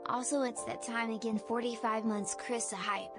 Also it's that time again, 45 months Krista hype.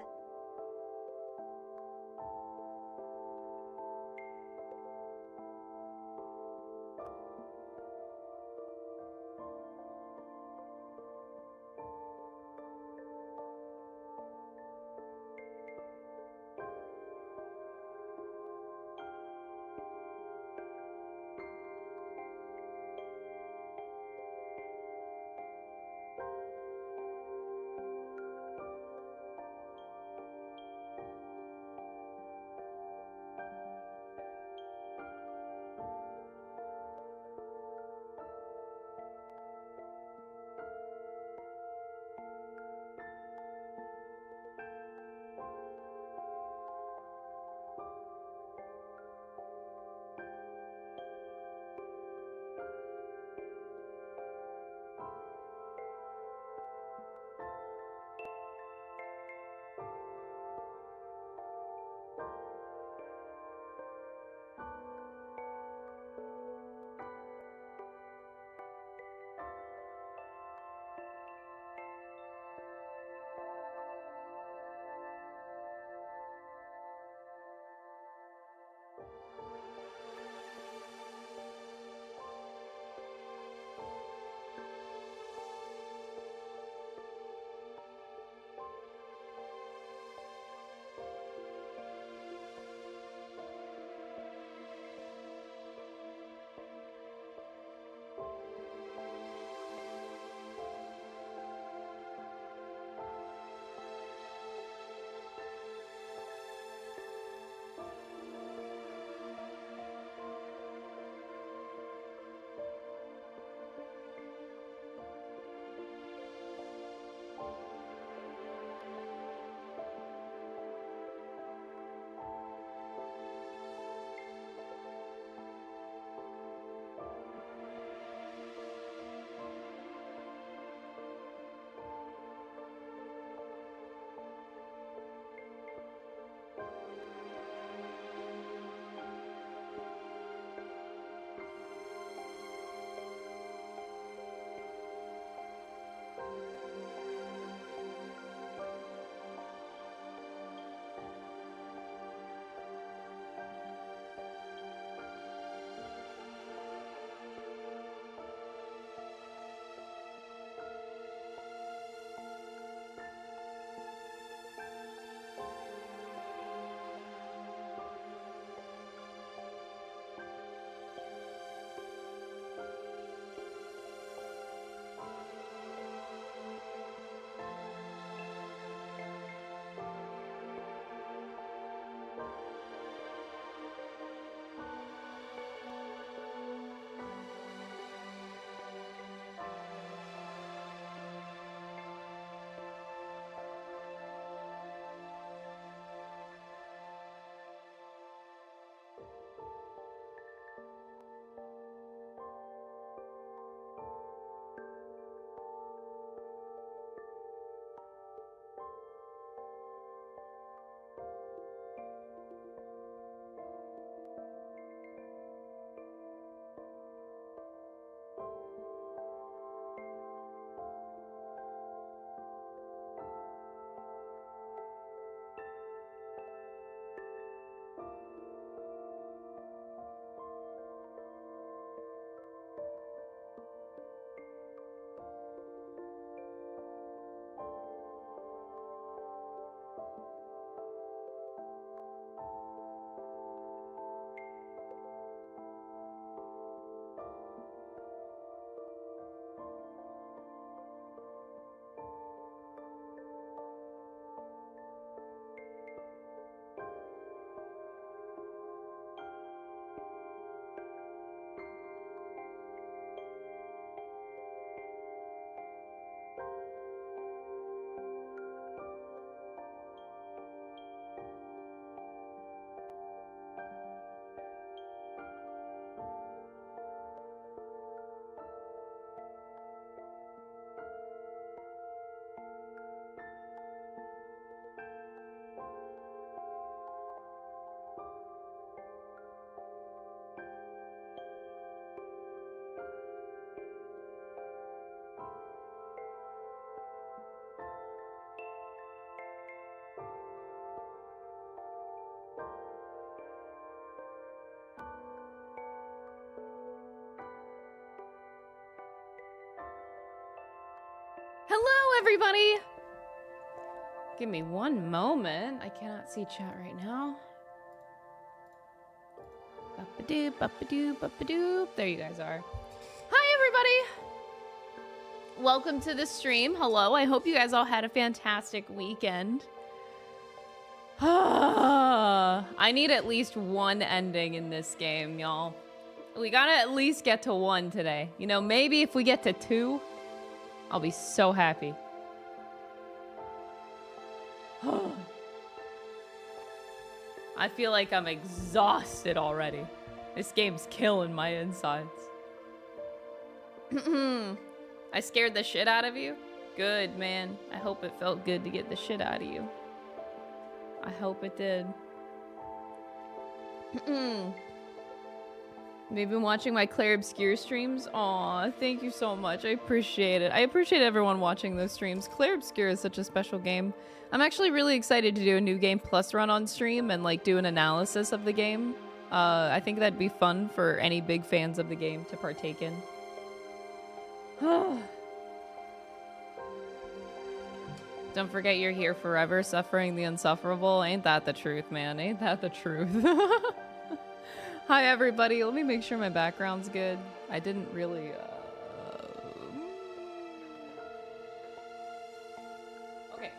everybody! Give me one moment. I cannot see chat right now. Bop-a-doop, bop-a-doop, bop-a-doop. There you guys are. Hi, everybody! Welcome to the stream. Hello, I hope you guys all had a fantastic weekend. I need at least one ending in this game, y'all. We gotta at least get to one today. You know, maybe if we get to 2, I'll be so happy. I feel like I'm exhausted already. This game's killing my insides. I scared the shit out of you? Good, man. I hope it felt good to get the shit out of you. I hope it did. You've been watching my Clare Obscure streams? Aw, thank you so much. I appreciate it. I appreciate everyone watching those streams. Clare Obscure is such a special game. I'm actually really excited to do a new game plus run on stream and like do an analysis of the game. I think that'd be fun for any big fans of the game to partake in. Don't forget you're here forever, suffering the insufferable. Ain't that the truth, man? Ain't that the truth? Hi, everybody. Let me make sure my background's good. I didn't really, Okay.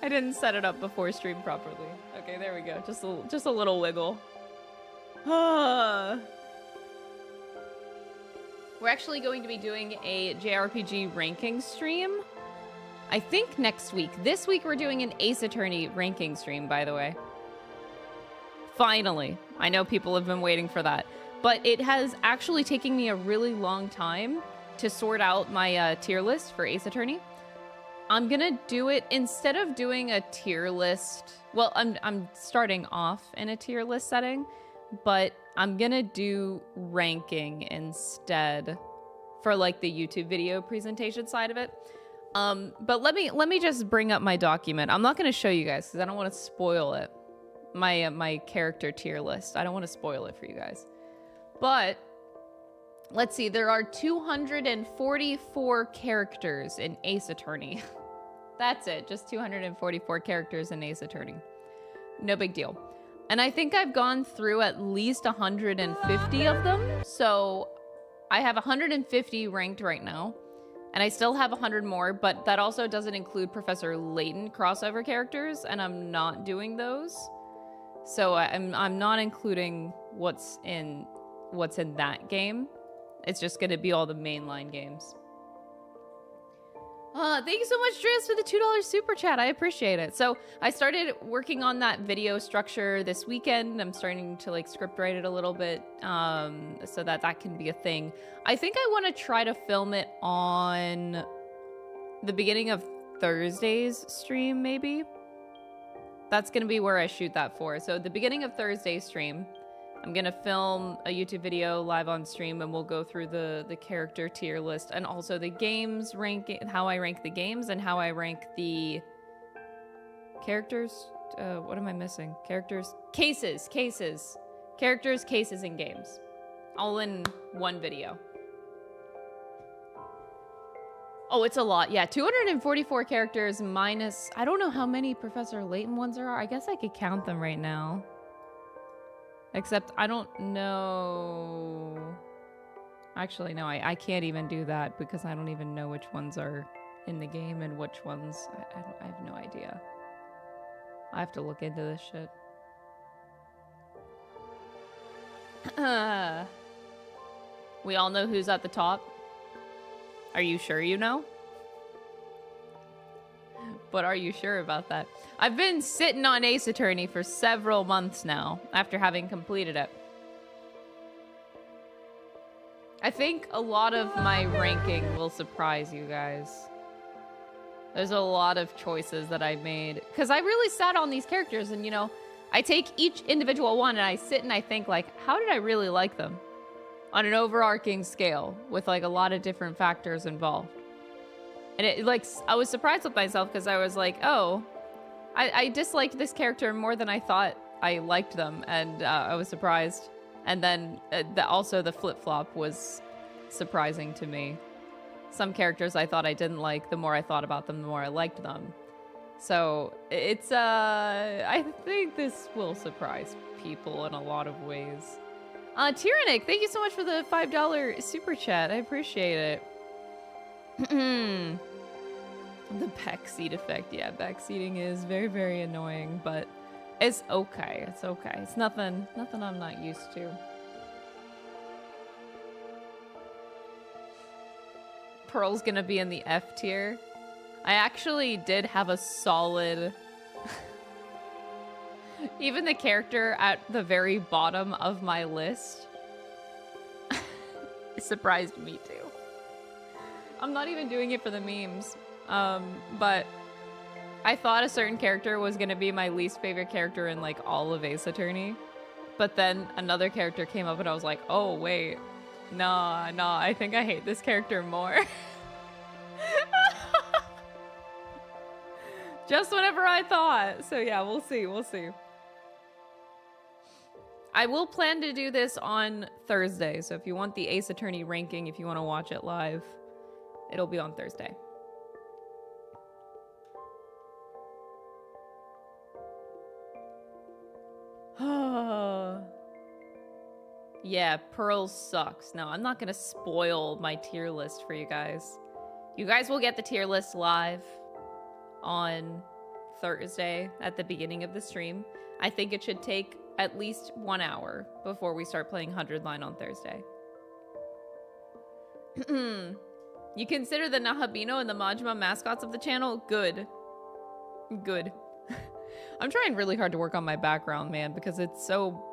I didn't set it up before stream properly. Okay, there we go. Just a little wiggle. We're actually going to be doing a JRPG ranking stream. I think next week. This week we're doing an Ace Attorney ranking stream, by the way. Finally. I know people have been waiting for that. But it has actually taken me a really long time to sort out my tier list for Ace Attorney. I'm gonna do it instead of doing a tier list. Well, I'm starting off in a tier list setting, but I'm gonna do ranking instead for like the YouTube video presentation side of it. But let me just bring up my document. I'm not gonna show you guys because I don't want to spoil it. My character tier list. I don't want to spoil it for you guys. But let's see, there are 244 characters in Ace Attorney. That's it, just 244 characters in Ace Attorney. No big deal. And I think I've gone through at least 150 of them. So I have 150 ranked right now. And I still have 100 more, but that also doesn't include Professor Layton crossover characters, and I'm not doing those. So I'm not including what's in that game. It's just gonna be all the mainline games. Thank you so much, Driz, for the $2 super chat. I appreciate it. So I started working on that video structure this weekend. I'm starting to like script write it a little bit so that can be a thing. I think I want to try to film it on the beginning of Thursday's stream, maybe. That's going to be where I shoot that for. So the beginning of Thursday's stream, I'm going to film a YouTube video live on stream, and we'll go through the character tier list and also the games ranking, how I rank the games and how I rank the characters. What am I missing? Characters, cases. Characters, cases, and games. All in one video. Oh, it's a lot. Yeah, 244 characters minus... I don't know how many Professor Layton ones there are. I guess I could count them right now. Except I don't know... Actually, no, I can't even do that because I don't even know which ones are in the game and which ones... I have no idea. I have to look into this shit. We all know who's at the top. Are you sure you know? But are you sure about that? I've been sitting on Ace Attorney for several months now, after having completed it. I think a lot of my ranking will surprise you guys. There's a lot of choices that I made. Because I really sat on these characters and, you know, I take each individual one and I sit and I think, like, how did I really like them? On an overarching scale with like a lot of different factors involved. And it like, I was surprised with myself because I was like, oh, I disliked this character more than I thought I liked them. And I was surprised. And then also the flip-flop was surprising to me. some characters I thought I didn't like, the more I thought about them, the more I liked them. So it's, I think this will surprise people in a lot of ways. Tyrannic, thank you so much for the $5 super chat. I appreciate it. The backseat effect. Yeah, backseating is very, very annoying, but it's okay. It's okay. It's nothing I'm not used to. Pearl's gonna be in the F tier. I actually did have a solid... Even the character at the very bottom of my list surprised me too. I'm not even doing it for the memes. But I thought a certain character was gonna be my least favorite character in like all of Ace Attorney. But then another character came up and I was like, oh wait, nah, I think I hate this character more. Just whenever I thought. So yeah, we'll see. I will plan to do this on Thursday. So if you want the Ace Attorney ranking, if you want to watch it live, it'll be on Thursday. Yeah, Pearl sucks. No, I'm not going to spoil my tier list for you guys. You guys will get the tier list live on Thursday at the beginning of the stream. I think it should take at least 1 hour before we start playing 100 line on Thursday. You consider the Nahabino and the Majima mascots of the channel? Good. I'm trying really hard to work on my background, man, because it's so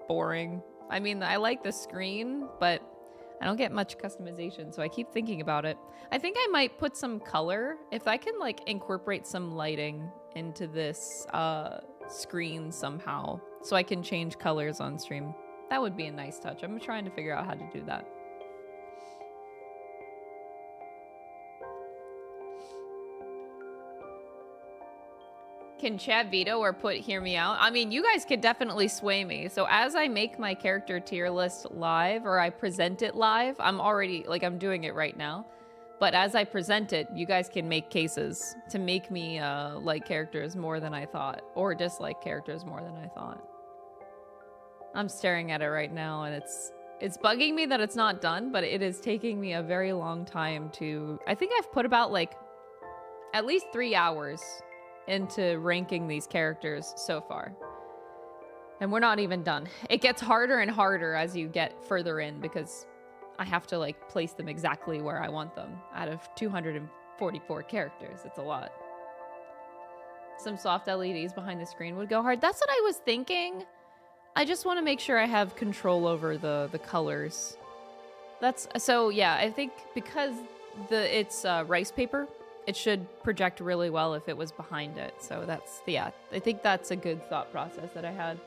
boring. I mean, I like the screen, but I don't get much customization, so I keep thinking about it. I think I might put some color. If I can, like, incorporate some lighting into this screen somehow, so I can change colors on stream, that would be a nice touch. I'm trying to figure out how to do that. Can chat veto or put hear me out? I mean, you guys could definitely sway me. So as I make my character tier list live, or I present it live, I'm already, like, I'm doing it right now. But as I present it, you guys can make cases to make me like characters more than I thought, or dislike characters more than I thought. I'm staring at it right now, and it's bugging me that it's not done, but it is taking me a very long time to... I think I've put about, like, at least 3 hours into ranking these characters so far. And we're not even done. It gets harder and harder as you get further in, because I have to, like, place them exactly where I want them out of 244 characters. It's a lot. Some soft LEDs behind the screen would go hard. That's what I was thinking. I just want to make sure I have control over the colors. That's so, yeah, I think because it's rice paper, it should project really well if it was behind it. So that's, yeah, I think that's a good thought process that I had.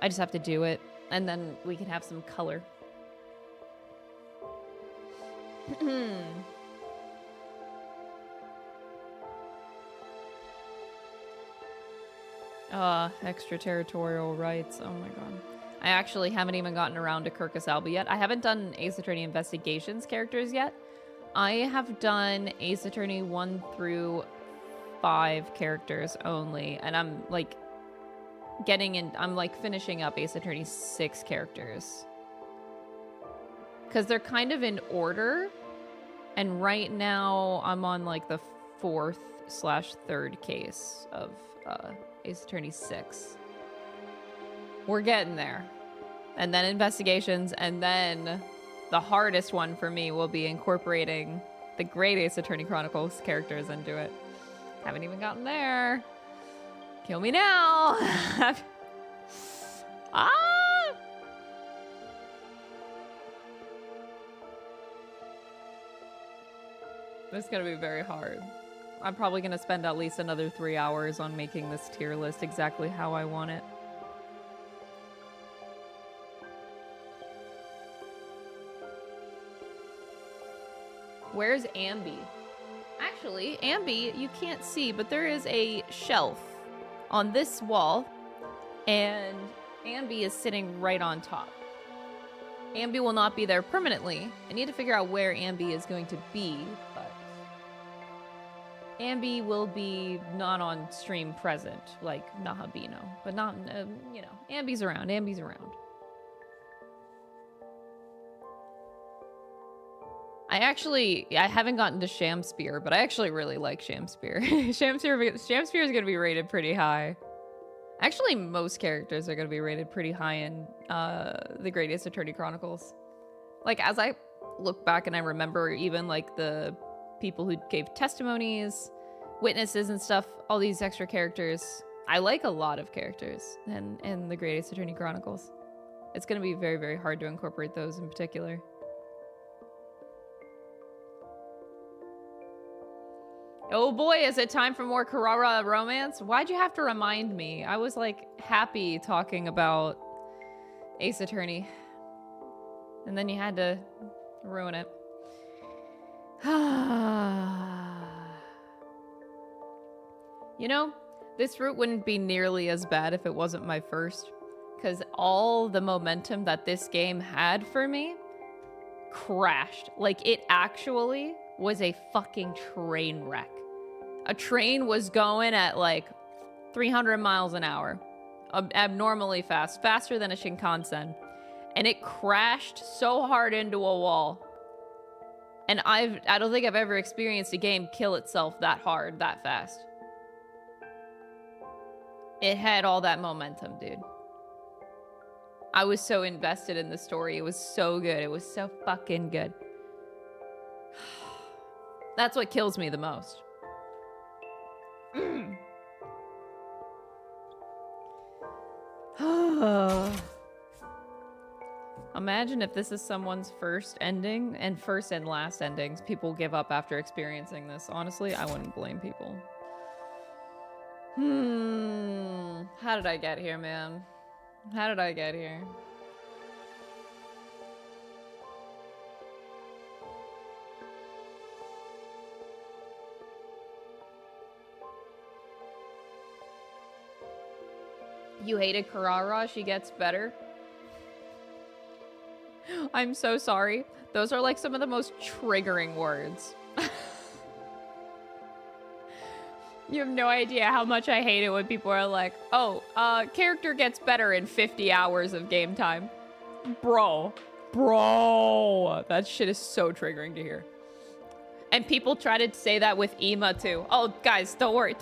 I just have to do it, and then we can have some color. Extraterritorial rights. Oh my god. I actually haven't even gotten around to Kirkus Alba yet. I haven't done Ace Attorney Investigations characters yet. I have done Ace Attorney 1 through 5 characters only, and I'm like I'm like finishing up Ace Attorney 6 characters. Because they're kind of in order, and right now I'm on like the 4th/3rd case of Ace Attorney 6. We're getting there. And then Investigations, and then the hardest one for me will be incorporating the Great Ace Attorney Chronicles characters into it. Haven't even gotten there. Kill me now. Ah! This is gonna be very hard. I'm probably gonna spend at least another 3 hours on making this tier list exactly how I want it. Where's Ambi? Actually, Ambi, you can't see, but there is a shelf on this wall, and Ambi is sitting right on top. Ambi will not be there permanently. I need to figure out where Ambi is going to be, but Ambi will be not on stream present, like Nahabino, but not, you know, Ambi's around, Ambi's around. I haven't gotten to Shamspear, but I actually really like Shamspear. Shamspear is going to be rated pretty high. Actually, most characters are going to be rated pretty high in the Great Ace Attorney Chronicles. Like, as I look back and I remember even, like, the people who gave testimonies, witnesses and stuff, all these extra characters. I like a lot of characters in the Great Ace Attorney Chronicles. It's going to be very, very hard to incorporate those in particular. Oh boy, is it time for more Carrara romance? Why'd you have to remind me? I was like happy talking about Ace Attorney. And then you had to ruin it. You know, this route wouldn't be nearly as bad if it wasn't my first. Because all the momentum that this game had for me crashed. Like, it actually was a fucking train wreck. A train was going at like 300 miles an hour, abnormally fast, faster than a Shinkansen, and it crashed so hard into a wall. And I don't think I've ever experienced a game kill itself that hard, that fast. It had all that momentum, dude. I was so invested in the story. It was so good. It was so fucking good. That's what kills me the most. Imagine if this is someone's first ending, and first and last endings. People give up after experiencing this. Honestly, I wouldn't blame people. How did I get here, man? How did I get here? You hated Carrara, she gets better. I'm so sorry. Those are like some of the most triggering words. You have no idea how much I hate it when people are like, oh, character gets better in 50 hours of game time. Bro. That shit is so triggering to hear. And people try to say that with Ima too. Oh, guys, don't worry.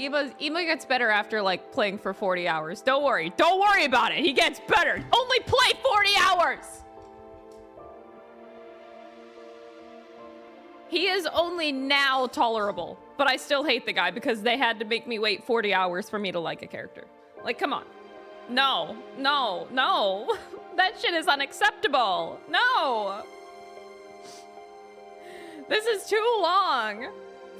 Ima gets better after like playing for 40 hours. Don't worry about it. He gets better. Only play 40 hours. He is only now tolerable, but I still hate the guy because they had to make me wait 40 hours for me to like a character. Like, come on. No. That shit is unacceptable. No. This is too long.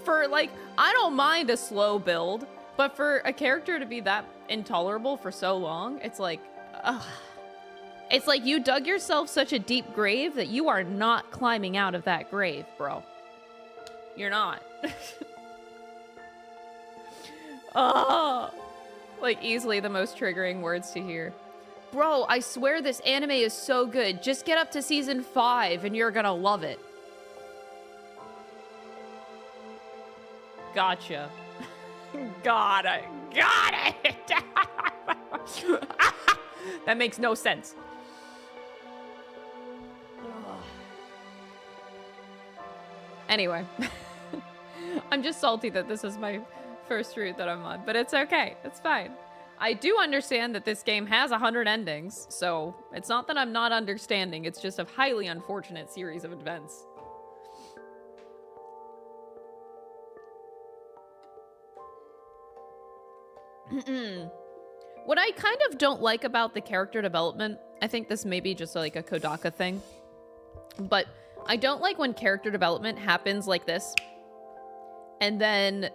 For, like, I don't mind a slow build, but for a character to be that intolerable for so long, it's like, ugh. It's like you dug yourself such a deep grave that you are not climbing out of that grave, bro. You're not. Oh, like easily the most triggering words to hear. Bro, I swear this anime is so good. Just get up to season 5 and you're gonna love it. Gotcha. Got it. That makes no sense. Anyway, I'm just salty that this is my first route that I'm on, but it's okay. It's fine. I do understand that this game has 100 endings, so it's not that I'm not understanding. It's just a highly unfortunate series of events. What I kind of don't like about the character development, I think this may be just like a Kodaka thing, but I don't like when character development happens like this, and then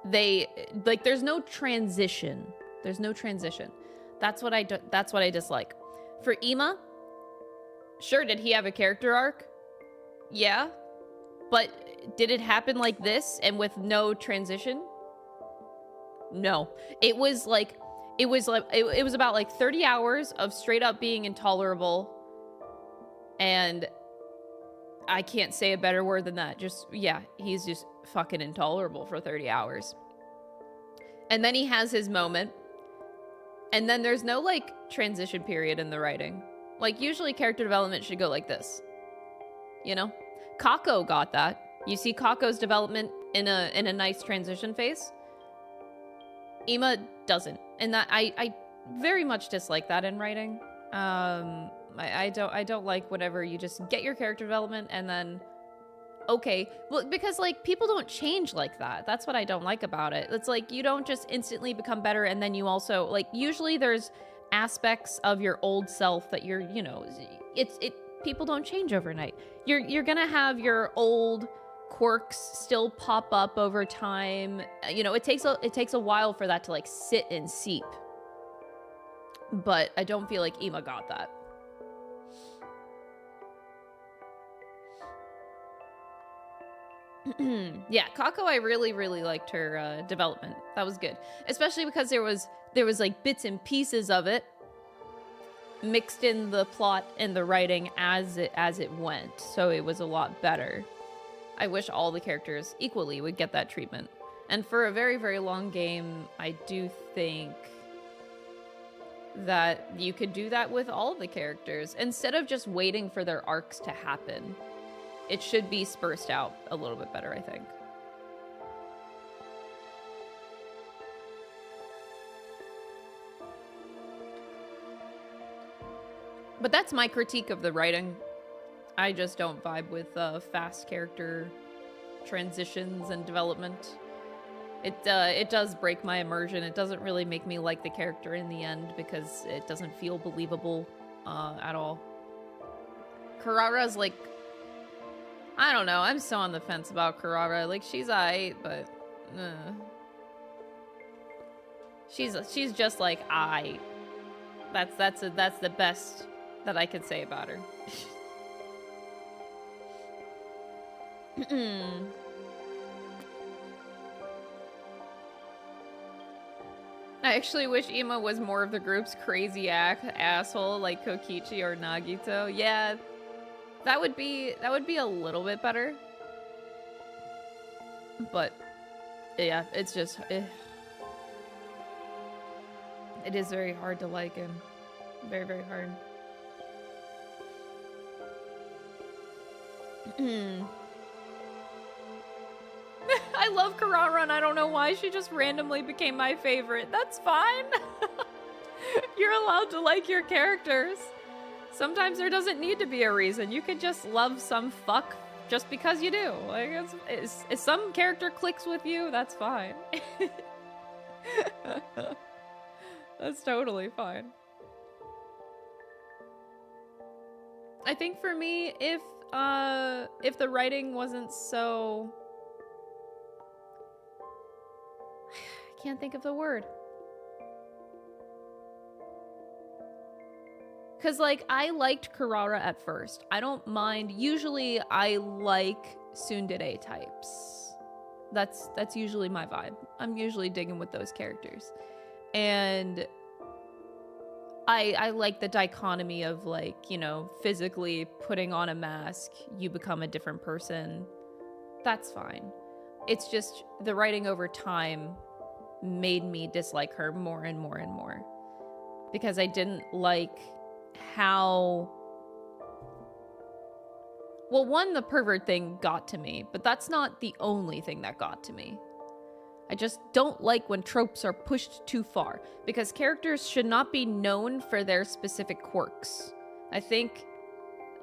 there's no transition. There's no transition. That's what I dislike. For Ima, sure, did he have a character arc? Yeah. But did it happen like this and with no transition? No. It was it was like it was about like 30 hours of straight up being intolerable, and I can't say a better word than that. Just, yeah, he's just fucking intolerable for 30 hours. And then he has his moment, and then there's no like transition period in the writing. Like, usually character development should go like this, you know? Kako got that. You see Kako's development in a nice transition phase. Ima doesn't, and that I very much dislike that in writing. I don't like whenever you just get your character development and then, okay, well, because like people don't change like that. That's what I don't like about it. It's like you don't just instantly become better, and then you also like, usually there's aspects of your old self that you're, you know, people don't change overnight. You're gonna have your old quirks still pop up over time. You know, it takes a while for that to like sit and seep. But I don't feel like Ima got that. Yeah, Kako, I really, really liked her development. That was good, especially because there was like bits and pieces of it mixed in the plot and the writing as it went, so it was a lot better. I wish all the characters equally would get that treatment. And for a very, very long game, I do think that you could do that with all the characters instead of just waiting for their arcs to happen. It should be spaced out a little bit better, I think. But that's my critique of the writing. I just don't vibe with fast character transitions and development. It does break my immersion. It doesn't really make me like the character in the end because it doesn't feel believable at all. Karara's like, I don't know. I'm so on the fence about Karara. Like, she's aight, but she's just like aight. That's the best that I could say about her. I actually wish Ima was more of the group's crazy asshole like Kokichi or Nagito. Yeah, that would be a little bit better. But yeah, it's just it is very hard to like him. Very, very hard. I love Karara, and I don't know why she just randomly became my favorite. That's fine. You're allowed to like your characters. Sometimes there doesn't need to be a reason. You could just love some fuck just because you do. Like, if some character clicks with you, that's fine. That's totally fine. I think for me, if the writing wasn't so... I can't think of the word. Because, like, I liked Karara at first. I don't mind. Usually, I like tsundere types. That's usually my vibe. I'm usually digging with those characters. And I like the dichotomy of, like, you know, physically putting on a mask, you become a different person. That's fine. It's just the writing over time made me dislike her more and more and more. Because I didn't like how... Well, one, the pervert thing got to me, but that's not the only thing that got to me. I just don't like when tropes are pushed too far, because characters should not be known for their specific quirks. I think,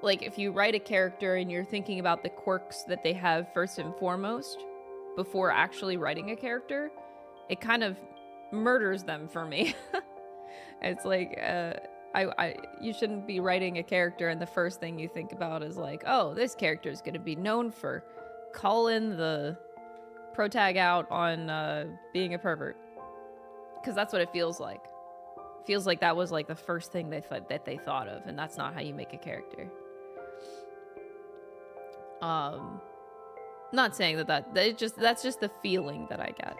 like, if you write a character and you're thinking about the quirks that they have first and foremost, before actually writing a character, it kind of murders them for me. It's like, you shouldn't be writing a character and the first thing you think about is like, oh, this character is going to be known for calling the protag out on being a pervert. Because that's what it feels like. It feels like that was like the first thing they thought of, and that's not how you make a character. Not saying that's just the feeling that I get.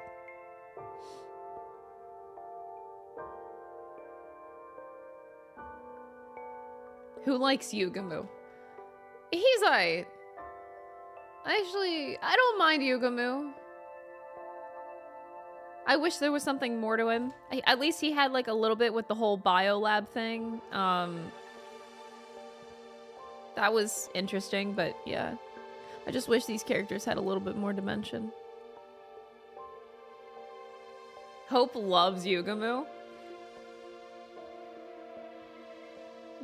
Who likes Yugamu? He's alright. Actually, I don't mind Yugamu. I wish there was something more to him. At least he had like a little bit with the whole biolab thing. That was interesting, but yeah. I just wish these characters had a little bit more dimension. Hope loves Yugamu.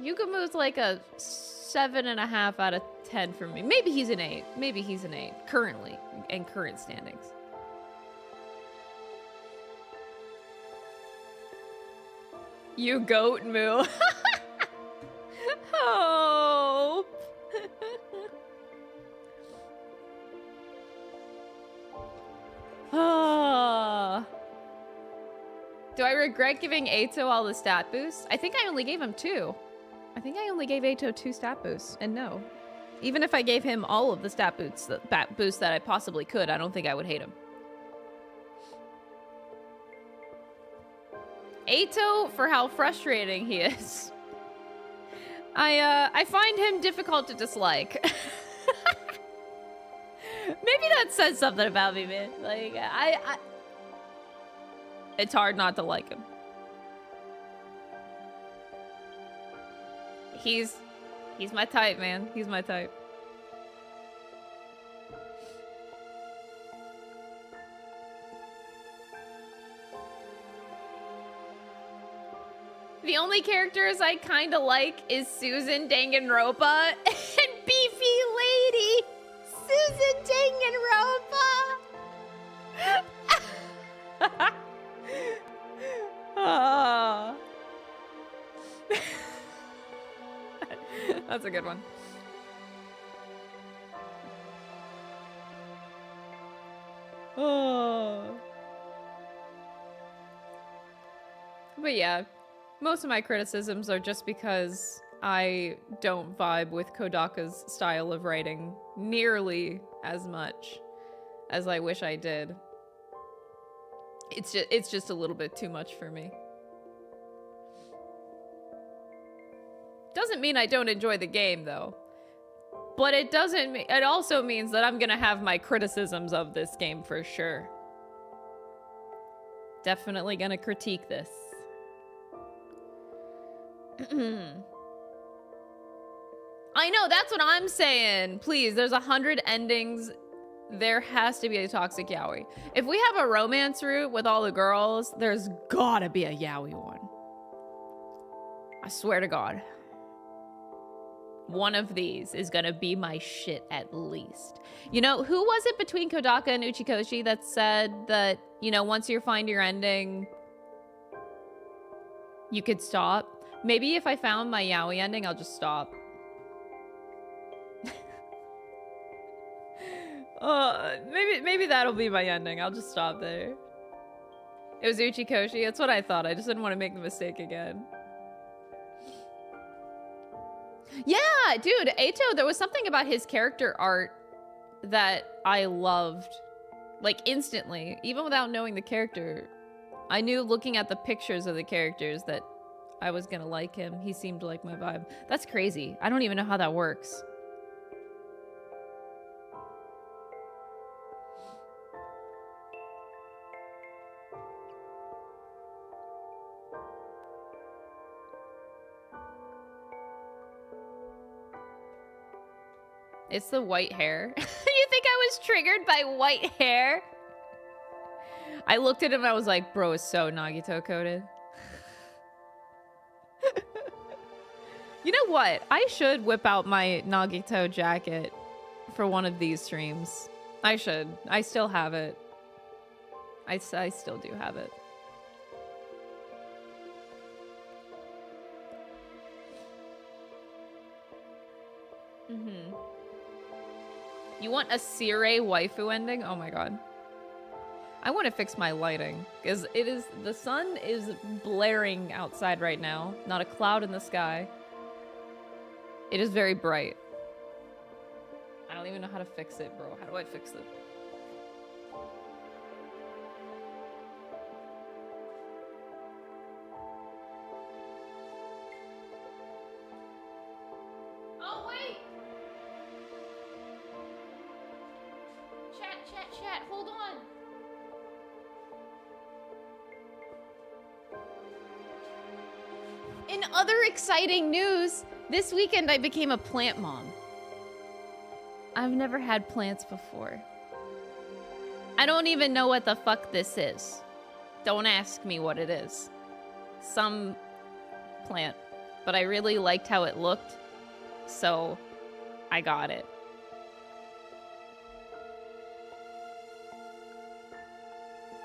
Yugamu's like a 7.5 out of 10 for me. Maybe he's an 8. Maybe he's an 8 currently in current standings. You goat moo. Hope. Do I regret giving Ato all the stat boosts? I think I only gave him 2. I think I only gave Ato 2 stat boosts, and no. Even if I gave him all of the stat boosts that I possibly could, I don't think I would hate him. Ato, for how frustrating he is. I find him difficult to dislike. Maybe that says something about me, man. Like, it's hard not to like him. He's my type, man. He's my type. The only characters I kinda like is Susan Danganronpa and Beefy Lady. Susan Danganronpa. That's a good one. But yeah, most of my criticisms are just because I don't vibe with Kodaka's style of writing nearly as much as I wish I did. It's just a little bit too much for me. Doesn't mean I don't enjoy the game though. But it also means that I'm gonna have my criticisms of this game for sure. Definitely gonna critique this. I know, that's what I'm saying. Please, there's 100 endings. There has to be a toxic yaoi. If we have a romance route with all the girls, there's gotta be a yaoi one. I swear to God. One of these is gonna be my shit at least. You know, who was it between Kodaka and Uchikoshi that said that, you know, once you find your ending, you could stop? Maybe if I found my yaoi ending, I'll just stop. Maybe that'll be my ending. I'll just stop there. It was Uchikoshi. That's what I thought. I just didn't want to make the mistake again. Yeah, dude, Ato, there was something about his character art that I loved. Like, instantly. Even without knowing the character. I knew looking at the pictures of the characters that I was gonna like him. He seemed like my vibe. That's crazy. I don't even know how that works. It's the white hair. You think I was triggered by white hair? I looked at him and I was like, bro is so Nagito coded. You know what? I should whip out my Nagito jacket for one of these streams. I should. I still have it. I still do have it. You want a Sire waifu ending? Oh my god. I want to fix my lighting because the sun is blaring outside right now. Not a cloud in the sky. It is very bright. I don't even know how to fix it, bro. How do I fix it? Oh, wait! Chat, hold on. In other exciting news, this weekend I became a plant mom. I've never had plants before. I don't even know what the fuck this is. Don't ask me what it is. Some plant. But I really liked how it looked, so I got it.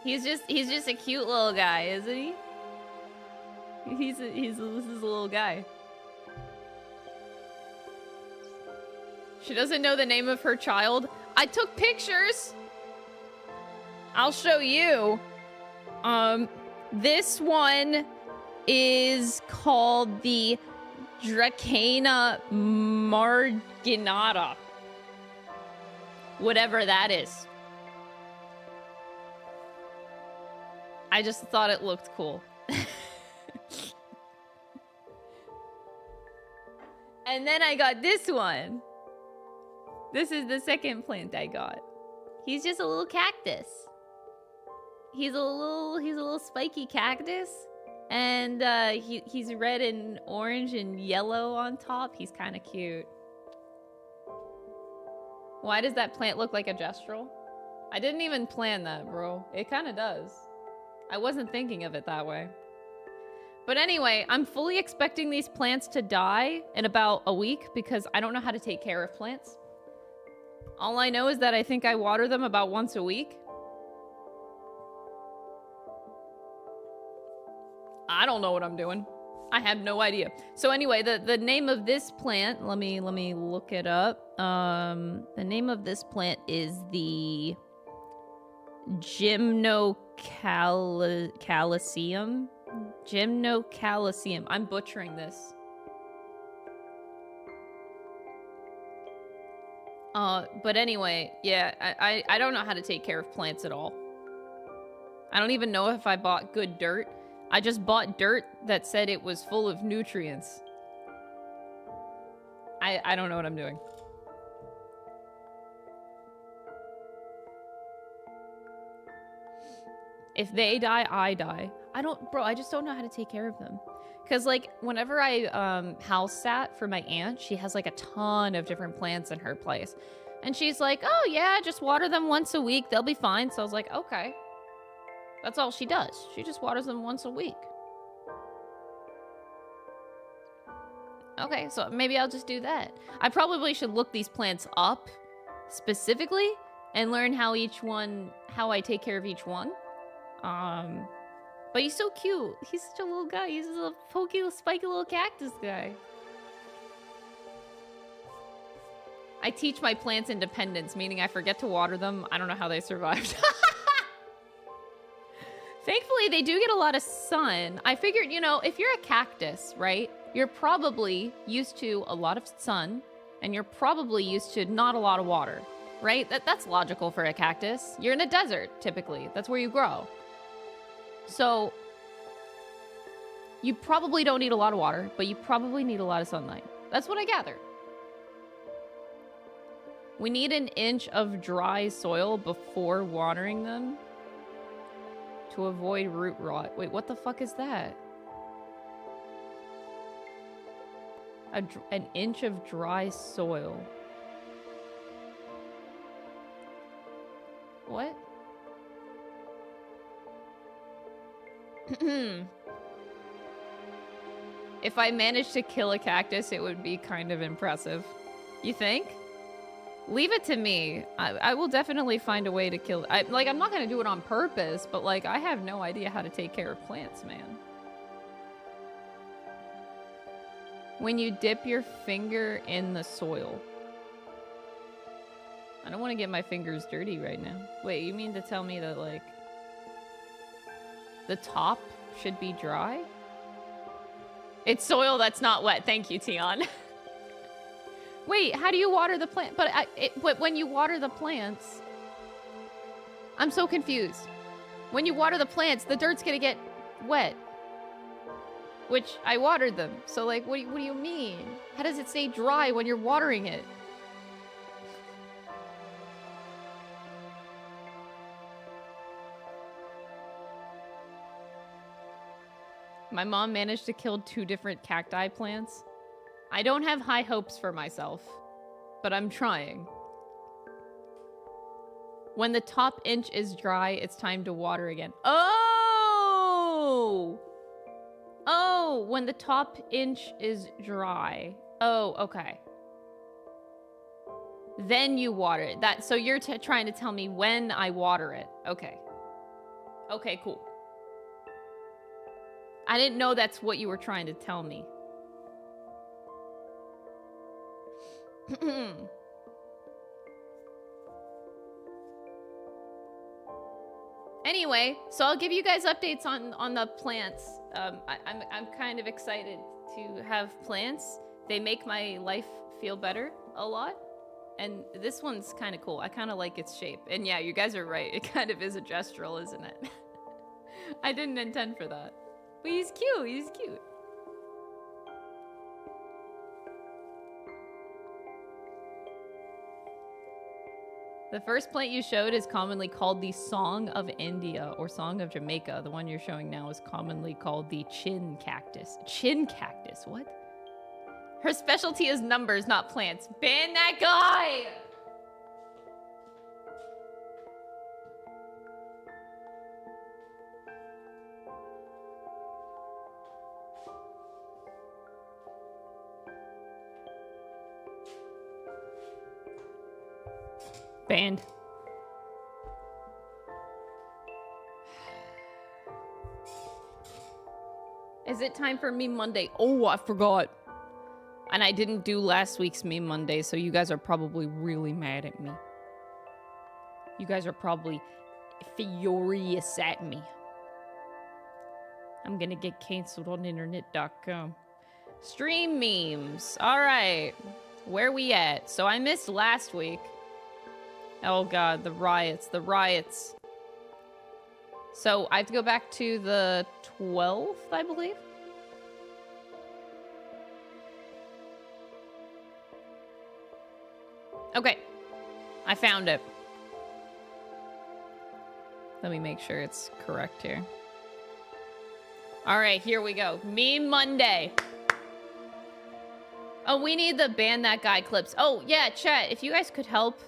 He's just a cute little guy, isn't he? This is a little guy. She doesn't know the name of her child. I took pictures. I'll show you. This one is called the Dracana marginata. Whatever that is. I just thought it looked cool. And then I got this one. This is the second plant I got. He's just a little cactus. He's a little spiky cactus. And he's red and orange and yellow on top. He's kind of cute. Why does that plant look like a gestural? I didn't even plan that, bro. It kind of does. I wasn't thinking of it that way. But anyway, I'm fully expecting these plants to die in about a week because I don't know how to take care of plants. All I know is that I think I water them about once a week. I don't know what I'm doing. I have no idea. So anyway, the name of this plant, let me look it up. The name of this plant is the Gymnocalcium. Gymnocalcium. I'm butchering this. But anyway, yeah, I don't know how to take care of plants at all. I don't even know if I bought good dirt. I just bought dirt that said it was full of nutrients. I don't know what I'm doing. If they die, I die. I just don't know how to take care of them. Because, like, whenever I house sat for my aunt, she has, like, a ton of different plants in her place. And she's like, oh, yeah, just water them once a week. They'll be fine. So I was like, okay. That's all she does. She just waters them once a week. Okay, so maybe I'll just do that. I probably should look these plants up specifically and learn how I take care of each one. But he's so cute. He's such a little guy. He's a little pokey, little spiky little cactus guy. I teach my plants independence, meaning I forget to water them. I don't know how they survived. Thankfully, they do get a lot of sun. I figured, you know, if you're a cactus, right, you're probably used to a lot of sun, and you're probably used to not a lot of water, right? That's logical for a cactus. You're in a desert, typically. That's where you grow. So, you probably don't need a lot of water, but you probably need a lot of sunlight. That's what I gather. We need an inch of dry soil before watering them to avoid root rot. Wait, what the fuck is that? An inch of dry soil. What? If I managed to kill a cactus, it would be kind of impressive. You think? Leave it to me. I will definitely find a way to kill it. I'm not going to do it on purpose, but, like, I have no idea how to take care of plants, man. When you dip your finger in the soil. I don't want to get my fingers dirty right now. Wait, you mean to tell me that, like, the top should be dry? It's soil that's not wet. Thank you, Tion. Wait, how do you water the plant? But when you water the plants... I'm so confused. When you water the plants, the dirt's gonna get wet. which I watered them. So, like, what do you mean? How does it stay dry when you're watering it? My mom managed to kill 2 different cacti plants. I don't have high hopes for myself, but I'm trying. When the top inch is dry, it's time to water again. Oh! Oh, when the top inch is dry. Oh, okay. Then you water it. So you're trying to tell me when I water it. Okay. Okay, cool. I didn't know that's what you were trying to tell me. Anyway, so I'll give you guys updates on the plants. I'm kind of excited to have plants. They make my life feel better a lot. And this one's kind of cool. I kind of like its shape. And yeah, you guys are right. It kind of is a gestural, isn't it? I didn't intend for that. But he's cute. He's cute. The first plant you showed is commonly called the Song of India or Song of Jamaica. The one you're showing now is commonly called the chin cactus. Chin cactus, what? Her specialty is numbers, not plants. Ban that guy! Banned. Is it time for Meme Monday? Oh, I forgot. And I didn't do last week's Meme Monday, so you guys are probably really mad at me. You guys are probably furious at me. I'm gonna get canceled on internet.com. Stream memes. All right. Where we at? So I missed last week. Oh god, the riots, the riots. So I have to go back to the 12th, I believe. Okay, I found it. Let me make sure it's correct here. All right, here we go. Meme Monday. Oh, we need the ban that guy clips. Oh, yeah, chat, if you guys could help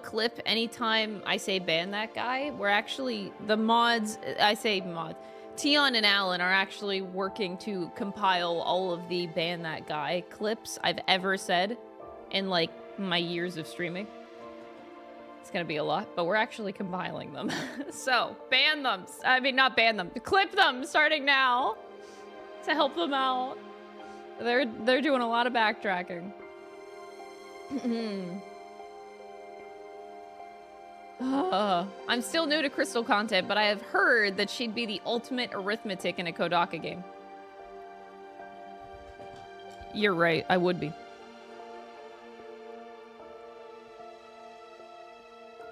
clip anytime I say ban that guy. We're actually, the mods, I say mods, Tion and Alan are actually working to compile all of the ban that guy clips I've ever said in like my years of streaming. It's gonna be a lot, but we're actually compiling them. So, ban them. I mean, not ban them. Clip them starting now to help them out. They're doing a lot of backtracking. I'm still new to Crystal content, but I have heard that she'd be the ultimate arithmetic in a Kodaka game. You're right, I would be.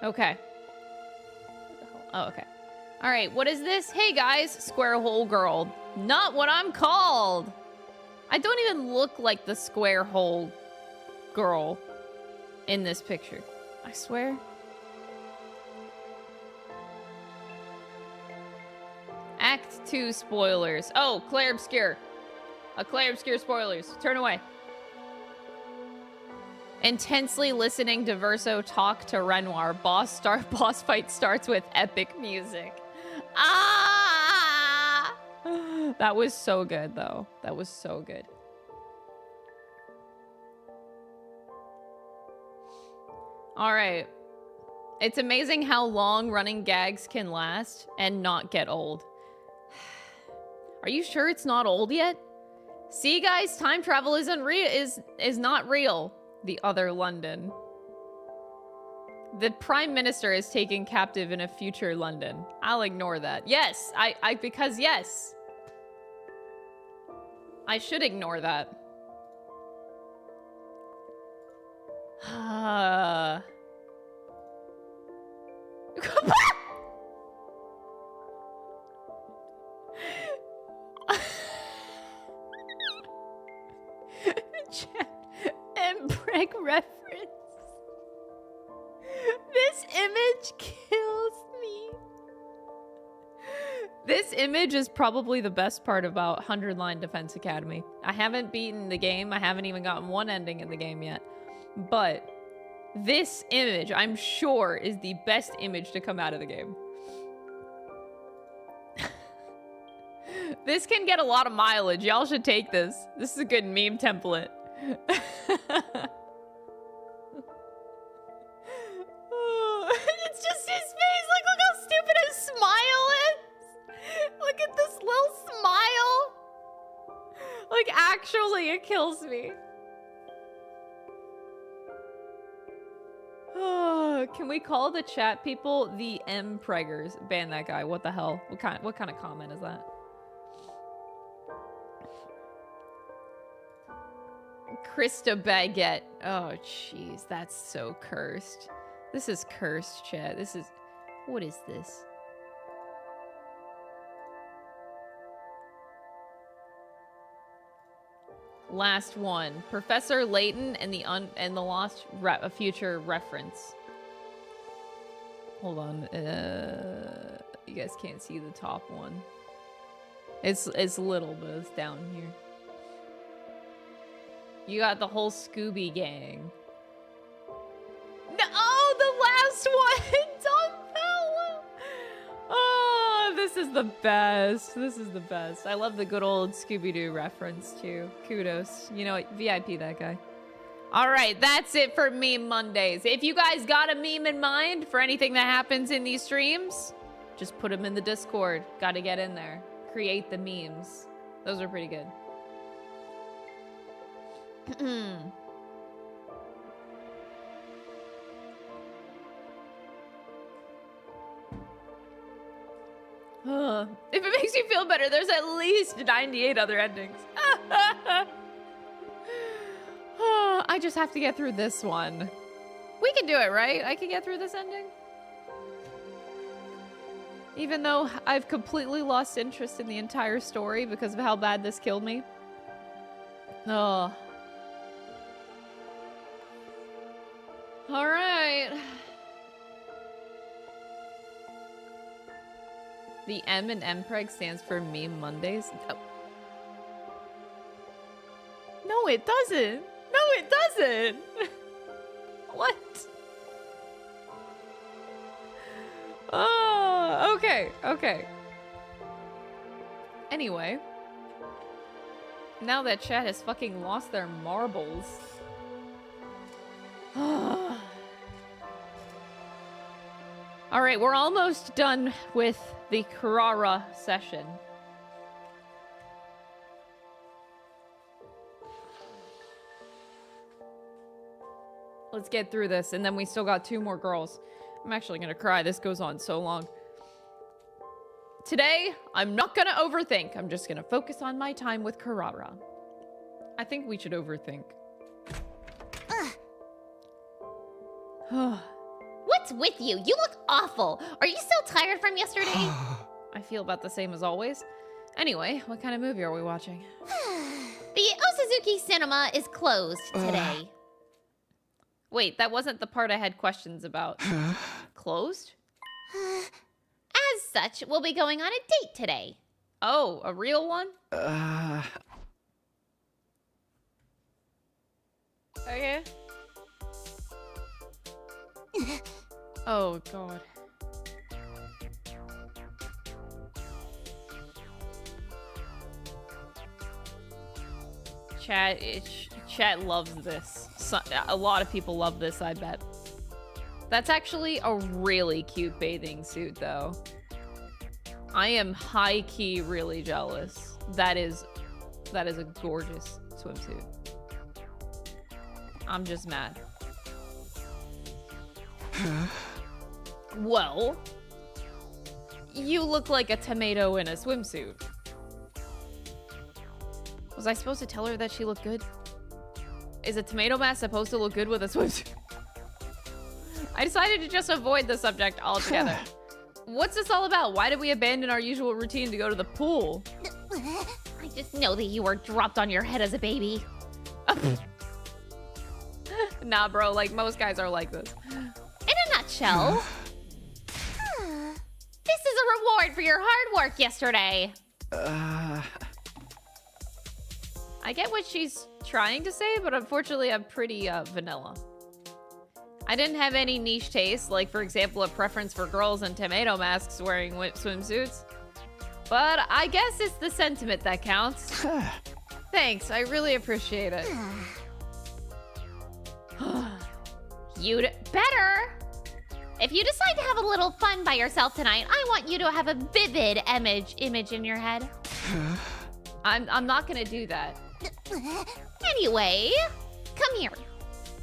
Okay. Oh, okay. All right, what is this? Hey guys, square hole girl. Not what I'm called. I don't even look like the square hole girl in this picture. I swear. Act 2 spoilers. Oh, Clare Obscure. Clare Obscure spoilers. Turn away. Intensely listening to Verso talk to Renoir. Boss fight starts with epic music. Ah! That was so good, though. That was so good. All right. It's amazing how long running gags can last and not get old. Are you sure it's not old yet? See, guys, time travel isn't real. Is not real. The other London. The Prime Minister is taken captive in a future London. I'll ignore that. Yes, because yes. I should ignore that. chat. Mpreg reference. This image kills me. This image is probably the best part about 100 Line Defense Academy. I haven't beaten the game. I haven't even gotten one ending in the game yet. But this image, I'm sure, is the best image to come out of the game. This can get a lot of mileage. Y'all should take this. This is a good meme template. It's just his face. Like, look how stupid his smile is. Look at this little smile. Like, actually, it kills me. Can we call the chat people the Mpreggers? Ban that guy. What the hell? What kind of comment is that? Krista Baguette. Oh, jeez. That's so cursed. This is cursed, chat. This is... What is this? Last one. Professor Layton and the lost future reference. Hold on. You guys can't see the top one. It's little, but it's down here. You got the whole Scooby gang. No, oh, the last one! Don Paolo! Oh, this is the best. This is the best. I love the good old Scooby-Doo reference, too. Kudos. You know what? VIP that guy. All right, that's it for Meme Mondays. If you guys got a meme in mind for anything that happens in these streams, just put them in the Discord. Got to get in there. Create the memes. Those are pretty good. If it makes you feel better, there's at least 98 other endings. I just have to get through this one. We can do it, right? I can get through this ending? Even though I've completely lost interest in the entire story because of how bad this killed me. Oh. All right. The M in Mpreg stands for Meme Mondays. Oh. No, it doesn't. No, it doesn't. What? Oh, okay, okay. Anyway. Now that chat has fucking lost their marbles. Alright, we're almost done with the Carrara session. Let's get through this, and then we still got 2 more girls. I'm actually gonna cry. This goes on so long. Today, I'm not gonna overthink. I'm just gonna focus on my time with Carrara. I think we should overthink. What's with you? You look awful. Are you still tired from yesterday? I feel about the same as always. Anyway, what kind of movie are we watching? The Osuzuki Cinema is closed today. Wait, that wasn't the part I had questions about. Closed? As such, we'll be going on a date today. Oh, a real one? Okay. Oh, God. Chat loves this. A lot of people love this, I bet. That's actually a really cute bathing suit, though. I am high-key really jealous. That is a gorgeous swimsuit. I'm just mad. Well, you look like a tomato in a swimsuit. Was I supposed to tell her that she looked good? Is a tomato mask supposed to look good with a swimsuit? I decided to just avoid the subject altogether. What's this all about? Why did we abandon our usual routine to go to the pool? I just know that you were dropped on your head as a baby. A Nah, bro, like most guys are like this. In a nutshell, this is a reward for your hard work yesterday. I get what she's trying to say, but unfortunately I'm pretty vanilla. I didn't have any niche tastes, like for example a preference for girls in tomato masks wearing swimsuits. But I guess it's the sentiment that counts. Thanks, I really appreciate it. You'd better. If you decide to have a little fun by yourself tonight, I want you to have a vivid image in your head. I'm not gonna do that. Anyway, come here.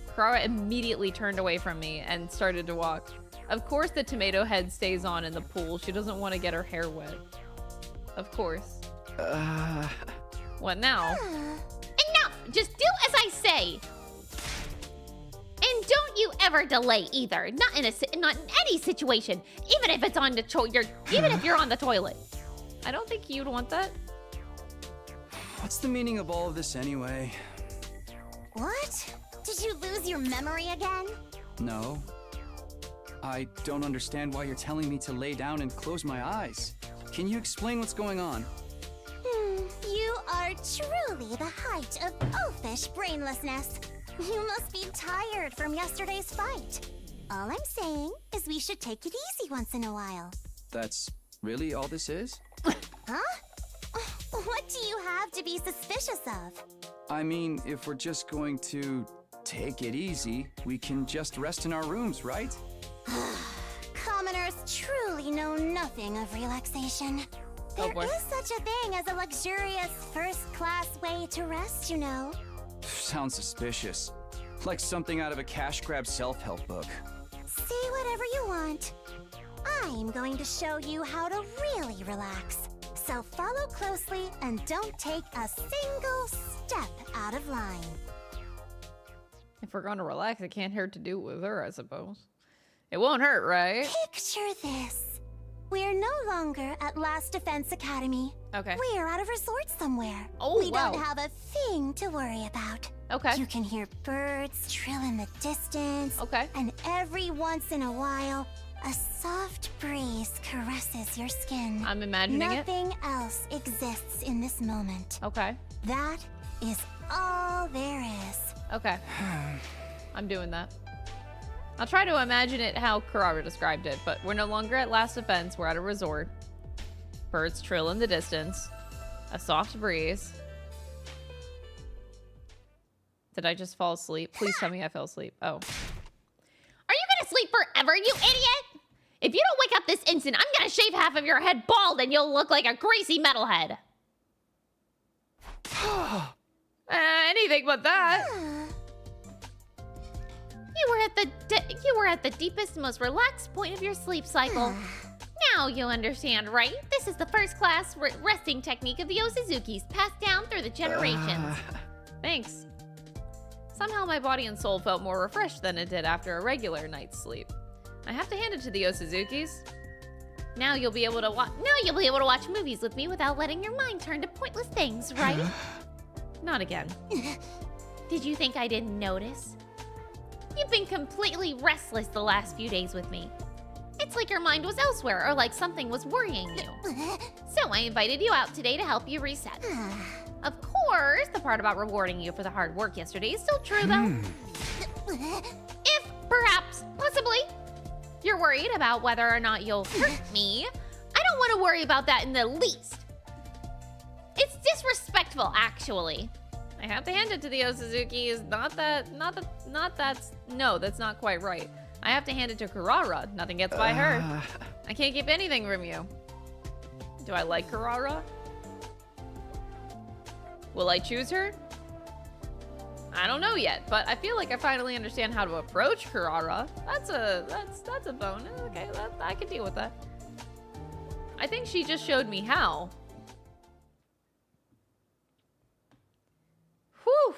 Clara immediately turned away from me and started to walk. Of course the tomato head stays on in the pool. She doesn't want to get her hair wet. Of course. What now? Enough! Just do as I say. And don't you ever delay either. Not in any situation. Even if it's on the even if you're on the toilet. I don't think you'd want that. What's the meaning of all of this anyway? What? Did you lose your memory again? No. I don't understand why you're telling me to lay down and close my eyes. Can you explain what's going on? You are truly the height of oafish brainlessness. You must be tired from yesterday's fight. All I'm saying is we should take it easy once in a while. That's really all this is? Huh? What do you have to be suspicious of? I mean, if we're just going to take it easy, we can just rest in our rooms, right? Commoners truly know nothing of relaxation. There is such a thing as a luxurious first-class way to rest, you know. Sounds suspicious. Like something out of a cash grab self-help book. Say whatever you want. I'm going to show you how to really relax. So follow closely and don't take a single step out of line. If we're gonna relax, it can't hurt to do it with her, I suppose. It won't hurt, right? Picture this. We're no longer at Last Defense Academy. Okay. We're at a resort somewhere. Oh, we wow. don't have a thing to worry about. Okay. You can hear birds trill in the distance. Okay. And every once in a while, a soft breeze caresses your skin. I'm imagining it. Nothing else exists in this moment. Okay. That is all there is. Okay. I'm doing that. I'll try to imagine it how Kurara described it, but we're no longer at Last Defense. We're at a resort. Birds trill in the distance. A soft breeze. Did I just fall asleep? Please tell me I fell asleep. Oh. Are you gonna sleep forever, you idiot? If you don't wake up this instant, I'm gonna shave half of your head bald and you'll look like a greasy metalhead. Anything but that. You were at the deepest, most relaxed point of your sleep cycle. Now you understand, right? This is the first class resting technique of the Osuzukis, passed down through the generations. Thanks. Somehow my body and soul felt more refreshed than it did after a regular night's sleep. I have to hand it to the Osuzukis. Now you'll be able to watch movies with me without letting your mind turn to pointless things, right? Not again. Did you think I didn't notice? You've been completely restless the last few days with me. It's like your mind was elsewhere or like something was worrying you. So I invited you out today to help you reset. Of course, the part about rewarding you for the hard work yesterday is still true, though. If, perhaps, possibly, you're worried about whether or not you'll hurt me, I don't want to worry about that in the least. It's disrespectful, actually. I have to hand it to the Osuzukis. No, that's not quite right. I have to hand it to Kurara. Nothing gets by her. I can't keep anything from you. Do I like Kurara? Will I choose her? I don't know yet, but I feel like I finally understand how to approach Kurara. That's a bonus. Okay, I can deal with that. I think she just showed me how. Whew.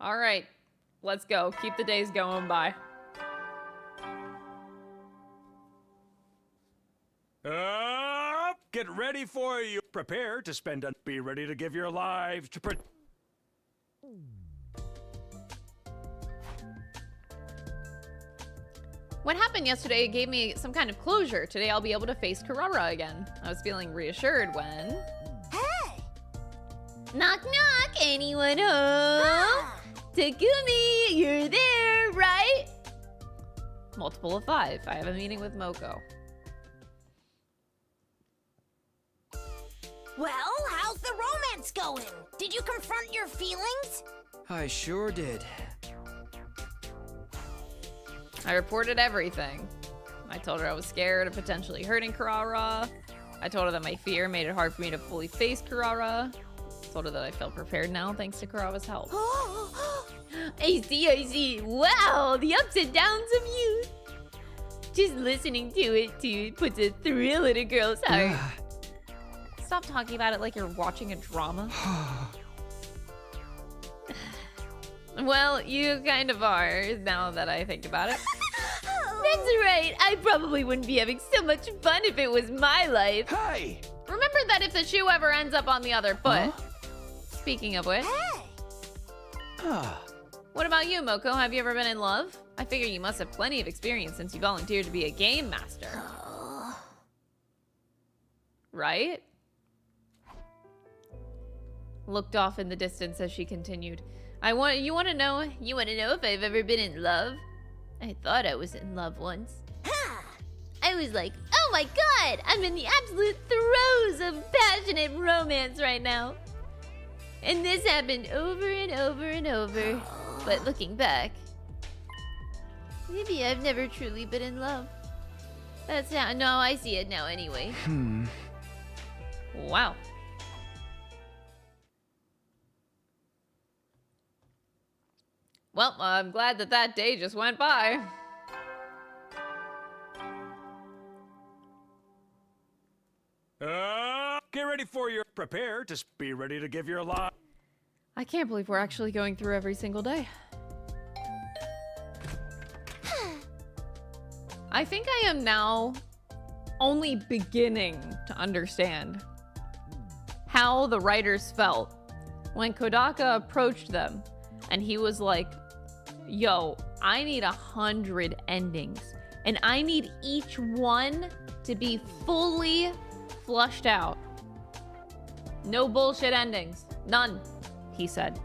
All right, let's go. Keep the days going by. Get ready for you. Prepare to spend be ready to give your lives to What happened yesterday gave me some kind of closure. Today I'll be able to face Karara again. I was feeling reassured when... Hey! Knock knock, anyone home? Ah! Takumi, you're there, right? Multiple of 5. I have a meeting with Moko. Well, how's the romance going? Did you confront your feelings? I sure did. I reported everything. I told her I was scared of potentially hurting Karara. I told her that my fear made it hard for me to fully face Karara. I told her that I felt prepared now thanks to Karara's help. I see. Wow, the ups and downs of youth. Just listening to it, dude, puts a thrill in a girl's heart. Stop talking about it like you're watching a drama. Well, you kind of are, now that I think about it. That's right. I probably wouldn't be having so much fun if it was my life. Hey! Remember that if the shoe ever ends up on the other foot. Speaking of which, what about you, Moko? Have you ever been in love? I figure you must have plenty of experience since you volunteered to be a game master. Right? Looked off in the distance as she continued. You want to know if I've ever been in love? I thought I was in love once. I was like, oh my god, I'm in the absolute throes of passionate romance right now. And this happened over and over and over. But looking back, maybe I've never truly been in love. That's how, no, I see it now anyway. Wow. Well, I'm glad that day just went by. Get ready for your prepare. Just be ready to give your lot. I can't believe we're actually going through every single day. I think I am now only beginning to understand how the writers felt when Kodaka approached them and he was like, yo, I need 100 endings and I need each one to be fully flushed out. No bullshit endings. None, he said.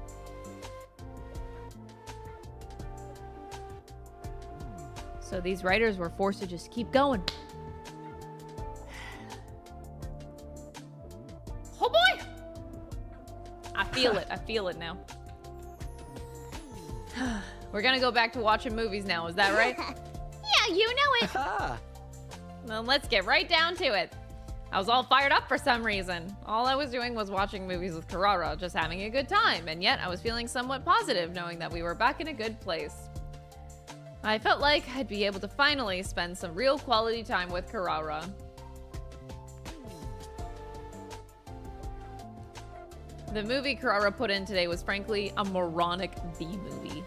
So these writers were forced to just keep going. Oh boy! I feel it. I feel it now. We're gonna go back to watching movies now, is that right? Yeah, you know it. Well, let's get right down to it. I was all fired up for some reason. All I was doing was watching movies with Karara, just having a good time, and yet I was feeling somewhat positive knowing that we were back in a good place. I felt like I'd be able to finally spend some real quality time with Karara. The movie Karara put in today was frankly a moronic B-movie.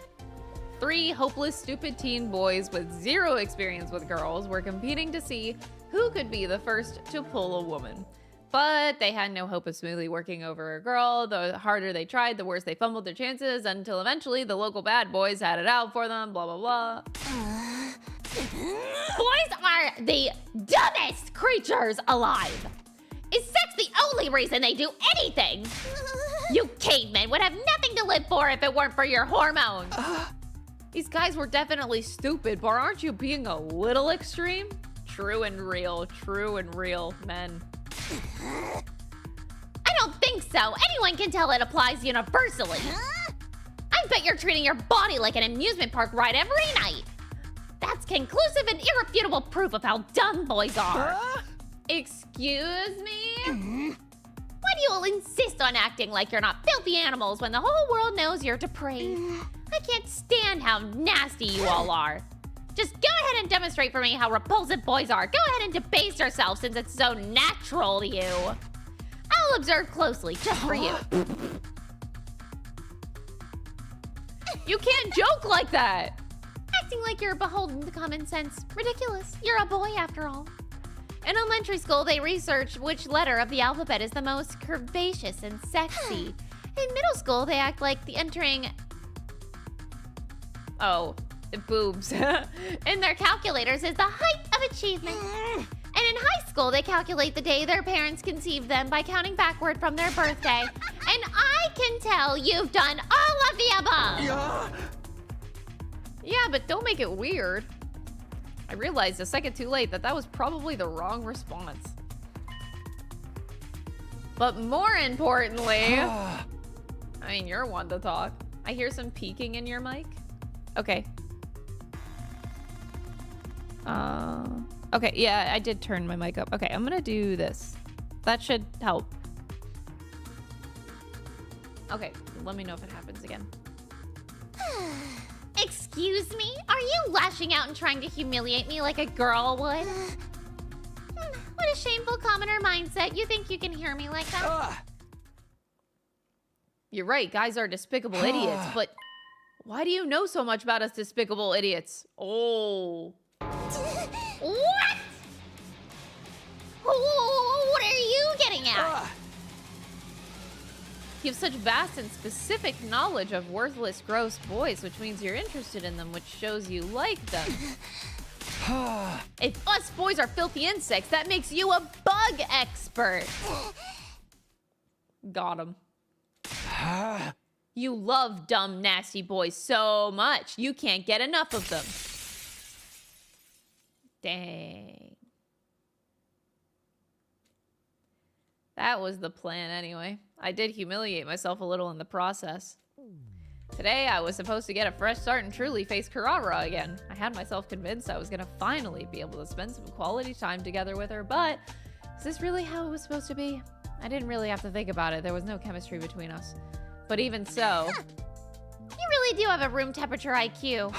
3 hopeless, stupid teen boys with 0 experience with girls were competing to see who could be the first to pull a woman. But they had no hope of smoothly working over a girl. The harder they tried, the worse they fumbled their chances, until eventually the local bad boys had it out for them, blah, blah, blah. Boys are the dumbest creatures alive. Is sex the only reason they do anything? You cavemen would have nothing to live for if it weren't for your hormones. These guys were definitely stupid, but aren't you being a little extreme? True and real, men. I don't think so. Anyone can tell it applies universally. I bet you're treating your body like an amusement park ride every night. That's conclusive and irrefutable proof of how dumb boys are. Excuse me? Why do you all insist on acting like you're not filthy animals when the whole world knows you're depraved? I can't stand how nasty you all are. Just go ahead and demonstrate for me how repulsive boys are. Go ahead and debase yourself since it's so natural to you. I'll observe closely just for you. You can't joke like that. Acting like you're beholden to common sense. Ridiculous. You're a boy after all. In elementary school, they researched which letter of the alphabet is the most curvaceous and sexy. In middle school, they act like the entering... Oh, Boobs. In their calculators is the height of achievement. And in high school, they calculate the day their parents conceived them by counting backward from their birthday. And I can tell you've done all of the above. Yeah, but don't make it weird. I realized a second too late that was probably the wrong response. But more importantly, I mean, you're one to talk. I hear some peaking in your mic. Okay. Okay, yeah, I did turn my mic up. Okay, I'm gonna do this. That should help. Okay, let me know if it happens again. Excuse me? Are you lashing out and trying to humiliate me like a girl would? What a shameful commoner mindset. You think you can hear me like that? You're right, guys are despicable idiots, but why do you know so much about us despicable idiots? Oh. What? What are you getting at? You have such vast and specific knowledge of worthless, gross boys, which means you're interested in them, which shows you like them. If us boys are filthy insects, that makes you a bug expert. Got him. You love dumb, nasty boys so much, you can't get enough of them. Dang. That was the plan anyway. I did humiliate myself a little in the process. Today, I was supposed to get a fresh start and truly face Karara again. I had myself convinced I was gonna finally be able to spend some quality time together with her, but is this really how it was supposed to be? I didn't really have to think about it. There was no chemistry between us. But even so... You really do have a room temperature IQ.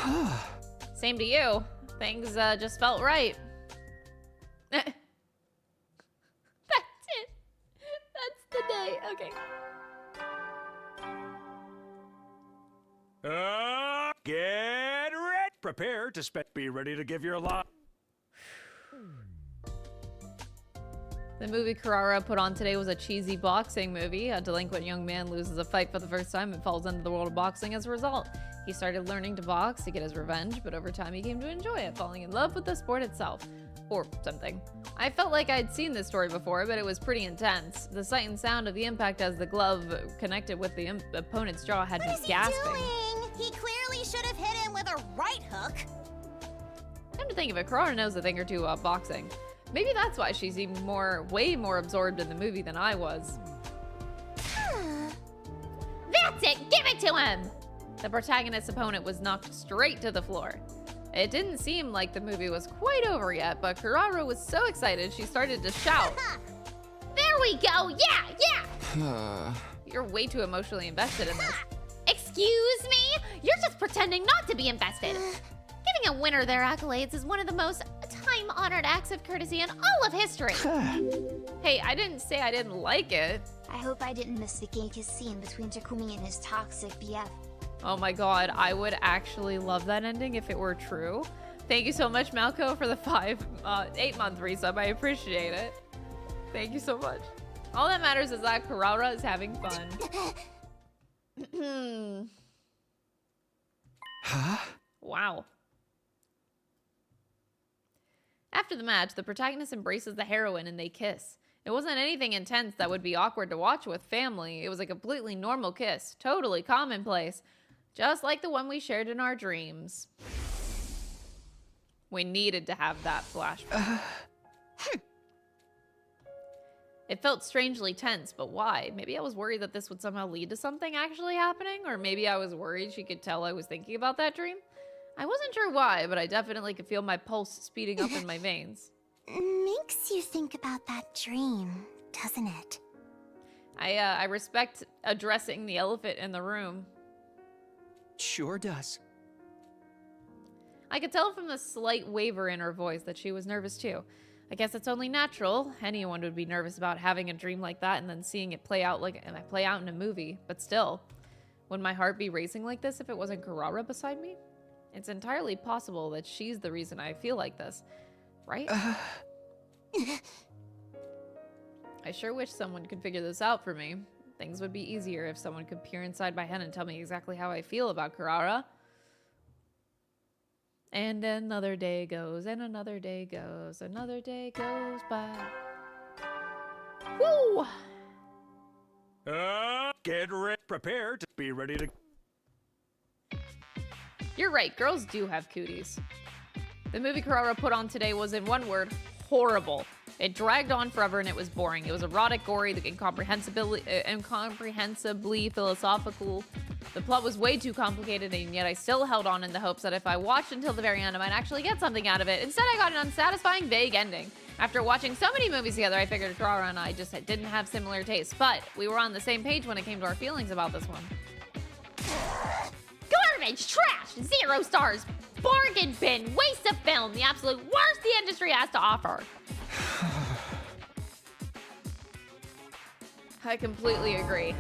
Same to you. Things just felt right. That's it. That's the day. Okay. Get ready. Prepare to be ready to give your lot. The movie Karara put on today was a cheesy boxing movie. A delinquent young man loses a fight for the first time and falls into the world of boxing as a result. He started learning to box to get his revenge, but over time he came to enjoy it, falling in love with the sport itself. Or something. I felt like I'd seen this story before, but it was pretty intense. The sight and sound of the impact as the glove connected with the opponent's jaw had me gasping. What is he doing? He clearly should have hit him with a right hook. Come to think of it, Karara knows a thing or two about boxing. Maybe that's why she seemed way more absorbed in the movie than I was. That's it! Give it to him! The protagonist's opponent was knocked straight to the floor. It didn't seem like the movie was quite over yet, but Karara was so excited she started to shout. There we go! Yeah! You're way too emotionally invested in this. Excuse me? You're just pretending not to be invested. Giving a winner their accolades is one of the most time-honored acts of courtesy in all of history. Hey, I didn't say I didn't like it. I hope I didn't miss the gay scene between Takumi and his toxic BF. Oh my god, I would actually love that ending if it were true. Thank you so much, Malco, for the 8-month resub. I appreciate it. Thank you so much. All that matters is that Karara is having fun. Wow. After the match, the protagonist embraces the heroine and they kiss. It wasn't anything intense that would be awkward to watch with family. It was a completely normal kiss, totally commonplace, just like the one we shared in our dreams. We needed to have that flashback. It felt strangely tense, but why? Maybe I was worried that this would somehow lead to something actually happening, or maybe I was worried she could tell I was thinking about that dream. I wasn't sure why, but I definitely could feel my pulse speeding up in my veins. Makes you think about that dream, doesn't it? I respect addressing the elephant in the room. Sure does. I could tell from the slight waver in her voice that she was nervous too. I guess it's only natural. Anyone would be nervous about having a dream like that and then seeing it play out in a movie. But still, would my heart be racing like this if it wasn't Karara beside me? It's entirely possible that she's the reason I feel like this, right? I sure wish someone could figure this out for me. Things would be easier if someone could peer inside my head and tell me exactly how I feel about Karara. And another day goes, and another day goes, another day goes by. Woo! Get ready, prepare to be ready to... You're right, girls do have cooties. The movie Carrara put on today was, in one word, horrible. It dragged on forever and it was boring. It was erotic, gory, incomprehensibly philosophical. The plot was way too complicated, and yet I still held on in the hopes that if I watched until the very end, I might actually get something out of it. Instead, I got an unsatisfying, vague ending. After watching so many movies together, I figured Carrara and I just didn't have similar tastes, but we were on the same page when it came to our feelings about this one. Garbage, trash, 0 stars, bargain bin, waste of film, the absolute worst the industry has to offer. I completely agree.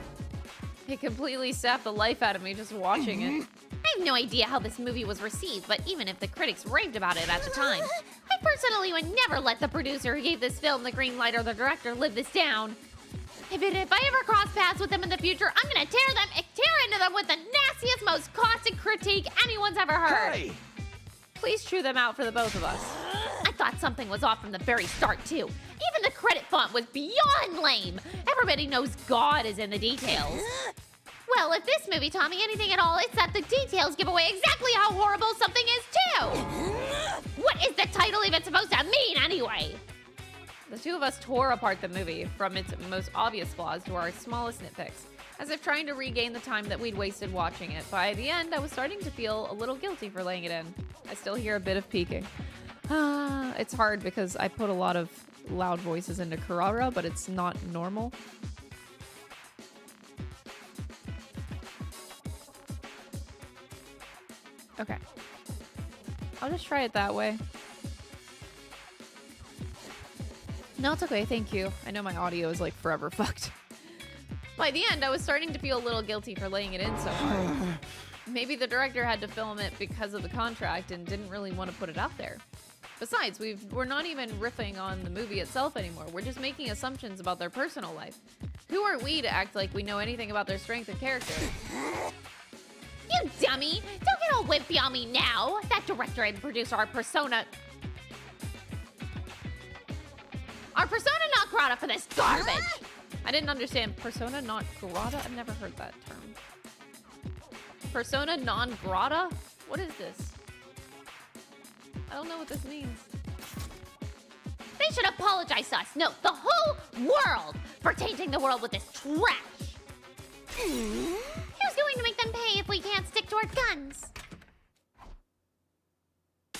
It completely sapped the life out of me just watching it. I have no idea how this movie was received, but even if the critics raved about it at the time, I personally would never let the producer who gave this film the green light or the director live this down. If I ever cross paths with them in the future, I'm gonna tear into them with the nastiest, most caustic critique anyone's ever heard. Hey! Please chew them out for the both of us. I thought something was off from the very start, too. Even the credit font was beyond lame. Everybody knows God is in the details. Well, if this movie taught me anything at all, it's that the details give away exactly how horrible something is, too. What is the title even supposed to mean, anyway? The two of us tore apart the movie, from its most obvious flaws to our smallest nitpicks, as if trying to regain the time that we'd wasted watching it. By the end, I was starting to feel a little guilty for laying it in. I still hear a bit of peeking. It's hard because I put a lot of loud voices into Carrara, but it's not normal. Okay. I'll just try it that way. No, it's okay, thank you. I know my audio is like forever fucked. By the end, I was starting to feel a little guilty for laying it in so hard. Maybe the director had to film it because of the contract and didn't really want to put it out there. Besides, we're not even riffing on the movie itself anymore. We're just making assumptions about their personal life. Who are we to act like we know anything about their strength and character? You dummy! Don't get all wimpy on me now! That director and producer are persona non grata for this garbage! I didn't understand persona non grata? I've never heard that term. Persona non grata? What is this? I don't know what this means. They should apologize to us, no, the whole world, for tainting the world with this trash! Who's going to make them pay if we can't stick to our guns?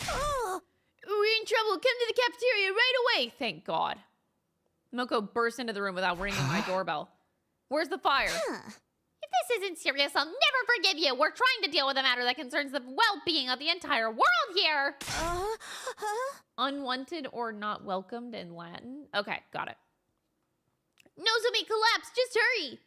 Oh, we're in trouble. Come to the cafeteria right away. Thank God. Moko burst into the room without ringing my doorbell. Where's the fire? If this isn't serious, I'll never forgive you. We're trying to deal with a matter that concerns the well-being of the entire world here. Unwanted or not welcomed in Latin? Okay, got it. Nozomi collapsed. Just hurry.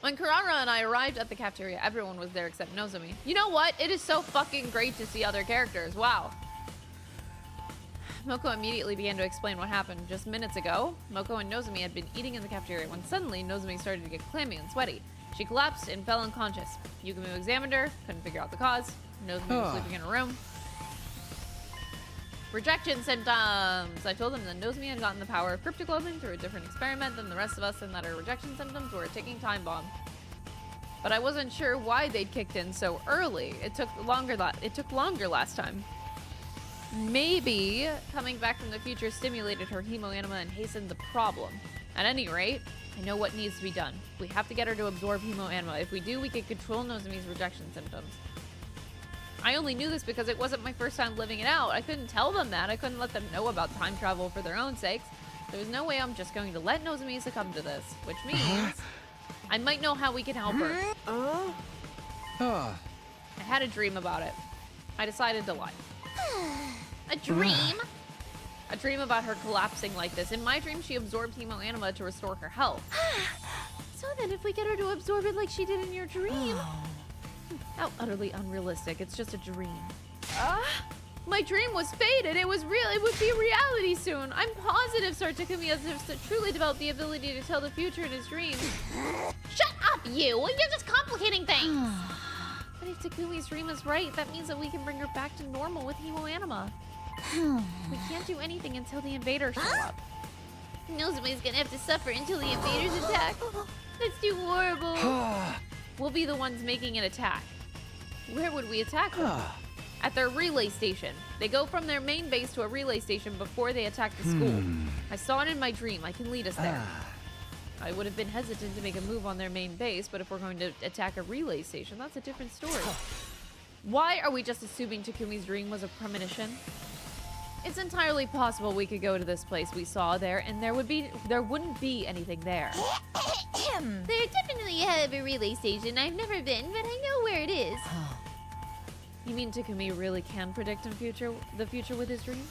When Carrara and I arrived at the cafeteria, everyone was there except Nozomi. You know what? It is so fucking great to see other characters. Wow. Moko immediately began to explain what happened. Just minutes ago, Moko and Nozomi had been eating in the cafeteria when suddenly Nozomi started to get clammy and sweaty. She collapsed and fell unconscious. Yukimi examined her, couldn't figure out the cause. Nozomi was sleeping in her room. Rejection symptoms! I told them that Nozomi had gotten the power of cryptoglobin through a different experiment than the rest of us, and that her rejection symptoms were a ticking time bomb. But I wasn't sure why they'd kicked in so early. It took longer last time. Maybe coming back from the future stimulated her hemoanima and hastened the problem. At any rate, I know what needs to be done. We have to get her to absorb hemoanima. If we do, we can control Nozomi's rejection symptoms. I only knew this because it wasn't my first time living it out. I couldn't tell them that. I couldn't let them know about time travel for their own sakes. There was no way I'm just going to let Nozomi succumb to this, which means I might know how we can help her. I had a dream about it. I decided to lie. A dream? A dream about her collapsing like this. In my dream, she absorbed hemoanima to restore her health. So then if we get her to absorb it like she did in your dream... How utterly unrealistic. It's just a dream. My dream was faded. It was real. It would be reality soon. I'm positive Sir Takumi has truly developed the ability to tell the future in his dreams. Shut up, you! You're just complicating things! But if Takumi's dream is right, that means that we can bring her back to normal with Hemoanima. We can't do anything until the invaders show up. Nozomi's gonna have to suffer until the invaders attack. That's too horrible. We'll be the ones making an attack. Where would we attack them? At their relay station. They go from their main base to a relay station before they attack the school. I saw it in my dream. I can lead us there. I would have been hesitant to make a move on their main base, but if we're going to attack a relay station, that's a different story. Why are we just assuming Takumi's dream was a premonition? It's entirely possible we could go to this place we saw there, and there wouldn't be anything there. They definitely have a relay station. I've never been, but I know where it is. You mean Takumi really can predict the future with his dreams?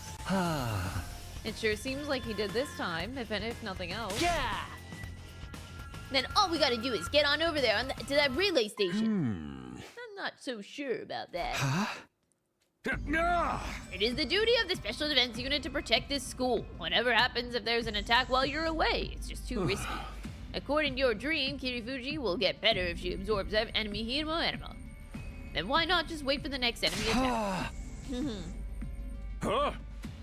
It sure seems like he did this time, if nothing else. Yeah! Then all we gotta do is get on over there to that relay station. I'm not so sure about that. It is the duty of the Special Defense Unit to protect this school. Whatever happens if there's an attack while you're away, it's just too risky. According to your dream, Kirifuji will get better if she absorbs enemy Hemoanima. Then why not just wait for the next enemy attack?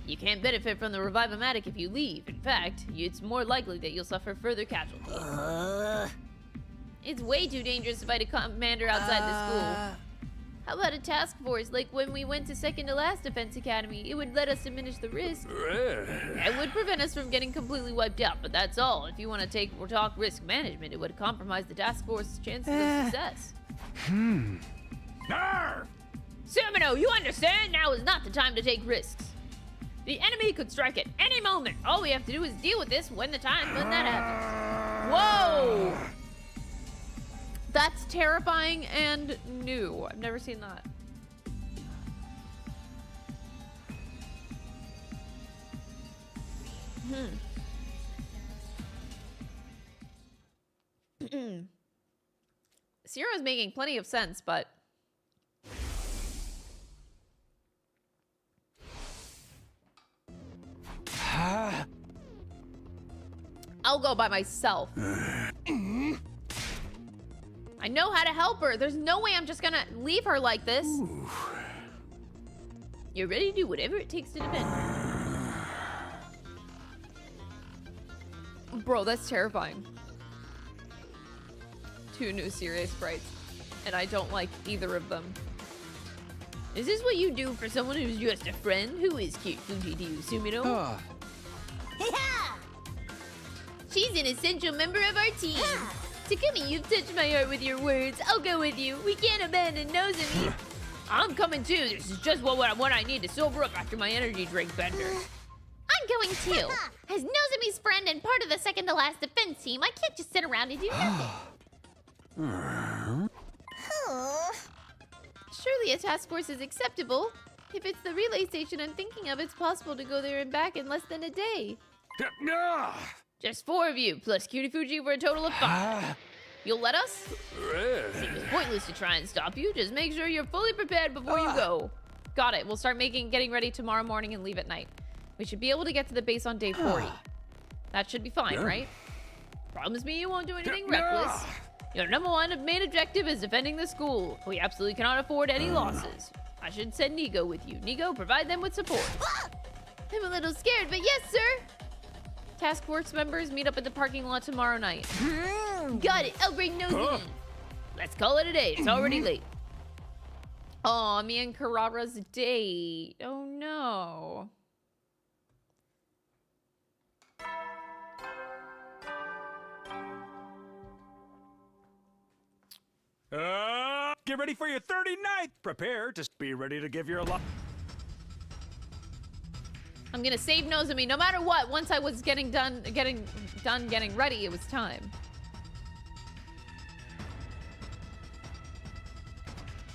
You can't benefit from the Revive-O-Matic if you leave. In fact, it's more likely that you'll suffer further casualties. It's way too dangerous to fight a commander outside the school. How about a task force, like when we went to second to last Defense Academy? It would let us diminish the risk. It would prevent us from getting completely wiped out, but that's all. If you want to talk risk management, it would compromise the task force's chances of success. Sumino, you understand? Now is not the time to take risks. The enemy could strike at any moment. All we have to do is deal with this when that happens. Whoa! That's terrifying and new. I've never seen that. Sierra's making plenty of sense, but I'll go by myself. I know how to help her. There's no way I'm just gonna leave her like this. You're ready to do whatever it takes to defend her. Bro, that's terrifying. 2 new serious sprites, and I don't like either of them. Is this what you do for someone who's just a friend? Who is Kirifuji to you, Sumino? She's an essential member of our team. Takumi, you've touched my heart with your words. I'll go with you. We can't abandon Nozomi. I'm coming too. This is just what I need to sober up after my energy drink bender. I'm going too. As Nozomi's friend and part of the second to last defense team, I can't just sit around and do nothing. Surely a task force is acceptable. If it's the relay station I'm thinking of, it's possible to go there and back in less than a day. Just 4 of you, plus Kirifuji for a total of 5. You'll let us? Seems pointless to try and stop you. Just make sure you're fully prepared before you go. Got it. We'll start getting ready tomorrow morning and leave at night. We should be able to get to the base on day 40. That should be fine, right? Promise me you won't do anything reckless. Your #1 main objective is defending the school. We absolutely cannot afford any losses. I should send Nigo with you. Nigo, provide them with support. I'm a little scared, but yes, sir. Task force members meet up at the parking lot tomorrow night. Got it. I'll bring Nozomi. Let's call it a day. It's already late. Aw, me and Karara's date. Oh, no. Get ready for your 39th. Prepare to be ready to give your life. I'm gonna save Nozomi no matter what. Once I was getting ready, it was time.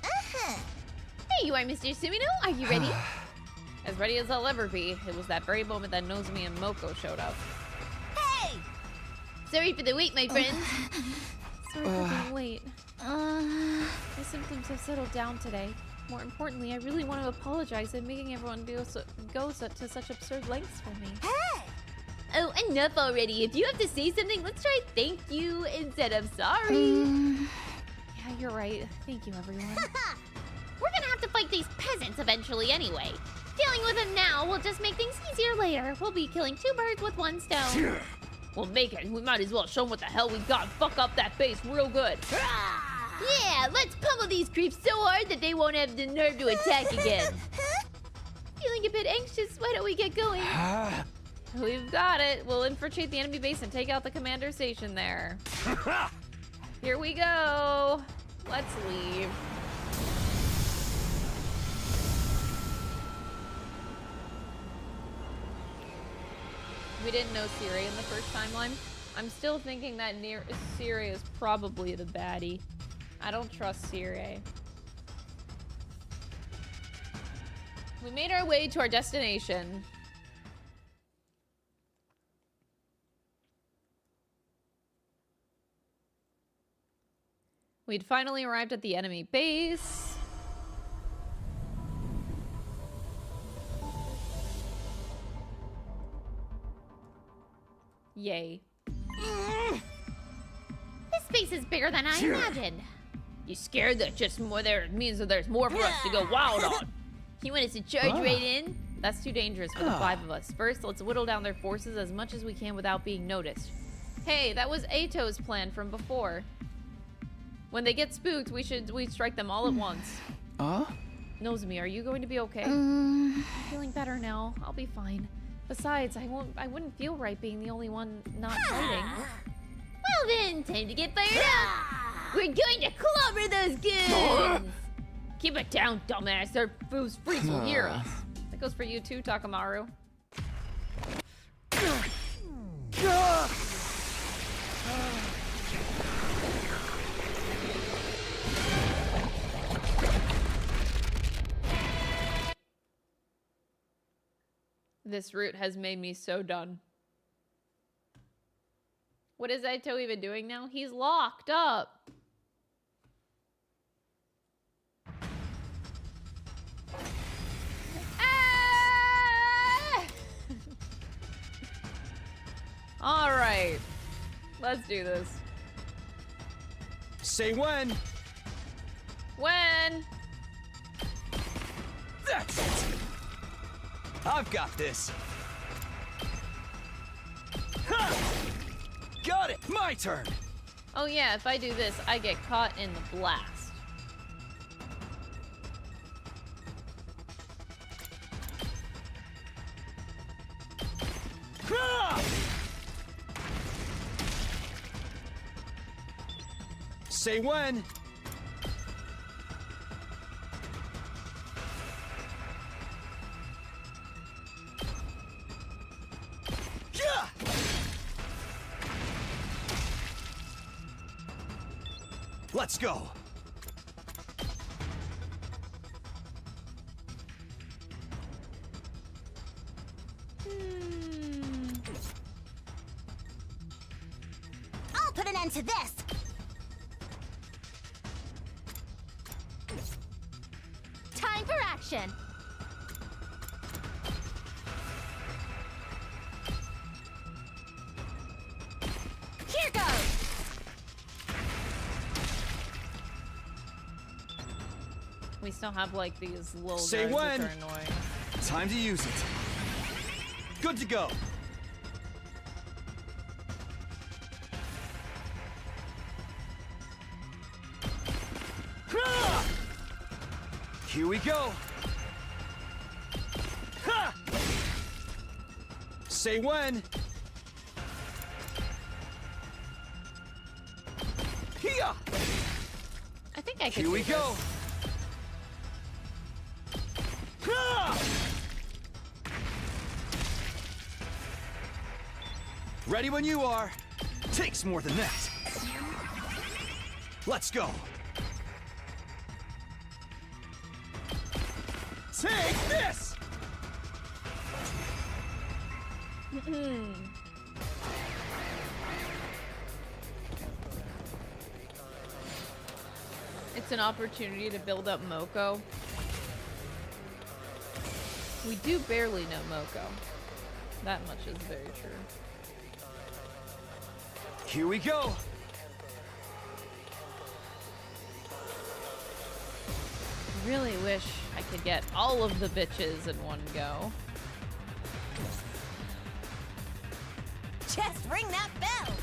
Hey, you are Mr. Sumino. Are you ready? As ready as I'll ever be. It was that very moment that Nozomi and Moko showed up. Hey! Sorry for the wait, my friends. Sorry for being late. My symptoms have settled down today. More importantly, I really want to apologize for making everyone go to such absurd lengths for me. Hey! Oh, enough already. If you have to say something, let's try thank you instead of sorry. Yeah, you're right. Thank you, everyone. We're gonna have to fight these peasants eventually anyway. Dealing with them now will just make things easier later. We'll be killing 2 birds with 1 stone. We'll make it. We might as well show them what the hell we got. Fuck up that base real good. Yeah, let's pummel these creeps so hard that they won't have the nerve to attack again. Feeling a bit anxious, why don't we get going? We've got it. We'll infiltrate the enemy base and take out the commander station there. Here we go. Let's leave. We didn't know Siri in the first timeline. I'm still thinking that Siri is probably the baddie. I don't trust Siri. We made our way to our destination. We'd finally arrived at the enemy base. Yay. This space is bigger than I imagined. You scared that just more there means that there's more for us to go wild on. You want us to charge right in? That's too dangerous for the 5 of us. First, let's whittle down their forces as much as we can without being noticed. Hey, that was Ato's plan from before. When they get spooked, we strike them all at once. Nozomi, are you going to be okay? I'm feeling better now. I'll be fine. Besides, I wouldn't feel right being the only one not fighting. Well then, time to get fired up. We're going to clobber those goons. Keep it down, dumbass. Their freaks will hear us. That goes for you too, Takamaru. This route has made me so done. What is Aito even doing now? He's locked up. Ah! All right, let's do this. Say when. When? That's it. I've got this. Ha! Got it. My turn. Oh yeah, if I do this, I get caught in the blast. Ha! Say when. Yeah! Let's go. I'll put an end to this. Time for action. Here goes. We still have like these little Say guards when. that are annoying. Time to use it. Good to go. Ha! Here we go. Ha! Say when. Here. I think I could Here we do go. this. Ha! Ready when you are. Takes more than that. Let's go. Take this! It's an opportunity to build up Moko. We do barely know Moko. That much is very true. Here we go. I really wish I could get all of the bitches in one go. Just ring that bell.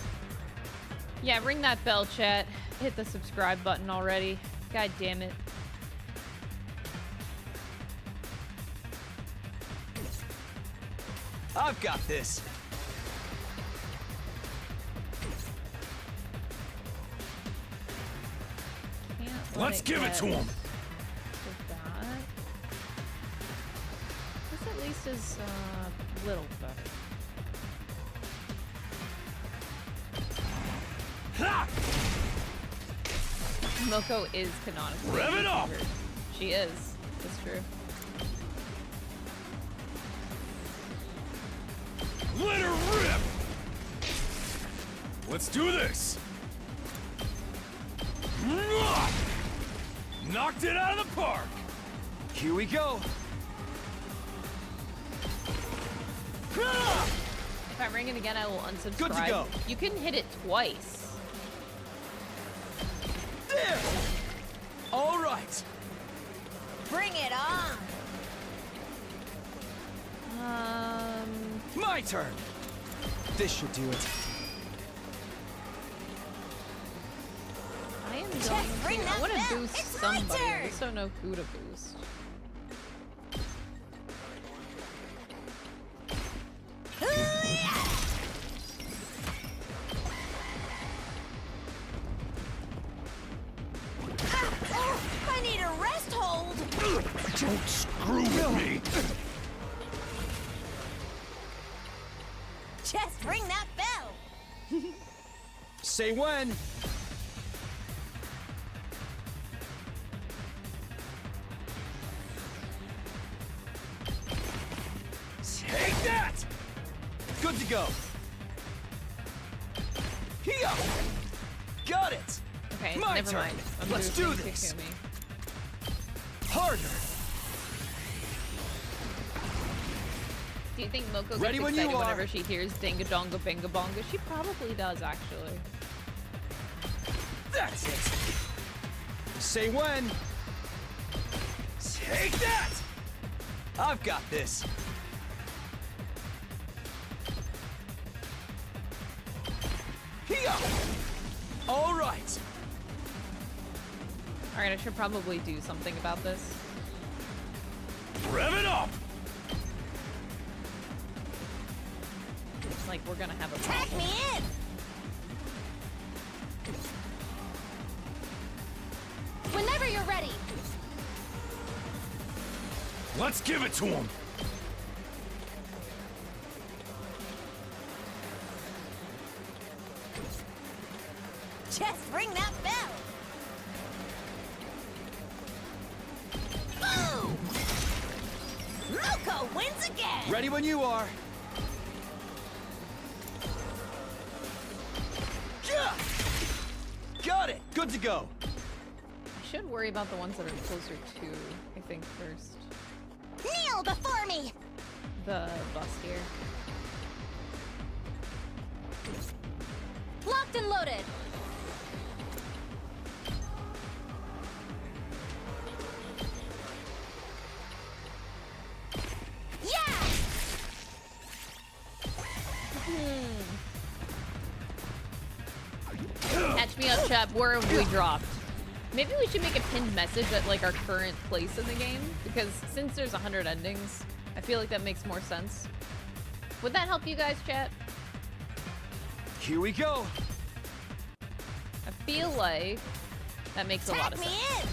Yeah, ring that bell, chat. Hit the subscribe button already. God damn it. I've got this. Can't Let's let give it get to him. with that. This at least is a little better. Ha! Moko is canonically Rev it up! weird. She is. That's true. Let her rip! Let's do this! Mwah! Knocked it out of the park! Here we go. Ha! If I ring it again, I will unsubscribe. Good to go. You can hit it twice. There! All right. Bring it on. My turn. This should do it. I am Just going ring to. I that want to bell. boost It's my somebody. I turn. just don't know who to boost. I need a rest hold. Don't screw with me! Just ring that bell. Say when. Take that! Good to go. Here. Got it. Okay, My never turn. mind. I'm Let's boosting do this. Takumi. Harder. Do you think Moko Ready gets when you excited are. whenever she hears Dinga Donga Binga Bonga? She probably does, actually. That's it. Say when. Take that! I've got this. Here. All right. Alright, I should probably do something about this. Rev it up! It's like we're gonna have a Tag problem. me in. Whenever you're ready. Let's give it to him! Just ring that bell. Boom! Moko wins again. Ready when you are. Yeah. Got it. Good to go. I should worry about the ones that are closer to, I think, first. Kneel before me. The bus here. Locked and loaded. Yeah! Catch me up, chat. Where have we dropped? Maybe we should make a pinned message at like our current place in the game, because since there's 100 endings, I feel like that makes more sense. Would that help you guys, chat? Here we go. I feel like that makes a lot Tag of me sense.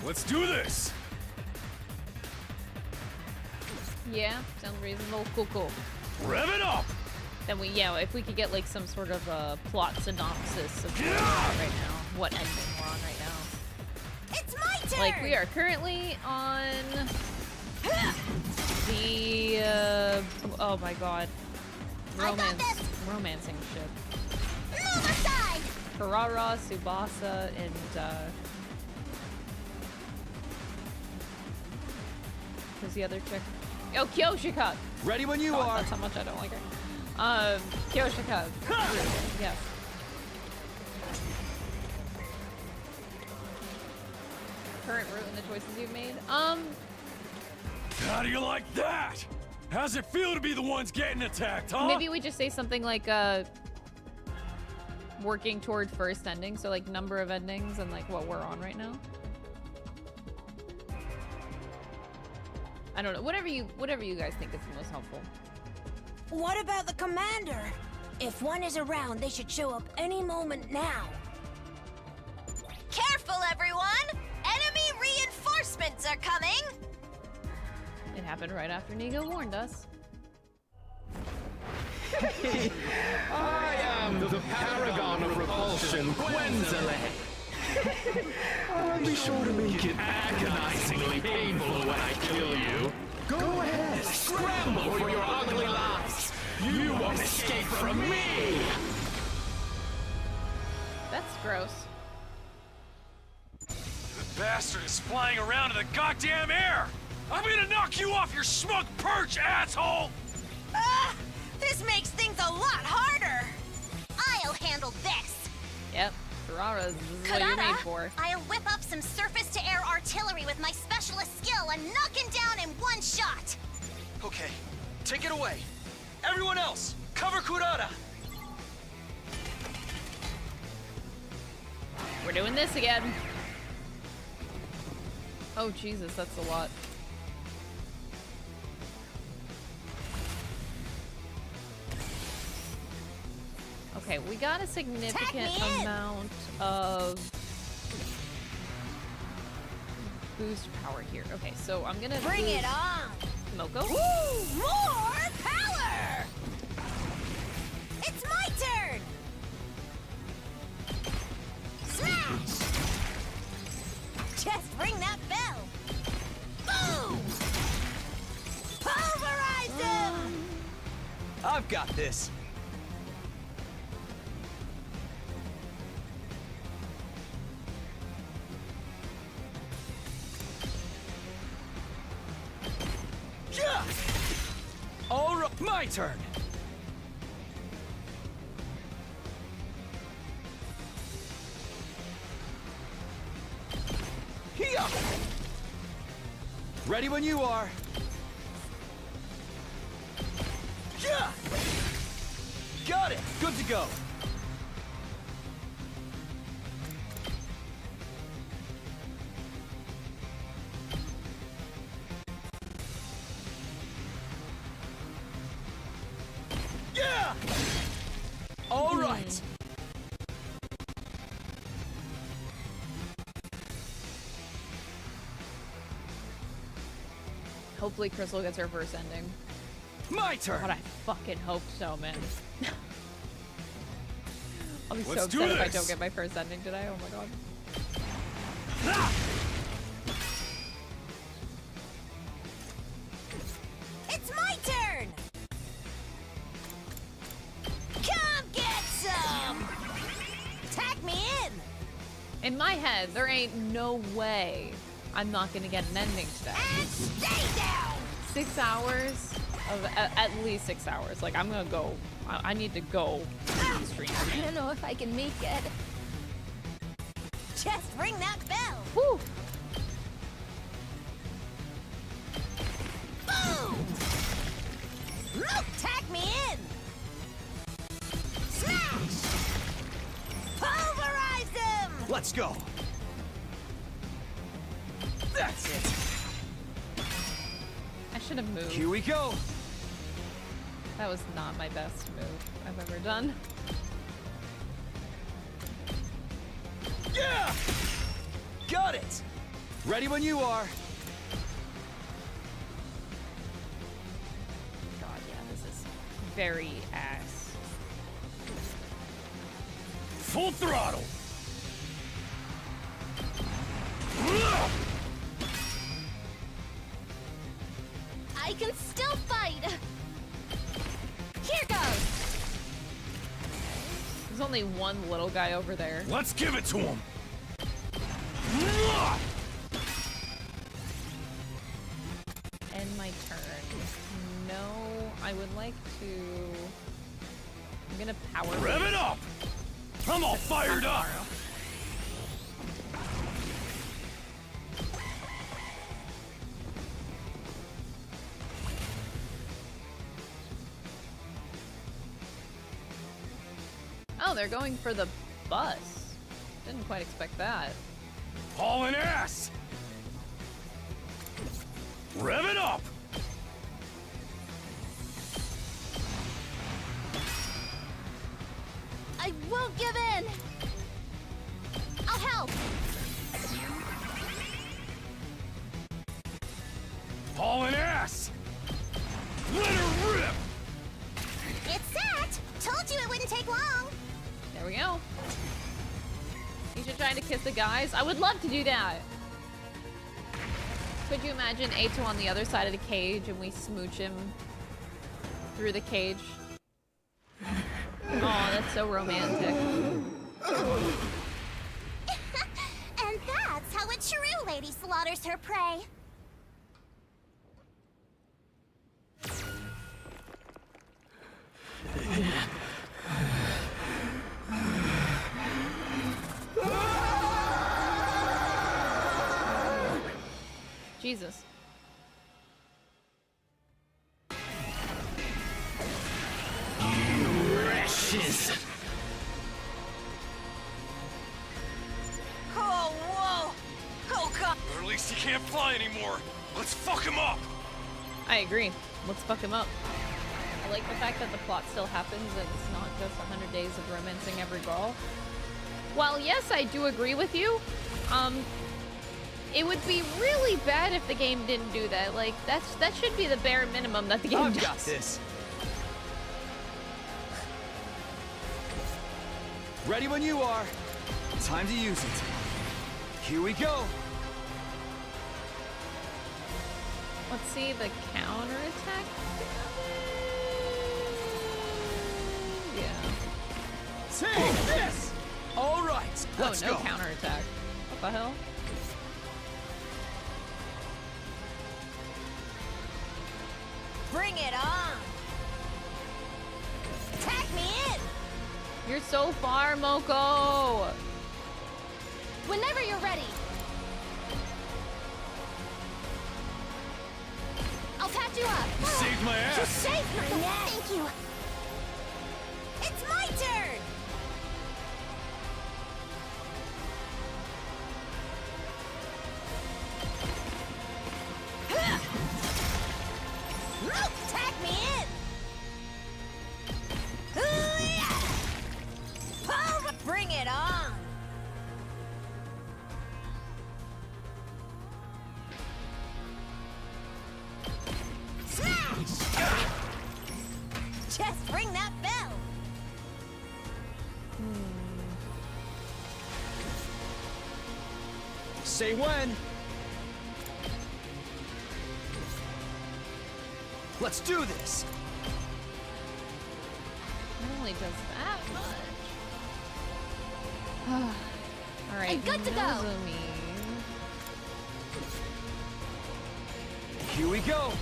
in. Let's do this! Yeah, sounds reasonable. Cool, cool. Rev it up! Then we, yeah, if we could get like some sort of a plot synopsis of where we're at right now, what ending we're on right now. It's my turn. Like we are currently on the oh my god, I got this. romancing ship. Move aside. Karara, Tsubasa, and Who's the other chick? Oh, Kyoshika! Ready when you God, are. that's how much I don't like her. Kyoshika. Yes. Current route and the choices you've made. How do you like that? How's it feel to be the ones getting attacked, huh? Maybe we just say something like, working toward first ending, so like number of endings and like what we're on right now. I don't know. Whatever you guys think is the most helpful. What about the commander? If one is around, they should show up any moment now. Careful, everyone! Enemy reinforcements are coming! It happened right after Nigo warned us. I am the paragon of repulsion, Gwenzile. I'll be sure to make it agonizingly painful when I kill you. Go ahead, scramble for your ugly lives. You won't escape from me. That's gross. The bastard is flying around in the goddamn air! I'm gonna knock you off your smug perch, asshole! Ah! This makes things a lot harder! I'll handle this! Yep. Ferraras, this is what you're made for. I'll whip up some surface-to-air artillery with my specialist skill and knock him down in one shot! Okay, take it away. Everyone else, cover Kurata! We're doing this again. Oh, Jesus, that's a lot. Okay, we got a significant amount of boost power here. Okay, so I'm gonna Bring it on! Moko. Woo! More power! It's my turn! Smash! Just ring that bell! Boom! Pulverize him! I've got this. Yeah! All right, my turn. Here. Ready when you are. Yeah! Got it. Good to go. Yeah! All right. Hopefully Crystal gets her first ending. My turn. God, I fucking hope so, man. I'll be Let's so do upset if I this. don't get my first ending today. Oh my god. It's my turn! Come get some! Tag me in! In my head, there ain't no way I'm not gonna get an ending today. And stay down! 6 hours of at least 6 hours. Like I'm gonna go. I need to go stream. I don't know if I can make it. Just ring that bell! Whew. Boom! Look, tag me in! Smash! Pulverize him! Let's go. That's it. I should have moved. Here we go. That was not my best move I've ever done. Yeah! Got it. Ready when you are. God, yeah, this is very ass. Full throttle! I can still fight! Here goes! There's only one little guy over there. Let's give it to him! I'm gonna power. Rev it up! I'm all fired up! Oh, they're going for the bus. Didn't quite expect that. Hauling ass! Rev it up! I won't give in! I'll help! Hauling ass! Let her rip! It's set! Told you it wouldn't take long! There we go. You should try to kiss the guys. I would love to do that. Could you imagine Ato on the other side of the cage and we smooch him through the cage? Oh, that's so romantic. And that's how a true lady slaughters her prey. Jesus. Wretches! Oh, whoa! Oh, God! Or at least he can't fly anymore. Let's fuck him up! I agree. Let's fuck him up. I like the fact that the plot still happens and it's not just 100 days of romancing every girl. While yes, I do agree with you, it would be really bad if the game didn't do that. Like, that should be the bare minimum that the game does. I've got this. Ready when you are. Time to use it. Here we go. Let's see the counterattack. Yeah. Take this! All right, let's oh, no go. counterattack. What the hell? Bring it on! Tag me in! You're so far, Moko! Whenever you're ready. I'll patch you up. You saved my ass! You saved my neck. Thank you. It's my turn! Tag me in! Bring it on! Smash! Just ring that bell! Say when. Let's do this. It only does that much. Alright, And good to go. Nozomi. Here we go.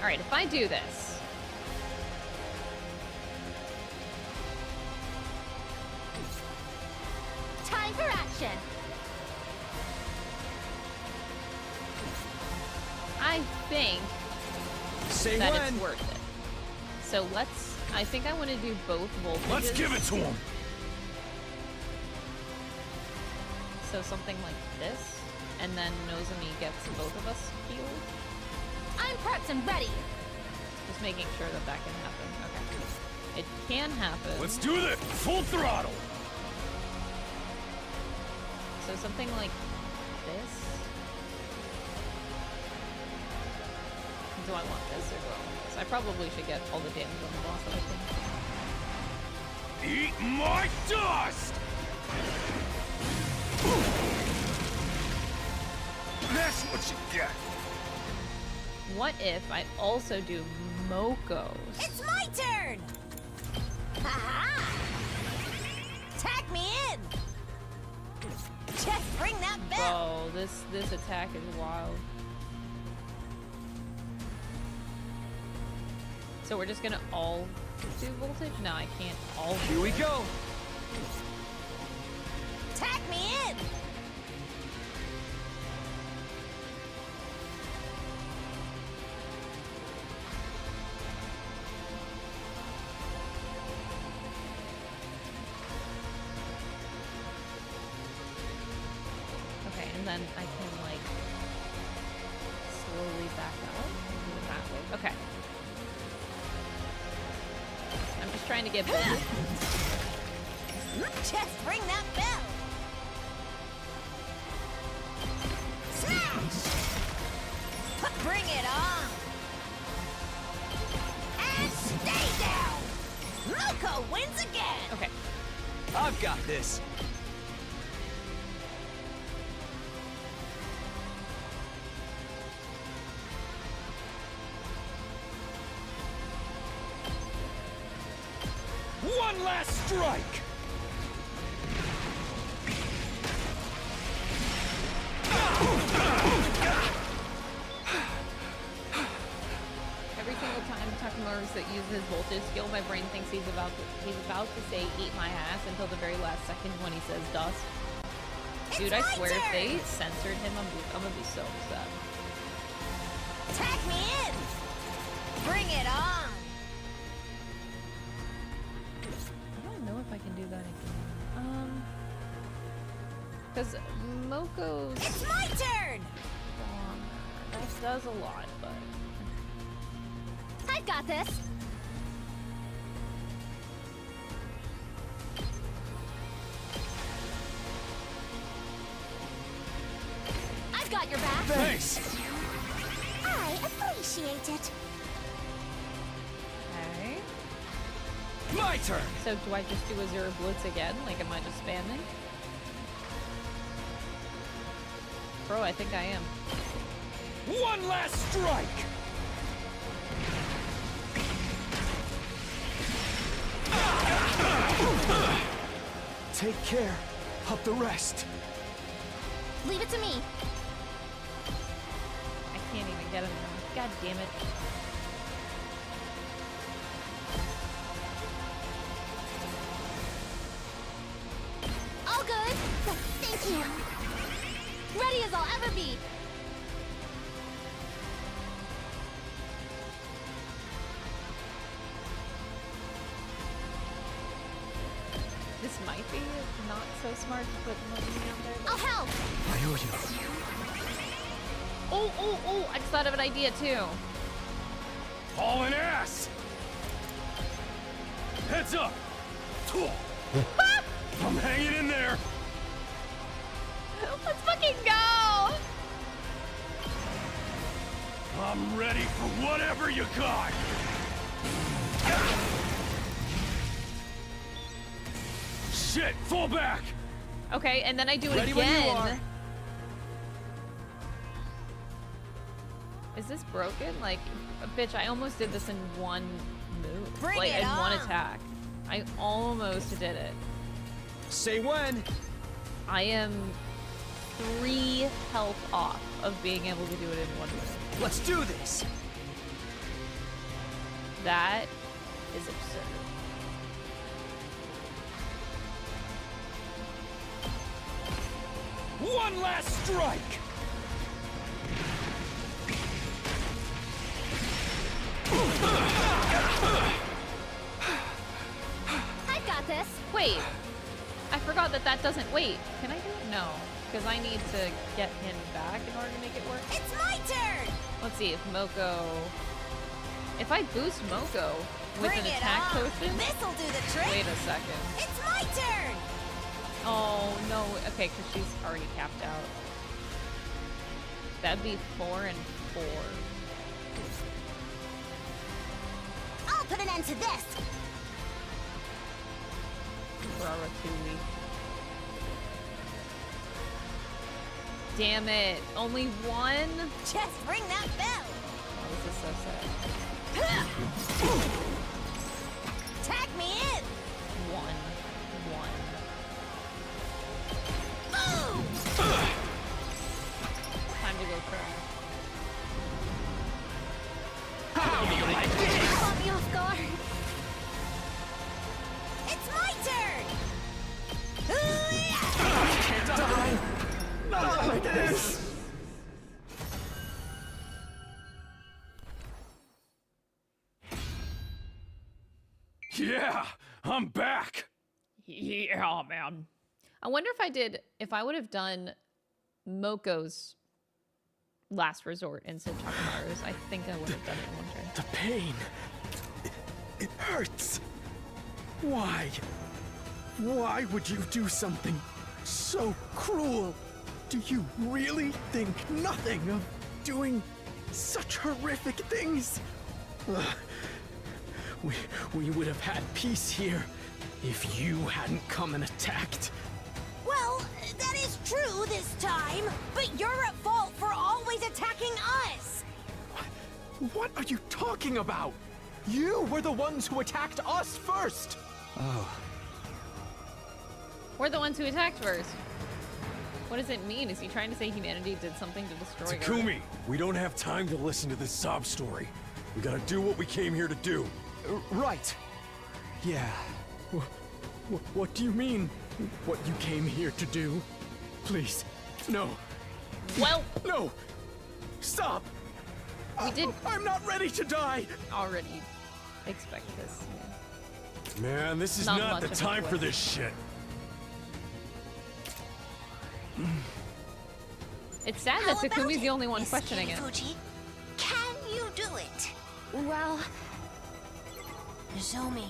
Alright, if I do this. Time for action. I think Say that when. it's worth it. So I think I want to do both voltages. Let's give it to him! So something like this, and then Nozomi gets both of us healed. I'm prepped and ready. Just making sure that that can happen. Okay. It can happen. Let's do this! Full throttle! So something like this. Do I want this or do I want this? I probably should get all the damage on the boss, I think. Eat my dust! That's what you get! What if I also do Moko's? It's my turn! Ha-ha! Tag me in! Just ring that bell! Whoa, this attack is wild. So we're just gonna all do voltage? No, I can't all do Here we it. go. Tag me in! Okay, and then I can like slowly back up and do it that way. Okay. I'm just trying to get voltage. Just ring that bell! Smash! Bring it on! And stay down! Moko wins again! Okay. I've got this. One last strike! Every single time Takamaru uses his voltage skill, my brain thinks he's about to say "eat my ass" until the very last second when he says "dust." Dude, I swear if they censored him, I'm gonna be so upset. Tag me in! Bring it on! I don't know if I can do that again. Because Moko's It's my turn! long. That does a lot, but I've got this. I've got your back. Thanks! I appreciate it. okay. My turn! So do I just do a zero blitz again? Like, am I just spamming? Bro, I think I am. One last strike! Take care of the rest. Leave it to me. I can't even get him now. God damn it. All good. Thank you. Ready as I'll ever be. This might be not so smart to put money out there. I'll help. I owe you. Oh, I just thought of an idea too. Hauling ass! Heads up! I'm hanging in there! Let's fucking go! I'm ready for whatever you got! Shit! Fall back! Okay, and then I do it Ready again. when you are. Is this broken? Like, bitch, I almost did this in one move. Bring like, it in one on. attack. I almost did it. Say when. I am 3 health off of being able to do it in one move. Let's do this. That is absurd. One last strike. I've got this. Wait, I forgot that that doesn't. Wait, can I do it? No, because I need to get him back in order to make it work. It's my turn! Let's see if Moko. If I boost Moko with Bring an it attack on! potion. This'll do the trick! Wait a second. It's my turn! Oh no. Okay, because she's already capped out. That'd be 4 and 4. I'll put an end to this. Raratouille. Damn it! Only 1. Just ring that bell! Oh, this is so sad. Tag me in! 1. Boom! to go cry. How do you like this? Caught me off guard. It's my turn! Can't die! Not like this! Yeah, I'm back. Yeah, man. I wonder if I would have done Moko's last resort instead of Takamaru's. I think I would have done it in one turn. The pain. It hurts. Why? Why would you do something so cruel? Do you really think nothing of doing such horrific things? Ugh. We would have had peace here if you hadn't come and attacked. Well, that is true this time, but you're at fault for always attacking us! What are you talking about? You were the ones who attacked us first! Oh, We're the ones who attacked first. What does it mean? Is he trying to say humanity did something to destroy Earth? Takumi, we don't have time to listen to this sob story. We gotta do what we came here to do. Right. Yeah. What do you mean, what you came here to do? Please, no. Well, No! Stop! we did I'm not ready to die! already expect this. Yeah. Man, this is Not not much the of a time for twist. this shit. It's sad that Takumi's the only one questioning it. Fuji, can you do it? Well... Nozomi,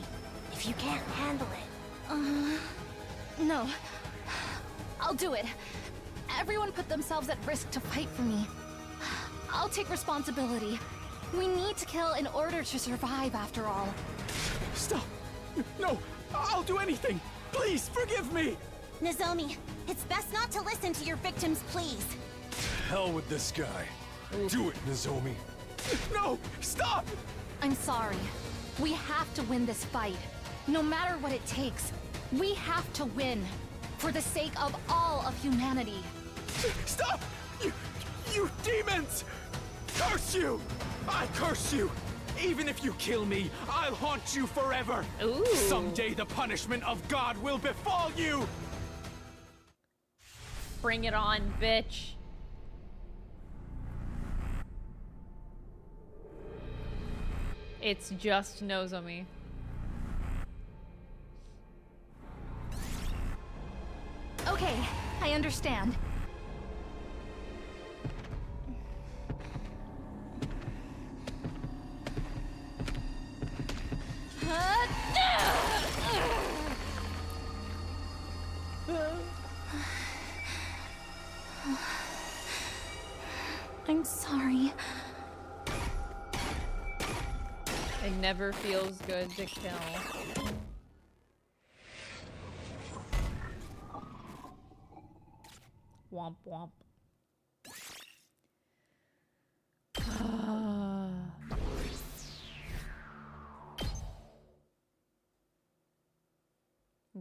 if you can't handle it... No. I'll do it. Everyone put themselves at risk to fight for me. I'll take responsibility. We need to kill in order to survive, after all. Stop! No! I'll do anything! Please, forgive me! Nozomi, it's best not to listen to your victims' pleas. Hell with this guy. Do it, Nozomi. No! Stop! I'm sorry. We have to win this fight. No matter what it takes, we have to win. For the sake of all of humanity. Stop! You demons! Curse you! I curse you! Even if you kill me, I'll haunt you forever! Ooh. Someday the punishment of God will befall you! Bring it on, bitch. It's just Nozomi. Okay, I understand. I'm sorry. It never feels good to kill. Womp womp.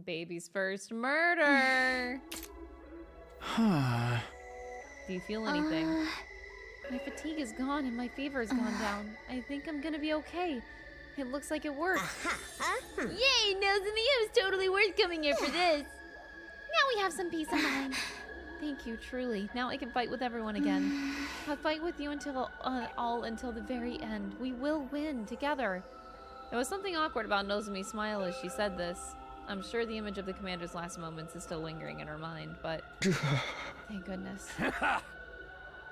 Baby's first murder. Huh. Do you feel anything? My fatigue is gone and my fever has gone down. I think I'm gonna be okay. It looks like it worked. Yay, Nozomi, it was totally worth coming here for this. Now we have some peace of mind. Thank you, truly. Now I can fight with everyone again. I'll fight with you until the very end. We will win together. There was something awkward about Nozomi's smile as she said this. I'm sure the image of the commander's last moments is still lingering in her mind, but thank goodness.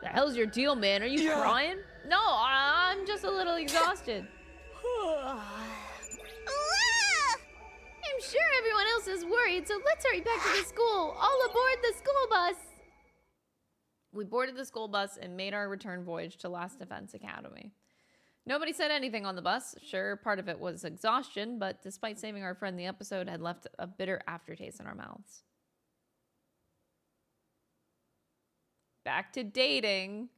The hell's your deal, man? Are you crying? No, I'm just a little exhausted. I'm sure everyone else is worried, so let's hurry back to the school. All aboard the school bus. We boarded the school bus and made our return voyage to Last Defense Academy. Nobody said anything on the bus. Sure, part of it was exhaustion, but despite saving our friend, the episode had left a bitter aftertaste in our mouths. Back to dating.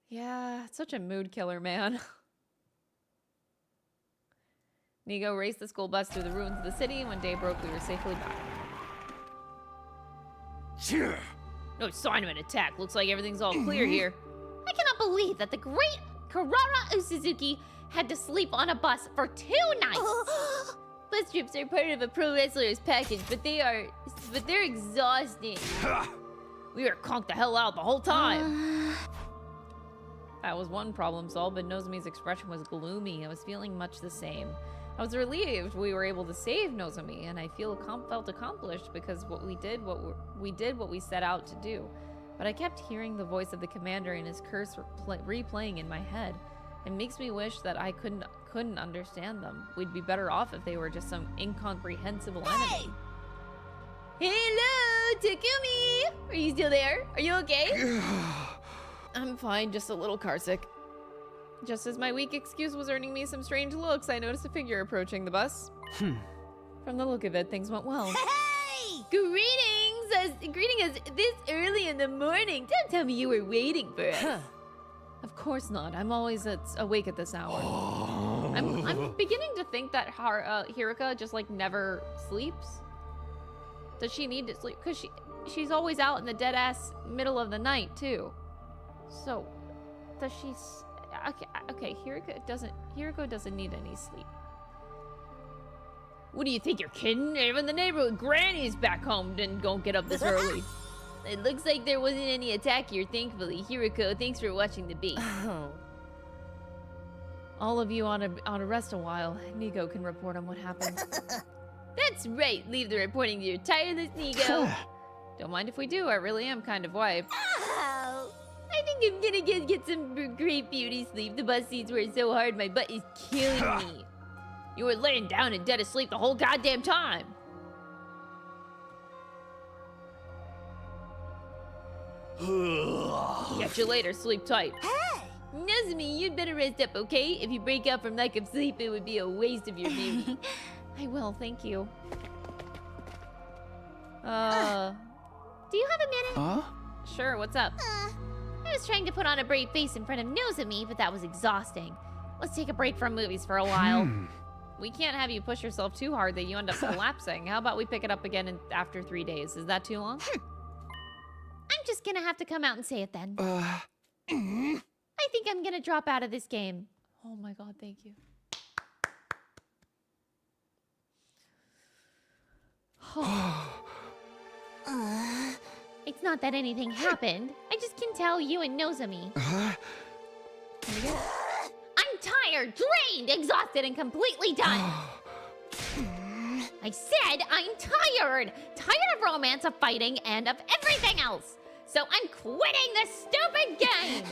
Yeah, it's such a mood killer, man. Nigo raced the school bus through the ruins of the city, and when day broke, we were safely back. Yeah. No sign of an attack. Looks like everything's all clear here. I cannot believe that the great Karara Usuzuki had to sleep on a bus for 2 nights. Bus trips are part of a pro wrestler's package, but they're exhausting. We were conked the hell out the whole time. That was one problem solved, but Nozomi's expression was gloomy. I was feeling much the same. I was relieved we were able to save Nozomi, and I felt accomplished because we did what we set out to do. But I kept hearing the voice of the commander and his curse replaying in my head. It makes me wish that I couldn't understand them. We'd be better off if they were just some incomprehensible enemy. Hello, Takumi! Are you still there? Are you okay? I'm fine, just a little carsick. Just as my weak excuse was earning me some strange looks, I noticed a figure approaching the bus. From the look of it, things went well. Hey! Greeting us this early in the morning. Don't tell me you were waiting for us. Of course not. I'm always awake at this hour. I'm beginning to think that Hiruka just like never sleeps. Does she need to sleep? Because she's always out in the dead ass middle of the night too. So, does she? Okay. Hiruka doesn't need any sleep. What do you think? You're kidding? Even the neighborhood grannies back home didn't go get up this early. It looks like there wasn't any attack here, thankfully. Hiruko, thanks for watching the base. Oh. All of you on a rest a while. Nico can report on what happened. That's right. Leave the reporting to your tireless Nico. Don't mind if we do. I really am kind of wiped. Oh. I think I'm gonna get some great beauty sleep. The bus seats were so hard, my butt is killing me. You were laying down and dead asleep the whole goddamn time. Catch you later. Sleep tight. Hey! Nozomi, you'd better rest up, okay? If you break out from lack of sleep, it would be a waste of your beauty. I will, thank you. Do you have a minute? Huh? Sure, what's up? I was trying to put on a brave face in front of Nozomi, but that was exhausting. Let's take a break from movies for a while. We can't have you push yourself too hard that you end up collapsing. How about we pick it up again after 3 days? Is that too long? I'm just gonna have to come out and say it then. I think I'm gonna drop out of this game. Oh my god, thank you. It's not that anything happened. I just can tell you and Nozomi. I'm tired, drained, exhausted, and completely done. I said I'm tired. Tired of romance, of fighting, and of everything else. So I'm quitting this stupid game.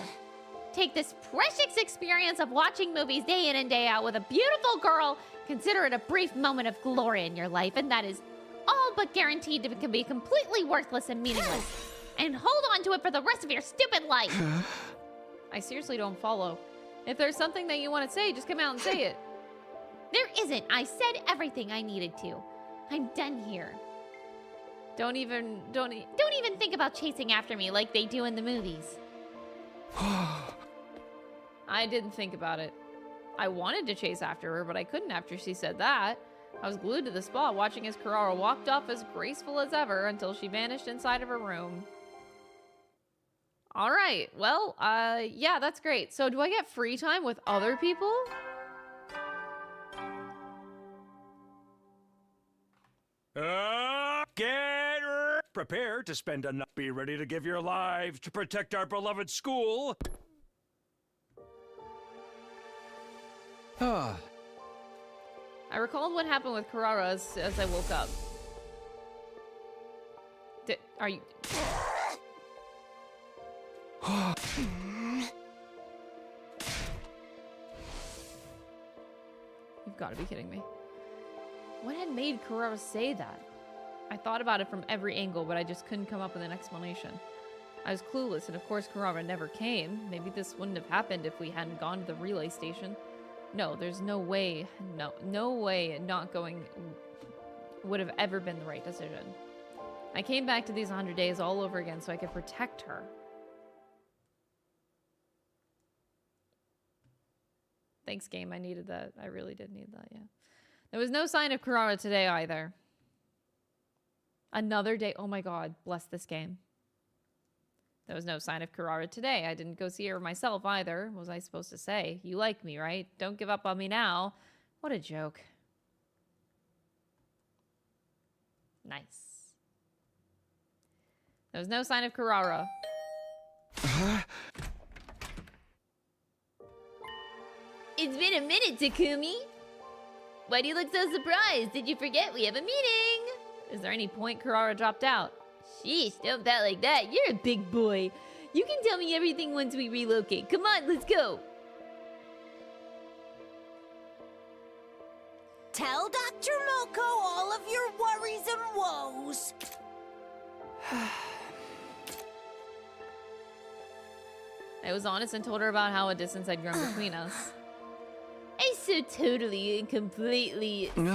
Take this precious experience of watching movies day in and day out with a beautiful girl, consider it a brief moment of glory in your life, and that is all but guaranteed to be completely worthless and meaningless. And hold on to it for the rest of your stupid life. I seriously don't follow. If there's something that you want to say, just come out and say it. There isn't. I said everything I needed to. I'm done here. Don't even think about chasing after me like they do in the movies. I didn't think about it. I wanted to chase after her, but I couldn't after she said that. I was glued to the spot watching as Karara walked off as graceful as ever until she vanished inside of her room. All right, well, yeah, that's great. So do I get free time with other people? Get prepared to spend a night. Be ready to give your lives to protect our beloved school. I recalled what happened with Karara as I woke up. Are you... You've got to be kidding me. What had made Karara say that? I thought about it from every angle, but I just couldn't come up with an explanation. I was clueless, and of course Karara never came. Maybe this wouldn't have happened if we hadn't gone to the relay station. No, there's no way, no way not going would have ever been the right decision. I came back to these 100 days all over again so I could protect her. Thanks, game. I needed that. I really did need that, yeah. There was no sign of Karara today either. Another day. Oh my god. Bless this game. There was no sign of Kurara today. I didn't go see her myself either. What was I supposed to say? You like me, right? Don't give up on me now. What a joke. Nice. There was no sign of Kurara. It's been a minute, Takumi. Why do you look so surprised? Did you forget we have a meeting? Is there any point Kurara dropped out? Sheesh, don't bat like that. You're a big boy. You can tell me everything once we relocate. Come on, let's go. Tell Dr. Moko all of your worries and woes. I was honest and told her about how a distance had grown between us. I so totally and completely see.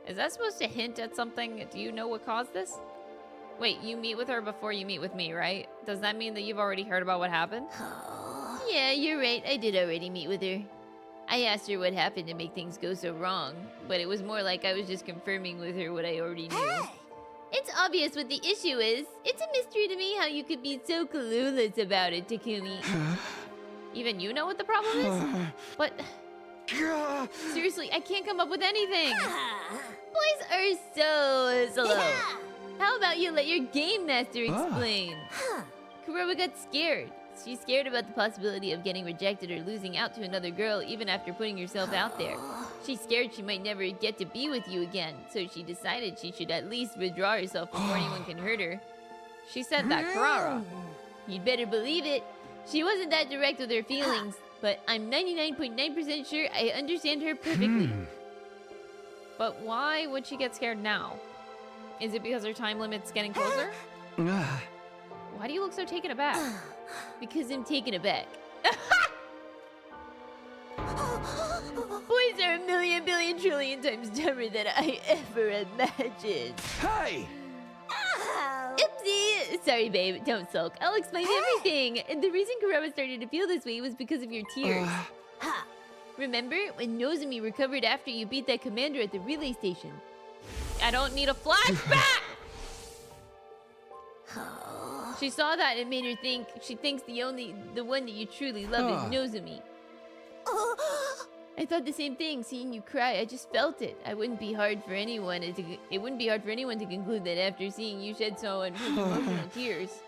Is that supposed to hint at something? Do you know what caused this? Wait, you meet with her before you meet with me, right? Does that mean that you've already heard about what happened? Yeah, you're right. I did already meet with her. I asked her what happened to make things go so wrong, but it was more like I was just confirming with her what I already knew. It's obvious what the issue is. It's a mystery to me how you could be so clueless about it, Takumi. Even you know what the problem is? But... seriously, I can't come up with anything. Boys are so slow. How about you let your game master explain? Kurara got scared. She's scared about the possibility of getting rejected or losing out to another girl even after putting herself out there. She's scared she might never get to be with you again, so she decided she should at least withdraw herself before anyone can hurt her. She said that, Kurara. You'd better believe it. She wasn't that direct with her feelings, but I'm 99.9% sure I understand her perfectly. But why would she get scared now? Is it because her time limit's getting closer? Why do you look so taken aback? Because I'm taken aback. Boys are a million, billion, trillion times dumber than I ever imagined. Hey! Oopsie! Sorry, babe. Don't sulk. I'll explain everything. And the reason Kurara started to feel this way was because of your tears. Remember when Nozomi recovered after you beat that commander at the relay station? I don't need a flashback! She saw that and made her think she thinks the one that you truly love is Nozomi. I thought the same thing, seeing you cry. I just felt it. It wouldn't be hard for anyone to conclude that after seeing you shed so emotional tears.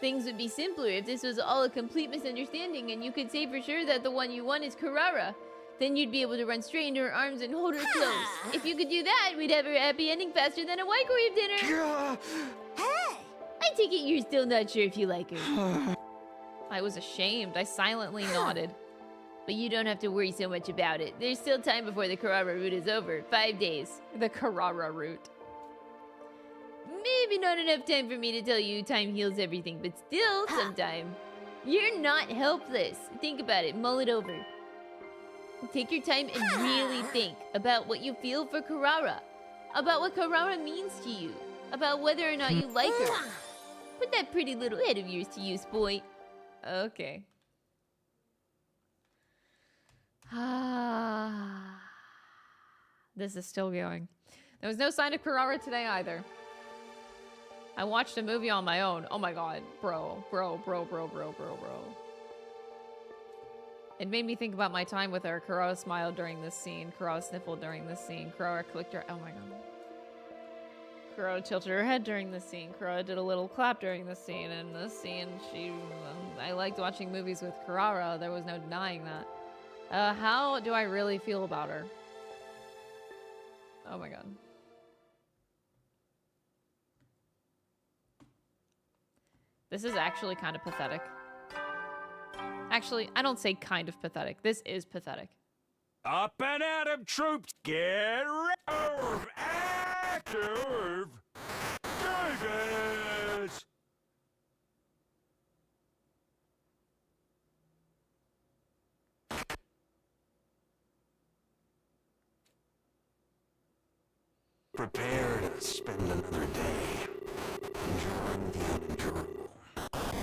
Things would be simpler if this was all a complete misunderstanding and you could say for sure that the one you want is Kurara. Then you'd be able to run straight into her arms and hold her close. If you could do that, we'd have a happy ending faster than a microwave dinner. Hey! I take it you're still not sure if you like her. I was ashamed. I silently nodded. But you don't have to worry so much about it. There's still time before the Kurara route is over. 5 days. The Kurara route. Maybe not enough time for me to tell you time heals everything, but still some time. You're not helpless. Think about it. Mull it over. Take your time and really think about what you feel for Kurara. About what Kurara means to you. About whether or not you like her. Put that pretty little head of yours to use, boy. Okay. This is still going. There was no sign of Kurara today either. I watched a movie on my own. Oh my god. Bro. It made me think about my time with her. Kurara smiled during this scene. Kurara sniffled during this scene. Kurara clicked her... Oh my god. Kurara tilted her head during this scene. Kurara did a little clap during this scene. And this scene, I liked watching movies with Kurara. There was no denying that. How do I really feel about her? Oh my god. This is actually kind of pathetic. Actually, I don't say kind of pathetic. This is pathetic. Up and at 'em, troops! Get ready! Active! Davis! Prepare to spend another day enduring the unendurable,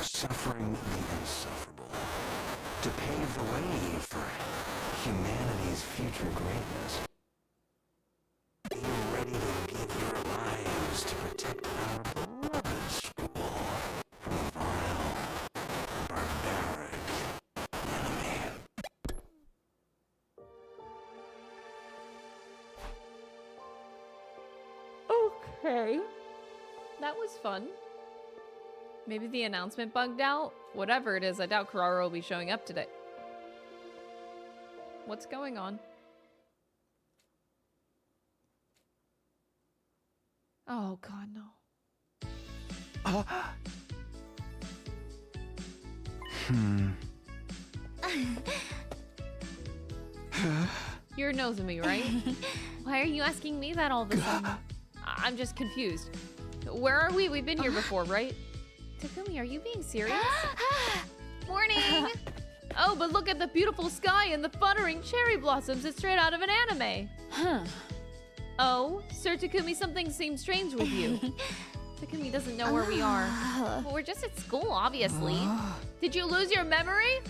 suffering the insufferable, to pave the way for humanity's future greatness. Be ready to give your lives to protect our beloved school. Okay. That was fun. Maybe the announcement bugged out? Whatever it is, I doubt Kurara will be showing up today. What's going on? Oh god, no. You're nosing me, right? Why are you asking me that all of a sudden? I'm just confused. Where are we? We've been here before, right? Takumi, are you being serious? Morning! Oh, but look at the beautiful sky and the fluttering cherry blossoms. It's straight out of an anime. Huh. Oh, Sir Takumi, something seems strange with you. Takumi doesn't know where we are. Well, we're just at school, obviously. Did you lose your memory?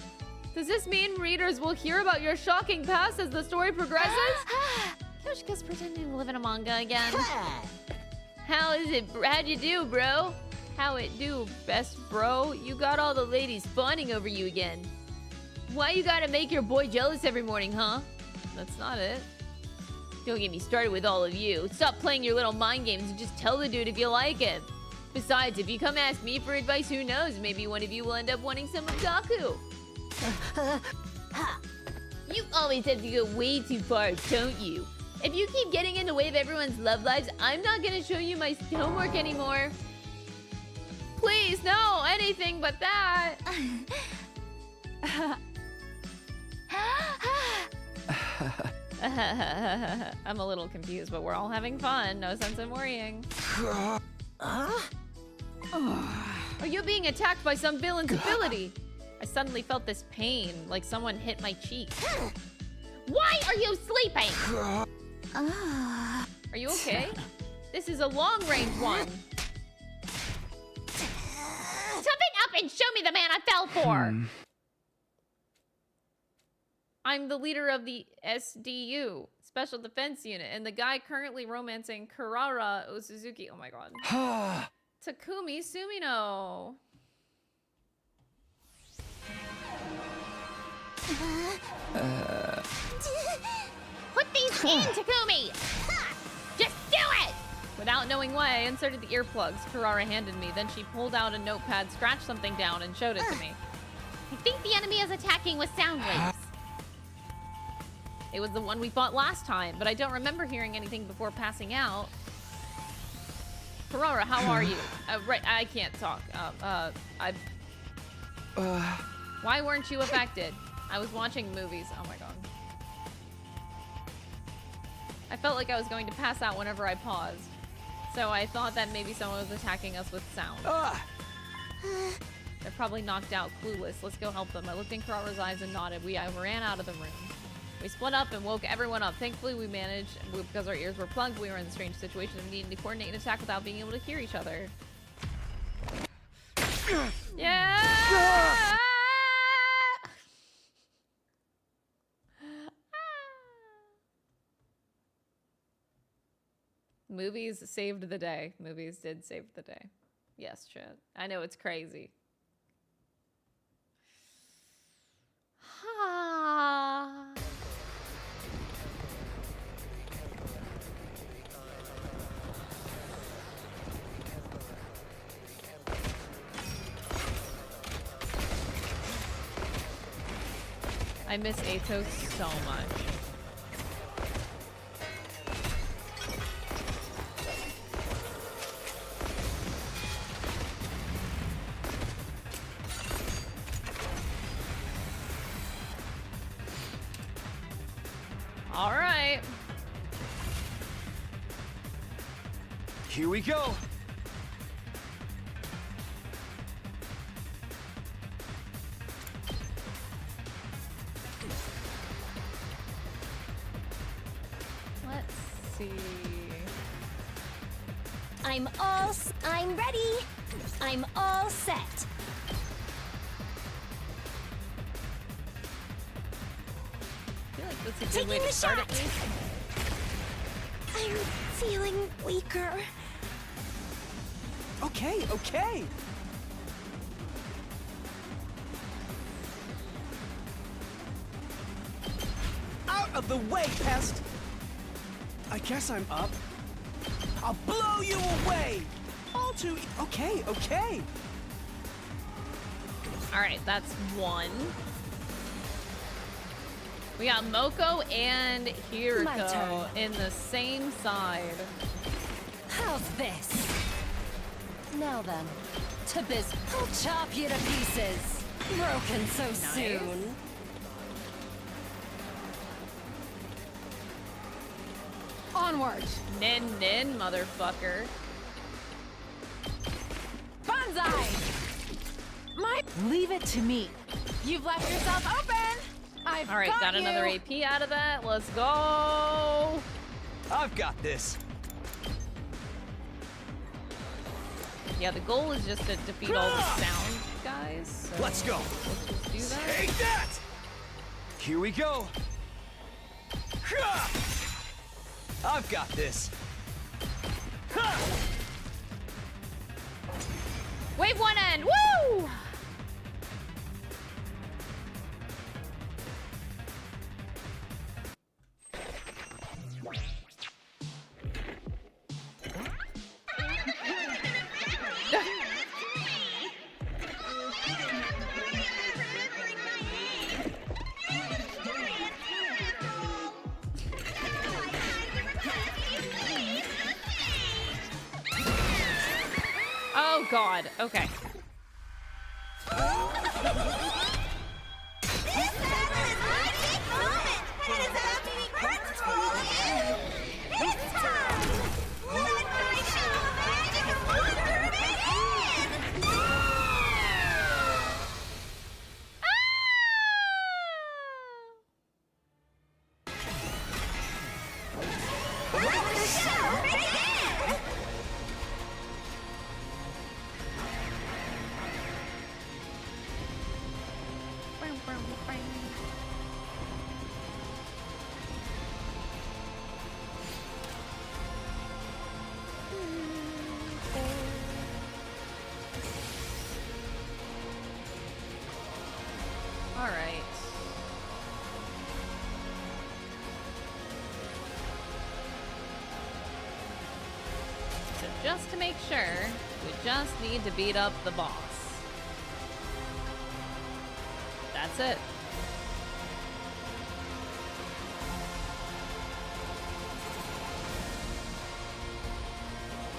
Does this mean readers will hear about your shocking past as the story progresses? Yoshika's pretending to live in a manga again. How'd you do, bro? How it do, best bro? You got all the ladies fawning over you again. Why you gotta make your boy jealous every morning, huh? That's not it. Don't get me started with all of you. Stop playing your little mind games and just tell the dude if you like him. Besides, if you come ask me for advice, who knows? Maybe one of you will end up wanting some of Gaku. You always have to go way too far, don't you? If you keep getting in the way of everyone's love lives, I'm not gonna show you my homework anymore. Please, no, anything but that. I'm a little confused, but we're all having fun. No sense in worrying. Are you being attacked by some villain's ability? I suddenly felt this pain, like someone hit my cheek. Why are you sleeping? Are you okay? This is a long-range one. Toughen up and show me the man I fell for. I'm the leader of the SDU, Special Defense Unit, and the guy currently romancing Kurara Osuzuki. Oh my god. Takumi Sumino. Put these in, Takumi! Just do it! Without knowing why, I inserted the earplugs Kurara handed me. Then she pulled out a notepad, scratched something down, and showed it to me. I think the enemy is attacking with sound waves. It was the one we fought last time, but I don't remember hearing anything before passing out. Kurara, how are you? Right, I can't talk. Why weren't you affected? I was watching movies. Oh my god. I felt like I was going to pass out whenever I paused. So I thought that maybe someone was attacking us with sound. They're probably knocked out, clueless. Let's go help them. I looked in Kurara's eyes and nodded. I ran out of the room. We split up and woke everyone up. Thankfully, we managed, because our ears were plugged, we were in the strange situation of needing to coordinate an attack without being able to hear each other. Yeah! Movies saved the day. Movies did save the day. Yes, Chad. I know it's crazy. I miss Atos so much. All right. Here we go. Let's see. I'm ready. I'm all set. I feel like that's a good way to start at least. I'm feeling weaker. Okay, okay. Out of the way, pest! I guess I'm up. I'll blow you away! All too okay, okay. All right, that's one. We got Moko and Hiriko in the same side. How's this? Now then, to biz. I'll chop you to pieces. Broken so soon. Onward. Nin, motherfucker. Banzai! Leave it to me. You've left yourself open! All right, got another AP out of that. Let's go. I've got this. Yeah, the goal is just to defeat all the sound guys. So Let's go. Let's just do that. Take that! Here we go. I've got this. Wave one end. Woo! Oh God. Okay. This battle is my big moment, and it's about to be perfect for all of you. It's time! Let my show of magic and wonder begin! Let the show begin! All right. So just to make sure, we just need to beat up the boss. That's it.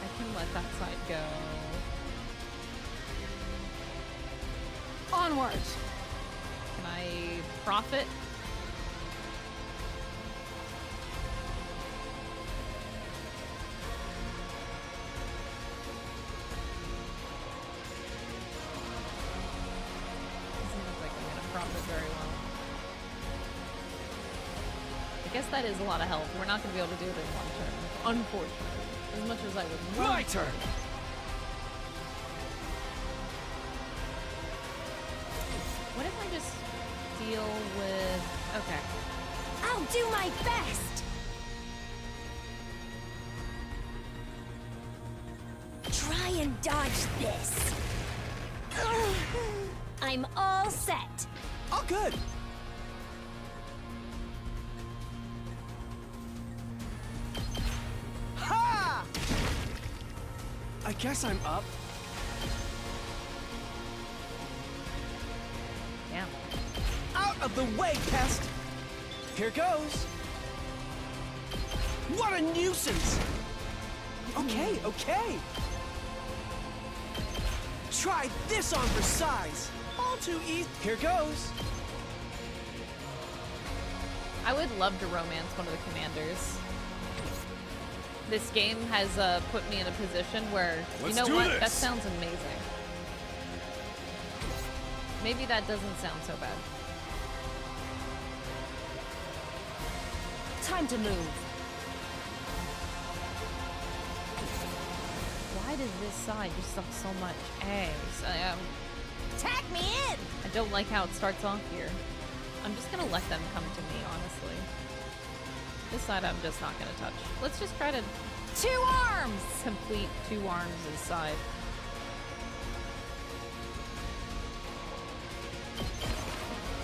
I can let that side go. Onward. Can I profit? Doesn't look like I'm gonna profit very well. I guess that is a lot of health. We're not gonna be able to do it in one turn, unfortunately. As much as I would want. My turn. What if I just deal with... Okay. I'll do my best! Try and dodge this. I'm all set. All good. Ha! I guess I'm up. Yeah. Out of the way, pest! Here goes. What a nuisance! Okay, okay. Try this on for size. All too easy. Here goes. I would love to romance one of the commanders. This game has put me in a position where, you know what, that sounds amazing. Maybe that doesn't sound so bad. Time to move. Why does this side just suck so much eggs? Tag me in! I don't like how it starts off here. I'm just gonna let them come to me, honestly. This side I'm just not gonna touch. Let's just try to... 2 arms! Complete 2 arms this side.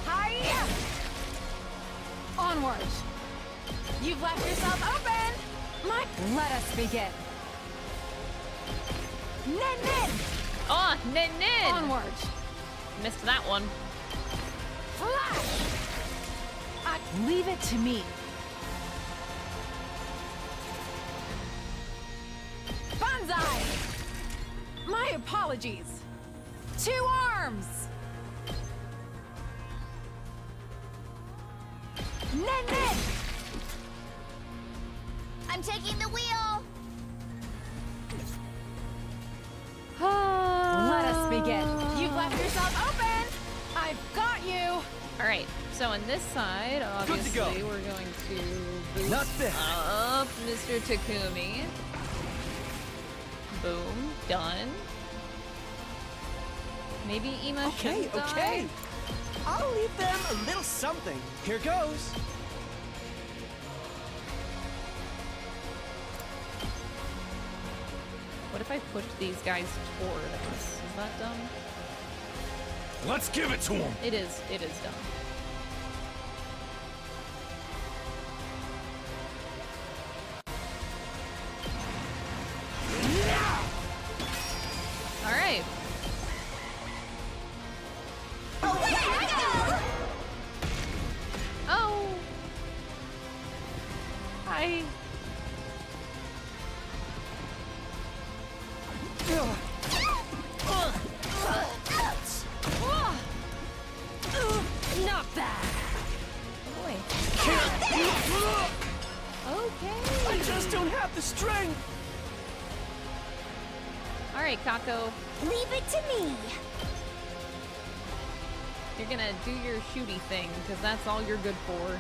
Hiya! Onward. You've left yourself open! Let us begin. Nen! Oh, Nin! Onward! Missed that one. Flash! Leave it to me. Banzai! My apologies. 2 arms! Nen! I'm taking the wheel. Let us begin. You've left yourself open! I've got you! Alright, so on this side, obviously, go. we're going to boost Not bad. up Mr. Takumi. Boom, done. Maybe Ima Okay, shouldn't okay. die? I'll leave them a little something. Here goes. What if I push these guys toward us? Is that dumb? Let's give it to him. It is dumb. All right. Oh. Hi. Not bad. Boy. Okay. I just don't have the strength. All right, Kako. Leave it to me. You're gonna do your shooty thing because that's all you're good for.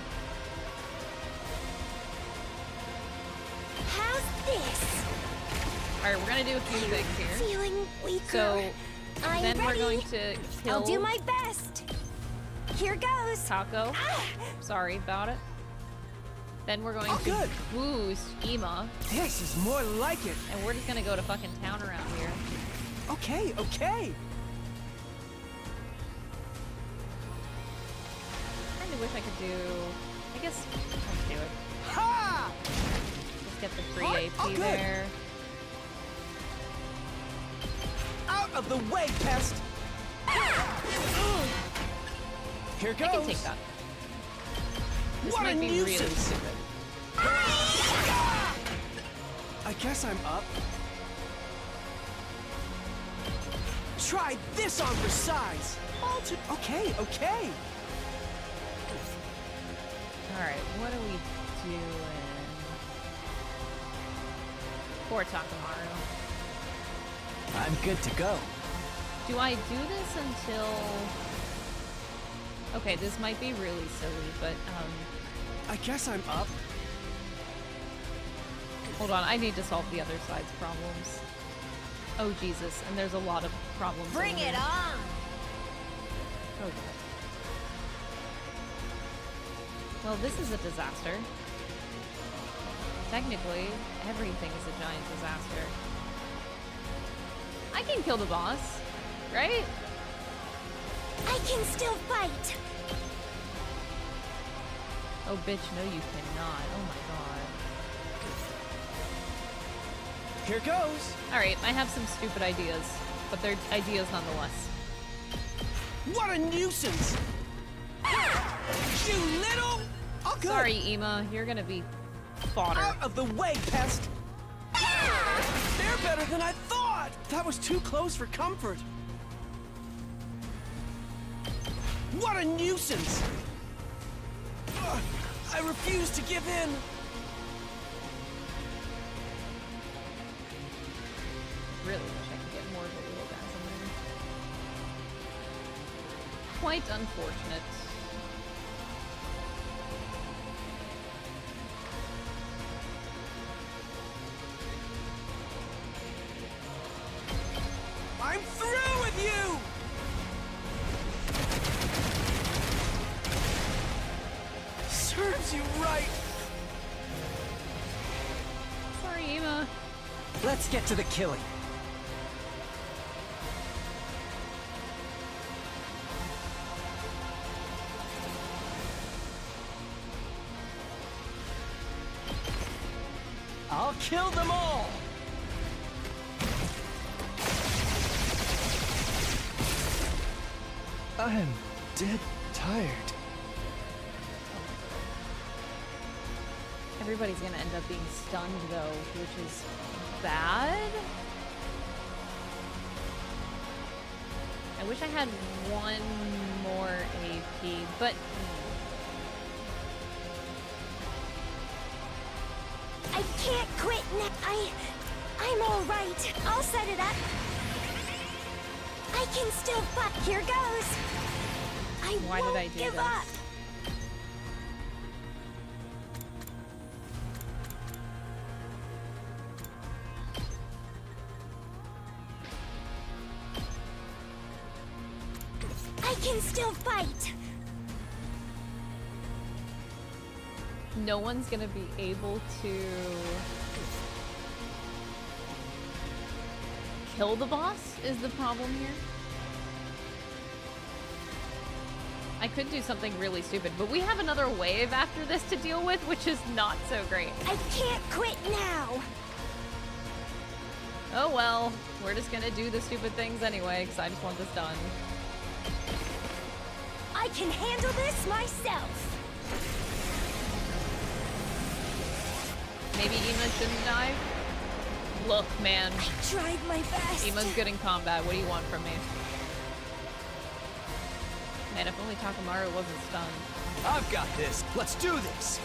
How's this? All right, we're gonna do a few things here. Feeling weaker. So I'm then we're ready. going to kill I'll do my best. Here goes. Kako. Sorry about it. Then we're going to good. boost Ima, This is more like it. and we're just gonna go to fucking town around here. Okay, okay. Kinda wish I could do. I guess let's do it. Ha! Let's get the free Alright, AP good. there. Out of the way, pest. Here goes. I can take that. This What might a be really nuisance. stupid. I guess I'm up. Try this on for size. Okay, okay. All right, what are we doing? Poor Takamaru. I'm good to go. Do I do this until... Okay, this might be really silly, but, I guess I'm up. hold on, I need to solve the other side's problems. Oh, Jesus, and there's a lot of problems. Bring over it here. on! Oh, God. Well, this is a disaster. Technically, everything is a giant disaster. I can kill the boss, right? I can still fight. Oh, bitch, no you cannot. Oh my god. Here goes. Alright, I have some stupid ideas, but they're ideas nonetheless. What a nuisance. You little. Oh, good. Sorry, Ima, you're gonna be fodder. Out of the way, pest. They're better than I thought. That was too close for comfort. What a nuisance. I refuse to give in. Really wish I could get more of a little guys in there. Quite unfortunate. I'm through with you. Serves you right. Sorry, Ima. Let's get to the killing. I'll kill them all. I am dead tired. Everybody's gonna end up being stunned though, which is bad. I wish I had one more AP, but I can't quit now. I'm all right. I'll set it up. I can still fight. Here goes. Why won't did I do give this? up. I can still fight. no one's gonna be able to kill the boss is the problem here. I could do something really stupid, but we have another wave after this to deal with, which is not so great. I can't quit now. Oh well, we're just gonna do the stupid things anyway, because I just want this done. I can handle this myself. Maybe Ima shouldn't die? Look, man. I tried my best. Ima's good in combat. What do you want from me? Man, if only Takamaru wasn't stunned. I've got this. Let's do this.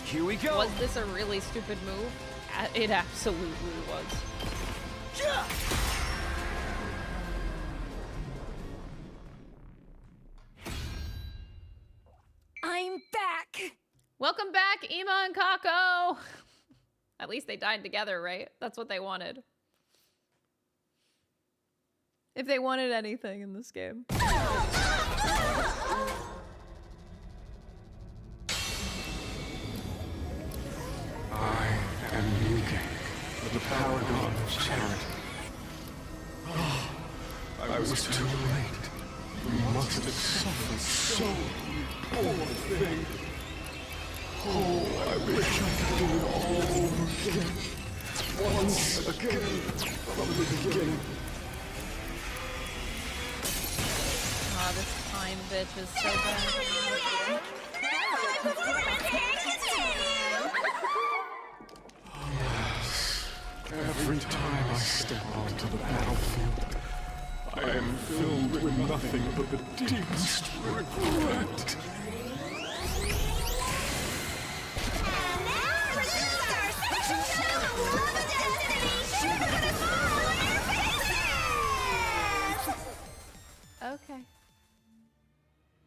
Here we go. Was this a really stupid move? It absolutely was. Yeah. I'm back. Welcome back, Ima and Kako. At least they died together, right? That's what they wanted. If they wanted anything in this game. I am Manga, the paragon of charity. I was too late. We must have suffered so, poor thing. Oh, I wish I could do it all over again. Once again, from the beginning. Aw, this time bitch is so bad. Yes. Every time I step onto the battlefield, I am filled with nothing but the deepest regret. Okay.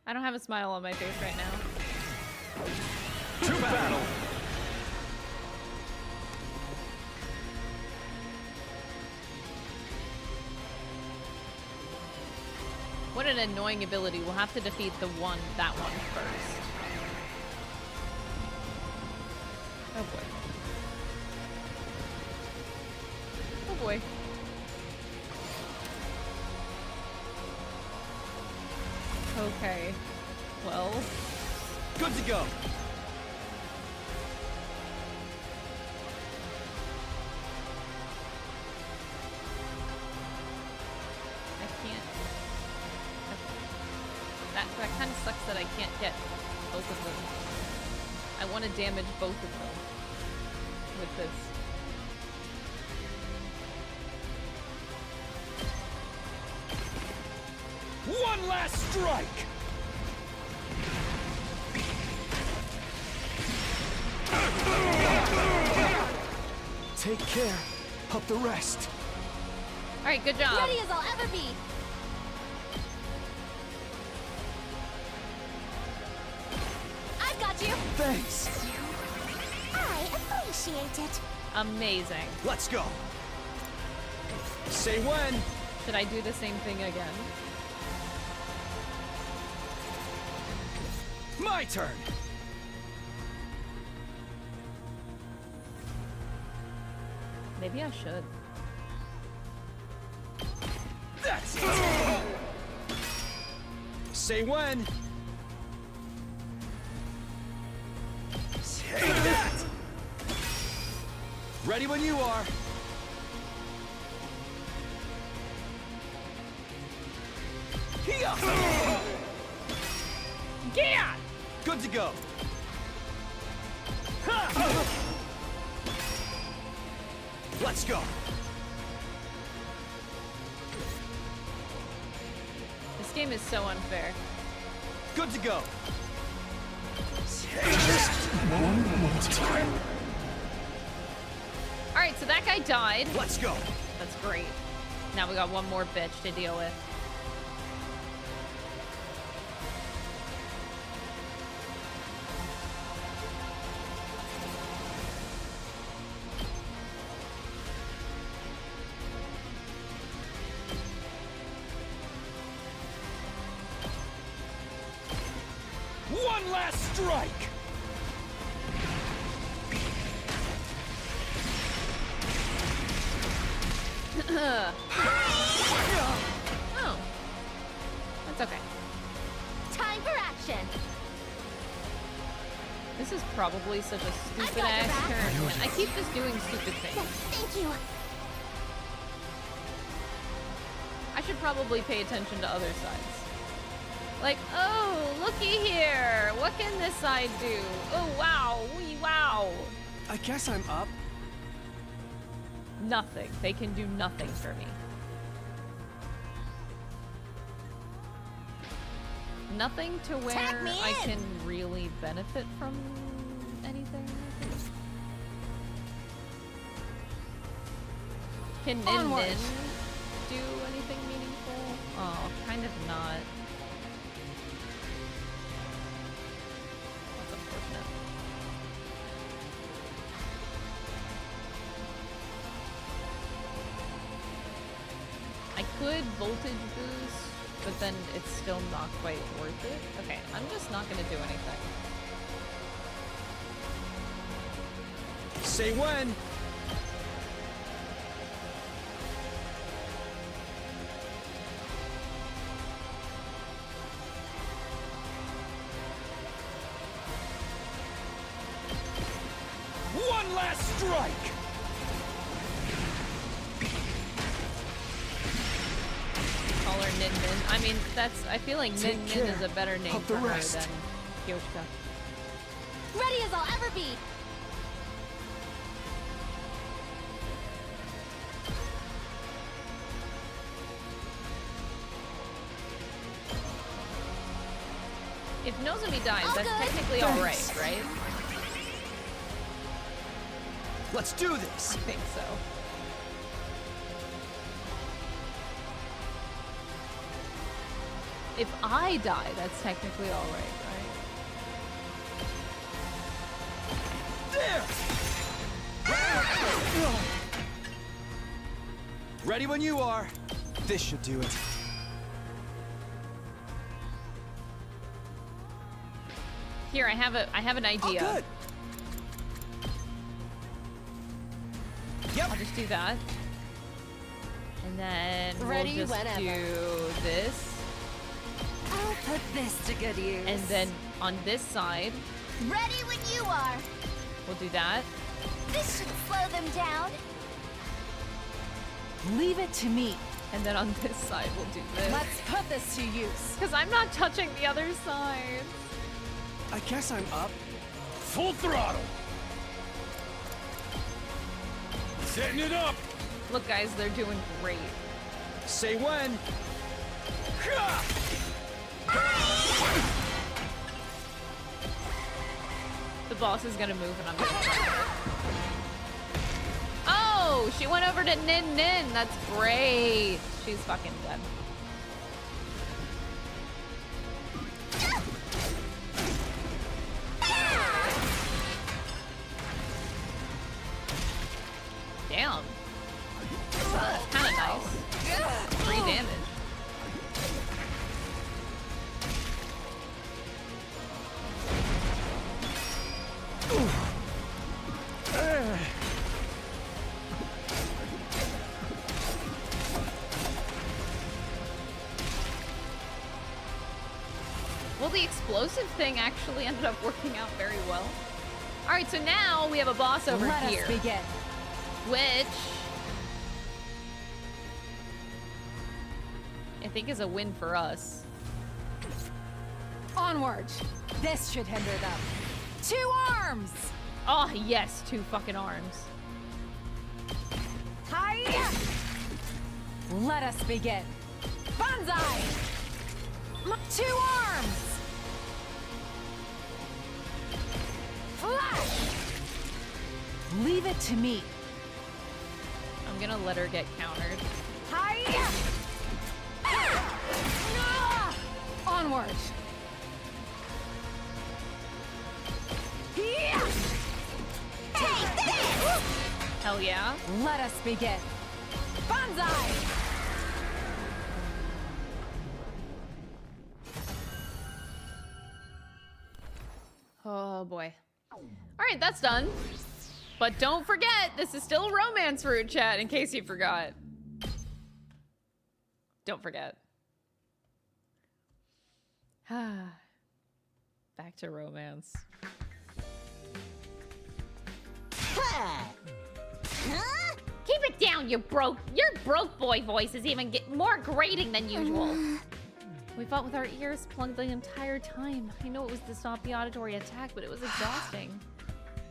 I don't have a smile on my face right now. To battle. What an annoying ability. We'll have to defeat that one first. Oh boy. Oh boy. Okay. Well. Good to go. I can't. That kind of sucks that I can't get both of them. I want to damage both of them with this. One last strike! Take care of the rest. Alright, good job. Ready as I'll ever be. I've got you. Thanks. I appreciate it. Amazing. Let's go. Say when. Should I do the same thing again? My turn. Maybe I should. That's it. Say when. Take that. Ready when you are. Yeah! Good to go. Let's go. This game is so unfair. Good to go. Just one more time. Alright, so that guy died. Let's go. That's great. Now we got one more bitch to deal with. One last strike! Oh. That's okay. Time for action. This is probably such a got stupid your ass back. turn. I keep just doing stupid things. Thank you. I should probably pay attention to other sides. Like, oh, looky here. What can this side do? Oh, wow. Wee, wow. I guess I'm up. Nothing. They can do nothing for me. Nothing to where Tag me I in. can really benefit from anything. I think. Can Nin Onward. Nin do anything meaningful? Oh, kind of not. That's unfortunate. I could voltage boost, but then it's still not quite worth it. Okay, I'm just not gonna do anything. Say when. One last strike! Call her Nin Nin. I mean, that's. I feel like Nin Nin is a better name of for the her rest. than Kyoshika. Ready as I'll ever be. If Nozomi dies, All that's good. technically alright, right? Let's do this. I think so. If I die, that's technically alright, right? There. Ready when you are. This should do it. Here, I have an idea. Oh, good. Yep. I'll just do that. And then Ready we'll just whenever. do this. I'll put this to good use. And then on this side, Ready when you are. we'll do that. This should slow them down. Leave it to me. And then on this side, we'll do this. Let's put this to use. Because I'm not touching the other side. I guess I'm up. Full throttle! Setting it up! Look, guys, they're doing great. Say when. The boss is gonna move and I'm gonna... Oh, she went over to Nin Nin. That's great. She's fucking dead. Damn. That's kind of nice. 3 damage. Well, the explosive thing actually ended up working out very well. All right, so now we have a boss over Let here. us begin. Which I think is a win for us. Onward! This should hinder them. 2 arms! Oh, yes, 2 fucking arms. Hiya! Let us begin. Banzai! 2 arms! Flash! Leave it to me. I'm gonna let her get countered. Hiya! Onward! Hell yeah. Let us begin. Banzai! Oh boy. Alright, that's done. But don't forget, this is still romance route, chat, in case you forgot. Don't forget. Back to romance. Keep it down, you broke. Your broke boy voice is even more grating than usual. We fought with our ears plugged the entire time. I know it was to stop the auditory attack, but it was exhausting.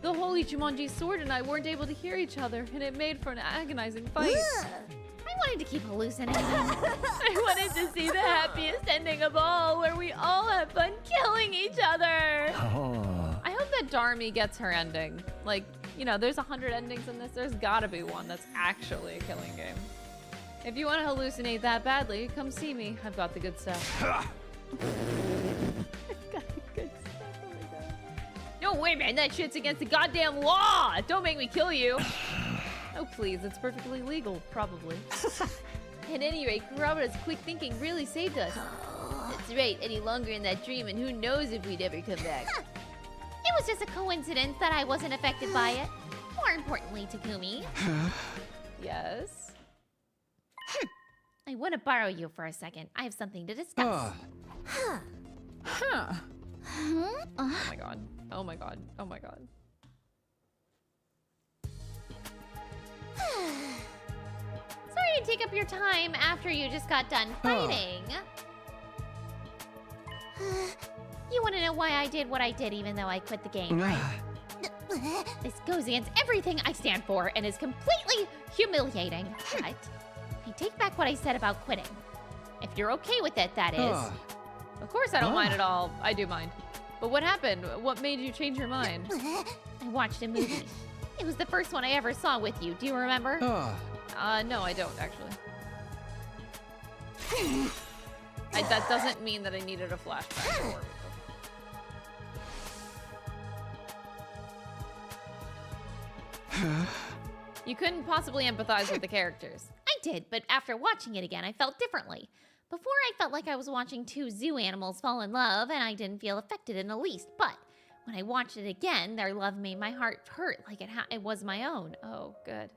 The holy Jumanji sword and I weren't able to hear each other, and it made for an agonizing fight. I wanted to keep hallucinating. I wanted to see the happiest ending of all, where we all have fun killing each other. I hope that Darmy gets her ending. Like, you know, there's 100 endings in this. There's gotta be one that's actually a killing game. If you want to hallucinate that badly, come see me. I've got the good stuff. I've got the good stuff. Oh my god. No way, man. That shit's against the goddamn law. Don't make me kill you. Oh, please. It's perfectly legal. Probably. At any rate, Kurama's quick thinking really saved us. That's right. Any longer in that dream, and who knows if we'd ever come back. It was just a coincidence that I wasn't affected by it. More importantly, Takumi. Yes? I want to borrow you for a second. I have something to discuss. Oh my god. Oh my god. Oh my god. Sorry to take up your time after you just got done fighting. You want to know why I did what I did even though I quit the game, right? This goes against everything I stand for and is completely humiliating. But I take back what I said about quitting. If you're okay with it, that is. Of course I don't mind at all. I do mind. But what happened? What made you change your mind? I watched a movie. It was the first one I ever saw with you. Do you remember? No, I don't, actually. That doesn't mean that I needed a flashback for it. You couldn't possibly empathize with the characters. I did, but after watching it again, I felt differently. Before, I felt like I was watching 2 zoo animals fall in love, and I didn't feel affected in the least. But when I watched it again, their love made my heart hurt like it was my own. Oh, good.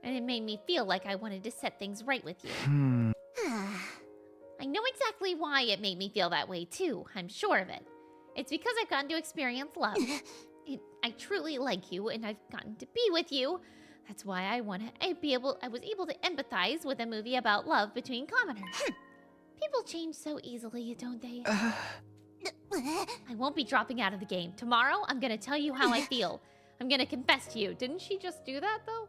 And it made me feel like I wanted to set things right with you. I know exactly why it made me feel that way, too. I'm sure of it. It's because I've gotten to experience love. I truly like you, and I've gotten to be with you. That's why I was able to empathize with a movie about love between commoners. People change so easily, don't they? I won't be dropping out of the game. Tomorrow, I'm gonna tell you how I feel. I'm gonna confess to you. Didn't she just do that, though?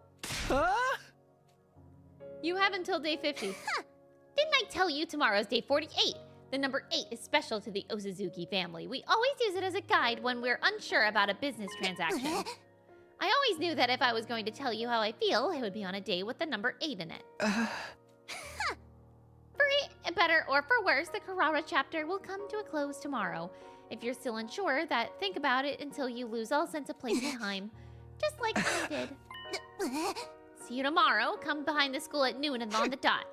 You have until day 50. Didn't I tell you tomorrow's day 48? The number 8 is special to the Osazuki family. We always use it as a guide when we're unsure about a business transaction. I always knew that if I was going to tell you how I feel, it would be on a day with the number 8 in it. For better or for worse, the Carrara chapter will come to a close tomorrow. If you're still unsure, think about it until you lose all sense of place and time. Just like I did. See you tomorrow. Come behind the school at noon and on the dot.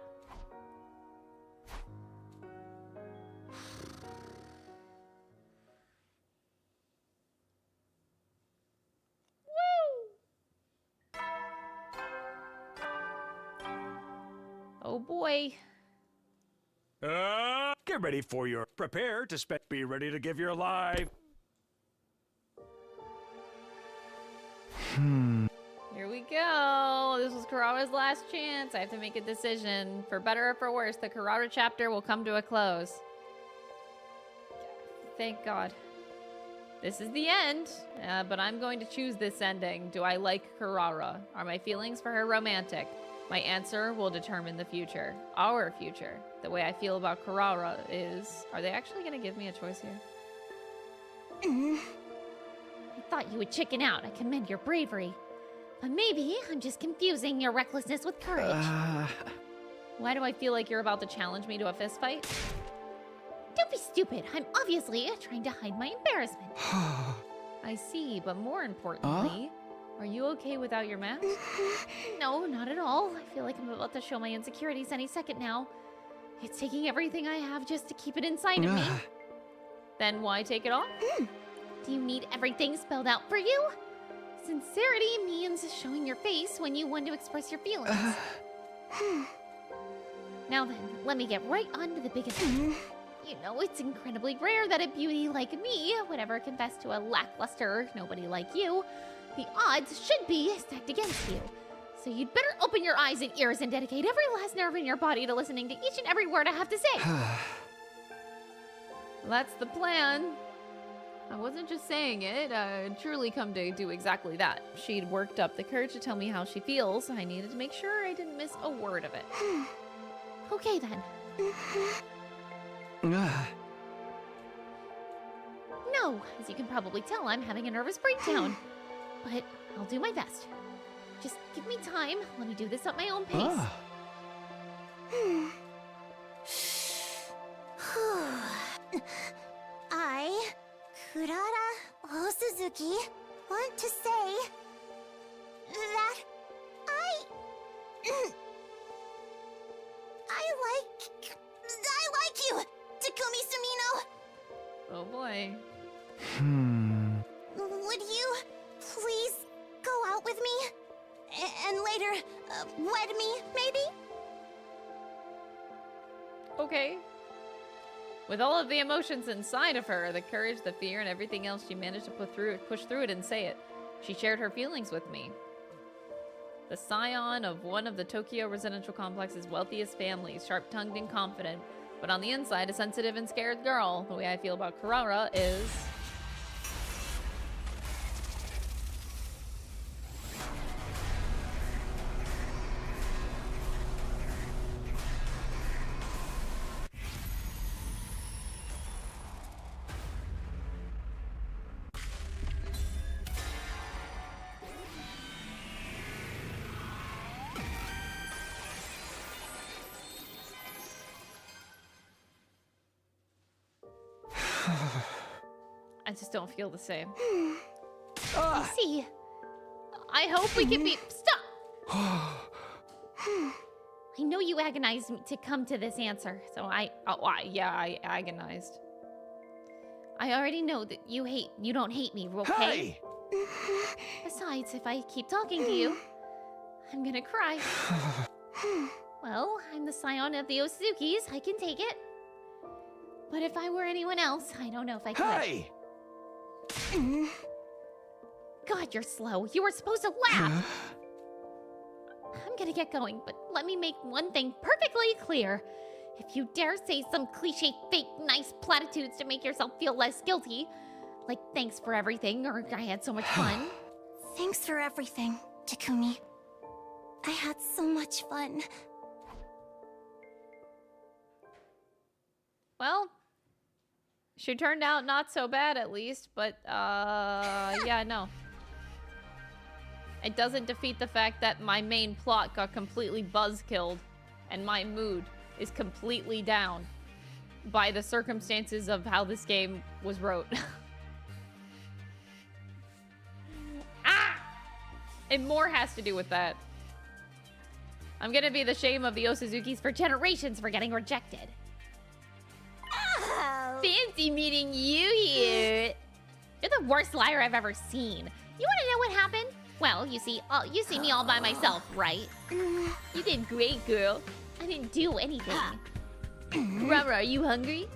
Oh boy. Get ready for your prepare to be ready to give your life. Here we go. This was Kurara's last chance. I have to make a decision. For better or for worse, the Kurara chapter will come to a close. Thank God. This is the end, but I'm going to choose this ending. Do I like Kurara? Are my feelings for her romantic? My answer will determine the future. Our future. The way I feel about Kurara is... Are they actually going to give me a choice here? I thought you would chicken out. I commend your bravery. But maybe I'm just confusing your recklessness with courage. Why do I feel like you're about to challenge me to a fist fight? Don't be stupid. I'm obviously trying to hide my embarrassment. I see, but more importantly, are you okay without your mask? No, not at all. I feel like I'm about to show my insecurities any second now. It's taking everything I have just to keep it inside of me. Then why take it off? Do you need everything spelled out for you? Sincerity means showing your face when you want to express your feelings. Now then, let me get right on to the biggest thing. You know, it's incredibly rare that a beauty like me would ever confess to a lackluster nobody like you. The odds should be stacked against you. So you'd better open your eyes and ears and dedicate every last nerve in your body to listening to each and every word I have to say. That's the plan. I wasn't just saying it. I truly come to do exactly that. She'd worked up the courage to tell me how she feels. I needed to make sure I didn't miss a word of it. Okay then. No, as you can probably tell, I'm having a nervous breakdown. But I'll do my best. Just give me time. Let me do this at my own pace. I, Kurara Osuzuki, want to say that I like you, Takumi Sumino. Oh boy. Would you please go out with me? And later, wed me, maybe? Okay. With all of the emotions inside of her, the courage, the fear, and everything else, she managed to push through it and say it. She shared her feelings with me. The scion of one of the Tokyo residential complex's wealthiest families, sharp-tongued and confident, but on the inside, a sensitive and scared girl. The way I feel about Kurara is... I just don't feel the same. I see. I hope we can be... Stop! I know you agonized me to come to this answer, so I agonized. I already know that you don't hate me, okay? Hey! Besides, if I keep talking to you, I'm gonna cry. Well, I'm the scion of the Osuzukis, I can take it. But if I were anyone else, I don't know if I could. Hey! God, you're slow. You were supposed to laugh. I'm gonna get going, but let me make one thing perfectly clear. If you dare say some cliche, fake, nice platitudes to make yourself feel less guilty, like thanks for everything, or I had so much fun. Thanks for everything, Takumi. I had so much fun. Well, she turned out not so bad at least, but yeah, no. It doesn't defeat the fact that my main plot got completely buzzkilled and my mood is completely down by the circumstances of how this game was wrote. And more has to do with that. I'm gonna be the shame of the Osuzukis for generations for getting rejected. Fancy meeting you here. You're the worst liar I've ever seen. You want to know what happened? Well, you see me all by myself, right? You did great, girl. I didn't do anything. Kurara, are you hungry?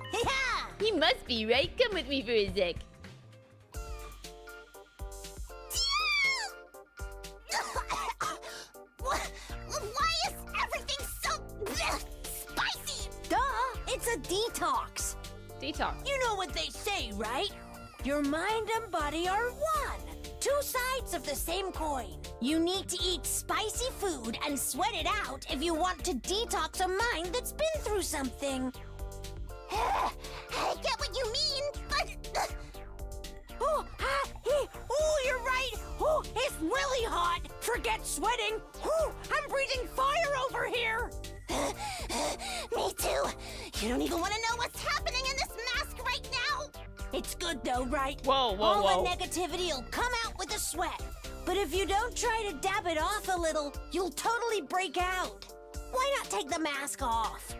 You must be, right? Come with me for a sec. detox. Detox. You know what they say, right? Your mind and body are one. Two sides of the same coin. You need to eat spicy food and sweat it out if you want to detox a mind that's been through something. I get what you mean, but... Oh, you're right. Oh, it's really hot. Forget sweating. Oh, I'm breathing fire over here. Me too. You don't even want to know what's happening in this mask right now. It's good though, right? Whoa. All the negativity will come out with a sweat. But if you don't try to dab it off a little, you'll totally break out. Why not take the mask off?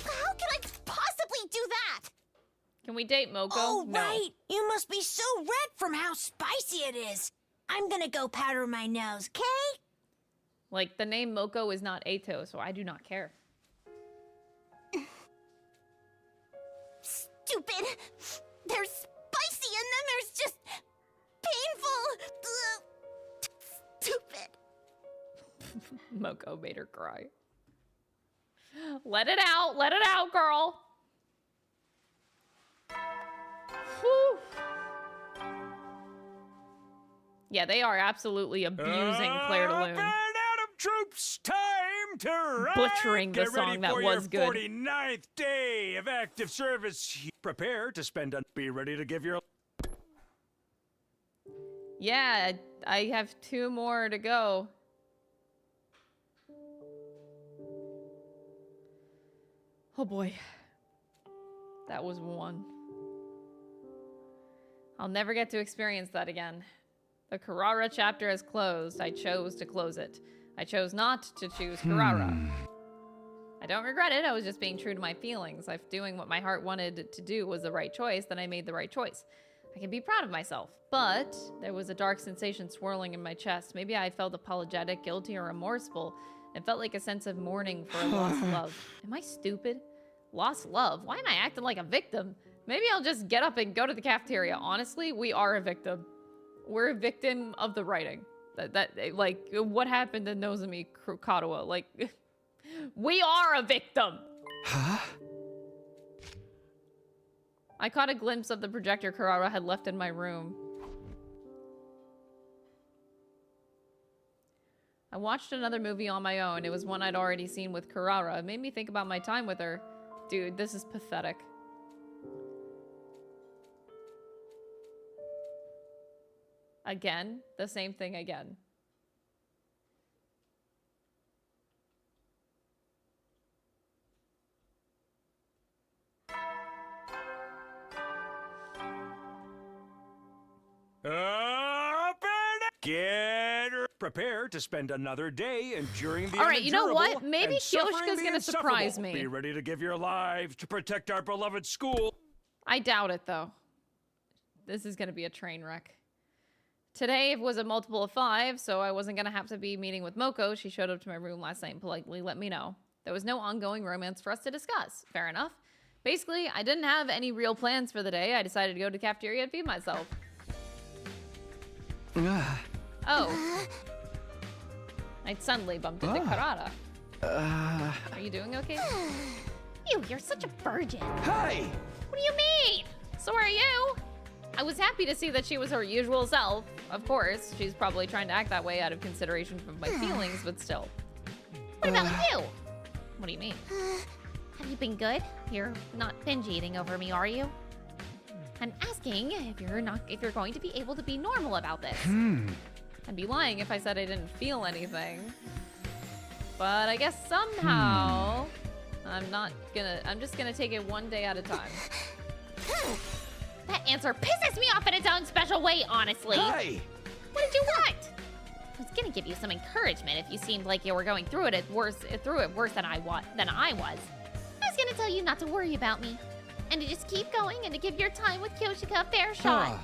How can I possibly do that? Can we date Moko? Oh, No. right. You must be so red from how spicy it is. I'm gonna go powder my nose, okay? Like, the name Moko is not Ato, so I do not care. Stupid. There's spicy and then there's just painful. Stupid. Moko made her cry. Let it out, girl. Whew. Yeah, they are absolutely abusing Claire de Lune. Troops, time to ride. Butchering the Get ready song that for was your good. 49th day of active service. Prepare to spend a... Be ready to give your... Yeah, I have 2 more to go. Oh boy. That was 1. I'll never get to experience that again. The Carrara chapter has closed. I chose to close it. I chose not to choose Carrara. I don't regret it. I was just being true to my feelings. If doing what my heart wanted to do was the right choice, then I made the right choice. I can be proud of myself. But there was a dark sensation swirling in my chest. Maybe I felt apologetic, guilty, or remorseful. It felt like a sense of mourning for a lost love. Am I stupid? Lost love? Why am I acting like a victim? Maybe I'll just get up and go to the cafeteria. Honestly, we are a victim. We're a victim of the writing. Like, what happened to Nozomi Katawa? Like, we are a victim. Huh? I caught a glimpse of the projector Carrara had left in my room. I watched another movie on my own. It was one I'd already seen with Carrara. It made me think about my time with her. Dude, this is pathetic. Again, the same thing again. Get prepared to spend another day enduring the All right, you know what? unendurable Maybe and suffering Kyoshka's the gonna surprise insufferable. me. Be ready to give your lives to protect our beloved school. I doubt it, though. This is gonna be a train wreck. Today was a multiple of 5, so I wasn't gonna have to be meeting with Moko. She showed up to my room last night and politely let me know. There was no ongoing romance for us to discuss. Fair enough. Basically, I didn't have any real plans for the day. I decided to go to the cafeteria and feed myself. Oh. I suddenly bumped into Karada. Are you doing okay? You're such a virgin. Hey! What do you mean? So are you. I was happy to see that she was her usual self. Of course, she's probably trying to act that way out of consideration for my feelings, but still. What about you? What do you mean? Have you been good? You're not binge eating over me, are you? I'm asking if you're going to be able to be normal about this. I'd be lying if I said I didn't feel anything. But I guess somehow I'm just gonna take it one day at a time. That answer pisses me off in its own special way, honestly. Hey! What did you want? I was gonna give you some encouragement if you seemed like you were going through it worse than I was. I was gonna tell you not to worry about me, and to just keep going and to give your time with Kyoshika a fair shot.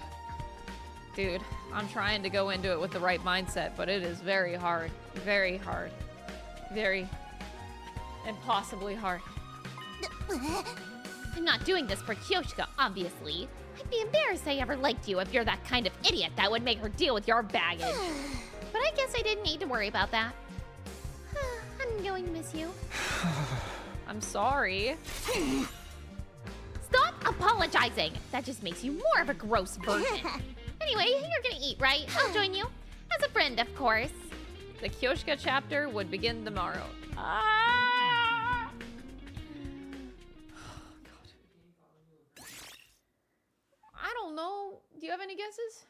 Dude, I'm trying to go into it with the right mindset, but it is very hard. Very hard. Very impossibly hard. I'm not doing this for Kyoshika, obviously. I'd be embarrassed I ever liked you if you're that kind of idiot that would make her deal with your baggage. But I guess I didn't need to worry about that. I'm going to miss you. I'm sorry. Stop apologizing. That just makes you more of a gross version. Anyway, you're gonna eat, right? I'll join you. As a friend, of course. The Kyoshka chapter would begin tomorrow. Ah! Oh, God. I don't know. Do you have any guesses?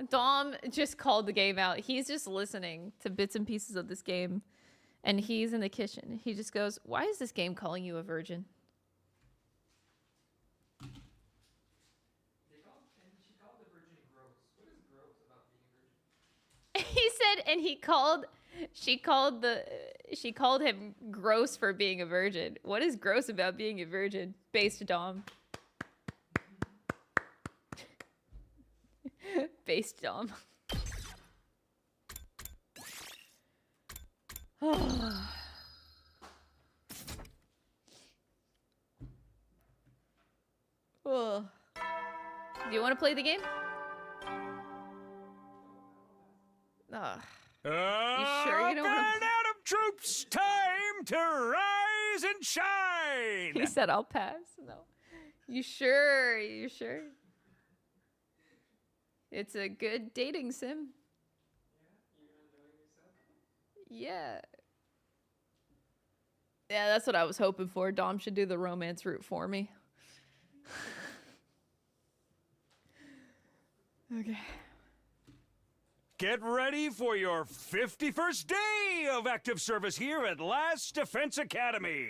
Dom just called the game out. He's just listening to bits and pieces of this game. And he's in the kitchen. He just goes, why is this game calling you a virgin? He said, and she called him gross for being a virgin. What is gross about being a virgin? Based Dom. Based Dom. Oh. Do you want to play the game? Ugh. You sure you don't want to? Adam troops, time to rise and shine. He said, "I'll pass." No. You sure? You sure? It's a good dating sim. Yeah. Yeah, that's what I was hoping for. Dom should do the romance route for me. Okay. Get ready for your 51st day of active service here at Last Defense Academy.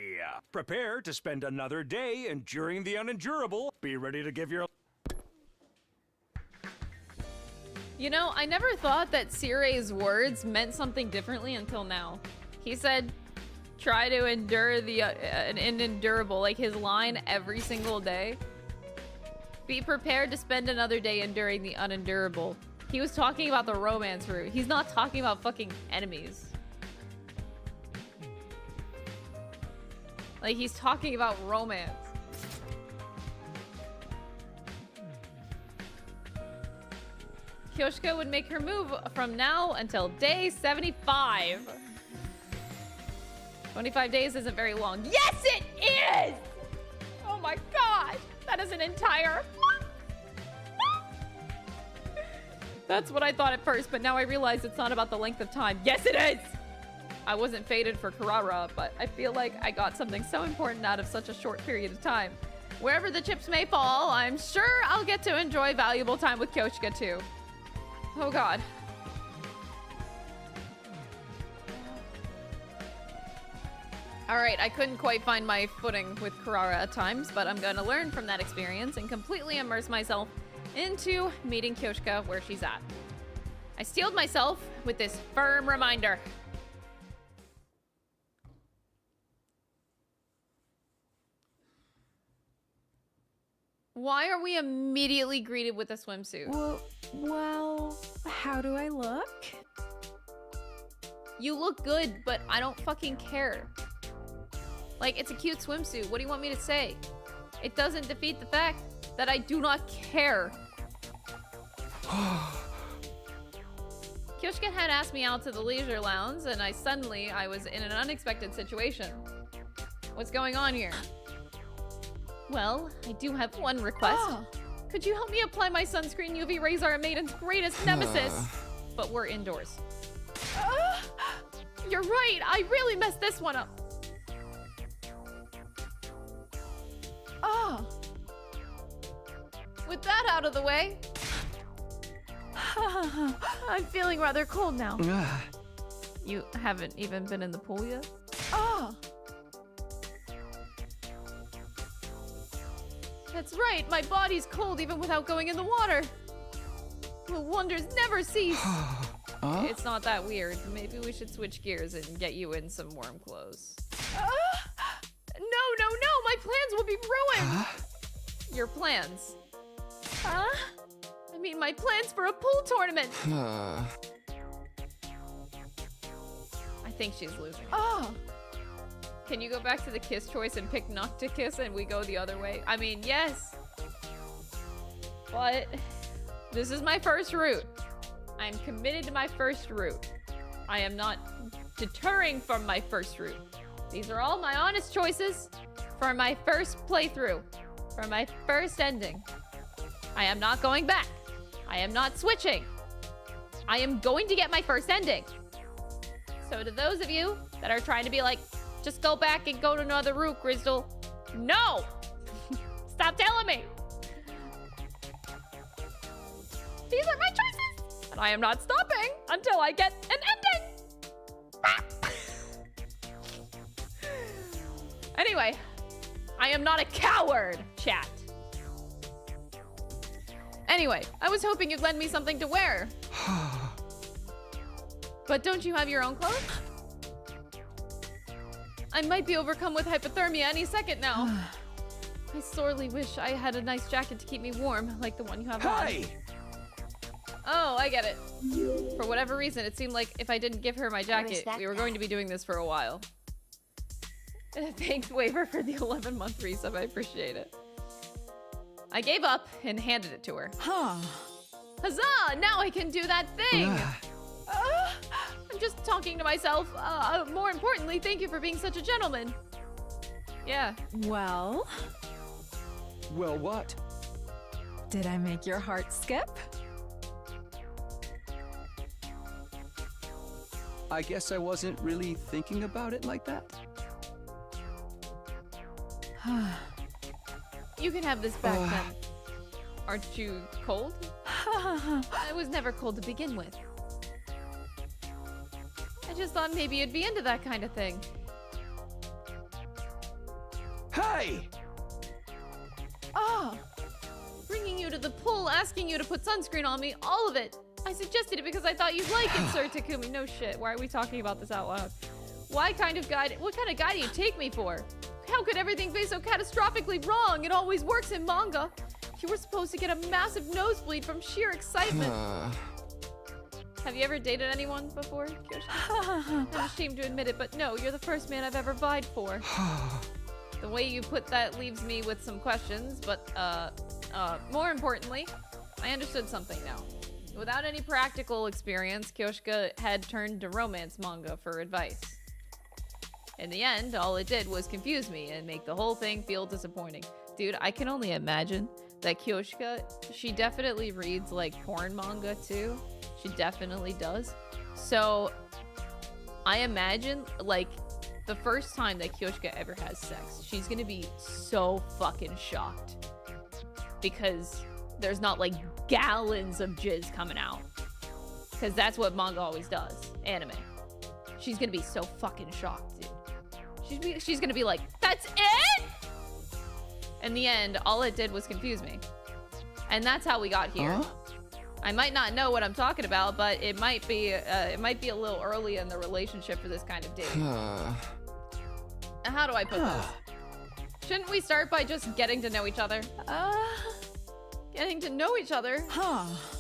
Prepare to spend another day enduring the unendurable. Be ready to give your... You know, I never thought that Sire's words meant something differently until now. He said, try to endure the unendurable, like his line every single day. Be prepared to spend another day enduring the unendurable. He was talking about the romance route. He's not talking about fucking enemies. Like, he's talking about romance. Kyoshka would make her move from now until day 75. 25 days isn't very long. Yes, it is! Oh my god! That is an entire... That's what I thought at first, but now I realize it's not about the length of time. Yes, it is! I wasn't fated for Karara, but I feel like I got something so important out of such a short period of time. Wherever the chips may fall, I'm sure I'll get to enjoy valuable time with Kyoshka too. Oh god. Alright, I couldn't quite find my footing with Karara at times, but I'm gonna learn from that experience and completely immerse myself into meeting Kyoshka where she's at. I steeled myself with this firm reminder. Why are we immediately greeted with a swimsuit? Well, how do I look? You look good, but I don't fucking care. Like, it's a cute swimsuit. What do you want me to say? It doesn't defeat the fact that I do not care. Kyoshka had asked me out to the leisure lounge, and I was in an unexpected situation. What's going on here? Well, I do have one request. Could you help me apply my sunscreen? UV rays are a maiden's greatest nemesis. But we're indoors. You're right, I really messed this one up. With that out of the way, I'm feeling rather cold now. You haven't even been in the pool yet? That's right, my body's cold even without going in the water. The wonders never cease. It's not that weird. Maybe we should switch gears and get you in some warm clothes. No, my plans will be ruined. Your plans? I mean, my plans for a pool tournament. I think she's losing. Can you go back to the kiss choice and pick not to kiss and we go the other way? I mean, yes. But this is my first route. I'm committed to my first route. I am not deterring from my first route. These are all my honest choices for my first playthrough, for my first ending. I am not going back. I am not switching. I am going to get my first ending. So to those of you that are trying to be like, just go back and go to another route, Crystal. No! Stop telling me. These are my choices. And I am not stopping until I get an ending. Anyway, I am not a coward, chat. Anyway, I was hoping you'd lend me something to wear. But don't you have your own clothes? I might be overcome with hypothermia any second now. I sorely wish I had a nice jacket to keep me warm, like the one you have on. Oh, I get it. For whatever reason, it seemed like if I didn't give her my jacket, we were going to be doing this for a while. Thanks, Waver, for the 11-month resub. I appreciate it. I gave up and handed it to her. Huzzah! Now I can do that thing! I'm just talking to myself. More importantly, thank you for being such a gentleman. Yeah. Well? Well, what? Did I make your heart skip? I guess I wasn't really thinking about it like that. You can have this back then. Aren't you cold? I was never cold to begin with. I just thought maybe you'd be into that kind of thing. Hey! Bringing you to the pool, asking you to put sunscreen on me, all of it. I suggested it because I thought you'd like it, Sir Takumi. No shit, why are we talking about this out loud? What kind of guy do you take me for? How could everything be so catastrophically wrong? It always works in manga. You were supposed to get a massive nosebleed from sheer excitement. Have you ever dated anyone before, Kyoshi? I'm ashamed to admit it, but no, you're the first man I've ever vied for. The way you put that leaves me with some questions, but more importantly, I understood something now. Without any practical experience, Kyoshika had turned to romance manga for advice. In the end, all it did was confuse me and make the whole thing feel disappointing. Dude, I can only imagine that Kyoshika, she definitely reads like porn manga too. She definitely does. So I imagine like the first time that Kyoshika ever has sex, she's gonna be so fucking shocked. Because there's not like gallons of jizz coming out. Because that's what manga always does. Anime. She's gonna be so fucking shocked, dude. She's gonna be like, that's it? In the end, all it did was confuse me. And that's how we got here. I might not know what I'm talking about, but it might be a little early in the relationship for this kind of date. How do I put this? Shouldn't we start by just getting to know each other? Getting to know each other?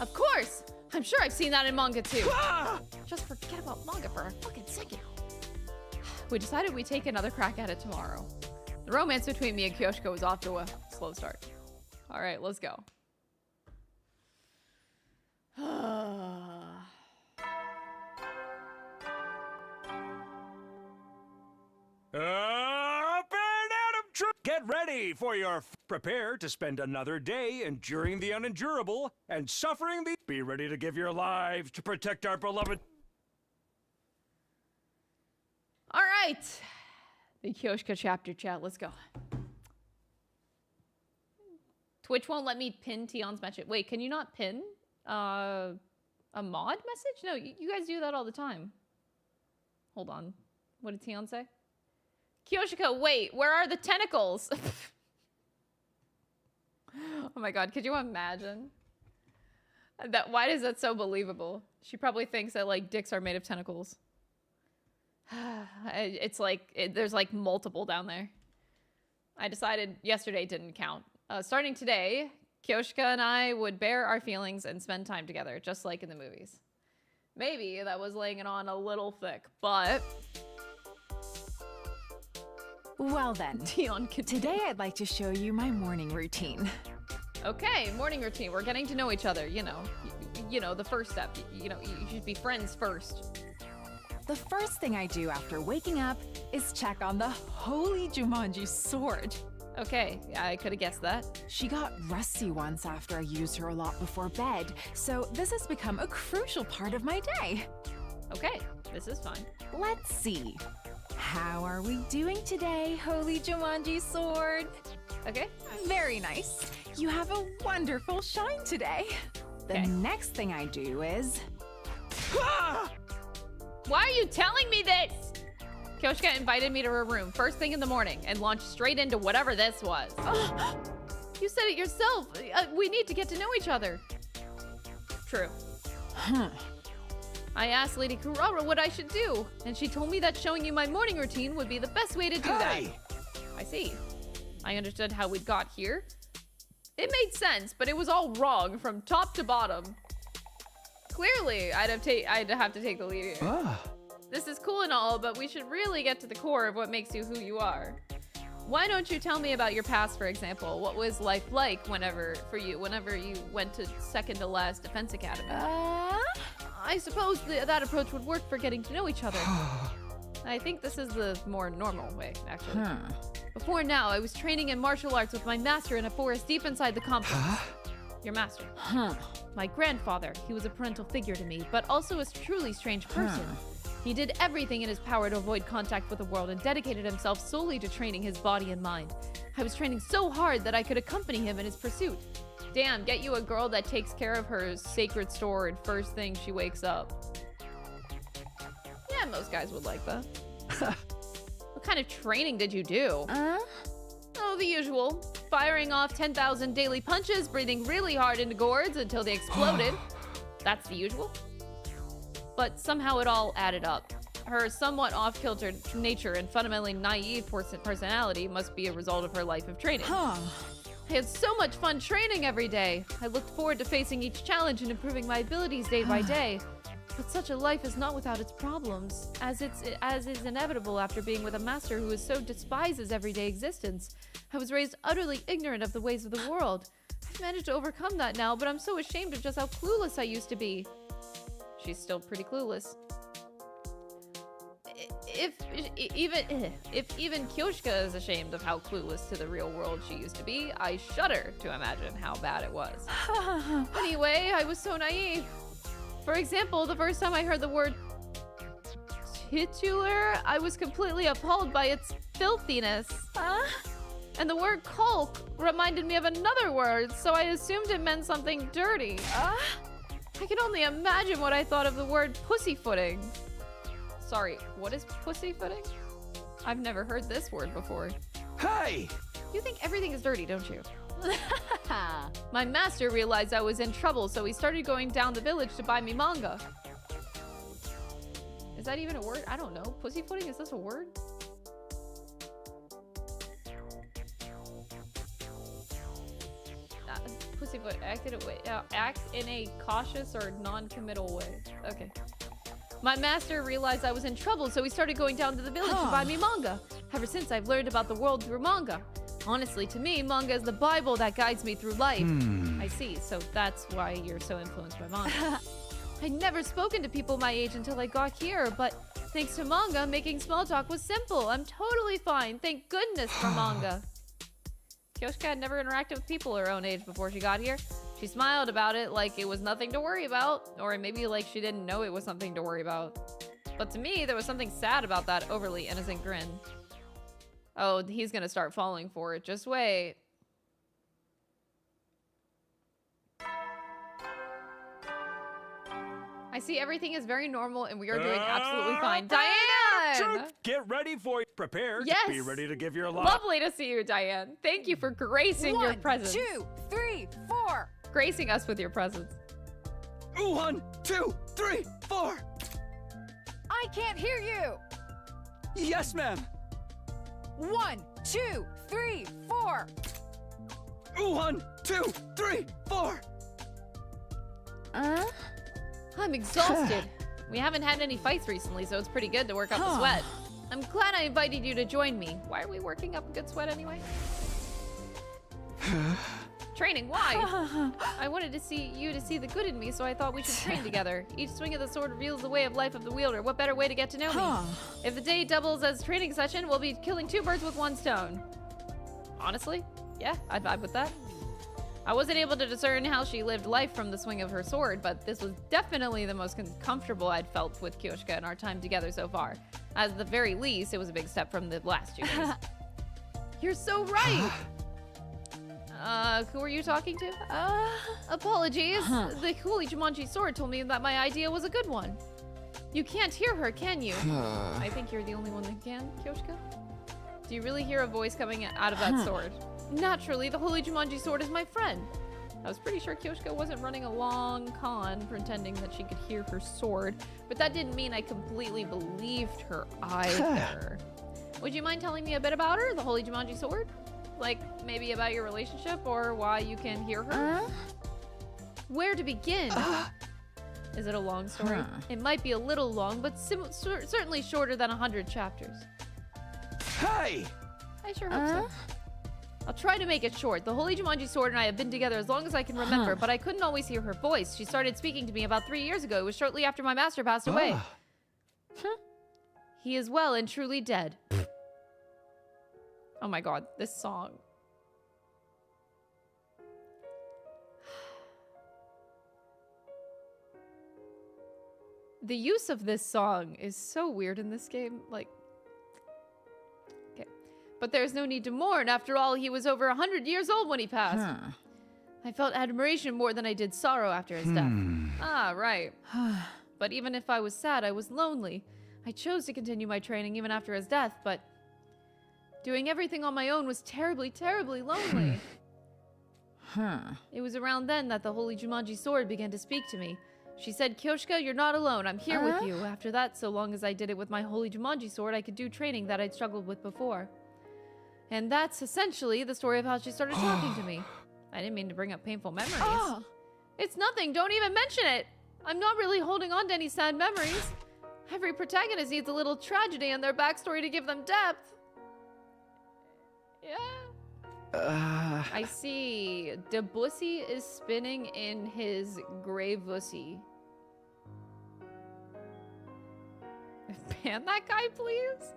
Of course! I'm sure I've seen that in manga too. Just forget about manga for a fucking second. We decided we'd take another crack at it tomorrow. The romance between me and Kyoshika was off to a slow start. Alright, let's go. Get ready for your prepare to spend another day enduring the unendurable and suffering the. Be ready to give your lives to protect our beloved. All right, the Kyoshika chapter chat. Let's go. Twitch won't let me pin Tion's message. Wait, can you not pin a mod message? No, you guys do that all the time. Hold on. What did Tion say? Kyoshika, wait, where are the tentacles? Oh my god, could you imagine? Why is that so believable? She probably thinks that, like, dicks are made of tentacles. It's like, there's, like, multiple down there. I decided yesterday didn't count. Starting today, Kyoshika and I would bare our feelings and spend time together, just like in the movies. Maybe that was laying it on a little thick, but... Well then, today I'd like to show you my morning routine. Okay, morning routine. We're getting to know each other, you know. You know, the first step. You know, you should be friends first. The first thing I do after waking up is check on the holy Jumanji sword. Okay, yeah, I could have guessed that. She got rusty once after I used her a lot before bed, so this has become a crucial part of my day. Okay, this is fine. Let's see. How are we doing today, holy Jumanji sword? Okay. Very nice. You have a wonderful shine today. The next thing I do is... Why are you telling me this? Kyoshka invited me to her room first thing in the morning and launched straight into whatever this was. You said it yourself. We need to get to know each other. True. I asked Lady Kurara what I should do, and she told me that showing you my morning routine would be the best way to do that. I see. I understood how we got here. It made sense, but it was all wrong from top to bottom. Clearly, I'd have to take the lead here. This is cool and all, but we should really get to the core of what makes you who you are. Why don't you tell me about your past, for example? What was life like whenever you went to second to last Defense Academy? I suppose that approach would work for getting to know each other. I think this is the more normal way, actually. Before now, I was training in martial arts with my master in a forest deep inside the complex. Your master? My grandfather. He was a parental figure to me, but also a truly strange person. He did everything in his power to avoid contact with the world and dedicated himself solely to training his body and mind. I was training so hard that I could accompany him in his pursuit. Damn, get you a girl that takes care of her sacred sword first thing she wakes up. Yeah, most guys would like that. What kind of training did you do? Oh, the usual. Firing off 10,000 daily punches, breathing really hard into gourds until they exploded. That's the usual. But somehow it all added up. Her somewhat off-kilter nature and fundamentally naive personality must be a result of her life of training. I had so much fun training every day. I looked forward to facing each challenge and improving my abilities day by day. But such a life is not without its problems, as is inevitable after being with a master who so despises everyday existence. I was raised utterly ignorant of the ways of the world. I've managed to overcome that now, but I'm so ashamed of just how clueless I used to be. She's still pretty clueless. If even Kyoshka is ashamed of how clueless to the real world she used to be, I shudder to imagine how bad it was. Anyway, I was so naive. For example, the first time I heard the word titular, I was completely appalled by its filthiness. And the word caulk reminded me of another word, so I assumed it meant something dirty. I can only imagine what I thought of the word pussyfooting. Sorry, what is pussyfooting? I've never heard this word before. Hey! You think everything is dirty, don't you? My master realized I was in trouble, so he started going down the village to buy me manga. Is that even a word? I don't know. Pussyfooting, is this a word? Pussyfoot, act in a cautious or non-committal way. Okay. My master realized I was in trouble, so he started going down to the village to buy me manga. Ever since, I've learned about the world through manga. Honestly, to me, manga is the Bible that guides me through life. I see, so that's why you're so influenced by manga. I'd never spoken to people my age until I got here, but thanks to manga, making small talk was simple. I'm totally fine. Thank goodness for manga. Kyoshka had never interacted with people her own age before she got here. She smiled about it like it was nothing to worry about, or maybe like she didn't know it was something to worry about. But to me, there was something sad about that overly innocent grin. Oh, he's gonna start falling for it. Just wait. I see everything is very normal and we are doing absolutely fine. Diane! Get ready for it. Prepare Yes! to be ready to give your life. Lovely to see you, Diane. Thank you for gracing your presence. 1, 2, 3, 4. Gracing us with your presence. 1, 2, 3, 4. I can't hear you. Yes, ma'am. 1, 2, 3, 4. 1, 2, 3, 4. I'm exhausted. We haven't had any fights recently, so it's pretty good to work up the sweat. I'm glad I invited you to join me. Why are we working up a good sweat anyway? Training? Why? I wanted to see you to see the good in me, so I thought we should train together. Each swing of the sword reveals the way of life of the wielder. What better way to get to know me? If the day doubles as training session, we'll be killing 2 birds with 1 stone. Honestly, yeah, I'd vibe with that. I wasn't able to discern how she lived life from the swing of her sword, but this was definitely the most comfortable I'd felt with Kyoshika in our time together so far. At the very least, it was a big step from the last 2 days. You're so right! Who are you talking to? Apologies. The Holy Jumanji sword told me that my idea was a good one. You can't hear her, can you? I think you're the only one that can, Kyoshika. Do you really hear a voice coming out of that sword? Naturally, the Holy Jumanji sword is my friend. I was pretty sure Kyoshika wasn't running a long con pretending that she could hear her sword, but that didn't mean I completely believed her either. Would you mind telling me a bit about her, the Holy Jumanji sword? Like, maybe about your relationship or why you can hear her? Where to begin? Is it a long story? It might be a little long, but certainly shorter than 100 chapters. Hey! I sure hope so. I'll try to make it short. The Holy Jumanji sword and I have been together as long as I can remember, but I couldn't always hear her voice. She started speaking to me about 3 years ago. It was shortly after my master passed away. He is well and truly dead. Oh my god, this song. The use of this song is so weird in this game. Like, okay. But there's no need to mourn. After all, he was over 100 years old when he passed. I felt admiration more than I did sorrow after his death. Ah, right. But even if I was sad, I was lonely. I chose to continue my training even after his death, but doing everything on my own was terribly, terribly lonely. It was around then that the Holy Jumanji sword began to speak to me. She said, Kyoshika, you're not alone. I'm here with you. After that, so long as I did it with my Holy Jumanji sword, I could do training that I'd struggled with before. And that's essentially the story of how she started talking to me. I didn't mean to bring up painful memories. It's nothing. Don't even mention it. I'm not really holding on to any sad memories. Every protagonist needs a little tragedy in their backstory to give them depth. Yeah. I see. Debussy is spinning in his grey vussy. Ban that guy, please?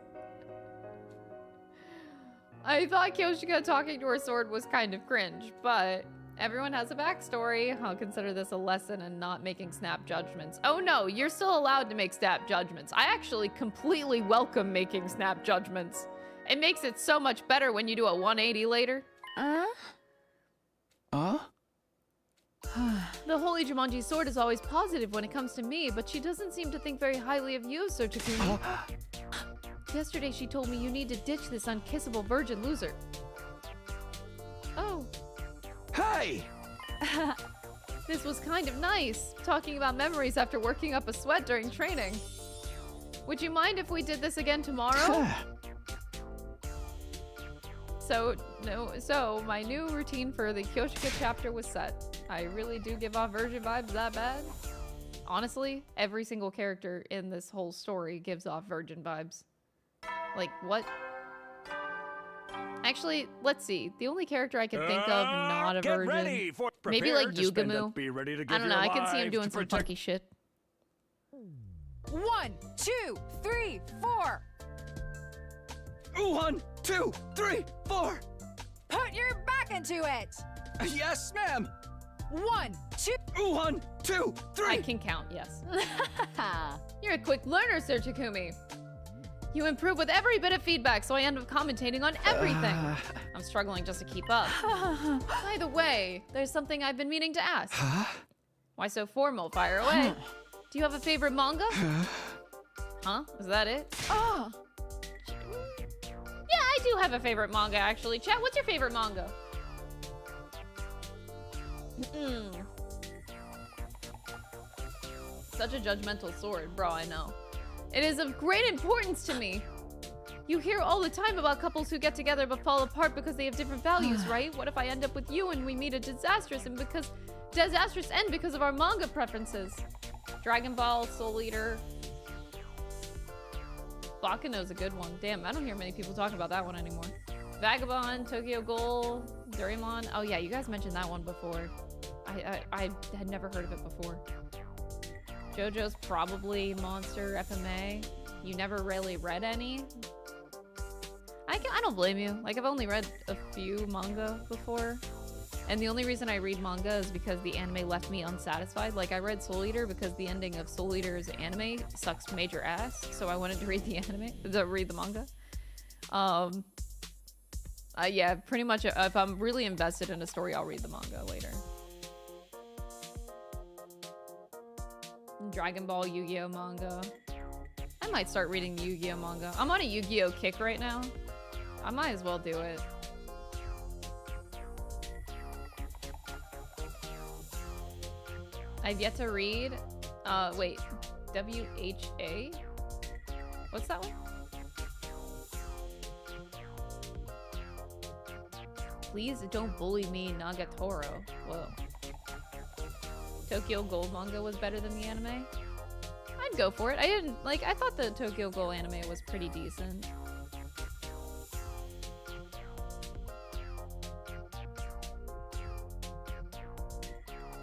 I thought Kyoshika talking to her sword was kind of cringe, but everyone has a backstory. I'll consider this a lesson in not making snap judgments. Oh no, you're still allowed to make snap judgments. I actually completely welcome making snap judgments. It makes it so much better when you do a 180 later. The Holy Jumanji sword is always positive when it comes to me, but she doesn't seem to think very highly of you, Sir Takumi. Yesterday she told me you need to ditch this unkissable virgin loser. Oh. Hey! This was kind of nice, talking about memories after working up a sweat during training. Would you mind if we did this again tomorrow? So my new routine for the Kyoshika chapter was set. I really do give off virgin vibes that bad. Honestly, every single character in this whole story gives off virgin vibes. Like, what? Actually, let's see. The only character I can think of not a virgin. Maybe like Yugamu. I don't know, I can see him doing some funky shit. 1, 2, 3, 4. 1, 2, 3, 4. Put your back into it. Yes, ma'am. 1, 2. 1, 2, 3. I can count, yes. You're a quick learner, Sir Takumi. You improve with every bit of feedback, so I end up commentating on everything. I'm struggling just to keep up. By the way, there's something I've been meaning to ask. Why so formal? Fire away. Do you have a favorite manga? Huh? Is that it? Yeah, I do have a favorite manga, actually. Chat, what's your favorite manga? Such a judgmental sword, bro, I know. It is of great importance to me. You hear all the time about couples who get together but fall apart because they have different values, right? What if I end up with you and we meet a disastrous end because of our manga preferences? Dragon Ball, Soul Eater. Bakuno's a good one. Damn, I don't hear many people talking about that one anymore. Vagabond, Tokyo Ghoul, Doraemon. Oh yeah, you guys mentioned that one before. I had never heard of it before. JoJo's probably Monster FMA. You never really read any? I don't blame you. Like, I've only read a few manga before. And the only reason I read manga is because the anime left me unsatisfied. Like, I read Soul Eater because the ending of Soul Eater's anime sucks major ass. So I wanted to read the read the manga. Yeah, pretty much if I'm really invested in a story, I'll read the manga later. Dragon Ball, Yu-Gi-Oh manga. I might start reading Yu-Gi-Oh manga. I'm on a Yu-Gi-Oh kick right now. I might as well do it. I've yet to read, wait, WHA? What's that one? Please don't bully me, Nagatoro. Whoa. Tokyo Ghoul manga was better than the anime? I'd go for it. I thought the Tokyo Ghoul anime was pretty decent.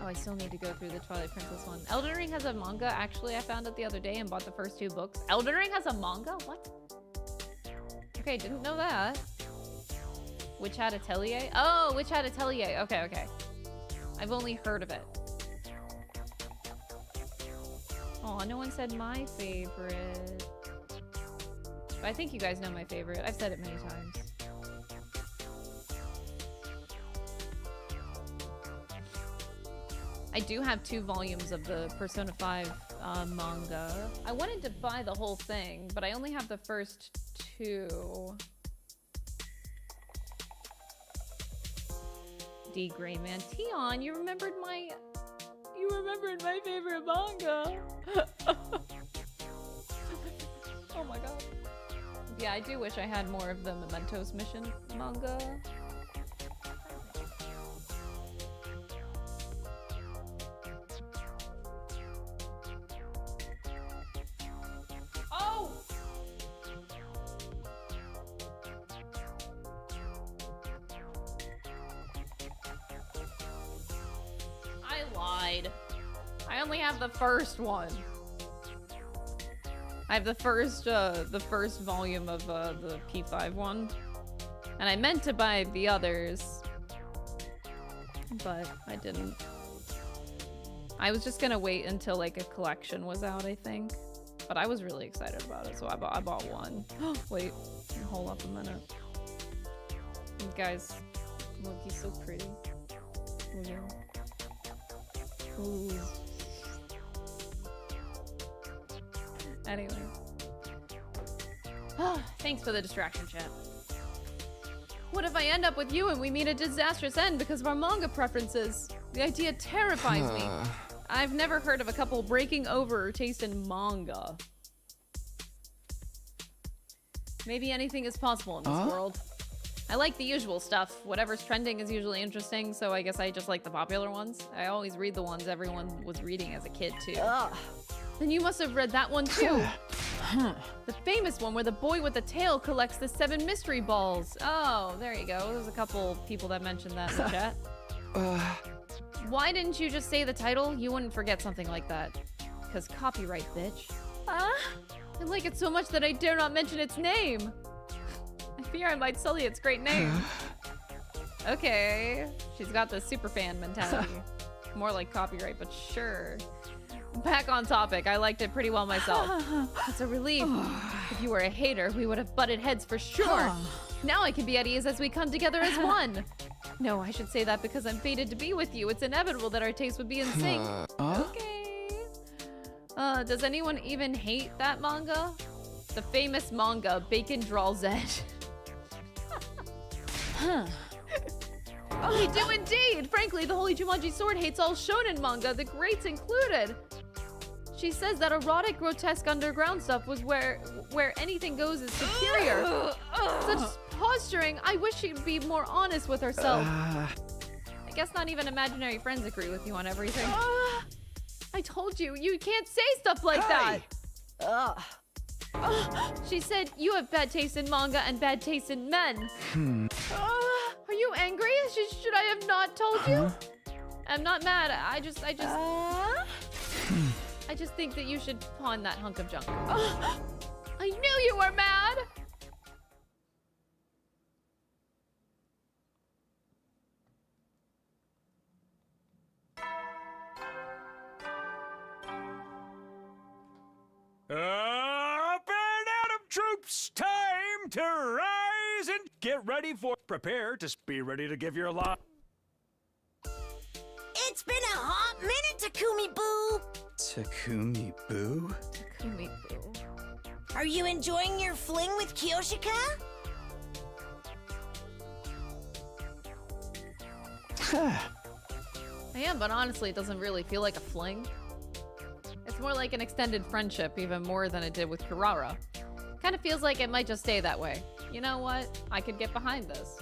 Oh, I still need to go through the Twilight Princess one. Elden Ring has a manga. Actually, I found it the other day and bought the first 2 books. Elden Ring has a manga? What? Okay, didn't know that. Witch Hat Atelier? Oh, Witch Hat Atelier. Okay, okay. I've only heard of it. Oh, no one said my favorite. But I think you guys know my favorite. I've said it many times. I do have 2 volumes of the Persona 5 manga. I wanted to buy the whole thing, but I only have the first 2. D. Grayman. Tion, you remembered my favorite manga. Oh my god. Yeah, I do wish I had more of the Mementos Mission manga. Oh! I lied. I only have the first one. I have the first volume of the P5 one, and I meant to buy the others, but I didn't. I was just gonna wait until like a collection was out, I think, but I was really excited about it, so I bought one. Wait, hold up a minute, guys. Look, he's so pretty. Look at him. Ooh. Anyway. Thanks for the distraction, chat. What if I end up with you and we meet a disastrous end because of our manga preferences? The idea terrifies me. I've never heard of a couple breaking over taste in manga. Maybe anything is possible in this world. I like the usual stuff. Whatever's trending is usually interesting, so I guess I just like the popular ones. I always read the ones everyone was reading as a kid, too. Then you must have read that one, too. The famous one where the boy with the tail collects the 7 mystery balls. Oh, there you go. There's a couple people that mentioned that in the chat. Why didn't you just say the title? You wouldn't forget something like that. Because copyright, bitch. I like it so much that I dare not mention its name. I fear I might sully its great name. Okay. She's got the superfan mentality. More like copyright, but sure. Back on topic. I liked it pretty well myself. It's a relief. If you were a hater, we would have butted heads for sure. Now I can be at ease as we come together as one. No, I should say that because I'm fated to be with you. It's inevitable that our tastes would be in sync. Okay. Does anyone even hate that manga? The famous manga, Bacon Draw Z. We do indeed! Frankly, the Holy Jumanji Sword hates all shonen manga, the greats included. She says that erotic, grotesque underground stuff was where anything goes is superior. Such posturing. I wish she'd be more honest with herself. I guess not even imaginary friends agree with you on everything. I told you, you can't say stuff like that. She said you have bad taste in manga and bad taste in men. Are you angry? Should I have not told you? I'm not mad. I just think that you should pawn that hunk of junk. I knew you were mad. Up and out of troops, time to rise and get ready for. Prepare to be ready to give your lot. It's been a hot minute, Takumi Boo! Takumi Boo? Takumi Boo. Are you enjoying your fling with Kyoshika? I am, but honestly, it doesn't really feel like a fling. It's more like an extended friendship, even more than it did with Kirara. Kind of feels like it might just stay that way. You know what? I could get behind this.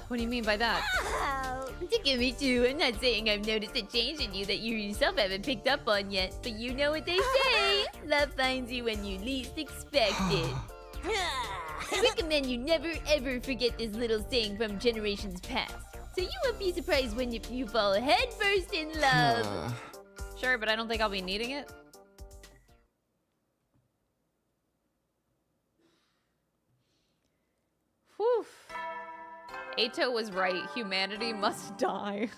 What do you mean by that? Oh, Takumi too. I'm not saying I've noticed a change in you that you yourself haven't picked up on yet, but you know what they say. Love finds you when you least expect it. I recommend you never ever forget this little saying from generations past. So you won't be surprised when you fall headfirst in love. Sure, but I don't think I'll be needing it. Whew. Ato was right. Humanity must die.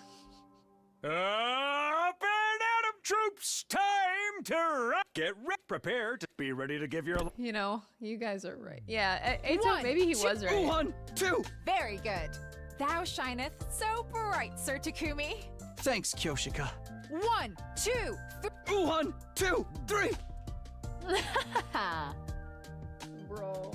Up and out of troops, time to get prepare to be ready to give your. You know, you guys are right. Yeah, Ato, maybe he was right. 1, 2. Very good. Thou shineth so bright, Sir Takumi. Thanks, Kyoshika. 1, 2, 3. 1, 2, 3. Bro.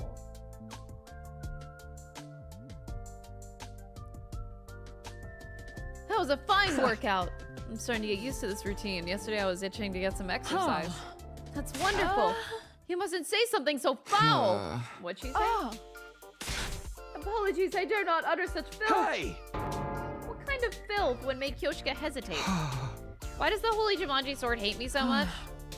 That was a fine workout. I'm starting to get used to this routine. Yesterday I was itching to get some exercise. That's wonderful. You mustn't say something so foul. What'd she say? Apologies, I dare not utter such filth. Hey! What kind of filth would make Kyoshika hesitate? Why does the Holy Jumanji Sword hate me so much?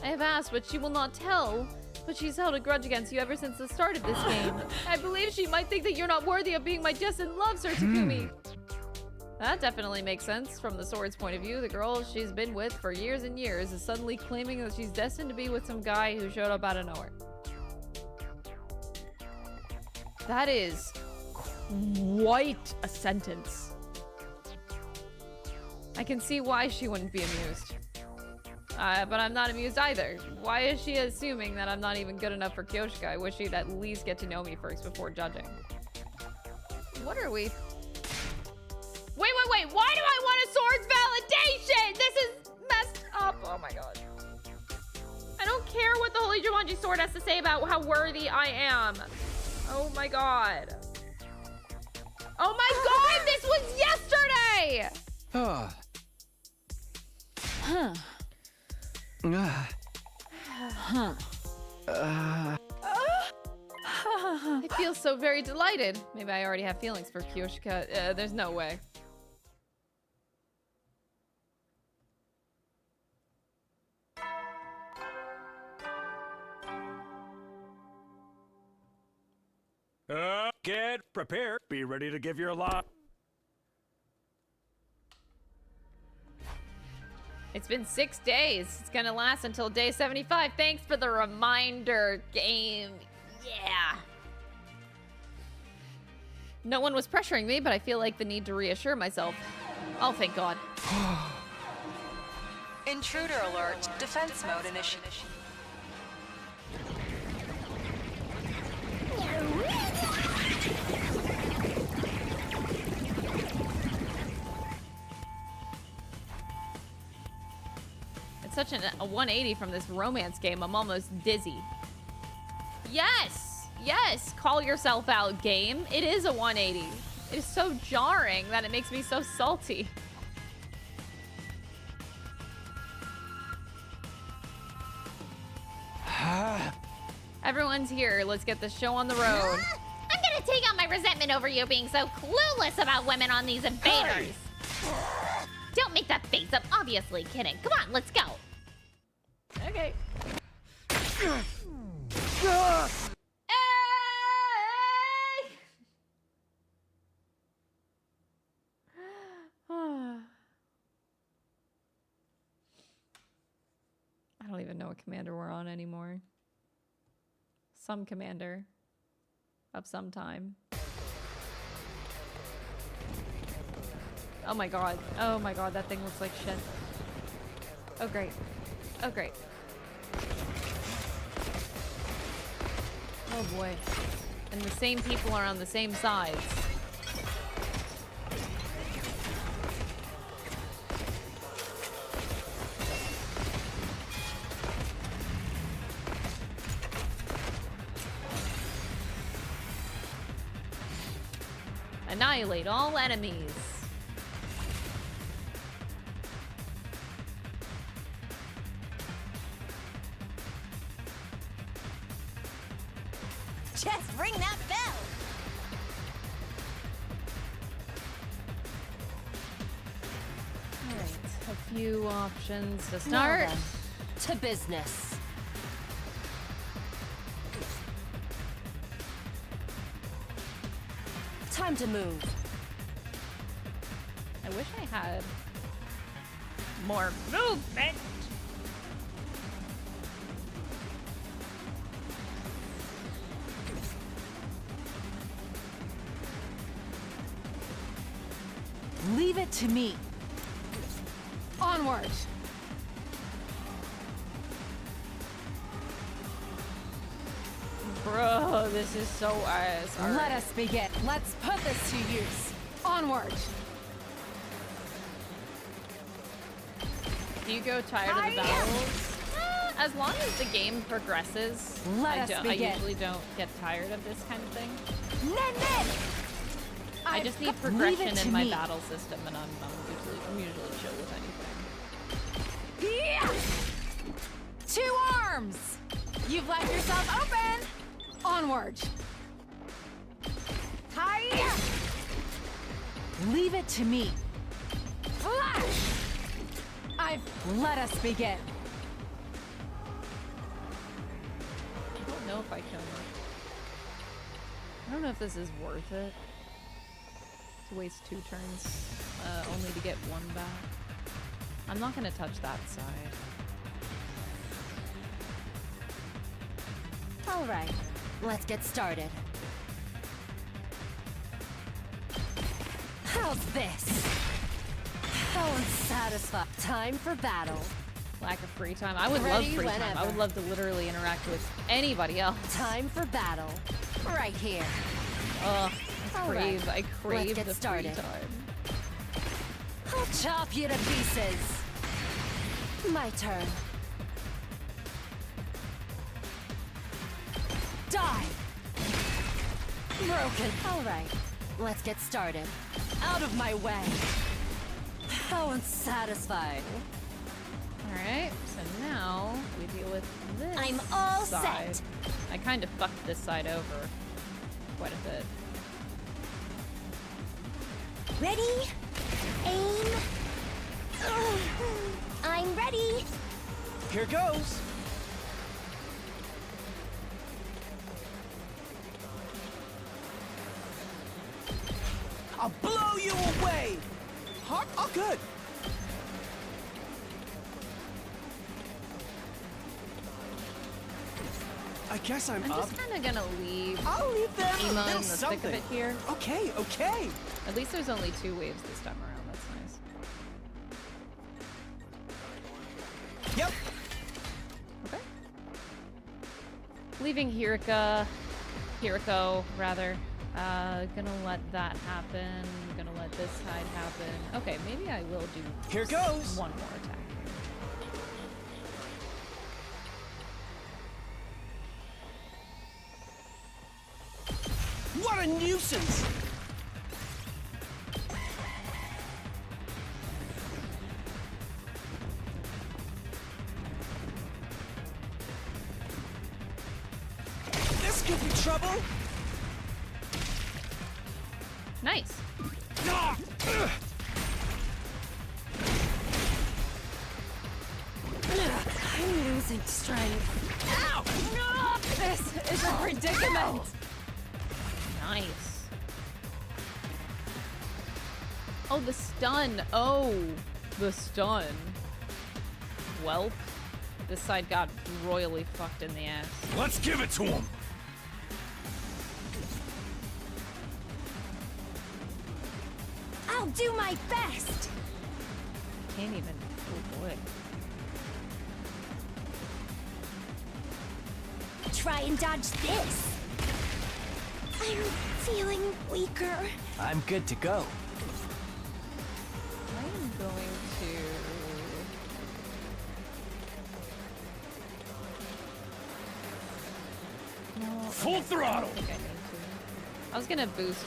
I have asked, but she will not tell. But she's held a grudge against you ever since the start of this game. I believe she might think that you're not worthy of being my destined love, Sir Takumi. That definitely makes sense from the sword's point of view. The girl she's been with for years and years is suddenly claiming that she's destined to be with some guy who showed up out of nowhere. That is quite a sentence. I can see why she wouldn't be amused. But I'm not amused either. Why is she assuming that I'm not even good enough for Kyoshika? I wish she'd at least get to know me first before judging. What are we? Wait. Why do I want a sword's validation? This is messed up. Oh my god. I don't care what the Holy Jumanji Sword has to say about how worthy I am. Oh my god. Oh my god, this was yesterday! I feel so very delighted. Maybe I already have feelings for Kyoshika. There's no way. Get prepared. Be ready to give your lot. It's been 6 days. It's gonna last until day 75. Thanks for the reminder, game. Yeah. No one was pressuring me, but I feel like the need to reassure myself. Oh, thank God. Intruder alert. Defense mode initiated. It's such a 180 from this romance game. I'm almost dizzy. Yes, call yourself out, game. It is a 180. It is so jarring that it makes me so salty. Everyone's here. Let's get the show on the road. I'm gonna take out my resentment over you being so clueless about women on these invaders. Don't make that face. I'm obviously kidding. Come on, let's go. Okay. I don't even know what commander we're on anymore. Some commander of some time. Oh my god. Oh my god, that thing looks like shit. Oh great. Oh great. Oh boy. And the same people are on the same sides. Annihilate all enemies. Just ring that bell! Alright, a few options to Now start. then, to business. Time to move. I wish I had more movement. Leave it to me. Onward. Bro, this is so ass. All Let right. us begin. Let's put this to use. Onward. Do you go tired of the battles? As long as the game progresses, I usually don't get tired of this kind of thing. I just need progression in my battle system, and I'm usually chill with anything. Yeah! 2 arms! You've left yourself open! Onward! Hiya! Leave it to me. Flash! Let us begin. I don't know if I can. I don't know if this is worth it. To waste 2 turns, only to get 1 back. I'm not gonna touch that side. All right, let's get started. How's this? How unsatisfied. Time for battle. Lack of free time. I would love Ready free time. I whenever. would love to literally interact with anybody else. Time for battle. Right here. Ugh, All I right, crave let's get the started. free time. I'll chop you to pieces. My turn. Die. Broken. All right, let's get started. Out of my way. How unsatisfying. Alright, so now we deal with this I'm all side. set. I kind of fucked this side over quite a bit. Ready? Aim. I'm ready. Here goes. I'll blow you away. Huh? Oh, good. I guess I'm up. just kind of gonna leave I'll leave them a Ema little in the thick of something. it here. Okay, okay. At least there's only 2 waves this time around. That's nice. Yep. Okay. Leaving Hiriko, rather. Gonna let that happen. Gonna let this side happen. Okay, maybe I will do Here goes. 1 more attack here. What a nuisance! This could be trouble. Nice. Ah! Ugh. I'm losing brute strength. Ow! No! This is a predicament! Nice. Oh, the stun. Oh, the stun. Welp. This side got royally fucked in the ass. Let's give it to him! I'll do my best! Can't even. Oh boy. Try and dodge this. I'm feeling weaker. I'm good to go. I'm going to. No. Full throttle! I don't think I need to. I was gonna boost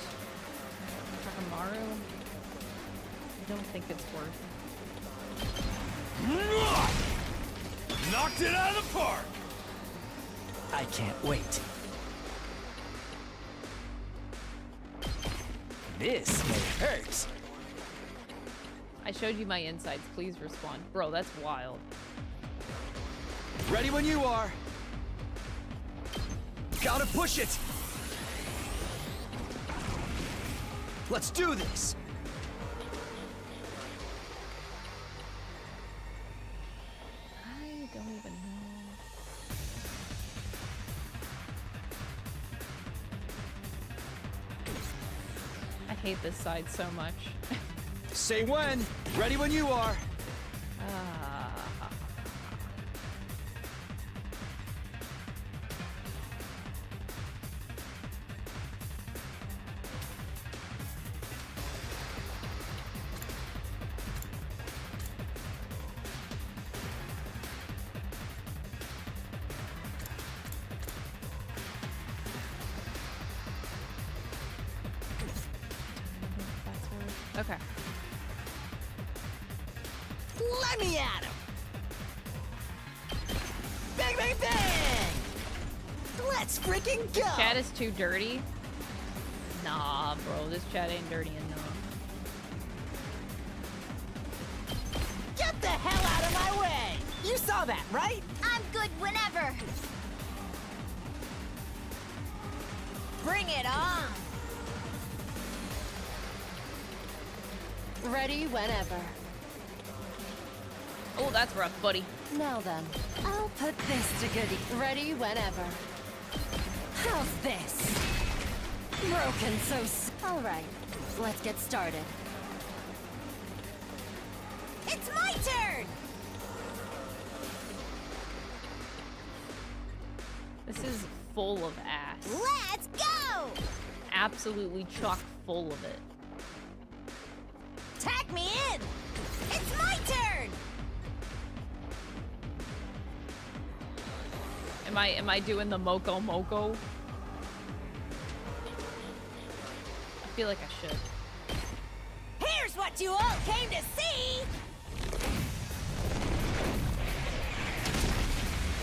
Takamaru. I don't think it's worth. Knocked it out of the park! I can't wait. This may hurt. I showed you my insides. Please respond. Bro, that's wild. Ready when you are. Gotta push it. Let's do this. I don't even know. I hate this side so much. Say when. Ready when you are. Okay. Let me at him! Bang, bang, bang! Let's freaking go! Chat is too dirty. Nah, bro, this chat ain't dirty enough. Get the hell out of my way! You saw that, right? I'm good whenever. Bring it on! Ready whenever. Oh, that's rough, buddy. Now then, I'll put this to good use. Ready whenever. How's this? Broken so all right, let's get started. It's my turn! This is full of ass. Let's go! Absolutely chock full of it. Tag me in! It's my turn! Am I doing the Moko Moko? I feel like I should. Here's what you all came to see!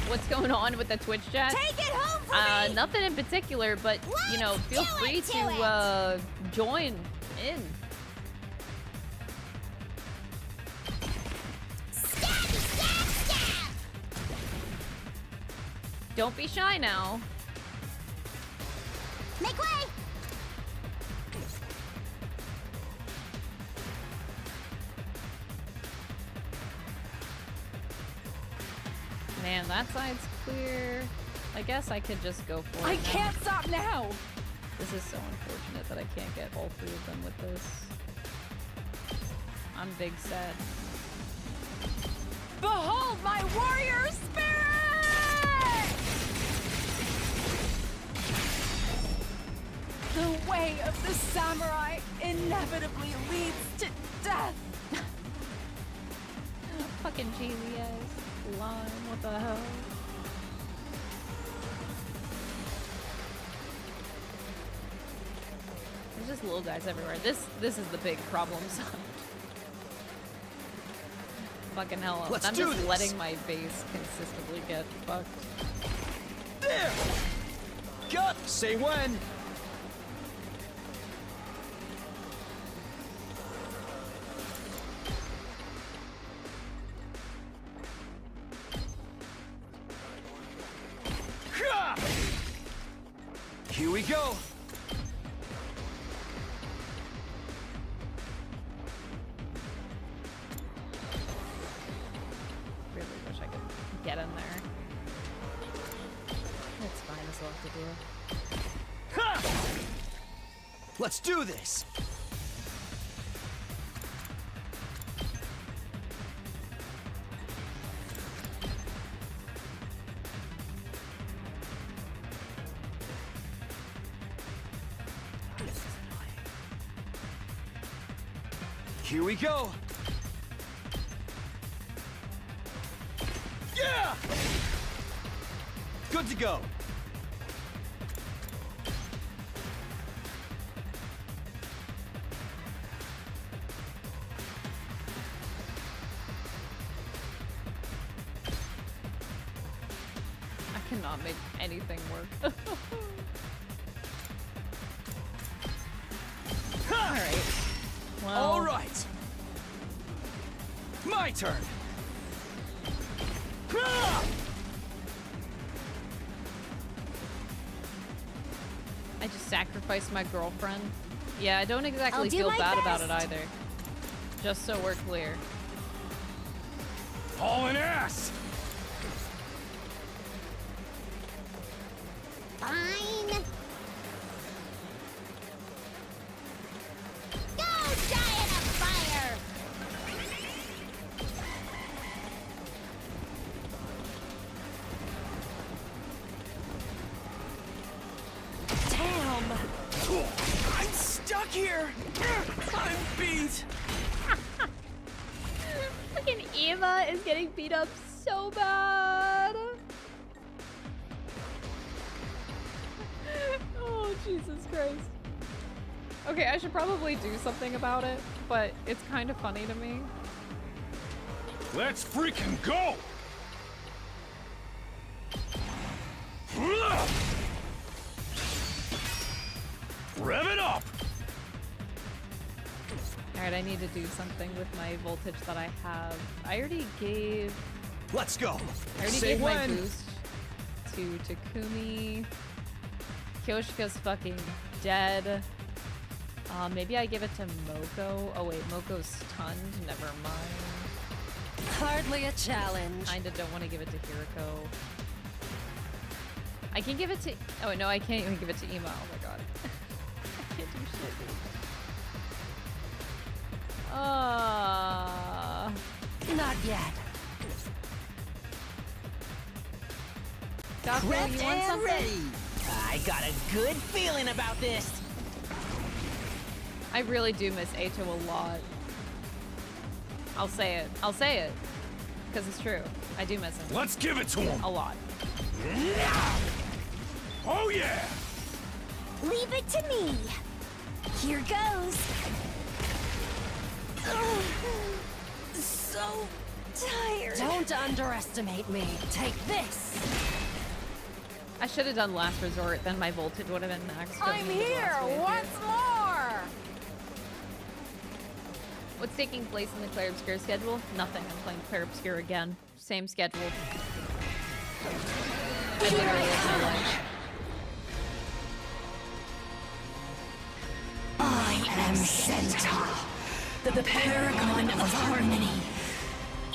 What's going on with the Twitch chat? Take it home for me! Nothing in particular, but you know, feel free to join in. Don't be shy now. Make way! Man, that side's clear. I guess I could just go for it. I now. can't stop now! This is so unfortunate that I can't get all three of them with this. I'm big sad. Behold my warrior spirit! The way of the samurai inevitably leads to death. Fucking cheesy ass line, what the hell? There's just little guys everywhere. This is the big problem zone. Fucking hell. Let's I'm do just this. letting my base consistently get fucked. There! Gut! Say when! go! Really wish I could get in there. It's fine, this will have to do. Ha! Let's do this! Here we go! Yeah! Good to go! I cannot make anything work. Alright. Well, All right. My turn. I just sacrificed my girlfriend. Yeah, I don't exactly I'll do feel my bad about it best. either. Just so we're clear. Hauling ass! Fine. Go die in a fire! Damn! I'm stuck here! I'm beat! Fucking Eva is getting beat up so bad. Oh, Jesus Christ. Okay, I should probably do something about it, but it's kind of funny to me. Let's freaking go! Rev it up! Alright, I need to do something with my voltage that I have. I already gave... Let's go! I already Say gave my when. boost to Takumi. Kyoshika's fucking dead. Maybe I give it to Moko. Oh wait, Moko's stunned. Never mind. Hardly a challenge. Kinda don't want to give it to Hiriko. I can give it to... Oh no, I can't even give it to Ima. Oh my god. I can't do shit, dude. Not yet. Doc, you want something? ready. I got a good feeling about this. I really do miss Ato a lot. I'll say it. I'll say it. Because it's true. I do miss him. Let's give it to him! A lot. Oh yeah! Leave it to me. Here goes. So tired. Don't underestimate me. Take this. I should have done last resort, then my voltage would have been maxed. I'm here once more. What's taking place in the Clare Obscure schedule? Nothing. I'm playing Clare Obscure again. Same schedule. I literally have no life. I am Centaur, the paragon of harmony.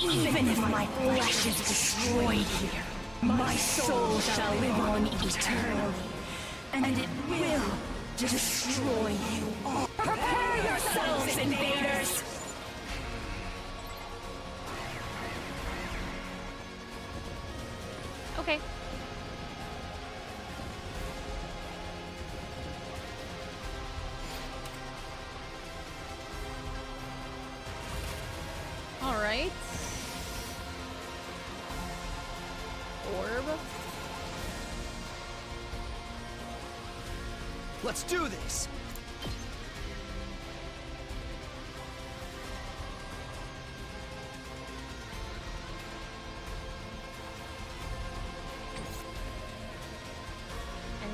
Even if my flesh is destroyed here, my soul shall live on eternally, and it will destroy you all. Prepare yourselves, invaders! Okay. All right. Orb. Let's do this!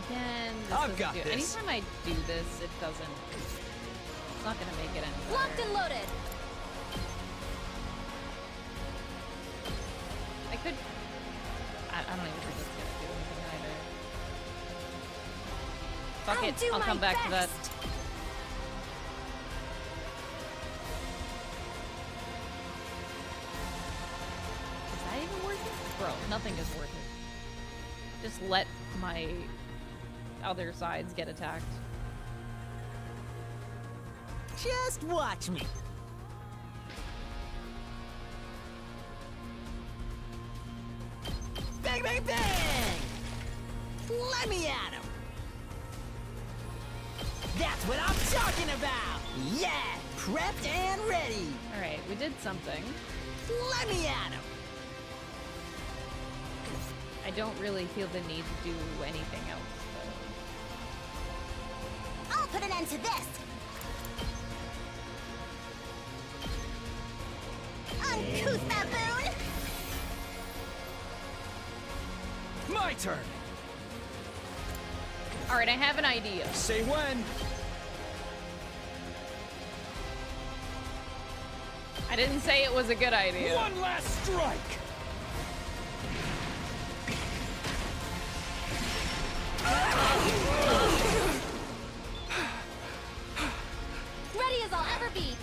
Again, I've got do. this. Anytime I do this, it doesn't. It's not gonna make it any better. Locked and loaded. I could. I don't even think it's gonna do anything either. Fuck it, I'll come back to that. Is that even worth it? Bro, nothing is worth it. Just let my other sides get attacked. Just watch me. Bang, bang, bang! Let me at him! That's what I'm talking about! Yeah! Prepped and ready! Alright, we did something. Let me at him! I don't really feel the need to do anything else, though. I'll put an end to this! Uncouth baboon! My turn! Alright, I have an idea. Say when! I didn't say it was a good idea. One last strike! Ready as I'll ever be.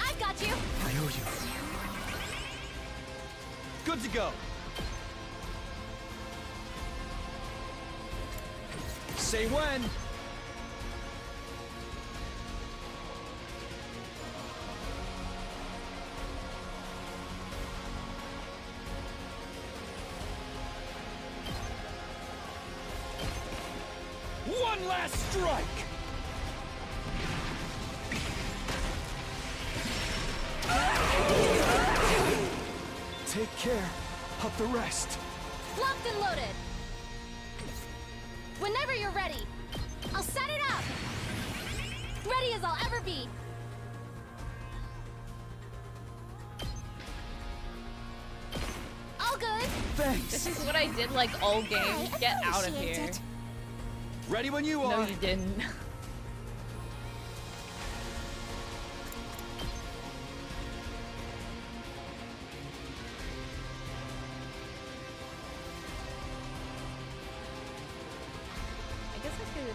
I've got you. I owe you. Good to go. Say when. One last strike. Take care of the rest. Locked and loaded. Whenever you're ready, I'll set it up. Ready as I'll ever be. All good. Thanks. This is what I did like all game. Get out of here. It. Ready when you are. No, you didn't. I guess I could,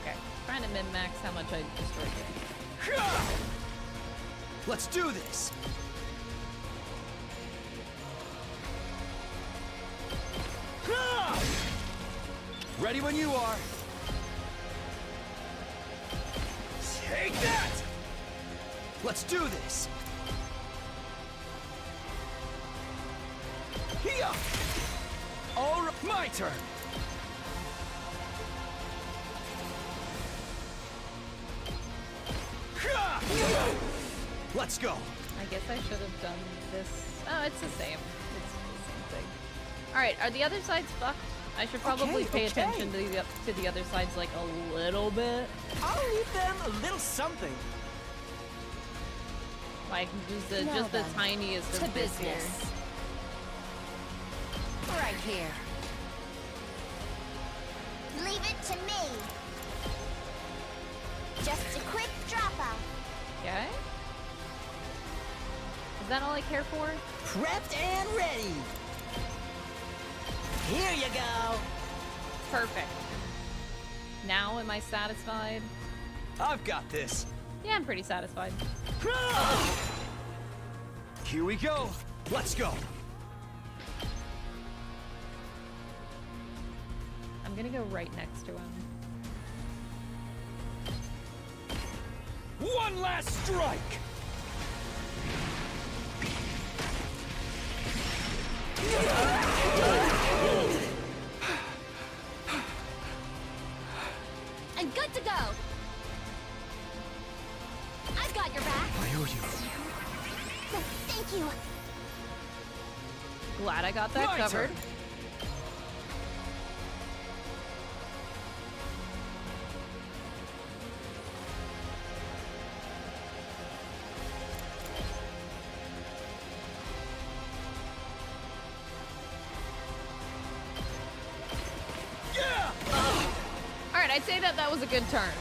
okay. Trying to min-max how much I destroyed it. Let's do this. Ready when you are. Take that! Let's do this. Here. All right, my turn. Let's go. I guess I should have done this. Oh, it's the same. It's the same thing. Alright, are the other sides fucked? I should probably pay attention to the other sides like a little bit. I'll leave them a little something. Like just the tiniest of bits here. Right here. Leave it to me. Just a quick drop-off. Okay. Is that all I care for? Prepped and ready. Here you go. Perfect. Now am I satisfied? I've got this. Yeah, I'm pretty satisfied. Here we go. Let's go. I'm gonna go right next to him. One last strike. I'm good to go. I've got your back. I owe you. Thank you. Glad I got that covered. Turn. Alright, I'd say that was a good turn.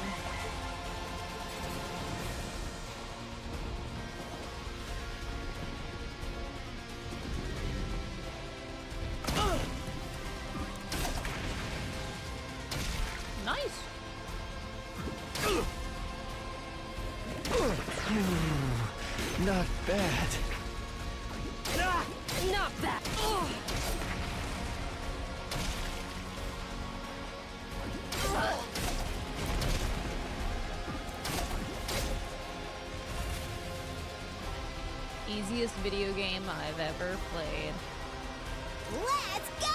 Not bad. Ah, not that. Ugh. Easiest video game I've ever played. Let's go!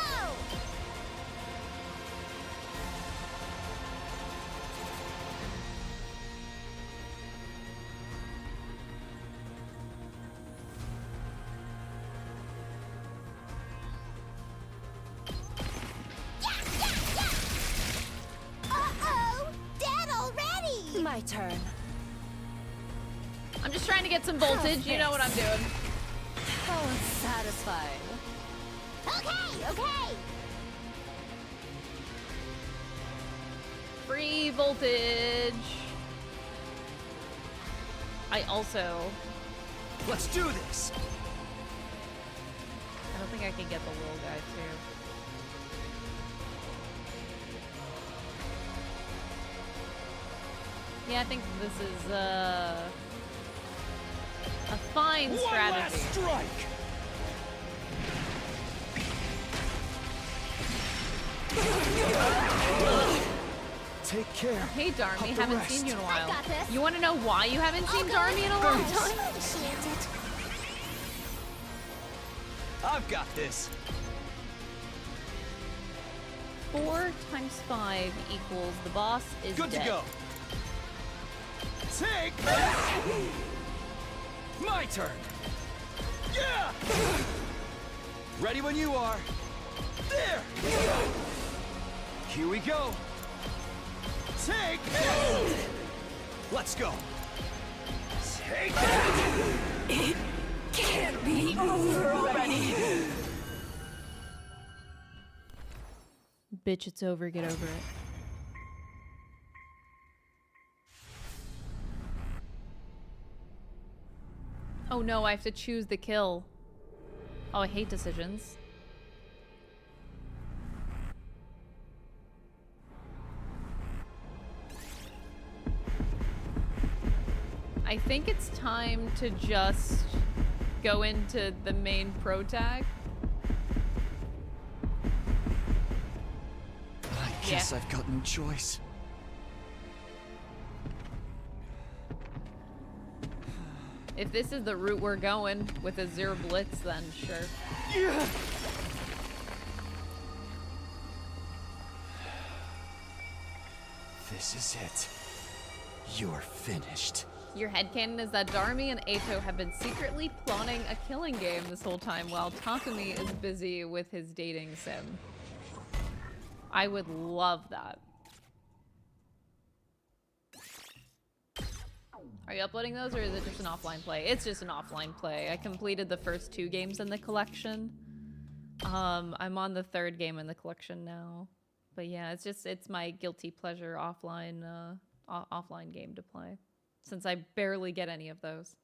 Uh-oh! Dead already! My turn. I'm just trying to get some voltage. You know what I'm doing. How satisfying. Okay! Free voltage. I also... Let's do this! I don't think I can get the little guy too. Yeah, I think this is a fine strategy. Last strike! Take care. Hey, Darmy, Of the haven't rest. seen you in a while. I got this. You want to know why you haven't seen Darmy in a long time? Appreciate it. I've got this. 4 times 5 equals the boss is Good dead. to go. Take. My turn. Yeah. Ready when you are. There. Here we go. Take. Let's go. Take. It can't be over already. Bitch, it's over. Get over it. Oh no, I have to choose the kill. Oh, I hate decisions. I think it's time to just go into the main pro tag. I guess I've got no choice. If this is the route we're going with a Zero Blitz, then sure. Yeah. This is it. You're finished. Your headcanon is that Darmy and Ato have been secretly plotting a killing game this whole time while Takumi is busy with his dating sim. I would love that. Are you uploading those or is it just an offline play? It's just an offline play. I completed the first 2 games in the collection. I'm on the 3rd game in the collection now. But yeah, it's my guilty pleasure offline game to play, since I barely get any of those.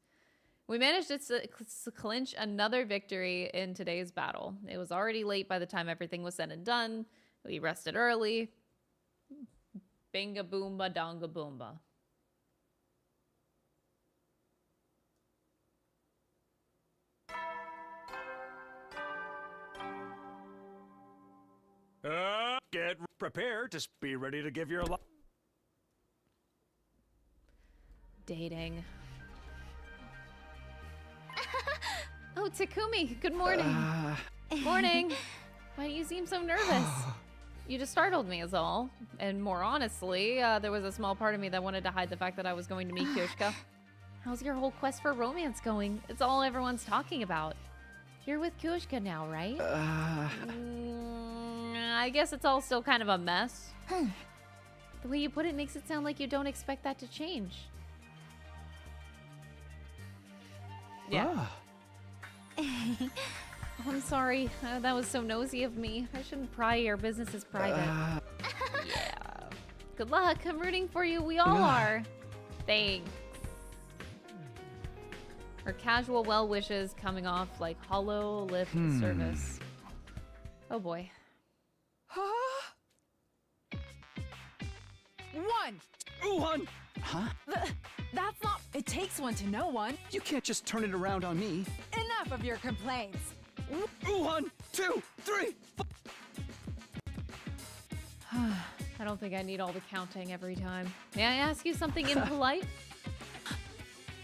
We managed to clinch another victory in today's battle. It was already late by the time everything was said and done. We rested early. Binga boomba donga boomba. Get prepared to be ready to give your life. Dating. Oh, Takumi, good morning. Morning. Why do you seem so nervous? You just startled me is all. And more honestly, there was a small part of me that wanted to hide the fact that I was going to meet Kyoshka. How's your whole quest for romance going? It's all everyone's talking about. You're with Kyoshka now, right? I guess it's all still kind of a mess. The way you put it makes it sound like you don't expect that to change. Yeah. Oh, I'm sorry. That was so nosy of me. I shouldn't pry. Your business is private. Yeah. Good luck. I'm rooting for you. We all are. Thanks. Her casual well wishes coming off like hollow lip service. Oh boy. One. Huh? That's not. It takes one to know one. You can't just turn it around on me. Enough of your complaints. 1, 2, 3, 4. I don't think I need all the counting every time. May I ask you something impolite?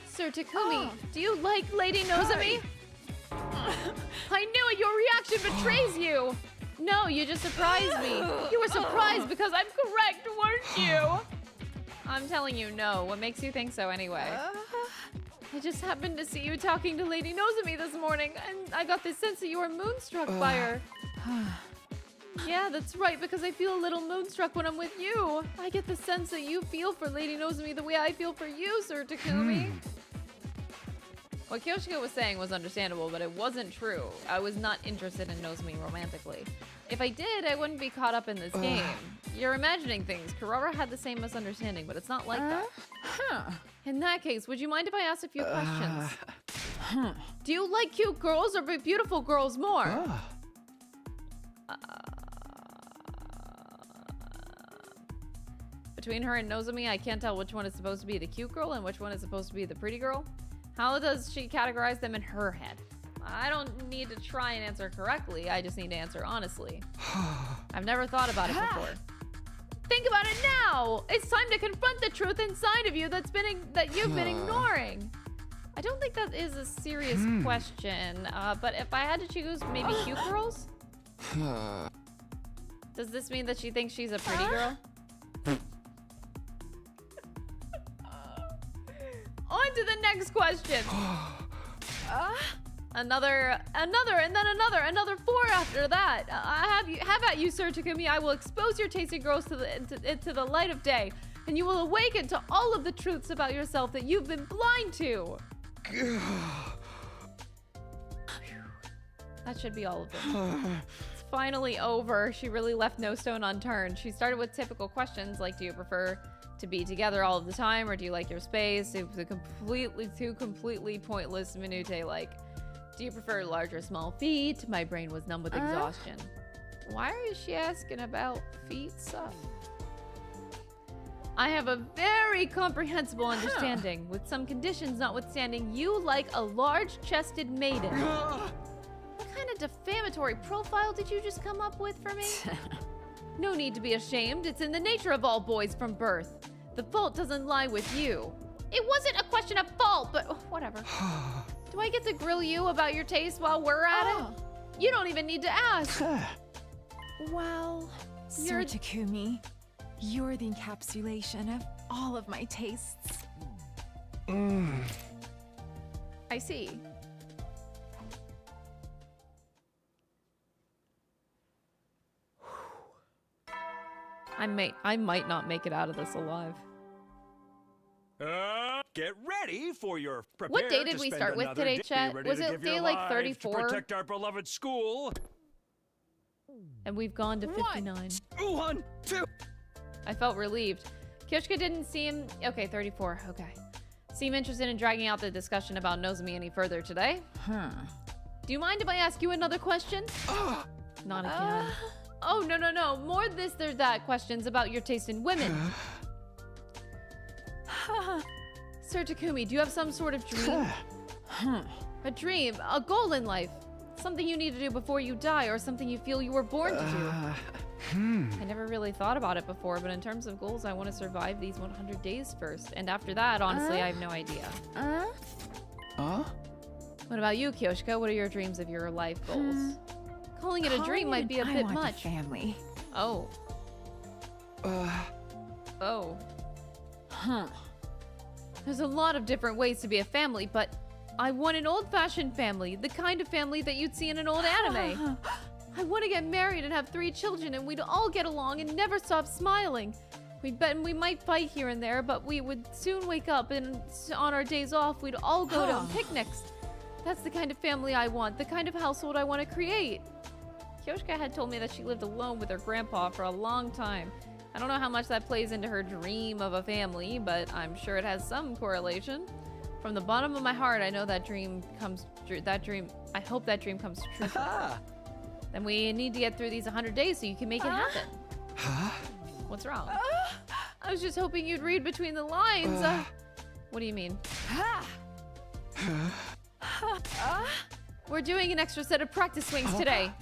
Sir Takumi, do you like Lady Nozomi? I knew it! Your reaction betrays you! No, you just surprised me. You were surprised because I'm correct, weren't you? I'm telling you no. What makes you think so anyway? I just happened to see you talking to Lady Nozomi this morning, and I got this sense that you were moonstruck by her. Yeah, that's right, because I feel a little moonstruck when I'm with you. I get the sense that you feel for Lady Nozomi the way I feel for you, Sir Takumi. What Kyoshiko was saying was understandable, but it wasn't true. I was not interested in Nozomi romantically. If I did, I wouldn't be caught up in this game. You're imagining things. Kurara had the same misunderstanding, but it's not like that. In that case, would you mind if I asked a few questions? Do you like cute girls or beautiful girls more? Between her and Nozomi, I can't tell which one is supposed to be the cute girl and which one is supposed to be the pretty girl. How does she categorize them in her head? I don't need to try and answer correctly. I just need to answer honestly. I've never thought about it before. Think about it now! It's time to confront the truth inside of you that you've been ignoring. I don't think that is a serious question, but if I had to choose maybe cute girls? Does this mean that she thinks she's a pretty girl? On to the next question. Another, and then another 4 after that. Have at you, Sir Takumi. I will expose your taste in girls to the light of day, and you will awaken to all of the truths about yourself that you've been blind to. That should be all of them. It's finally over. She really left no stone unturned. She started with typical questions like, do you prefer to be together all of the time, or do you like your space? It was a completely pointless minute like, do you prefer large or small feet? My brain was numb with exhaustion. Why is she asking about feet stuff? I have a very comprehensible understanding, with some conditions notwithstanding. You like a large-chested maiden. What kind of defamatory profile did you just come up with for me? No need to be ashamed. It's in the nature of all boys from birth. The fault doesn't lie with you. It wasn't a question of fault, but whatever. Do I get to grill you about your taste while we're at it? You don't even need to ask. Well, Sir Takumi, you're the encapsulation of all of my tastes. I see. I might not make it out of this alive. Get ready for your prepare. What day did we start with today, chat? Was it day like 34? To protect our beloved school. And we've gone to 59. 1, 2. I felt relieved. Kyoshika didn't seem... Okay, 34. Okay. Seem interested in dragging out the discussion about Nozomi any further today? Do you mind if I ask you another question? Not again. Oh, no. More this or that questions about your taste in women. Sir Takumi, do you have some sort of dream? A dream, a goal in life. Something you need to do before you die, or something you feel you were born to do. I never really thought about it before, but in terms of goals, I want to survive these 100 days first. And after that, honestly, I have no idea. What about you, Kyoshika? What are your dreams of your life goals? Calling it a dream might be a bit much. Family. Oh. There's a lot of different ways to be a family, but I want an old-fashioned family, the kind of family that you'd see in an old anime. I want to get married and have 3 children, and we'd all get along and never stop smiling. We might fight here and there, but we would soon wake up, and on our days off, we'd all go on picnics. That's the kind of family I want, the kind of household I want to create. Kyoshika had told me that she lived alone with her grandpa for a long time. I don't know how much that plays into her dream of a family, but I'm sure it has some correlation. From the bottom of my heart, I know that I hope that dream comes true. Then we need to get through these 100 days so you can make it happen. What's wrong? I was just hoping you'd read between the lines. What do you mean? We're doing an extra set of practice swings today.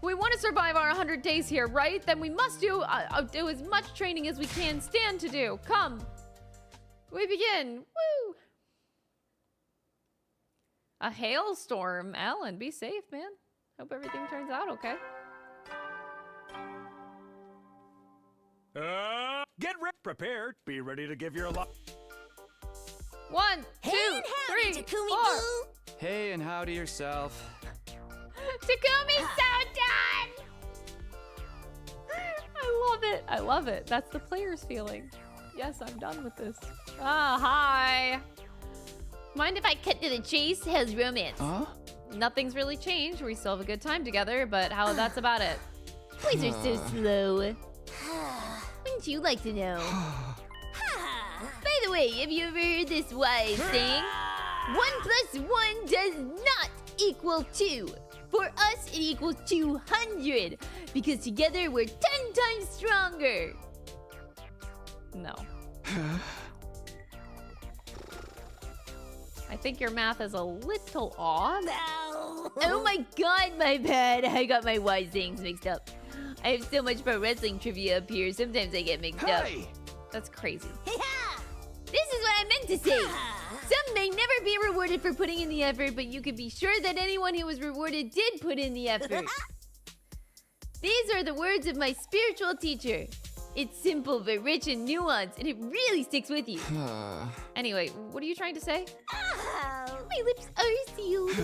We want to survive our 100 days here, right? Then we must do as much training as we can stand to do. Come. We begin. Woo! A hailstorm. Alan, be safe, man. Hope everything turns out okay. Get ready, prepared, be ready to give your lot. 1, 2, Hey, 3, 4. Hey, and howdy yourself. Takumi's so done! I love it. I love it. That's the player's feeling. Yes, I'm done with this. Hi. Mind if I cut to the chase? How's romance? Huh? Nothing's really changed. We still have a good time together, but that's about it. Boys are so slow. Wouldn't you like to know? By the way, have you ever heard this wise saying? 1 + 1 does not equal 2. For us, it equals 200. Because together, we're 10 times stronger. No. I think your math is a little off. No. Oh my god, my bad. I got my wise sayings mixed up. I have so much pro wrestling trivia up here, sometimes I get mixed up. That's crazy. This is what I meant to say. Some may never be rewarded for putting in the effort, but you can be sure that anyone who was rewarded did put in the effort. These are the words of my spiritual teacher. It's simple but rich and nuanced, and it really sticks with you. Anyway, what are you trying to say? My lips are sealed.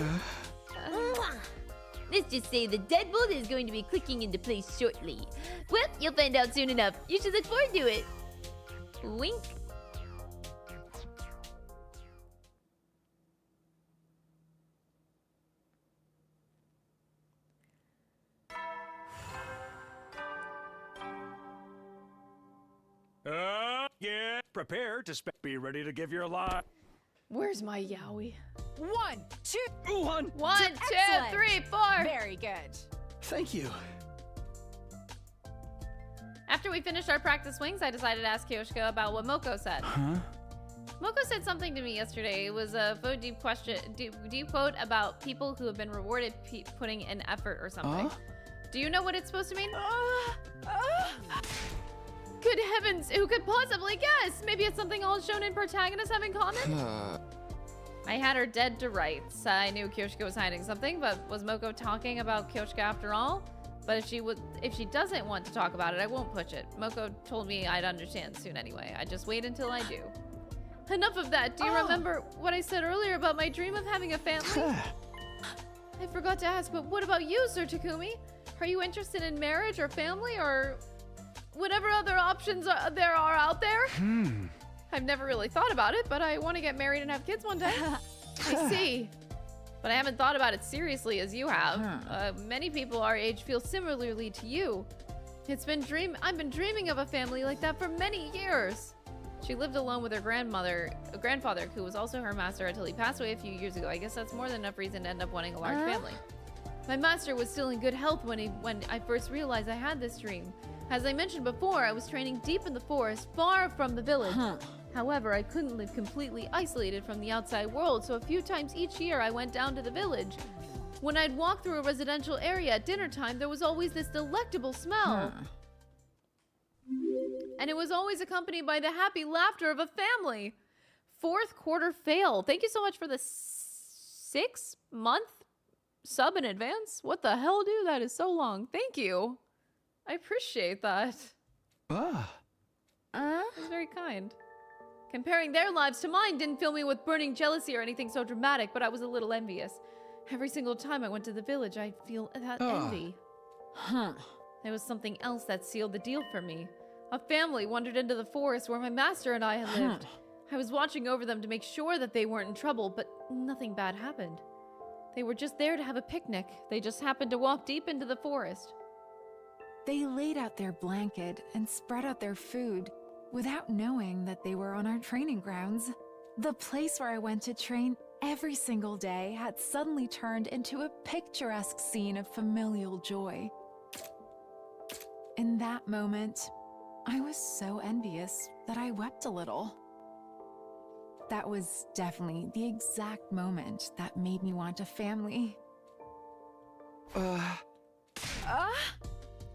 Let's just say the deadbolt is going to be clicking into place shortly. Well, you'll find out soon enough. You should look forward to it. Wink. Get prepared to be ready to give your lot. Where's my yaoi? 1, 2. 1, 2, Excellent. 3, 4. Very good. Thank you. After we finished our practice swings, I decided to ask Kyoshiko about what Moko said. Huh? Moko said something to me yesterday. It was a faux deep question, deep quote about people who have been rewarded putting in effort or something. Do you know what it's supposed to mean? Good heavens, who could possibly guess? Maybe it's something all shonen protagonists have in common? I had her dead to rights. I knew Kyoshiko was hiding something, but was Moko talking about Kyoshiko after all? But if she doesn't want to talk about it, I won't push it. Moko told me I'd understand soon anyway. I just wait until I do. Enough of that. Do you remember what I said earlier about my dream of having a family? I forgot to ask, but what about you, Sir Takumi? Are you interested in marriage or family or whatever other options there are out there? I've never really thought about it, but I want to get married and have kids one day. I see. But I haven't thought about it seriously as you have. Many people our age feel similarly to you. I've been dreaming of a family like that for many years. She lived alone with her grandfather, who was also her master until he passed away a few years ago. I guess that's more than enough reason to end up wanting a large family. My master was still in good health when I first realized I had this dream. As I mentioned before, I was training deep in the forest, far from the village. However, I couldn't live completely isolated from the outside world, so a few times each year I went down to the village. When I'd walk through a residential area at dinner time, there was always this delectable smell. And it was always accompanied by the happy laughter of a family. 4th quarter fail. Thank you so much for the 6-month sub in advance. What the hell, dude? That is so long. Thank you. I appreciate that. It's very kind. Comparing their lives to mine didn't fill me with burning jealousy or anything so dramatic, but I was a little envious. Every single time I went to the village, I'd feel that envy. There was something else that sealed the deal for me. A family wandered into the forest where my master and I had lived. I was watching over them to make sure that they weren't in trouble, but nothing bad happened. They were just there to have a picnic. They just happened to walk deep into the forest. They laid out their blanket and spread out their food without knowing that they were on our training grounds. The place where I went to train every single day had suddenly turned into a picturesque scene of familial joy. In that moment, I was so envious that I wept a little. That was definitely the exact moment that made me want a family.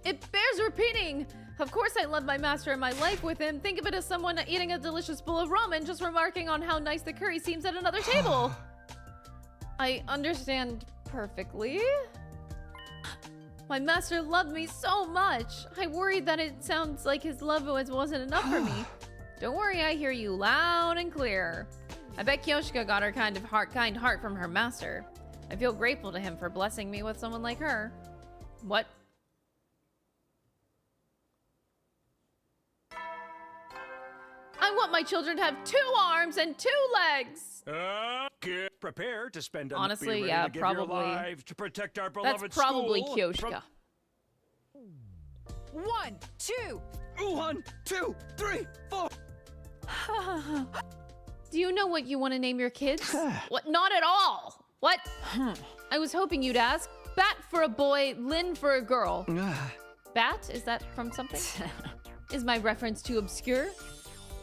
It bears repeating! Of course I love my master and my life with him. Think of it as someone eating a delicious bowl of ramen, just remarking on how nice the curry seems at another table. I understand perfectly. My master loved me so much. I worried that it sounds like his love wasn't enough for me. Don't worry, I hear you loud and clear. I bet Kyoshika got her kind heart from her master. I feel grateful to him for blessing me with someone like her. What? I want my children to have 2 arms and 2 legs. Get prepared to spend. Honestly, be yeah, to give probably. Your lives to protect our beloved That's probably school Kyoshika. 1, 2. 1, 2, 3, 4. Do you know what you want to name your kids? What? Not at all. What? I was hoping you'd ask. Bat for a boy, Lin for a girl. Bat? Is that from something? Is my reference too obscure?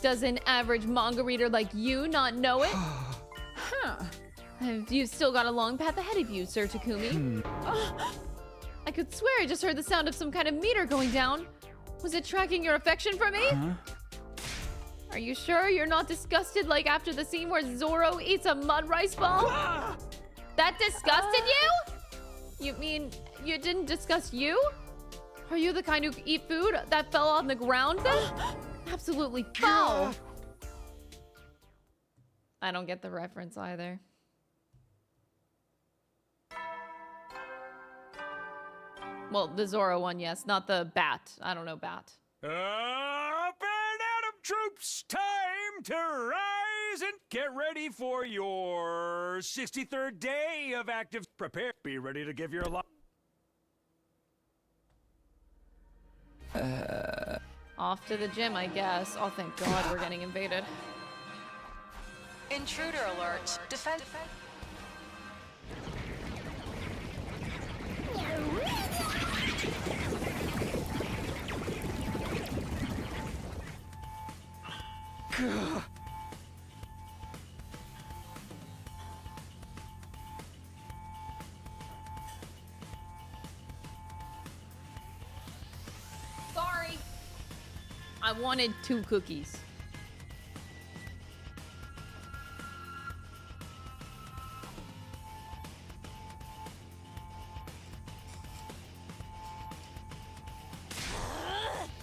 Does an average manga reader like you not know it? You've still got a long path ahead of you, Sir Takumi. I could swear I just heard the sound of some kind of meter going down. Was it tracking your affection for me? Are you sure you're not disgusted like after the scene where Zoro eats a mud rice ball? That disgusted you? You mean you didn't disgust you? Are you the kind who eat food that fell on the ground then? Absolutely foul. I don't get the reference either. Well, the Zoro one, yes, not the bat. I don't know bat. Up and out of troops, time to rise and get ready for your 63rd day of active. Prepare. Be ready to give your life. Off to the gym, I guess. Oh, thank God we're getting invaded. Intruder alert. Defend. Sorry. I wanted 2 cookies.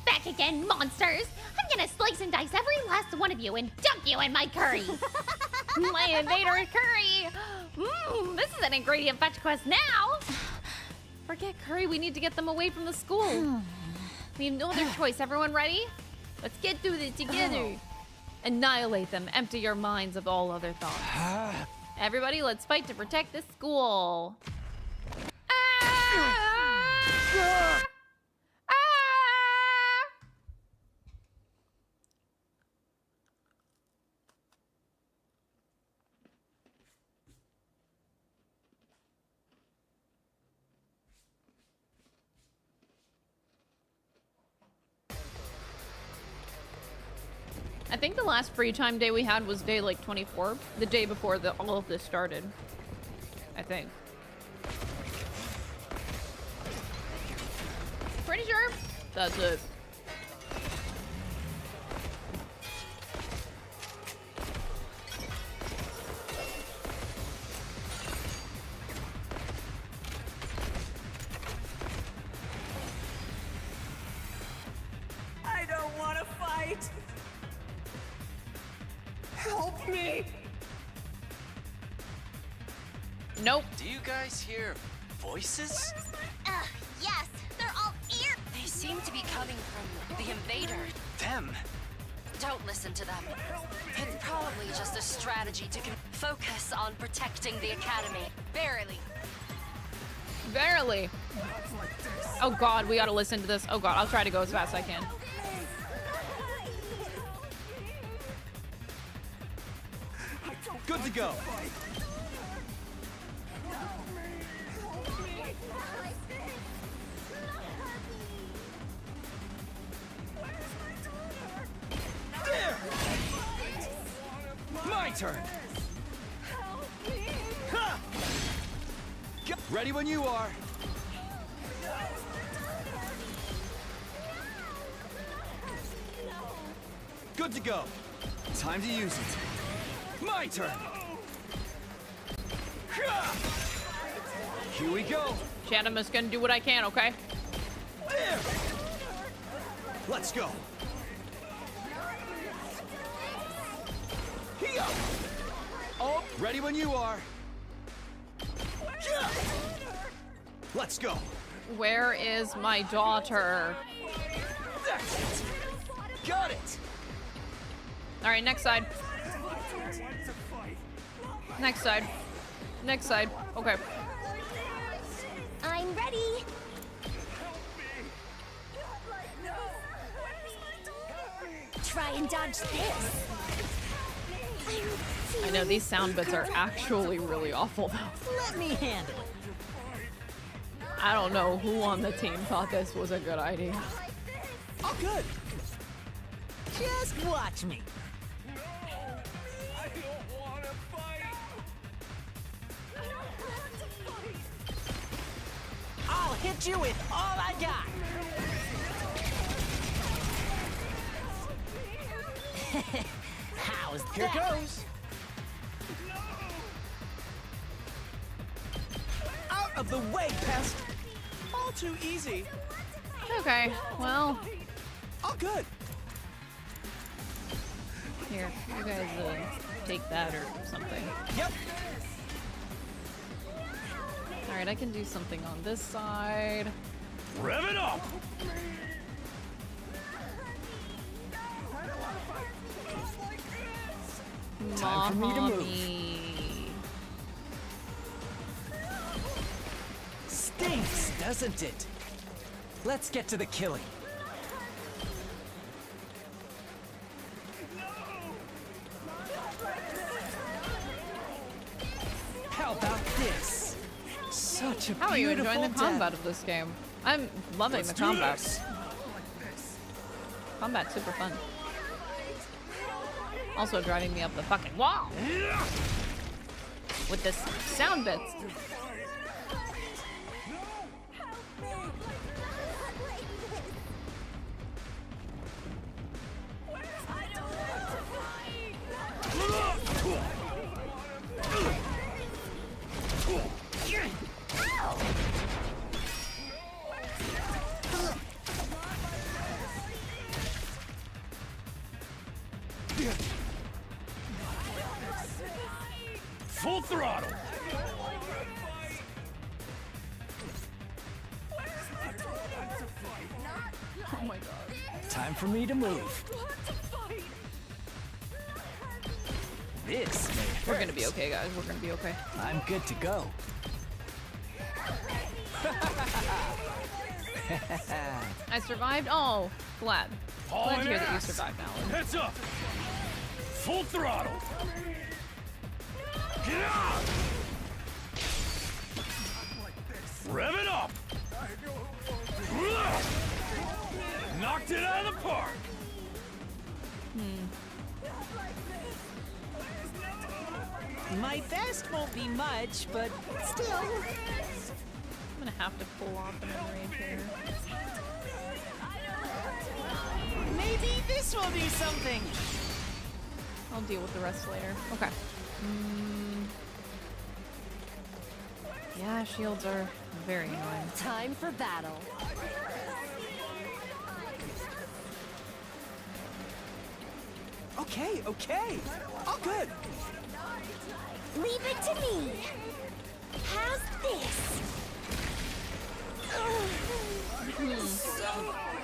Back again, monsters! I'm gonna slice and dice every last one of you and dump you in my curry! My invader curry! This is an ingredient fetch quest now! Forget curry, we need to get them away from the school. We have no other choice. Everyone ready? Let's get through this together. Annihilate them. Empty your minds of all other thoughts. Everybody, let's fight to protect this school. I think the last free time day we had was day like 24, the day before all of this started. I think. Pretty sure that's it. I don't want to fight. Help me! Nope. Do you guys hear voices? Yes, they're all ear. They seem to be coming from the invader. Them? Don't listen to them. It's probably just a strategy to focus on protecting the academy. Barely. Barely. Oh God, we gotta listen to this. Oh God, I'll try to go as fast as I can. Good to go. There! My My turn. Ha! Ready when you are. Good to go. Time to use it. My turn. Here we go. Chat, I'm just gonna do what I can, okay? Let's go. Oh, ready when you are. Let's go. Where is my daughter? That's it. Got it. All right, next side. Next side. Next side. Okay. I'm ready. Try and dodge this. I know these sound bits are actually really awful though. Let me handle it. I don't know who on the team thought this was a good idea. Oh, good. Just watch me. I'll hit you with all I got. How's Here that? goes. Out of the way, pest. All too easy. Okay, well, All good. here, you guys take that or something. Yep. All right, I can do something on this side. Rev it up! Time for me to move. Mommy. Stinks, doesn't it? Let's get to the killing. How about this? Such a How are you beautiful enjoying the death. combat of this game? I'm loving Let's the do combat. this. Combat's super fun. Also driving me up the fucking wall with this sound bits. Full throttle! Oh my god. Time for me to move. This may hurt. We're gonna be okay, guys. We're gonna be okay. I'm good to go. I survived. Oh, glad. All Glad to in hear that you ass. survived, Alan. Heads up! Full throttle! Get out! Rev it up! Knocked it out of the park! My best won't be much, but still. I'm gonna have to pull off an enrage here. Maybe this will do something. I'll deal with the rest later. Okay. Yeah, shields are very annoying. Time for battle. Okay, okay. All good. Leave it to me. How's this?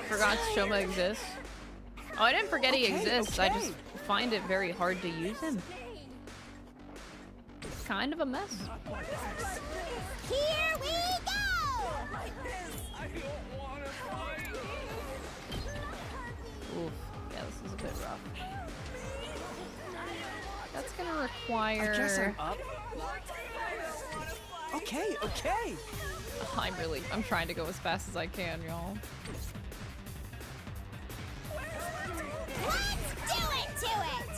Forgot Shoma exists. Oh, I didn't forget he Okay, exists. I okay. just find it very hard to use him. It's kind of a mess. Here we go! Oof. Yeah, this is a bit rough. That's gonna require... I guess I'm up. Okay, okay. I'm trying to go as fast as I can, y'all. Let's do it to it!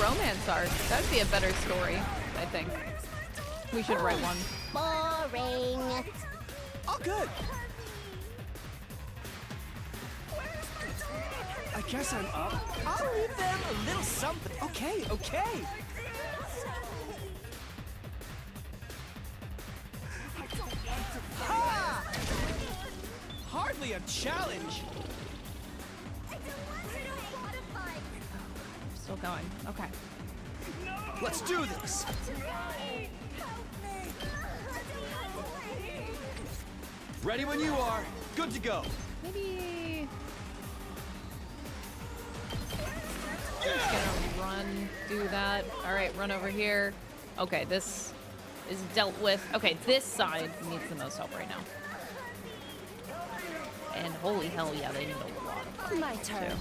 romance arc. That'd be a better story, I think. We should write one. Boring. Oh, good. I guess I'm up. I'll leave them a little something. Okay, okay. Ha! Hardly a challenge. Still going. Okay. Let's do this. Ready when you are. Good to go. Maybe... Just gonna run, do that. Alright, run over here. Okay, this is dealt with. Okay, this side needs the most help right now. And holy hell, yeah, they need a lot of help. My turn. Too.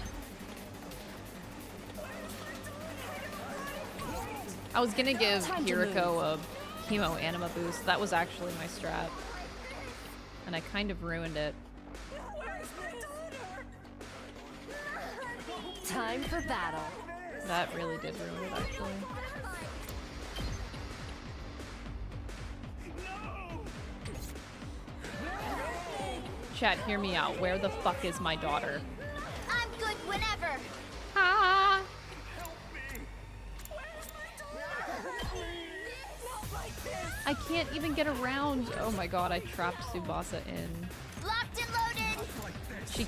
I was gonna give Kiriko a chemo anima boost. That was actually my strat. And I kind of ruined it. Time for battle. That really did ruin it, actually. Chat, hear me out. Where the fuck is my daughter? I'm good whenever. Ah! I can't even get around. Oh my god, I trapped Tsubasa in. Locked and loaded. She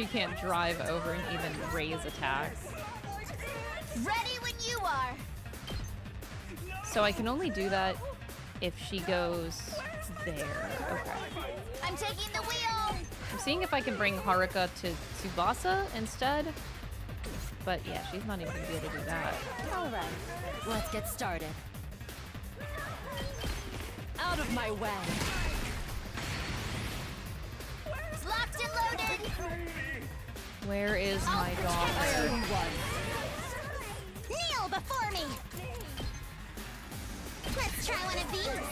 can't drive over and even raise attack. Ready when you are. So I can only do that if she goes there. Okay. I'm taking the wheel. I'm seeing if I can bring Haruka to Tsubasa instead. But yeah, she's not even gonna be able to do that. All right, let's get started. Out of my way. Locked and loaded. Where is my daughter? Kneel before me. Let's try one of these.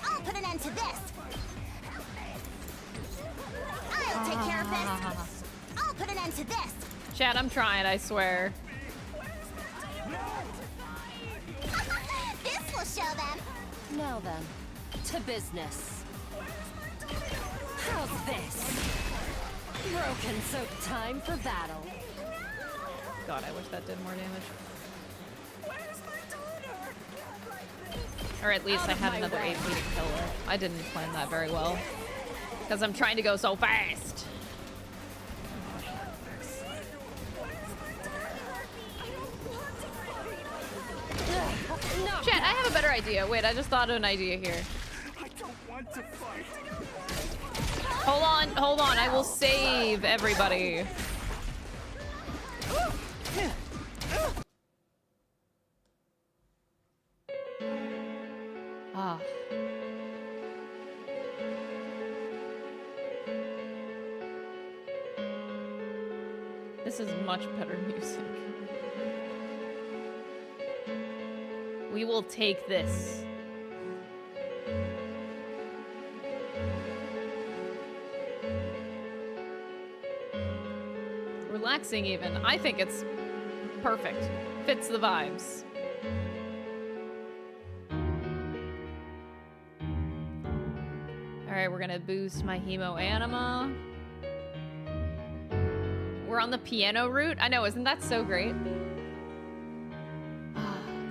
I'll put an end to this. I'll take care of this. I'll put an end to this. Chat, I'm trying, I swear. This will show them. Now then, to business. How's this? Broken, so time for battle. God, I wish that did more damage. Or at least I had another AP to kill her. I didn't plan that very well. Because I'm trying to go so fast. Chat, I have a better idea. Wait, I just thought of an idea here. I don't want to fight. Hold on. I will save everybody. Ah. This is much better music. We will take this. Relaxing even. I think it's perfect. Fits the vibes. Alright, we're gonna boost my hemo anima. We're on the piano route. I know, isn't that so great?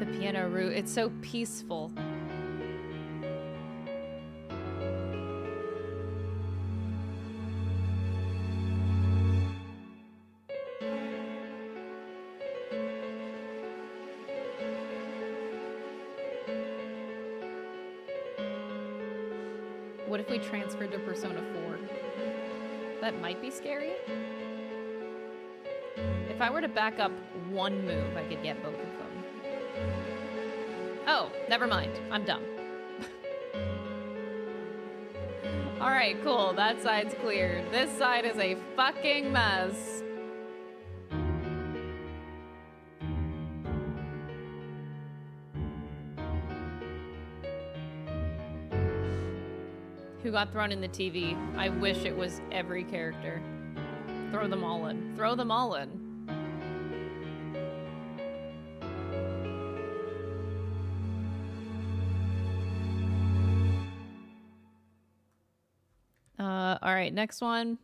The piano route, it's so peaceful. What if we transferred to Persona 4? That might be scary. If I were to back up one move, I could get both of them. Oh, never mind. I'm dumb. Alright, cool. That side's cleared. This side is a fucking mess. Who got thrown in the TV? I wish it was every character. Throw them all in. Throw them all in. All right, next one.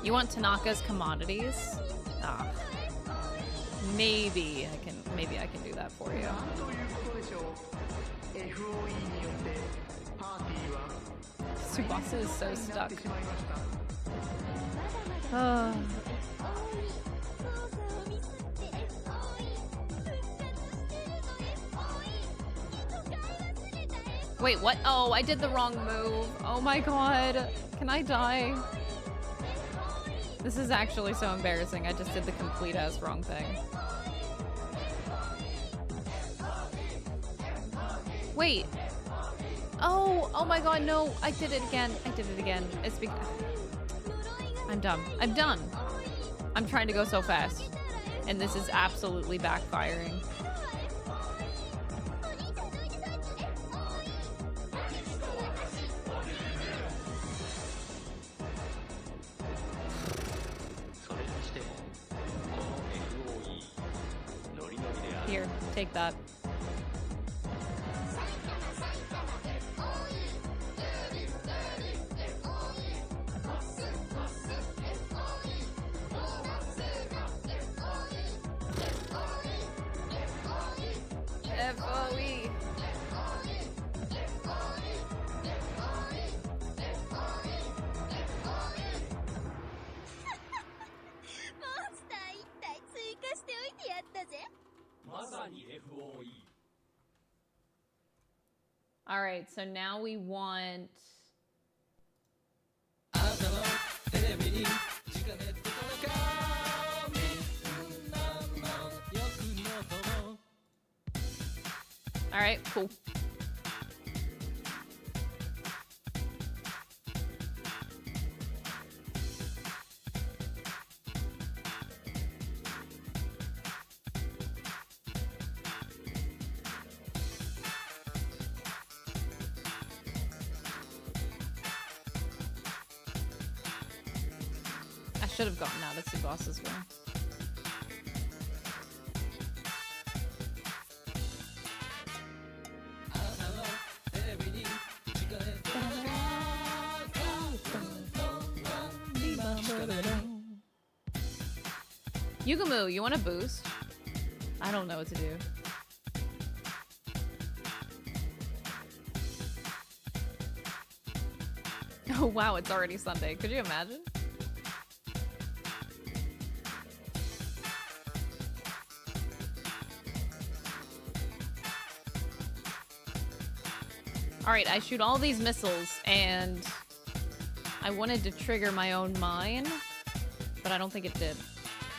You want Tanaka's commodities? Ah. Maybe I can do that for you. Tsubasa is so stuck. Wait, what? Oh, I did the wrong move. Oh my god. Can I die? This is actually so embarrassing. I just did the complete ass wrong thing. Wait. Oh my god, no. I did it again. It's because... I'm dumb. I'm done. I'm trying to go so fast. And this is absolutely backfiring. Here, take that. FOE. All right, so now we want... All right, cool. I should have gotten out of Tsubasa's way. Yugumu, you want a boost? I don't know what to do. Oh wow, it's already Sunday. Could you imagine? Alright, I shoot all these missiles, and I wanted to trigger my own mine, but I don't think it did.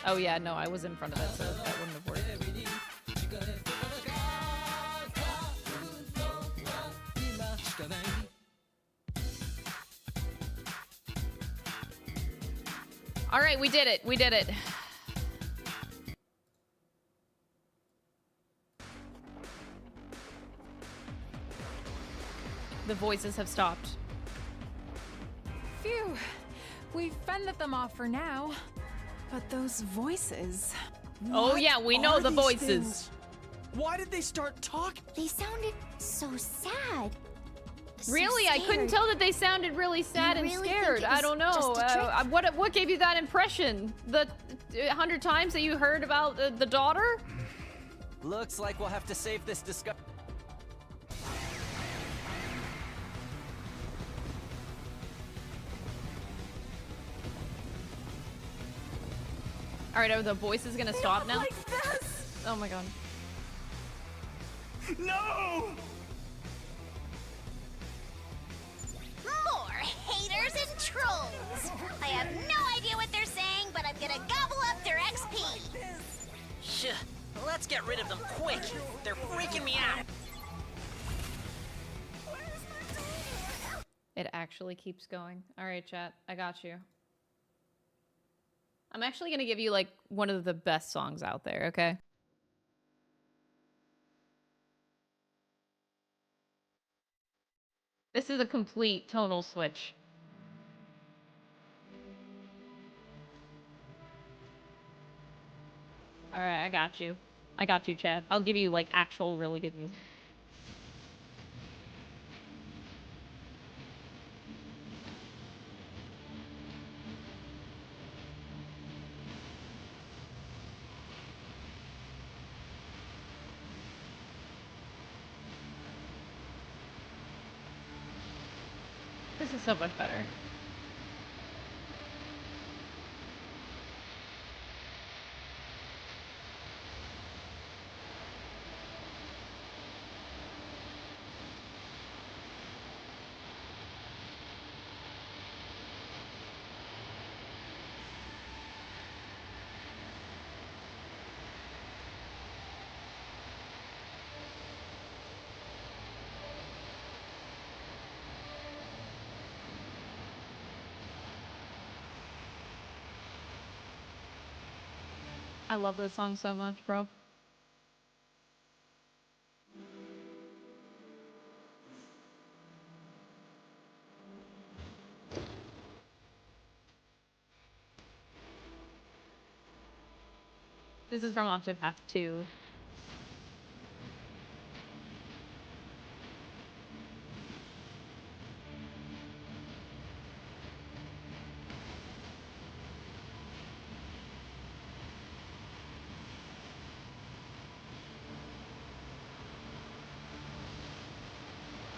Oh yeah, no, I was in front of it, so that wouldn't have worked. Alright, we did it. We did it. The voices have stopped. Phew. We've fended them off for now. But those voices... Oh yeah, we know the voices. Things? Why did they start talking? They sounded so sad. Really? I couldn't tell that they sounded really sad and scared. I don't know. What gave you that impression? The 100 times that you heard about the daughter? Looks like we'll have to save this discussion. All right, are the voices gonna stop now? Like this. Oh my god. No! More haters and trolls! I have no idea what they're saying, but I'm gonna gobble up their XP! Shh. Let's get rid of them quick. They're freaking me out. It actually keeps going. All right, chat. I got you. I'm actually gonna give you like one of the best songs out there, okay? This is a complete tonal switch. Alright, I got you. I got you, Chad. I'll give you like actual really good music. This is so much better. I love this song so much, bro. This is from Octopath 2.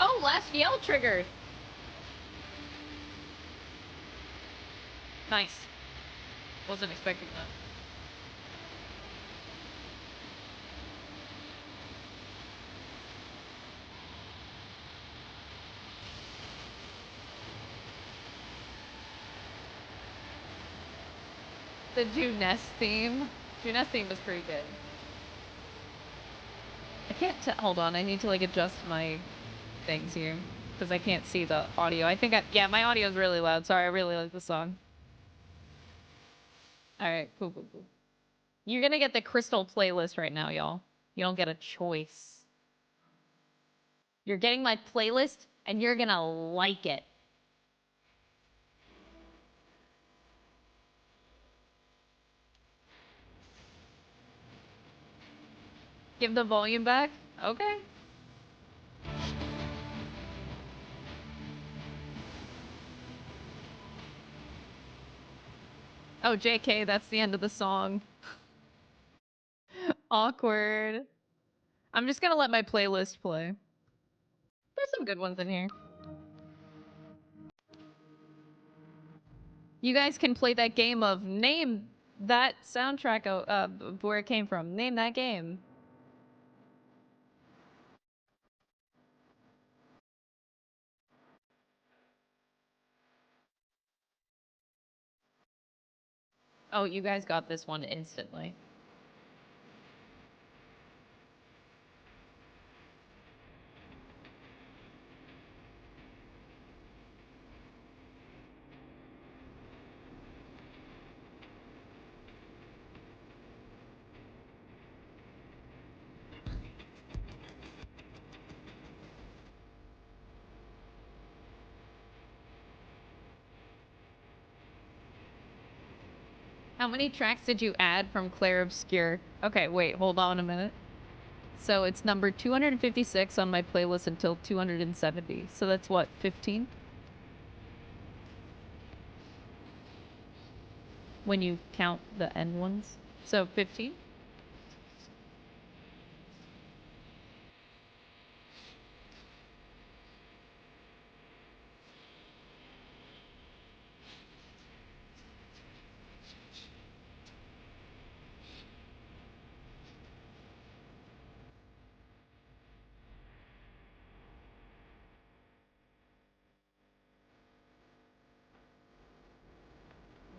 Oh, last yell triggered. Nice. Wasn't expecting that. The Juness theme. Juness theme was pretty good. I can't hold on, I need to like adjust my things here. Because I can't see the audio. I think yeah, my audio is really loud. Sorry, I really like the song. Alright, cool. You're gonna get the Crystal playlist right now, y'all. You don't get a choice. You're getting my playlist, and you're gonna like it. Give the volume back? Okay. Oh, JK, that's the end of the song. Awkward. I'm just gonna let my playlist play. There's some good ones in here. You guys can play that game of name that soundtrack where it came from. Name that game. Oh, you guys got this one instantly. How many tracks did you add from Clare Obscure? Okay, wait, hold on a minute. So it's number 256 on my playlist until 270. So that's what, 15? When you count the end ones. So 15?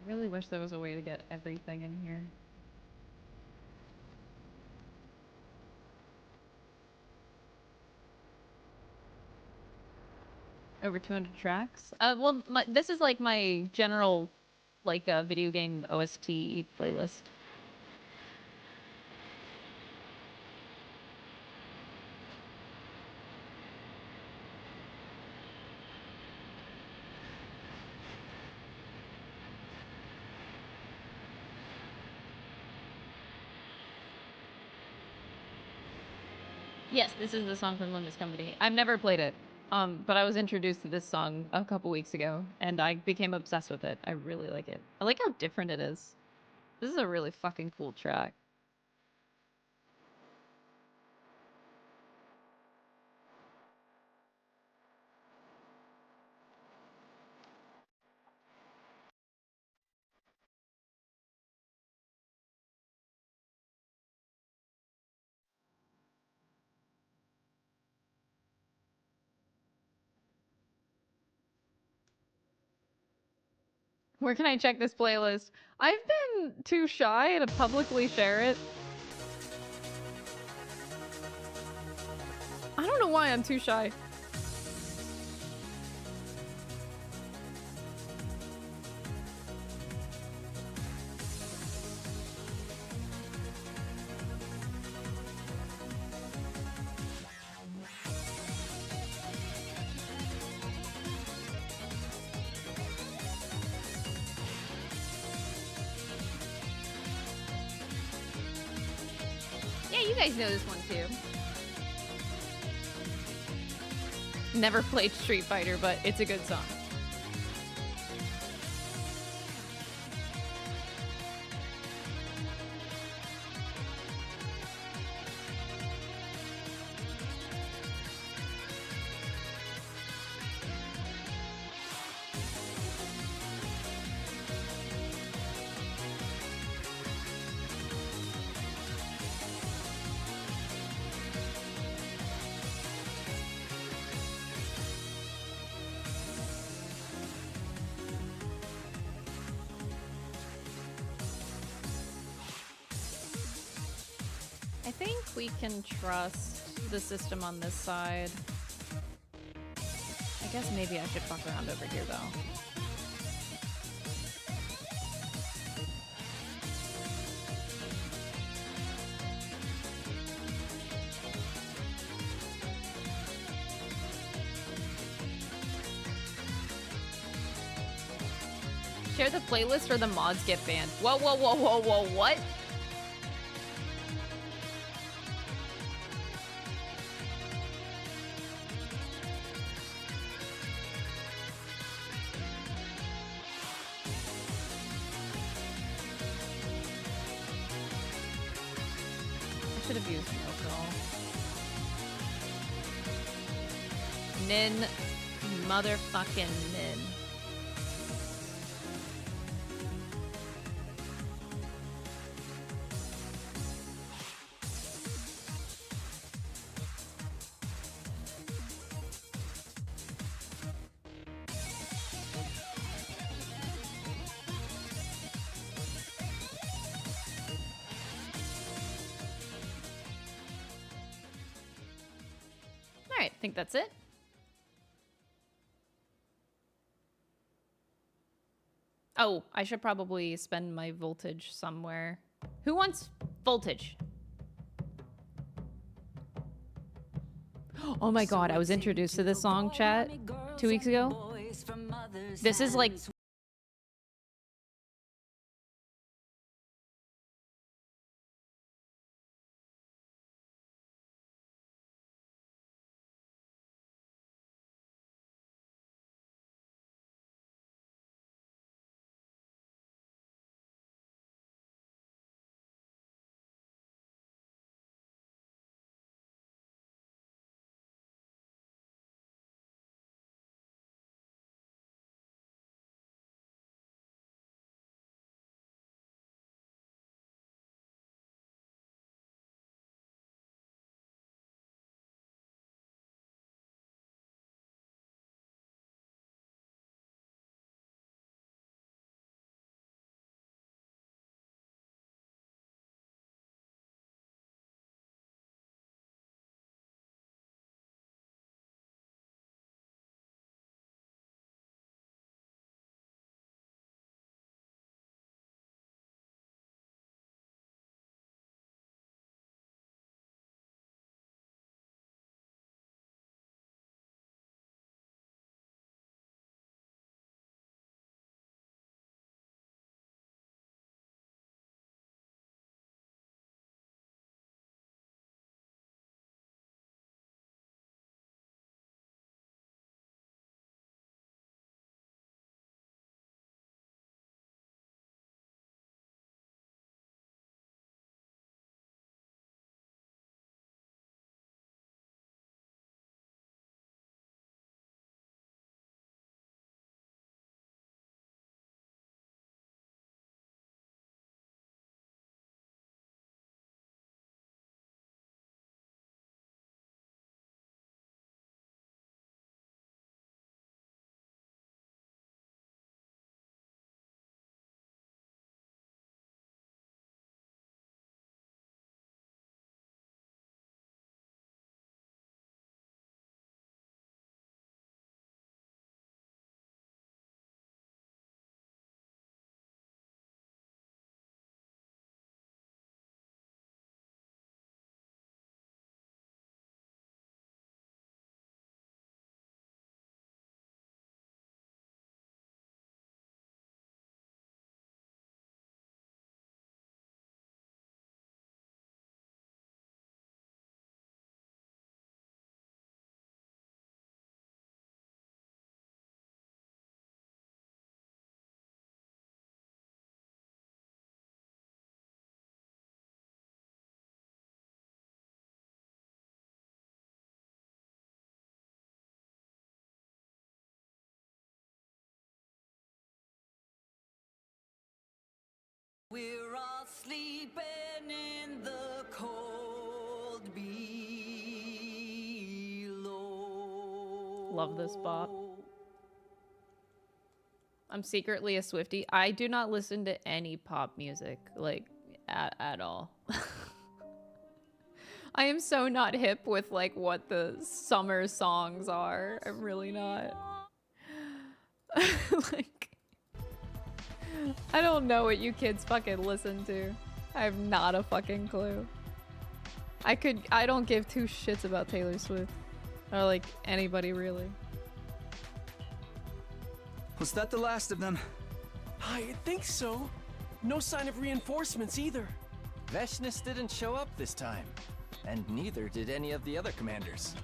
I really wish there was a way to get everything in here. Over 200 tracks? Well, this is like my general like a video game OST playlist. Yes, this is the song from Limits Company. I've never played it, but I was introduced to this song a couple weeks ago, and I became obsessed with it. I really like it. I like how different it is. This is a really fucking cool track. Where can I check this playlist? I've been too shy to publicly share it. I don't know why I'm too shy. Yeah, you guys know this one too. Never played Street Fighter, but it's a good song. I think we can trust the system on this side. I guess maybe I should fuck around over here though. Share the playlist or the mods get banned. Whoa, whoa, whoa, whoa, whoa, what? I should have used alcohol. Nin, motherfucking Nin. All right, I think that's it. Oh, I should probably spend my voltage somewhere. Who wants voltage? Oh my god, I was introduced to this song, chat, 2 weeks ago. This is like We're all sleeping in the cold below. Love this bop. I'm secretly a Swiftie. I do not listen to any pop music, like, at all. I am so not hip with, like, what the summer songs are. I'm really not. Like, I don't know what you kids fucking listen to. I have not a fucking clue. I don't give two shits about Taylor Swift. Or, like, anybody really. Was that the last of them? I think so. No sign of reinforcements either. Veshnus didn't show up this time. And neither did any of the other commanders.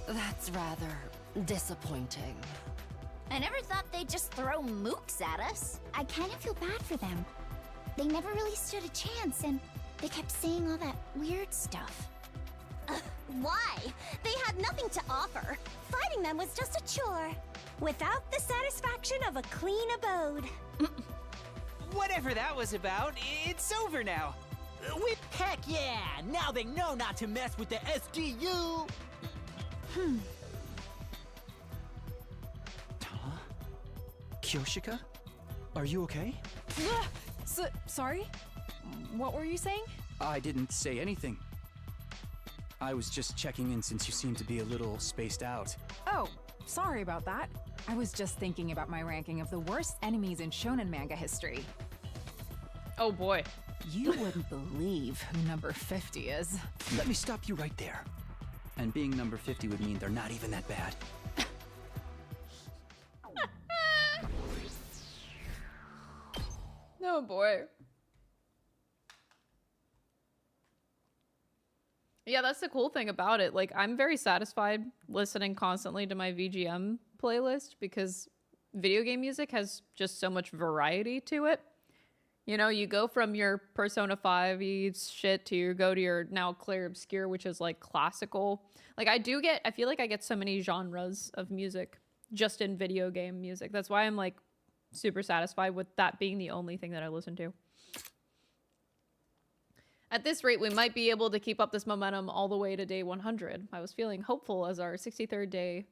That's rather disappointing. I never thought they'd just throw mooks at us. I kind of feel bad for them. They never really stood a chance, and they kept saying all that weird stuff. Why? They had nothing to offer. Fighting them was just a chore. Without the satisfaction of a clean abode. Whatever that was about, it's over now. Heck yeah! Now they know not to mess with the SGU! Kyoshika? Are you okay? Sorry? What were you saying? I didn't say anything. I was just checking in since you seem to be a little spaced out. Oh, sorry about that. I was just thinking about my ranking of the worst enemies in shonen manga history. Oh boy. You wouldn't believe who number 50 is. Let me stop you right there. And being number 50 would mean they're not even that bad. Oh boy. Yeah, that's the cool thing about it. Like, I'm very satisfied listening constantly to my VGM playlist because video game music has just so much variety to it. You know, you go from your Persona 5 shit to you go to your now Clare Obscure, which is like classical. Like, I feel like I get so many genres of music just in video game music. That's why I'm like super satisfied with that being the only thing that I listen to. At this rate, we might be able to keep up this momentum all the way to day 100. I was feeling hopeful as our 63rd day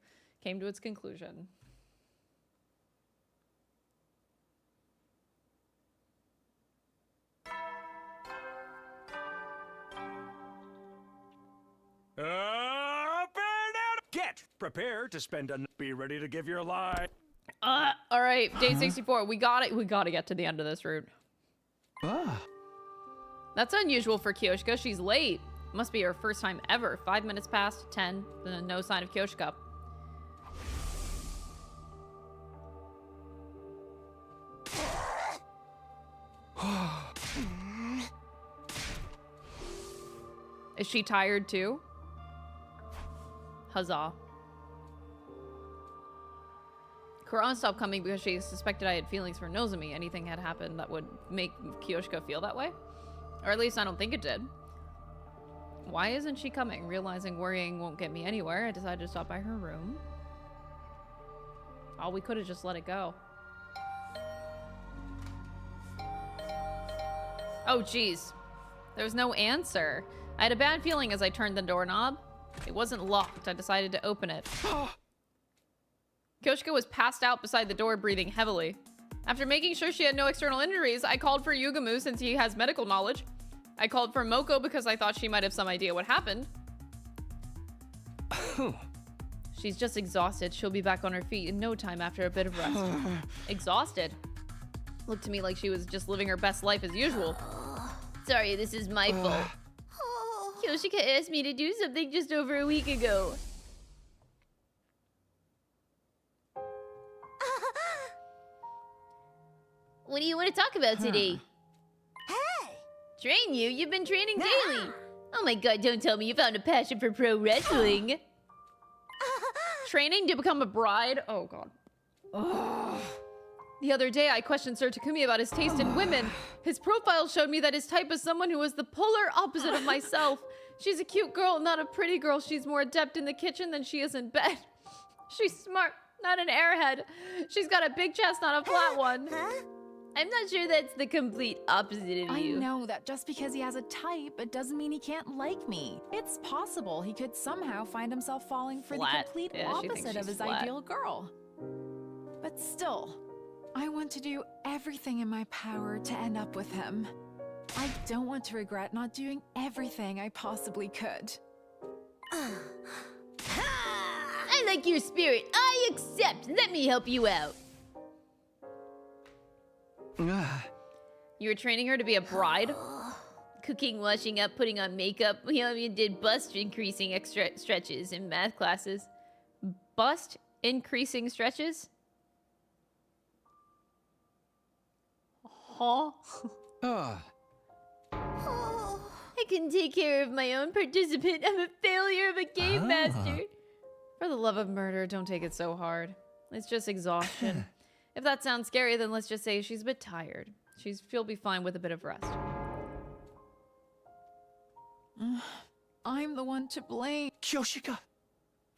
came to its conclusion. Up and out! Get prepared to spend be ready to give your line. All right, day 64. We got it. We got to get to the end of this route. That's unusual for Kyoshika. She's late. Must be her first time ever. 5 minutes past 10. No sign of Kyoshika. Is she tired too? Huzzah. Kuran stopped coming because she suspected I had feelings for Nozomi. Anything had happened that would make Kyoshika feel that way? Or at least I don't think it did. Why isn't she coming? Realizing worrying won't get me anywhere, I decided to stop by her room. Oh, we could have just let it go. Oh, geez. There was no answer. I had a bad feeling as I turned the doorknob. It wasn't locked. I decided to open it. Kyoshika was passed out beside the door, breathing heavily. After making sure she had no external injuries, I called for Yugamu since he has medical knowledge. I called for Moko because I thought she might have some idea what happened. She's just exhausted. She'll be back on her feet in no time after a bit of rest. Exhausted? Looked to me like she was just living her best life as usual. Sorry, this is my fault. Kyoshika asked me to do something just over a week ago. What do you want to talk about today? Hey! Train you? You've been training daily. Oh my god, don't tell me you found a passion for pro wrestling. Training to become a bride? Oh god. The other day, I questioned Sir Takumi about his taste in women. His profile showed me that his type is someone who is the polar opposite of myself. She's a cute girl, not a pretty girl. She's more adept in the kitchen than she is in bed. She's smart, not an airhead. She's got a big chest, not a flat one. I'm not sure that's the complete opposite of I you. know that just because he has a type, it doesn't mean he can't like me. It's possible he could somehow find himself falling for Flat. the complete Yeah, she thinks opposite of she's his flat. ideal girl. But still, I want to do everything in my power to end up with him. I don't want to regret not doing everything I possibly could. I like your spirit. I accept. Let me help you out. You were training her to be a bride? Cooking, washing up, putting on makeup. You did bust increasing extra stretches in math classes. Bust increasing stretches? Huh? I can take care of my own participant. I'm a failure of a game master. For the love of murder, don't take it so hard. It's just exhaustion. If that sounds scary, then let's just say she's a bit tired. She'll be fine with a bit of rest. I'm the one to blame. Kyoshika!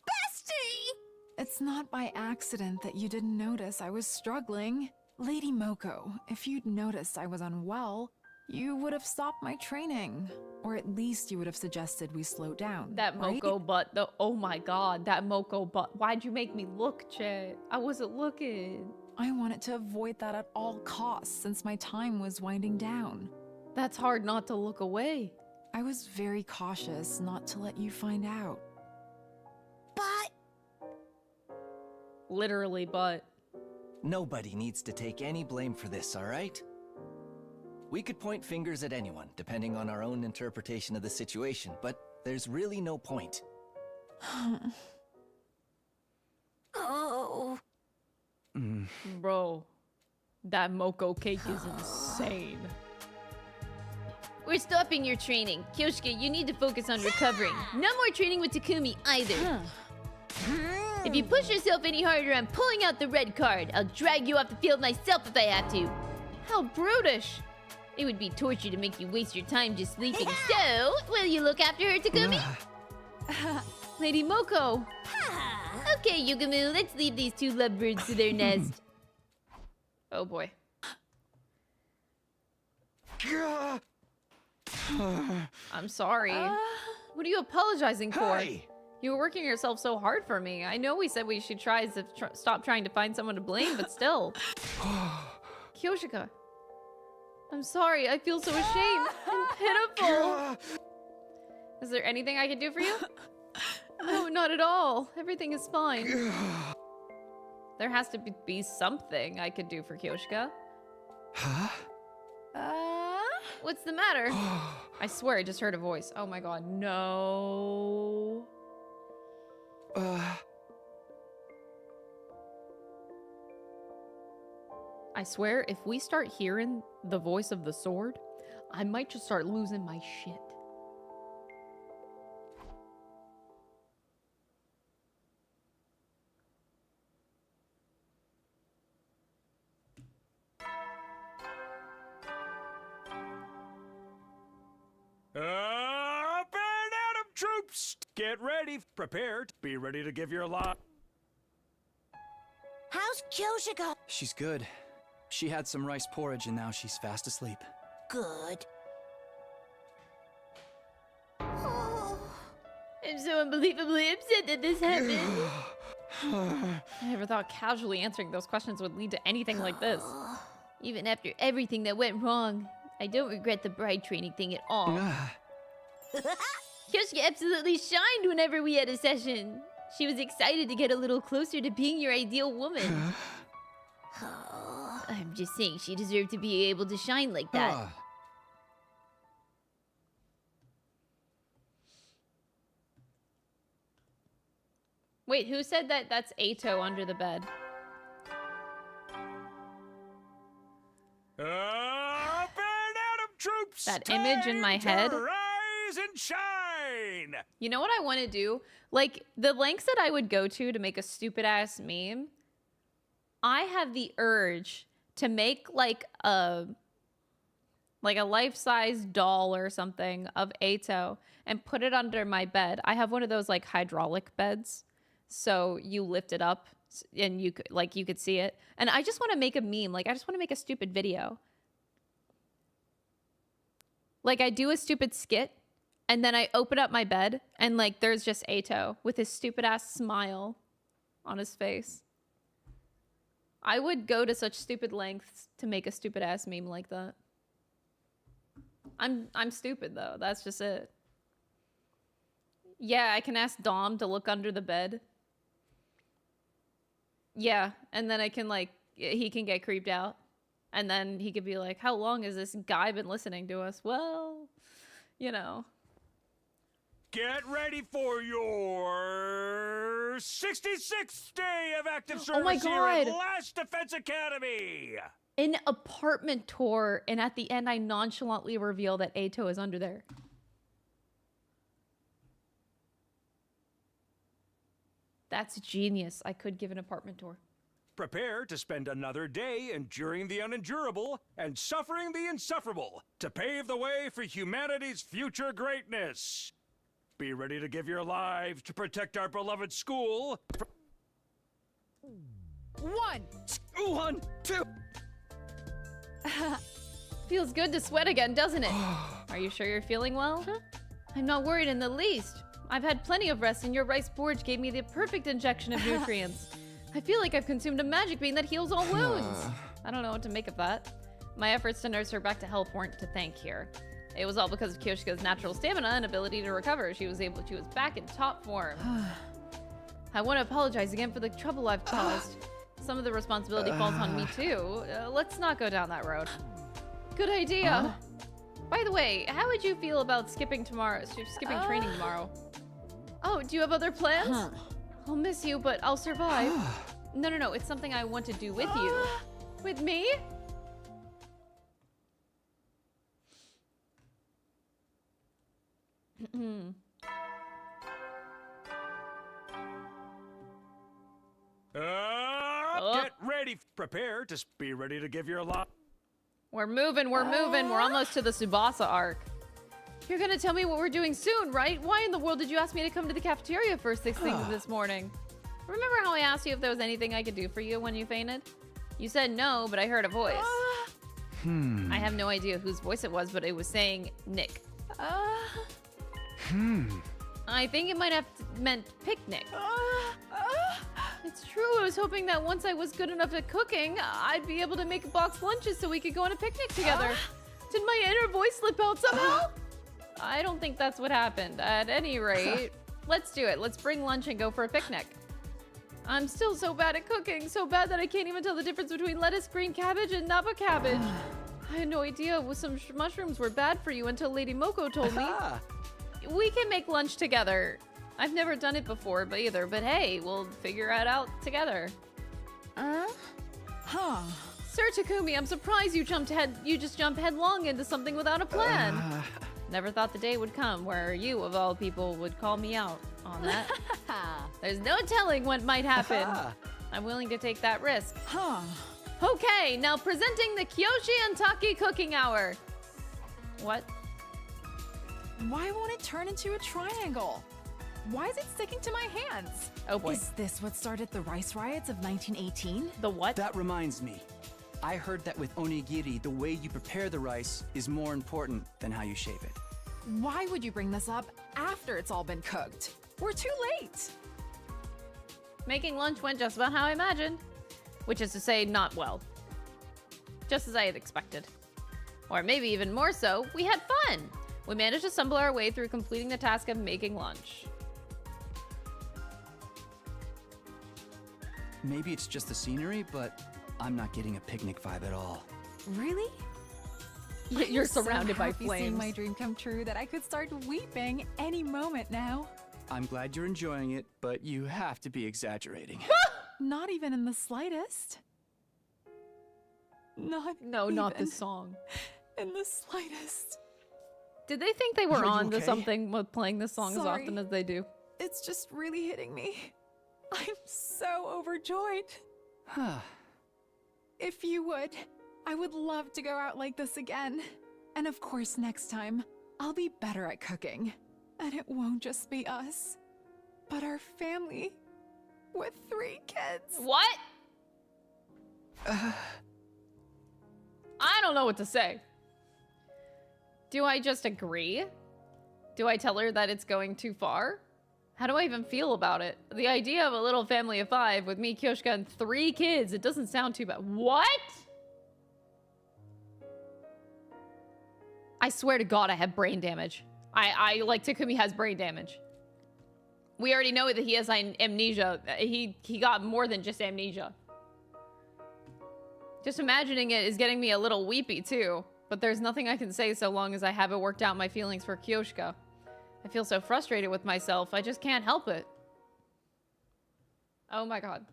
Bestie! It's not by accident that you didn't notice I was struggling. Lady Moko, if you'd noticed I was unwell, you would have stopped my training. Or at least you would have suggested we slow down. That Moko butt, though. Oh my god, that Moko butt. Why'd you make me look, Chet? I wasn't looking. I wanted to avoid that at all costs since my time was winding down. That's hard not to look away. I was very cautious not to let you find out. But... Literally, but... Nobody needs to take any blame for this, all right? We could point fingers at anyone, depending on our own interpretation of the situation, but there's really no point. Oh... Bro, that Moko cake is insane. We're stopping your training. Kyoshika, you need to focus on recovering. No more training with Takumi either. If you push yourself any harder, I'm pulling out the red card. I'll drag you off the field myself if I have to. How brutish. It would be torture to make you waste your time just sleeping. So, will you look after her, Takumi? Lady Moko. Okay, Yugamu, let's leave these two lovebirds to their nest. Oh boy. I'm sorry. What are you apologizing for? Hey! You were working yourself so hard for me. I know we said we should try to stop trying to find someone to blame, but still. Kyoshika. I'm sorry. I feel so ashamed and pitiful. Is there anything I can do for you? No, not at all. Everything is fine. There has to be something I could do for Kyoshika. Huh? What's the matter? I swear I just heard a voice. Oh my god, no. I swear, if we start hearing the voice of the sword, I might just start losing my shit. Up and Adam troops! Get ready, prepared, be ready to give your lot. How's Kyoshika? She's good. She had some rice porridge and now she's fast asleep. Good. I'm so unbelievably upset that this happened. I never thought casually answering those questions would lead to anything like this. Even after everything that went wrong, I don't regret the bride training thing at all. Kyoshika absolutely shined whenever we had a session. She was excited to get a little closer to being your ideal woman. I'm just saying she deserved to be able to shine like that. Wait, who said that that's Ato under the bed? Up and Adam troops! That image in my Time head? to rise and shine! You know what I want to do? Like, the lengths that I would go to make a stupid-ass meme, I have the urge to make, like a life-size doll or something of Ato and put it under my bed. I have one of those, like, hydraulic beds. So you lift it up And you could see it. And I just want to make a meme. Like, I just want to make a stupid video. Like, I do a stupid skit, and then I open up my bed, and, like, there's just Ato with his stupid-ass smile on his face. I would go to such stupid lengths to make a stupid-ass meme like that. I'm stupid, though. That's just it. Yeah, I can ask Dom to look under the bed. Yeah, and then I can, like, he can get creeped out. And then he could be like, how long has this guy been listening to us? Well, you know. Get ready for your 66th day of active service Oh my here at God. Last Defense Academy. An apartment tour, and at the end I nonchalantly reveal that Ato is under there. That's genius. I could give an apartment tour. Prepare to spend another day enduring the unendurable and suffering the insufferable to pave the way for humanity's future greatness. Be ready to give your lives to protect our beloved school. One, two. Feels good to sweat again, doesn't it? Are you sure you're feeling well? I'm not worried in the least. I've had plenty of rest, and your rice porridge gave me the perfect injection of nutrients. I feel like I've consumed a magic bean that heals all wounds. I don't know what to make of that. My efforts to nurse her back to health weren't to thank here. It was all because of Kyoshika's natural stamina and ability to recover. She was back in top form. I want to apologize again for the trouble I've caused. Some of the responsibility falls on me too. Let's not go down that road. Good idea. By the way, how would you feel about skipping training tomorrow? Oh, do you have other plans? I'll miss you, but I'll survive. No, it's something I want to do with you. With me? Get ready. Prepare to be ready to give your life. We're moving. We're almost to the Tsubasa arc. You're gonna tell me what we're doing soon, right? Why in the world did you ask me to come to the cafeteria first thing this morning? Remember how I asked you if there was anything I could do for you when you fainted? You said no, but I heard a voice. I have no idea whose voice it was, but it was saying Nick. I think it might have meant picnic. It's true. I was hoping that once I was good enough at cooking, I'd be able to make box lunches so we could go on a picnic together. Did my inner voice slip out somehow? I don't think that's what happened. At any rate, let's do it. Let's bring lunch and go for a picnic. I'm still so bad at cooking, so bad that I can't even tell the difference between lettuce, green cabbage, and napa cabbage. I had no idea some mushrooms were bad for you until Lady Moko told me. We can make lunch together. I've never done it before either, but hey, we'll figure it out together. Sir Takumi, I'm surprised you just jumped headlong into something without a plan. Never thought the day would come where you, of all people, would call me out on that. There's no telling what might happen. I'm willing to take that risk. Okay, now presenting the Kyoshi and Taki cooking hour. What? Why won't it turn into a triangle? Why is it sticking to my hands? Oh boy. Is this what started the rice riots of 1918? The what? That reminds me. I heard that with onigiri, the way you prepare the rice is more important than how you shape it. Why would you bring this up after it's all been cooked? We're too late. Making lunch went just about how I imagined. Which is to say, not well. Just as I had expected. Or maybe even more so, we had fun! We managed to stumble our way through completing the task of making lunch. Maybe it's just the scenery, but I'm not getting a picnic vibe at all. Really? You're surrounded by happy flames. Seeing my dream come true that I could start weeping any moment now. I'm glad you're enjoying it, but you have to be exaggerating. Not even in the slightest. Not the song. In the slightest. Did they think they were Are you on to okay? something with playing this song as Sorry. often as they do? It's just really hitting me. I'm so overjoyed. If you would, I would love to go out like this again. And of course, next time, I'll be better at cooking. And it won't just be us, but our family. with 3 kids. What? I don't know what to say. Do I just agree? Do I tell her that it's going too far? How do I even feel about it? The idea of a little family of 5 with me, Kyoshka, and 3 kids, it doesn't sound too bad. What? I swear to God, I have brain damage. I like, Takumi has brain damage. We already know that he has amnesia. He got more than just amnesia. Just imagining it is getting me a little weepy, too. But there's nothing I can say so long as I haven't worked out my feelings for Kyoshka. I feel so frustrated with myself. I just can't help it. Oh my God.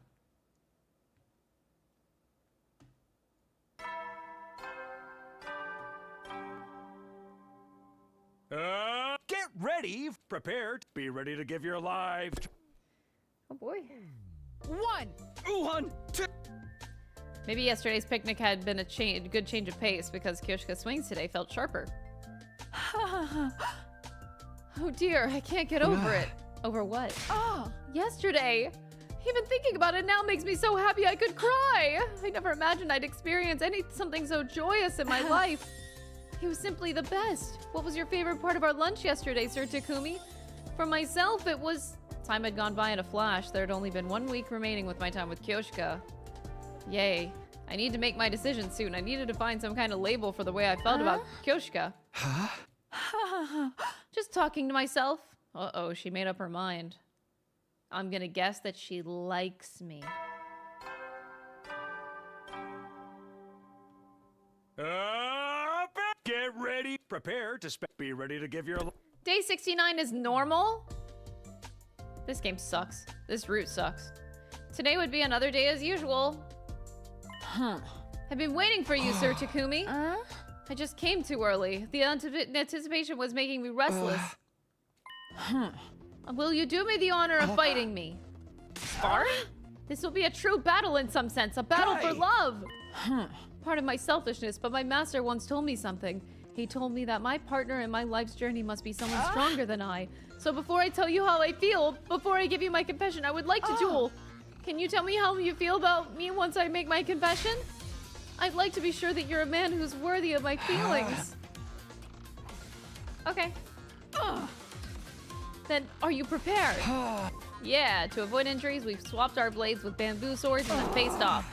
Get ready, prepared, be ready to give your life. Oh boy. 1, 2. Maybe yesterday's picnic had been a good change of pace because Kyoshka's swings today felt sharper. Oh dear, I can't get over it. Over what? Oh, yesterday. Even thinking about it now makes me so happy I could cry. I never imagined I'd experience something so joyous in my life. He was simply the best. What was your favorite part of our lunch yesterday, Sir Takumi? For myself, it was... Time had gone by in a flash. There had only been 1 week remaining with my time with Kyoshka. Yay. I need to make my decision soon. I needed to find some kind of label for the way I felt about Kyoshka. Just talking to myself. Uh-oh, she made up her mind. I'm gonna guess that she likes me. Get ready, prepare to be ready to give your... Day 69 is normal? This game sucks. This route sucks. Today would be another day as usual. I've been waiting for you, Sir Takumi. I just came too early. The anticipation was making me restless. Will you do me the honor of fighting me? Sparring? This will be a true battle in some sense. A battle for love. Part of my selfishness, but my master once told me something. He told me that my partner in my life's journey must be someone stronger than I. So before I tell you how I feel, before I give you my confession, I would like to duel. Can you tell me how you feel about me once I make my confession? I'd like to be sure that you're a man who's worthy of my feelings. Okay. Then, are you prepared? Yeah, to avoid injuries, we've swapped our blades with bamboo swords and then faced off.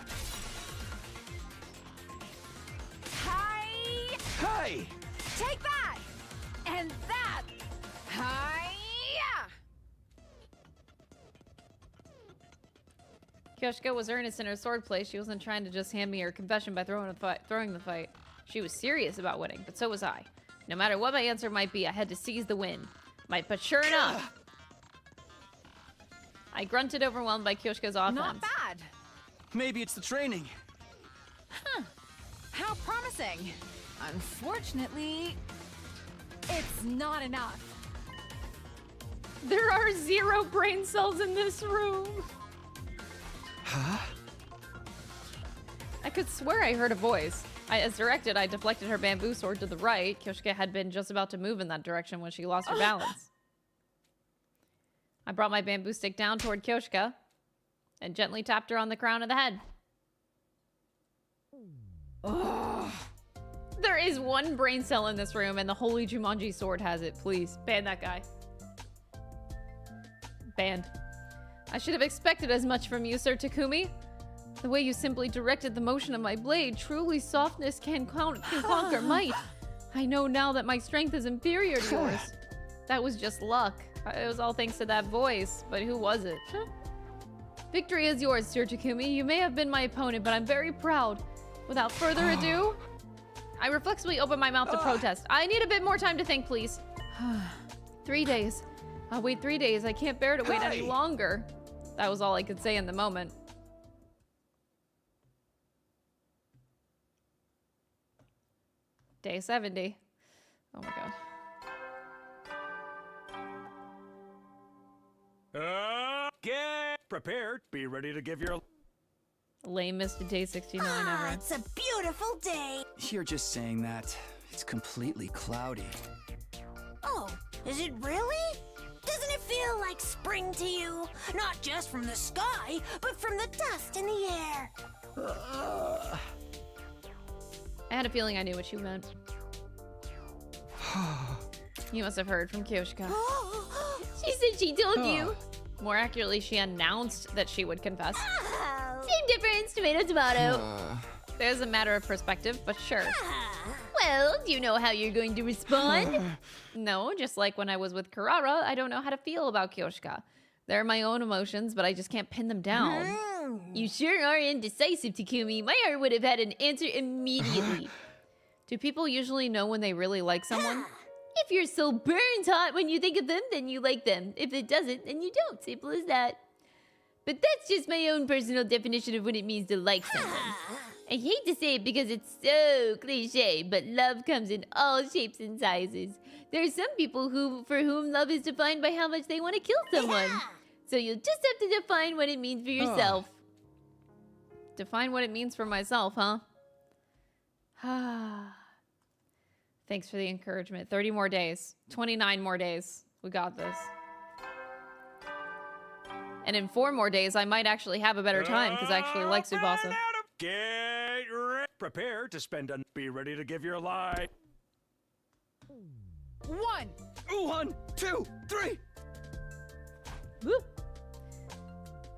Hey! Take that! And that! Hi-ya! Kyoshka was earnest in her swordplay. She wasn't trying to just hand me her confession by throwing the fight. She was serious about winning, but so was I. No matter what my answer might be, I had to seize the win. But sure enough, I grunted, overwhelmed by Kyoshka's offense. Not bad. Maybe it's the training. How promising. Unfortunately, it's not enough. There are 0 brain cells in this room. I could swear I heard a voice. As directed, I deflected her bamboo sword to the right. Kyoshka had been just about to move in that direction when she lost her balance. I brought my bamboo stick down toward Kyoshka and gently tapped her on the crown of the head. There is 1 brain cell in this room, and the Holy Jumanji sword has it. Please, ban that guy. Banned. I should have expected as much from you, Sir Takumi. The way you simply directed the motion of my blade, truly softness can conquer might. I know now that my strength is inferior to yours. That was just luck. It was all thanks to that voice, but who was it? Victory is yours, Sir Takumi. You may have been my opponent, but I'm very proud. Without further ado, I reflexively opened my mouth to protest. I need a bit more time to think, please. 3 days. I'll wait 3 days. I can't bear to wait any longer. That was all I could say in the moment. Day 70. Oh my god. Get prepared. Be ready to give your... Lamest day 69 ever. It's a beautiful day. You're just saying that. It's completely cloudy. Oh, is it really? Doesn't it feel like spring to you? Not just from the sky, but from the dust in the air. I had a feeling I knew what you meant. You must have heard from Kyoshika. She said she told you. More accurately, she announced that she would confess. Same difference, tomato, tomato. There's a matter of perspective, but sure. Well, do you know how you're going to respond? No, just like when I was with Karara, I don't know how to feel about Kyoshika. They're my own emotions, but I just can't pin them down. You sure are indecisive, Takumi. My heart would have had an answer immediately. Do people usually know when they really like someone? If your soul burns hot when you think of them, then you like them. If it doesn't, then you don't. Simple as that. But that's just my own personal definition of what it means to like someone. I hate to say it because it's so cliche, but love comes in all shapes and sizes. There are some people for whom love is defined by how much they want to kill someone. So you'll just have to define what it means for yourself. Define what it means for myself, huh? Thanks for the encouragement. 30 more days. 29 more days. We got this. And in 4 more days, I might actually have a better time because I actually like Tsubasa. Get ready. Prepare to spend a... Be ready to give your life. 1, 1, 2, 3. Woo.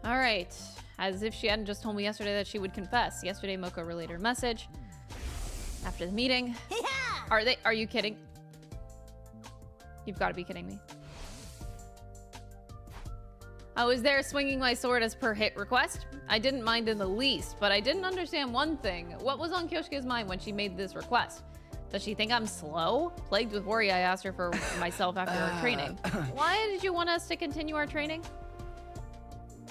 All right. As if she hadn't just told me yesterday that she would confess. Yesterday, Moko relayed her message. After the meeting. Are you kidding? You've got to be kidding me. I was there swinging my sword as per hit request. I didn't mind in the least, but I didn't understand one thing. What was on Kyoshika's mind when she made this request? Does she think I'm slow? Plagued with worry, I asked her for myself after our training. Why did you want us to continue our training?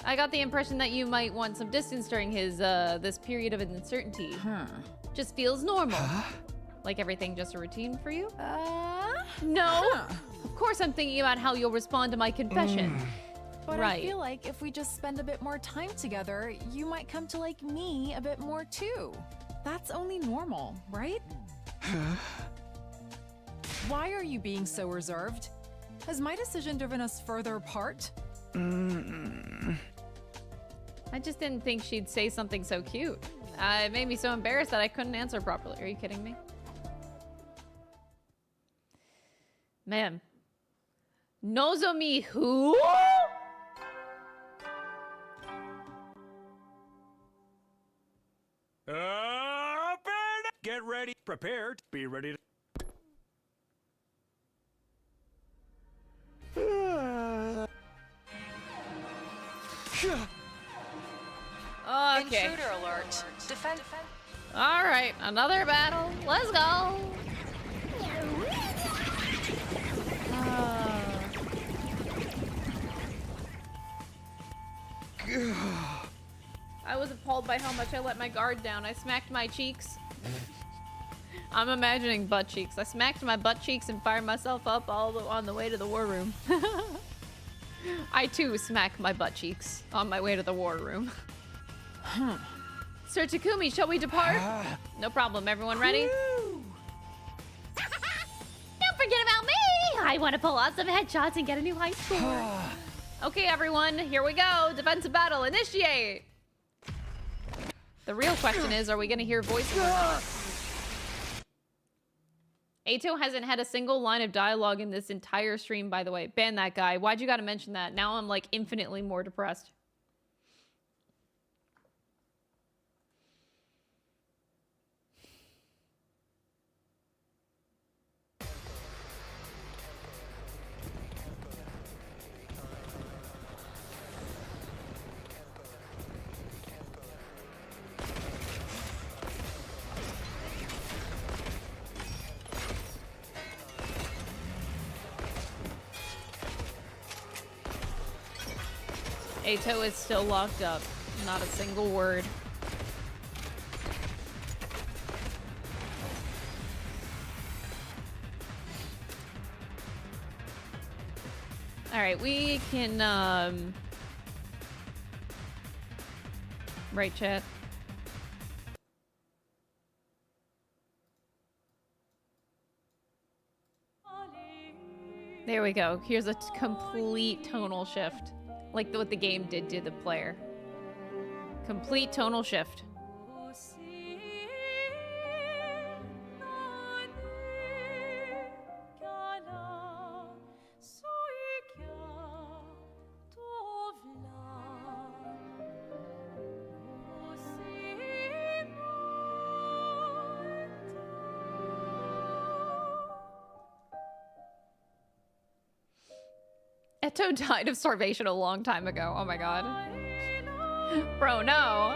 I got the impression that you might want some distance during this period of uncertainty. Just feels normal. Like everything just a routine for you? No. Of course I'm thinking about how you'll respond to my confession. But right. I feel like if we just spend a bit more time together, you might come to like me a bit more too. That's only normal, right? Why are you being so reserved? Has my decision driven us further apart? I just didn't think she'd say something so cute. It made me so embarrassed that I couldn't answer properly. Are you kidding me? Man. Nozomi who? Get ready. Prepared. Be ready to... Okay. Intruder alert. Defend. All right, another battle. Let's go. I was appalled by how much I let my guard down. I smacked my cheeks. I'm imagining butt cheeks. I smacked my butt cheeks and fired myself up on the way to the war room. I too smack my butt cheeks on my way to the war room. Sir Takumi, shall we depart? No problem. Everyone ready? Don't forget about me! I want to pull out some headshots and get a new high score. Okay, everyone, here we go. Defensive battle, initiate! The real question is, are we gonna hear voices or not? Ato hasn't had a single line of dialogue in this entire stream, by the way. Ban that guy. Why'd you gotta mention that? Now I'm like infinitely more depressed. Ato is still locked up. Not a single word. All right, we can, right, chat. There we go. Here's a complete tonal shift. Like what the game did to the player. Complete tonal shift. Eto died of starvation a long time ago. Oh my god. Bro, no.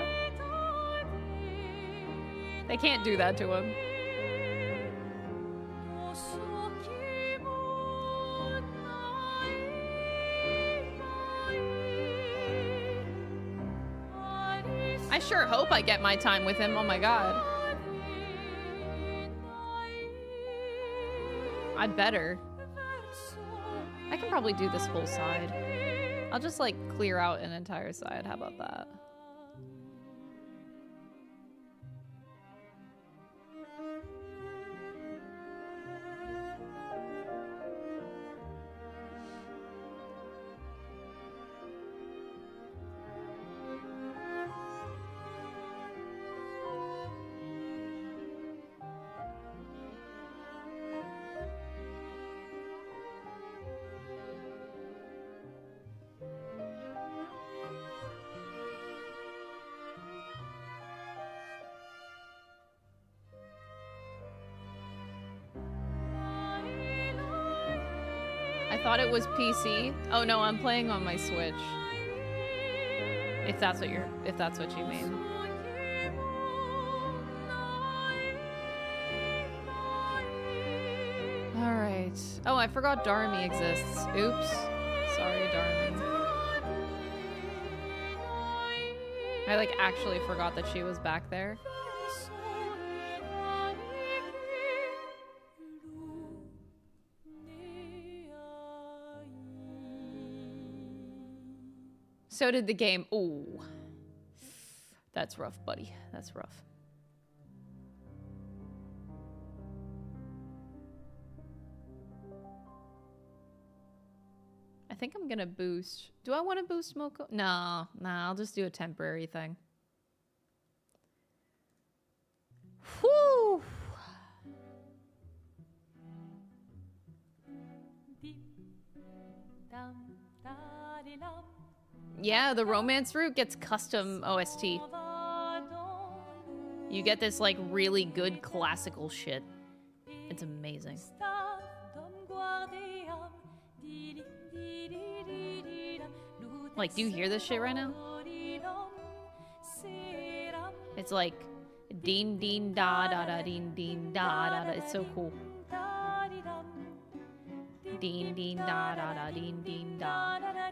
They can't do that to him. I sure hope I get my time with him. Oh my god. I better. I can probably do this whole side. I'll just like clear out an entire side. How about that? I thought it was PC. Oh no, I'm playing on my Switch. If that's what you mean. All right. Oh, I forgot Darmy exists. Oops. Sorry, Darmy. I like actually forgot that she was back there. So did the game. Ooh. That's rough, buddy. That's rough. I think I'm gonna boost. Do I want to boost Moko? No, I'll just do a temporary thing. Whew. Yeah, the romance route gets custom OST. You get this like really good classical shit. It's amazing. Like, do you hear this shit right now? It's like deen deen da da da deen deen da da da. It's so cool. Deen deen da da da deen deen da da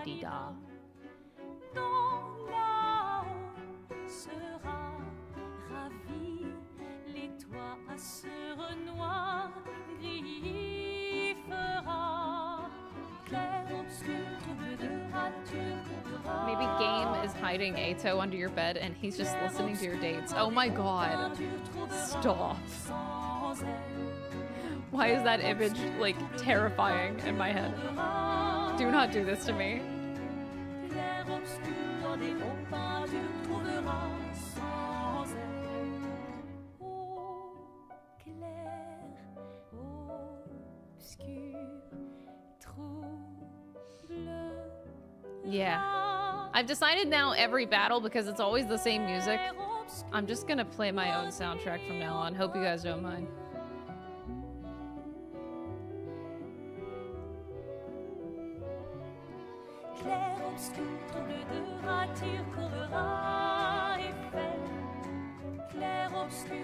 di da. Maybe Game is hiding Eto under your bed and he's just listening to your dates. Oh my god. Stop. Why is that image, like, terrifying in my head? Do not do this to me. Yeah. I've decided now every battle, because it's always the same music, I'm just gonna play my own soundtrack from now on. Hope you guys don't mind.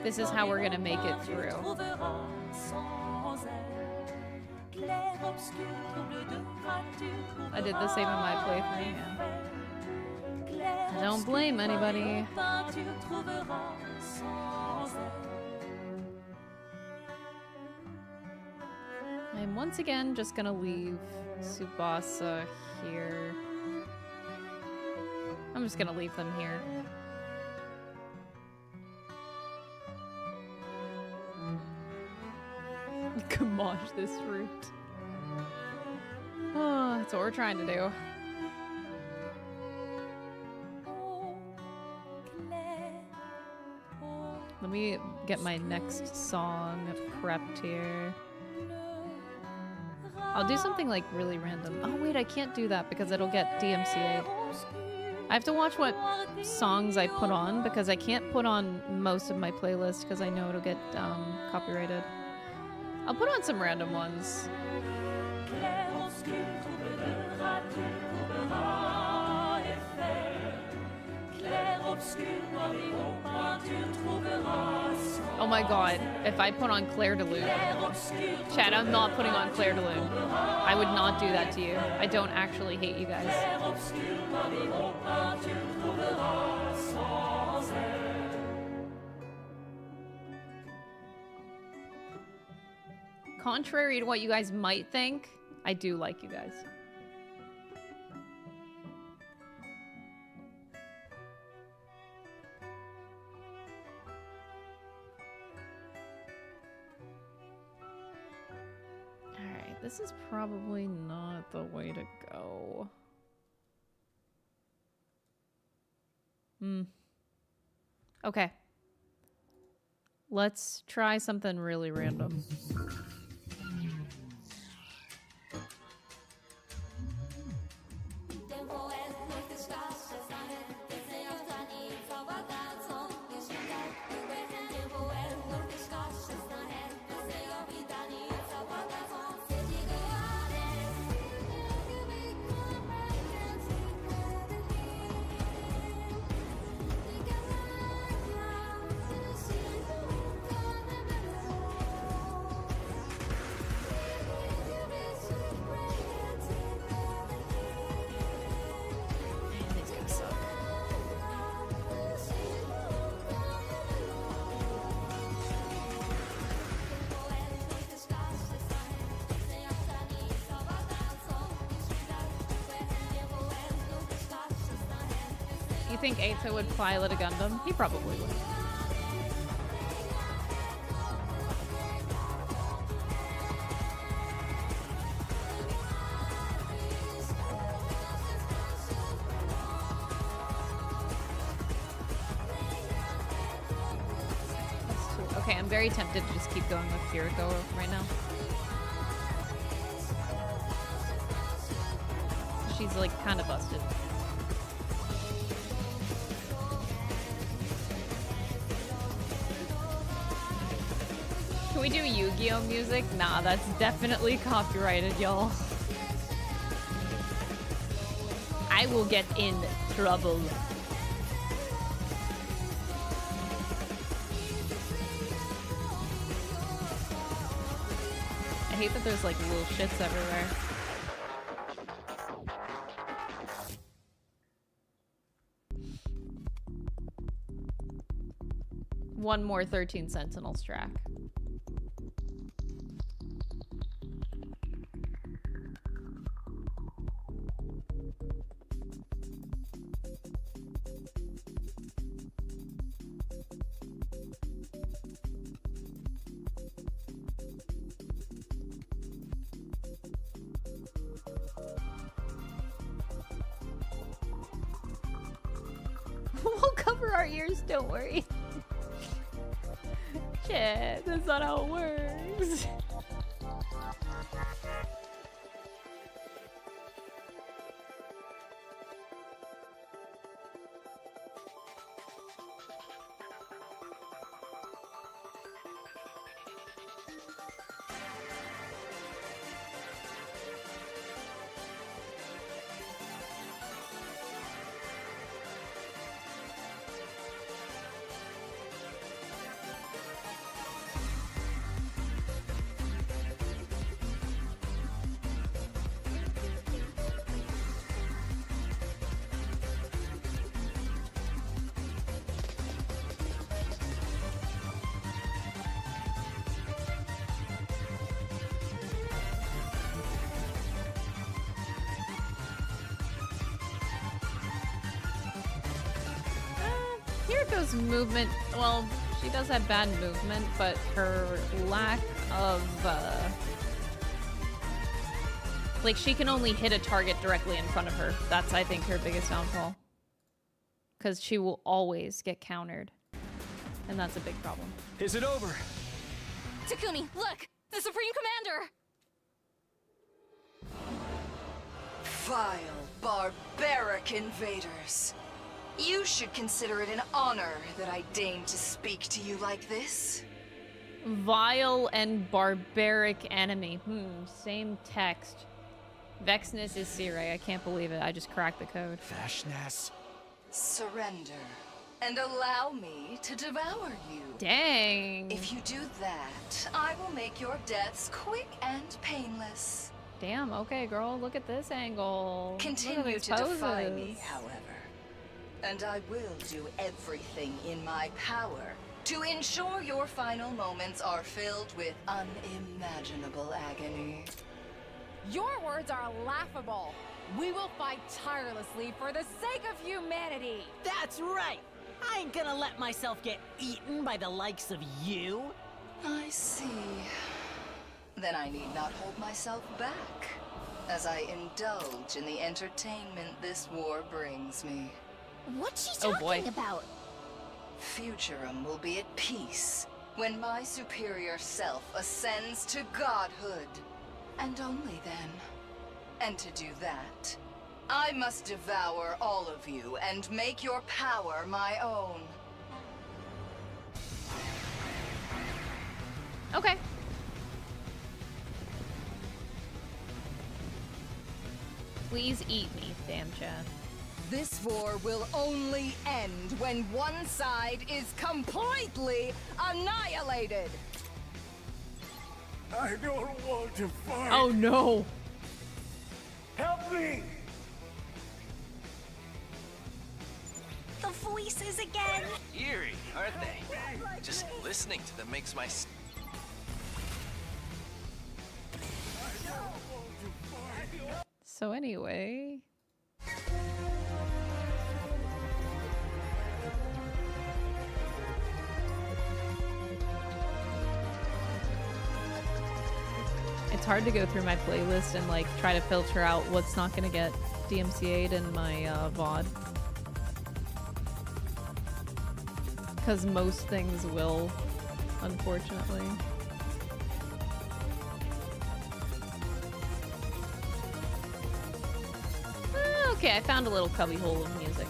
This is how we're gonna make it through. I did the same in my playthrough, yeah. I don't blame anybody. I'm once again just gonna leave Tsubasa here. I'm just gonna leave them here. Gamage this route. That's what we're trying to do. Let me get my next song prepped here. I'll do something like really random. Oh wait, I can't do that because it'll get DMCA'd. I have to watch what songs I put on because I can't put on most of my playlist because I know it'll get copyrighted. I'll put on some random ones. Oh my god, if I put on Claire de Lune. Chad, I'm not putting on Claire de Lune. I would not do that to you. I don't actually hate you guys. Contrary to what you guys might think, I do like you guys. Alright, this is probably not the way to go. Okay. Let's try something really random. You think Eita would pilot a Gundam? He probably would. Okay, I'm very tempted to just keep going with Kiriko right now. She's like kind of busted. Can we do Yu-Gi-Oh music? Nah, that's definitely copyrighted, y'all. I will get in trouble. I hate that there's like little shits everywhere. One more 13 Sentinels track. We'll cover our ears, don't worry. Shit, that's not how it works. Kiriko's movement, well, she does have bad movement, but her lack of Like, she can only hit a target directly in front of her. That's, I think, her biggest downfall. Because she will always get countered. And that's a big problem. Is it over? Takumi, look! The Supreme Commander! Vile, barbaric invaders. You should consider it an honor that I deign to speak to you like this. Vile and barbaric enemy. Same text. Vexness is Sirei. I can't believe it. I just cracked the code. Vexness. Surrender. And allow me to devour you. Dang. If you do that, I will make your deaths quick and painless. Damn, okay, girl. Look at this angle. Continue to defy me, however. And I will do everything in my power to ensure your final moments are filled with unimaginable agony. Your words are laughable. We will fight tirelessly for the sake of humanity. That's right. I ain't gonna let myself get eaten by the likes of you. I see. Then I need not hold myself back, as I indulge in the entertainment this war brings me. What's she talking about? Futurum will be at peace when my superior self ascends to godhood. And only then. And to do that, I must devour all of you and make your power my own. Okay. Please eat me, Damcha. This war will only end when one side is completely annihilated. I don't want to fight. Oh no. Help me! The voices again. Eerie, aren't they? Just listening to them makes my... So anyway... It's hard to go through my playlist and like try to filter out what's not gonna get DMCA'd in my VOD. Because most things will, unfortunately. Okay, I found a little cubbyhole of music.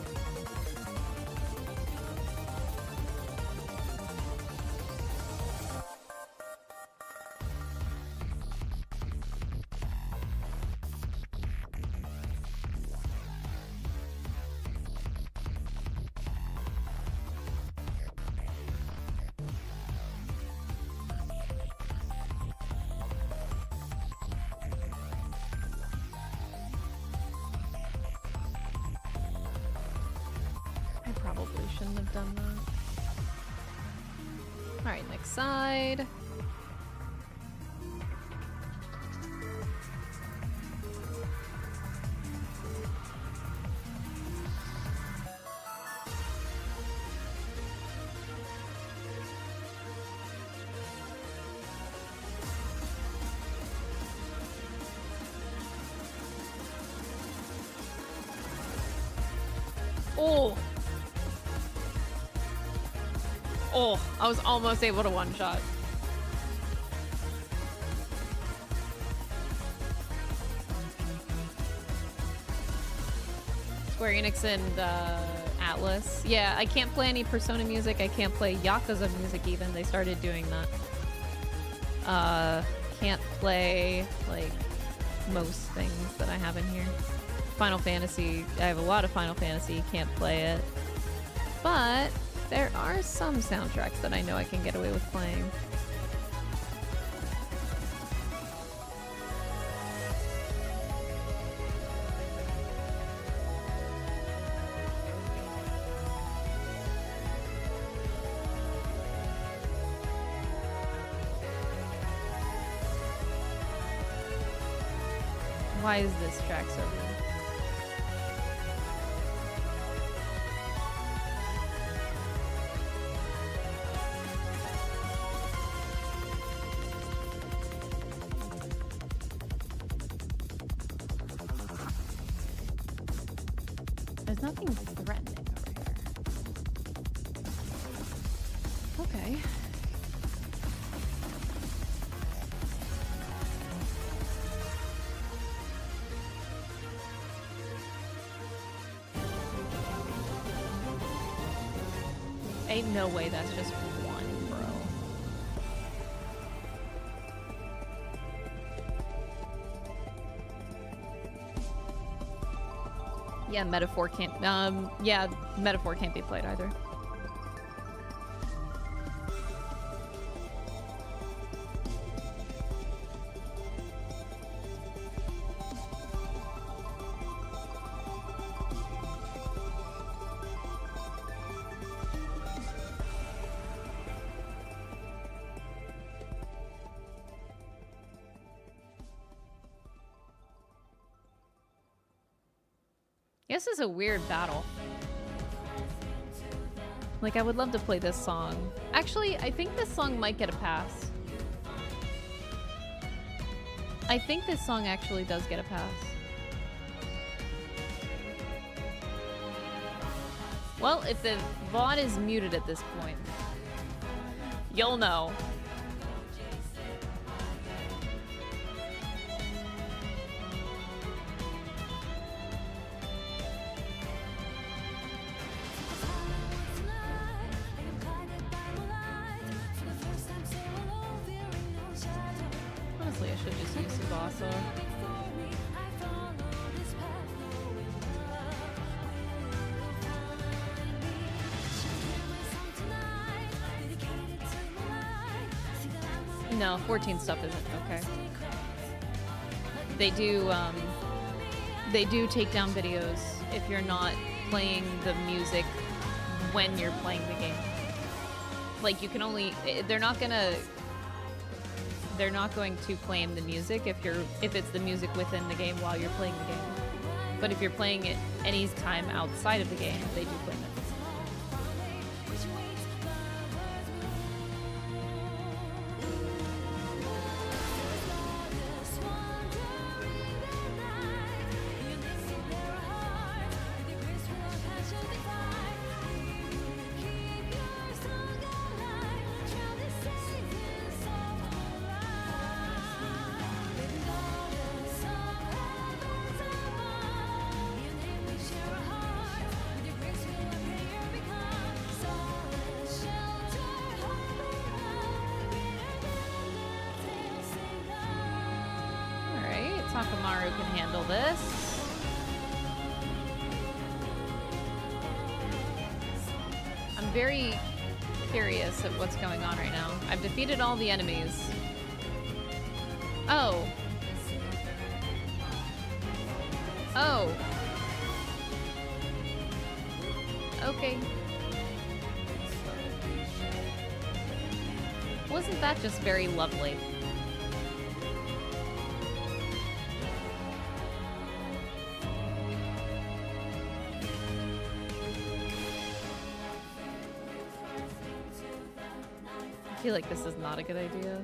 Shouldn't have done that. Alright, next side. Oh! Oh, I was almost able to one-shot. Square Enix and Atlas. Yeah, I can't play any Persona music. I can't play Yakuza music even. They started doing that. Can't play, like, most things that I have in here. Final Fantasy. I have a lot of Final Fantasy. Can't play it. But there are some soundtracks that I know I can get away with playing. Why is this track so good? There's nothing threatening over here. Okay. Ain't no way that's just one, bro. Yeah, metaphor can't, yeah, metaphor can't be played either. This is a weird battle. Like, I would love to play this song. Actually, I think this song might get a pass. I think this song actually does get a pass. Well, if the VOD is muted at this point, you'll know. Honestly, I should just use Tsubasa. No, 14 stuff isn't okay. They do take down videos if you're not playing the music when you're playing the game. Like, you can only, they're not going to claim the music if it's the music within the game while you're playing the game. But if you're playing it any time outside of the game, they do claim it. Takamaru can handle this. I'm very curious at what's going on right now. I've defeated all the enemies. Oh. Oh. Okay. Wasn't that just very lovely? I feel like this is not a good idea.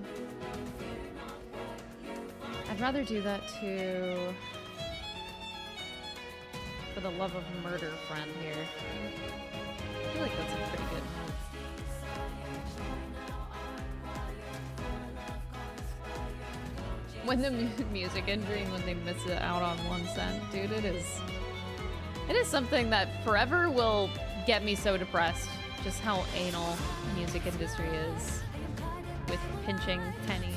I'd rather do that to... For the love of murder friend here. I feel like that's a pretty good move. When the music injury and when they miss it out on 1 cent. Dude, it is something that forever will get me so depressed. Just how anal the music industry is with pinching pennies.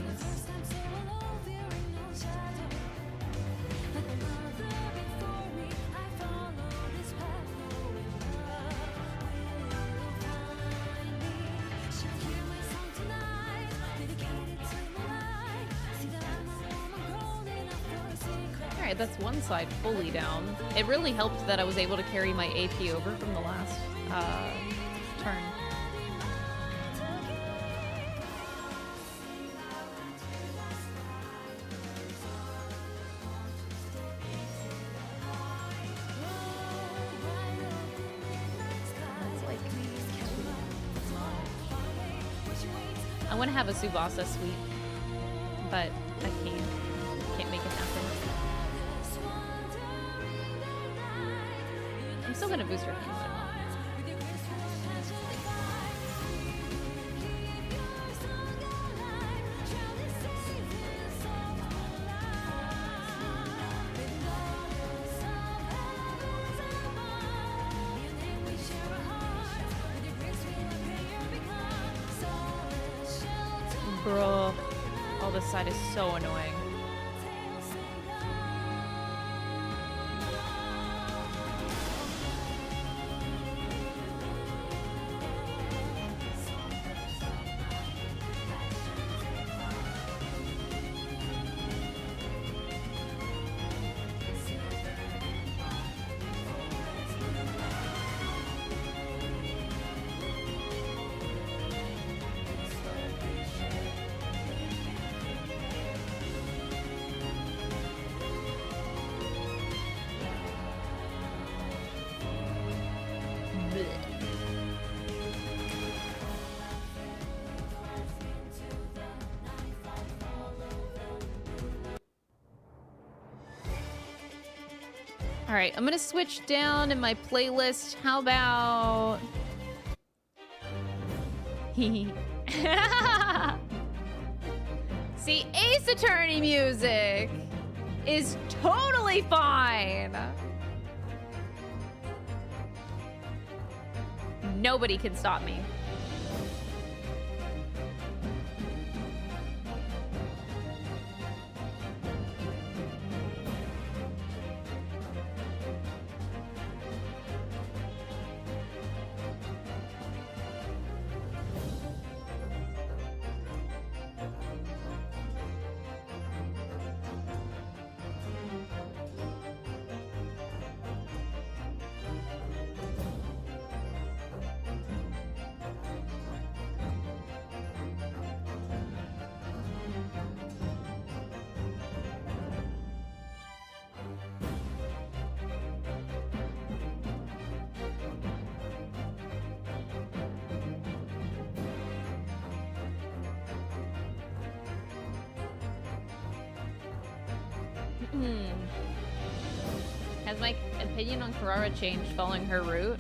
Alright, that's one side fully down. It really helped that I was able to carry my AP over from the last turn. I want to have a Tsubasa sweep, but I can't make it happen. I'm still gonna boost her healing. Bro, oh, this side is so annoying. All right, I'm gonna switch down in my playlist. How about... See, Ace Attorney music is totally fine. Nobody can stop me. Has my opinion on Karara changed following her route?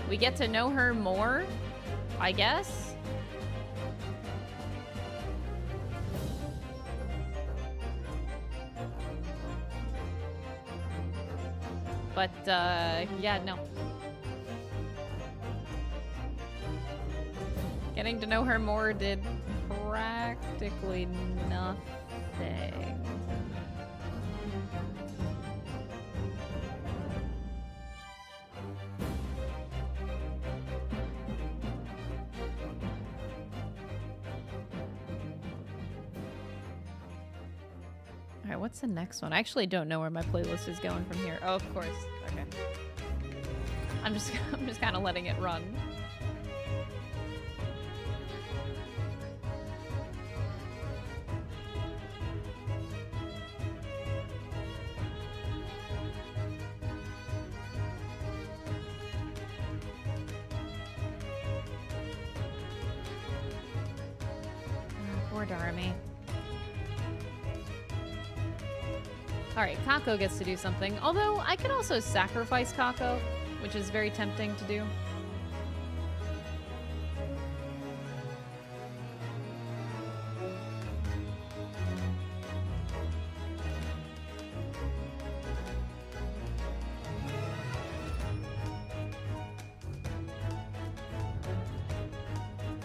We get to know her more, I guess? But, yeah, no. Getting to know her more did practically nothing. Alright, what's the next one? I actually don't know where my playlist is going from here. Oh, of course. Okay. I'm just kind of letting it run. Army. Alright, Kako gets to do something. Although, I could also sacrifice Kako, which is very tempting to do.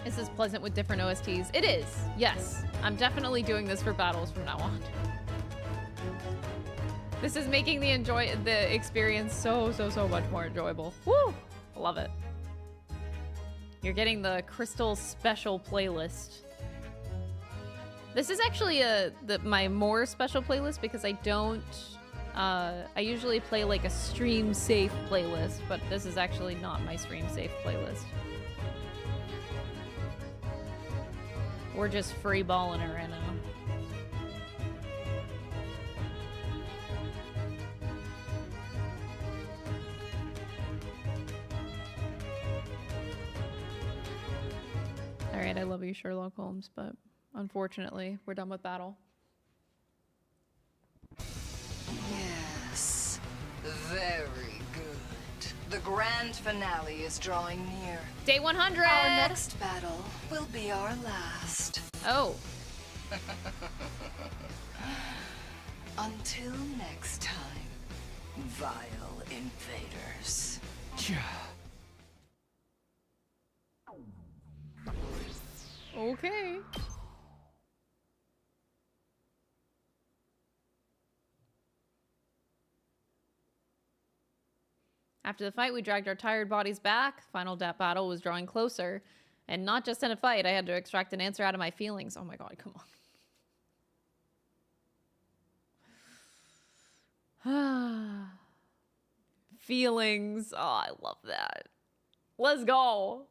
This is pleasant with different OSTs. It is, yes. I'm definitely doing this for battles from now on. This is making the experience so much more enjoyable. Woo! Love it. You're getting the Crystal Special playlist. This is actually my more special playlist because I don't... I usually play like a stream safe playlist, but this is actually not my stream safe playlist. We're just free balling it right now. Alright, I love you, Sherlock Holmes, but unfortunately, we're done with battle. Very good. The grand finale is drawing near. Day 100! Our next battle will be our last. Oh. Until next time, vile invaders. Okay. After the fight, we dragged our tired bodies back. Final battle was drawing closer. And not just in a fight, I had to extract an answer out of my feelings. Oh my god, come on. Feelings. Oh, I love that. Let's go.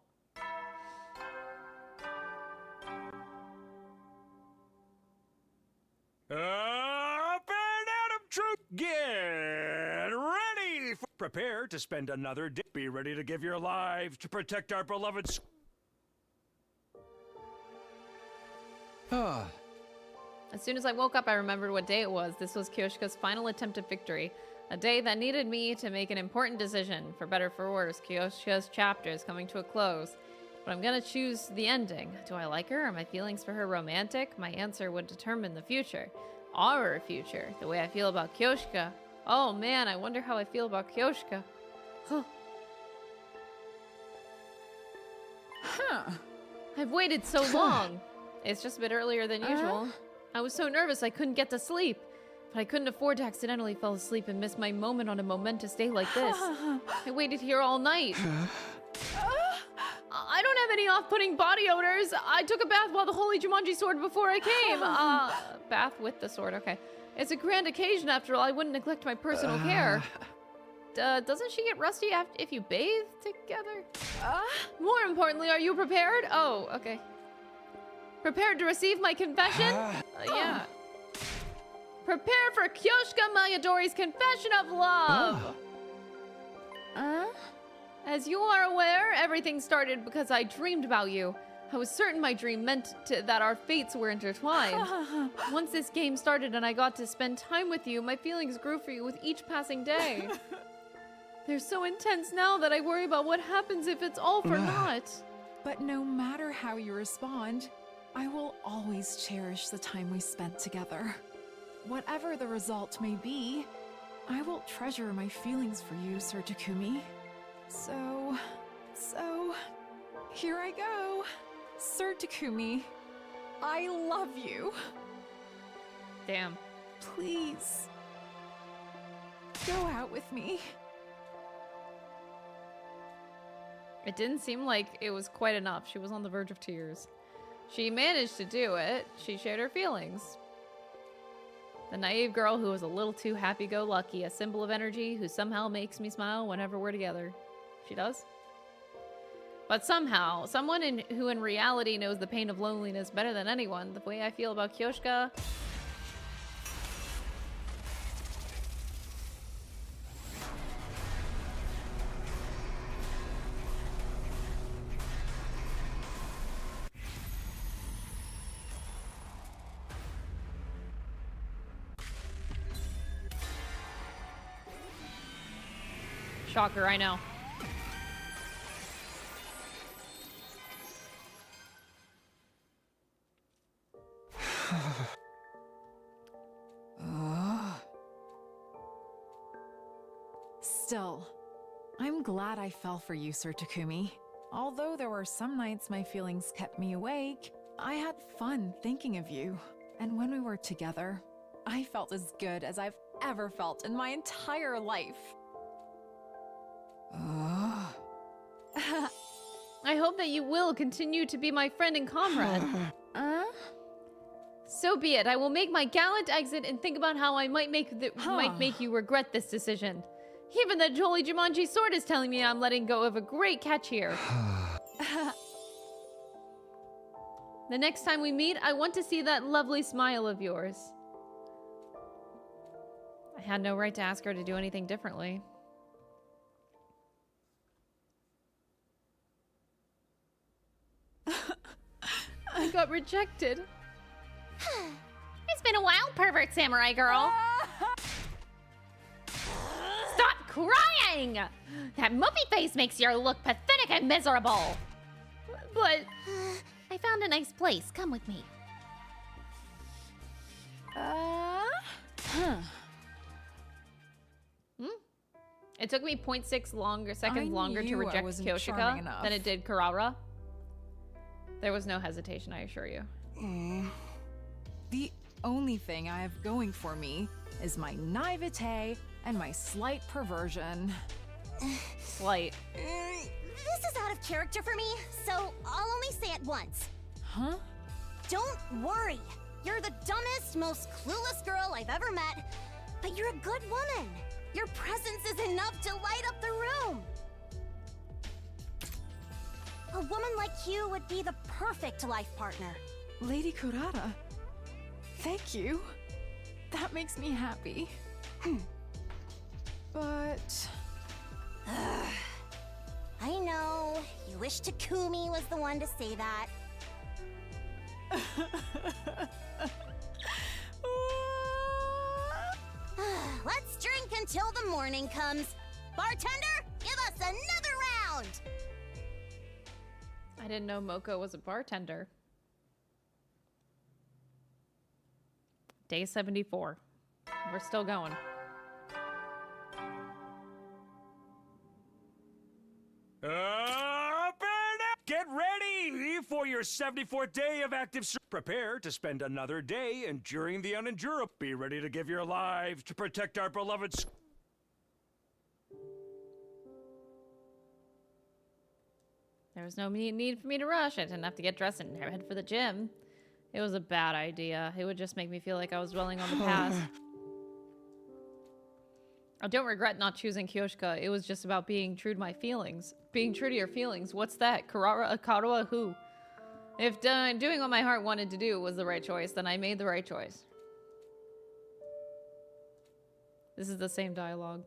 Up and out of troop. Get ready. Prepare to spend another day. Be ready to give your lives to protect our beloved. As soon as I woke up, I remembered what day it was. This was Kyoshika's final attempt at victory. A day that needed me to make an important decision. For better or for worse, Kyoshika's chapter is coming to a close. But I'm gonna choose the ending. Do I like her? Are my feelings for her romantic? My answer would determine the future. Our future. The way I feel about Kyoshika. Oh man, I wonder how I feel about Kyoshika. I've waited so long. It's just a bit earlier than usual. I was so nervous I couldn't get to sleep. But I couldn't afford to accidentally fall asleep and miss my moment on a momentous day like this. I waited here all night. I don't have any off-putting body odors. I took a bath while the holy Jumanji sword before I came. Bath with the sword, okay. It's a grand occasion after all. I wouldn't neglect my personal care. Doesn't she get rusty if you bathe together? More importantly, are you prepared? Oh, okay. Prepared to receive my confession? Yeah. Prepare for Kyoshika Mayadori's confession of love! As you are aware, everything started because I dreamed about you. I was certain my dream meant that our fates were intertwined. Once this game started and I got to spend time with you, my feelings grew for you with each passing day. They're so intense now that I worry about what happens if it's all for naught. But no matter how you respond, I will always cherish the time we spent together. Whatever the result may be, I will treasure my feelings for you, Sir Takumi. So, here I go. Sir Takumi, I love you. Damn. Please, go out with me. It didn't seem like it was quite enough. She was on the verge of tears. She managed to do it. She shared her feelings. The naive girl who was a little too happy-go-lucky, a symbol of energy who somehow makes me smile whenever we're together. She does? But somehow, someone who in reality knows the pain of loneliness better than anyone, the way I feel about Kyoshika. Shocker, I know. Still, I'm glad I fell for you, Sir Takumi. Although there were some nights my feelings kept me awake, I had fun thinking of you. And when we were together, I felt as good as I've ever felt in my entire life. I hope that you will continue to be my friend and comrade. So be it. I will make my gallant exit and think about how I might make you regret this decision. Even the Holy Jumanji sword is telling me I'm letting go of a great catch here. The next time we meet, I want to see that lovely smile of yours. I had no right to ask her to do anything differently. I got rejected. It's been a while, pervert samurai girl. Stop crying! That mopey face makes your look pathetic and miserable. But I found a nice place. Come with me. It took me 0.6 seconds longer to reject Kyoshika than it did Karara. There was no hesitation, I assure you. The only thing I have going for me is my naivete and my slight perversion. Slight. This is out of character for me, so I'll only say it once. Huh? Don't worry. You're the dumbest, most clueless girl I've ever met, but you're a good woman. Your presence is enough to light up the room. A woman like you would be the perfect life partner. Lady Kurata, thank you. That makes me happy. But... I know. You wish Takumi was the one to say that. Let's drink until the morning comes. Bartender, give us another round! I didn't know Moko was a bartender. Day 74. We're still going. Get ready for your 74th day of active service. Prepare to spend another day enduring the unendurable. Be ready to give your lives to protect our beloved. There was no need for me to rush. I didn't have to get dressed and head for the gym. It was a bad idea. It would just make me feel like I was dwelling on the past. I don't regret not choosing Kyoshika. It was just about being true to my feelings. Being true to your feelings. What's that? Karara, Akawa, who? If doing what my heart wanted to do was the right choice, then I made the right choice. This is the same dialogue.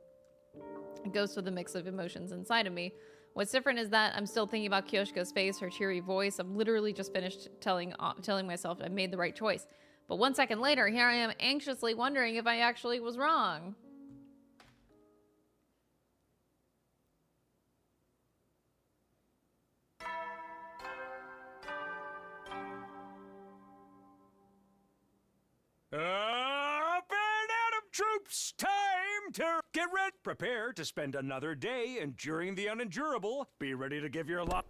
It goes with the mix of emotions inside of me. What's different is that I'm still thinking about Kyoshika's face, her cheery voice. I'm literally just finished telling myself I made the right choice. But 1 second later, here I am anxiously wondering if I actually was wrong. Up and out of troops! Time to get ready. Prepare to spend another day enduring the unendurable. Be ready to give your life.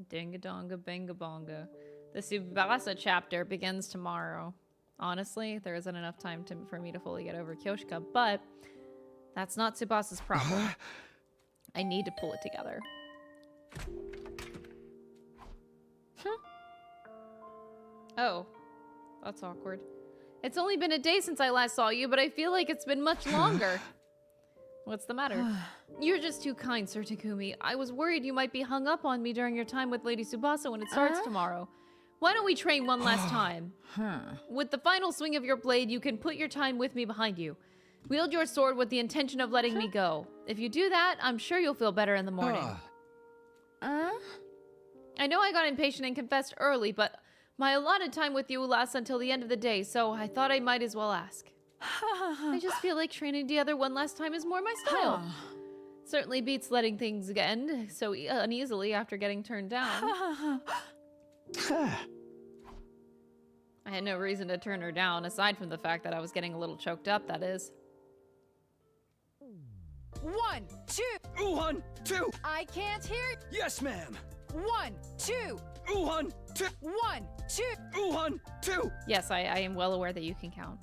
Dinga-donga, binga-bonga. The Tsubasa chapter begins tomorrow. Honestly, there isn't enough time for me to fully get over Kyoshika, but that's not Tsubasa's problem. I need to pull it together. Oh, that's awkward. It's only been a day since I last saw you, but I feel like it's been much longer. What's the matter? You're just too kind, Sir Takumi. I was worried you might be hung up on me during your time with Lady Tsubasa when it starts tomorrow. Why don't we train one last time? With the final swing of your blade, you can put your time with me behind you. Wield your sword with the intention of letting me go. If you do that, I'm sure you'll feel better in the morning. I know I got impatient and confessed early, but my allotted time with you will last until the end of the day, so I thought I might as well ask. I just feel like training together one last time is more my style. Certainly beats letting things end so uneasily after getting turned down. I had no reason to turn her down, aside from the fact that I was getting a little choked up, that is. 1, 2. 1, 2. I can't hear. Yes, ma'am. 1, 2. 1, 2. 1, 2. 1, 2. Yes, I am well aware that you can count.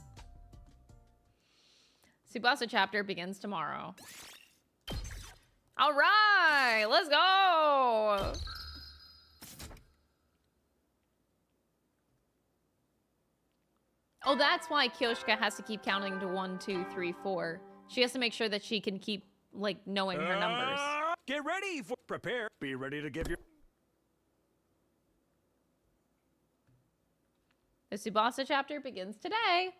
Tsubasa chapter begins tomorrow. All right, let's go. Oh, that's why Kyoshika has to keep counting to 1, 2, 3, 4. She has to make sure that she can keep, like, knowing her numbers. Get ready for prepare. Be ready to give your. The Tsubasa chapter begins today.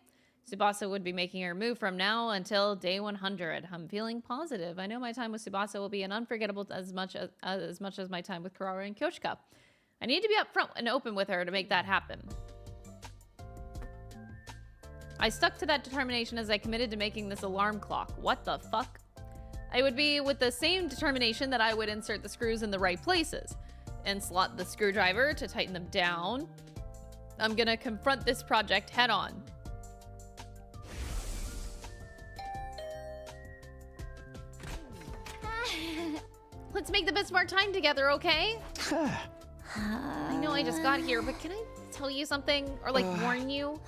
Tsubasa would be making her move from now until day 100. I'm feeling positive. I know my time with Tsubasa will be an unforgettable as much as my time with Karara and Kyoshika. I need to be upfront and open with her to make that happen. I stuck to that determination as I committed to making this alarm clock. What the fuck? I would be with the same determination that I would insert the screws in the right places and slot the screwdriver to tighten them down. I'm gonna confront this project head on. Let's make the best of our time together, okay? I know I just got here, but can I tell you something? Or like warn you?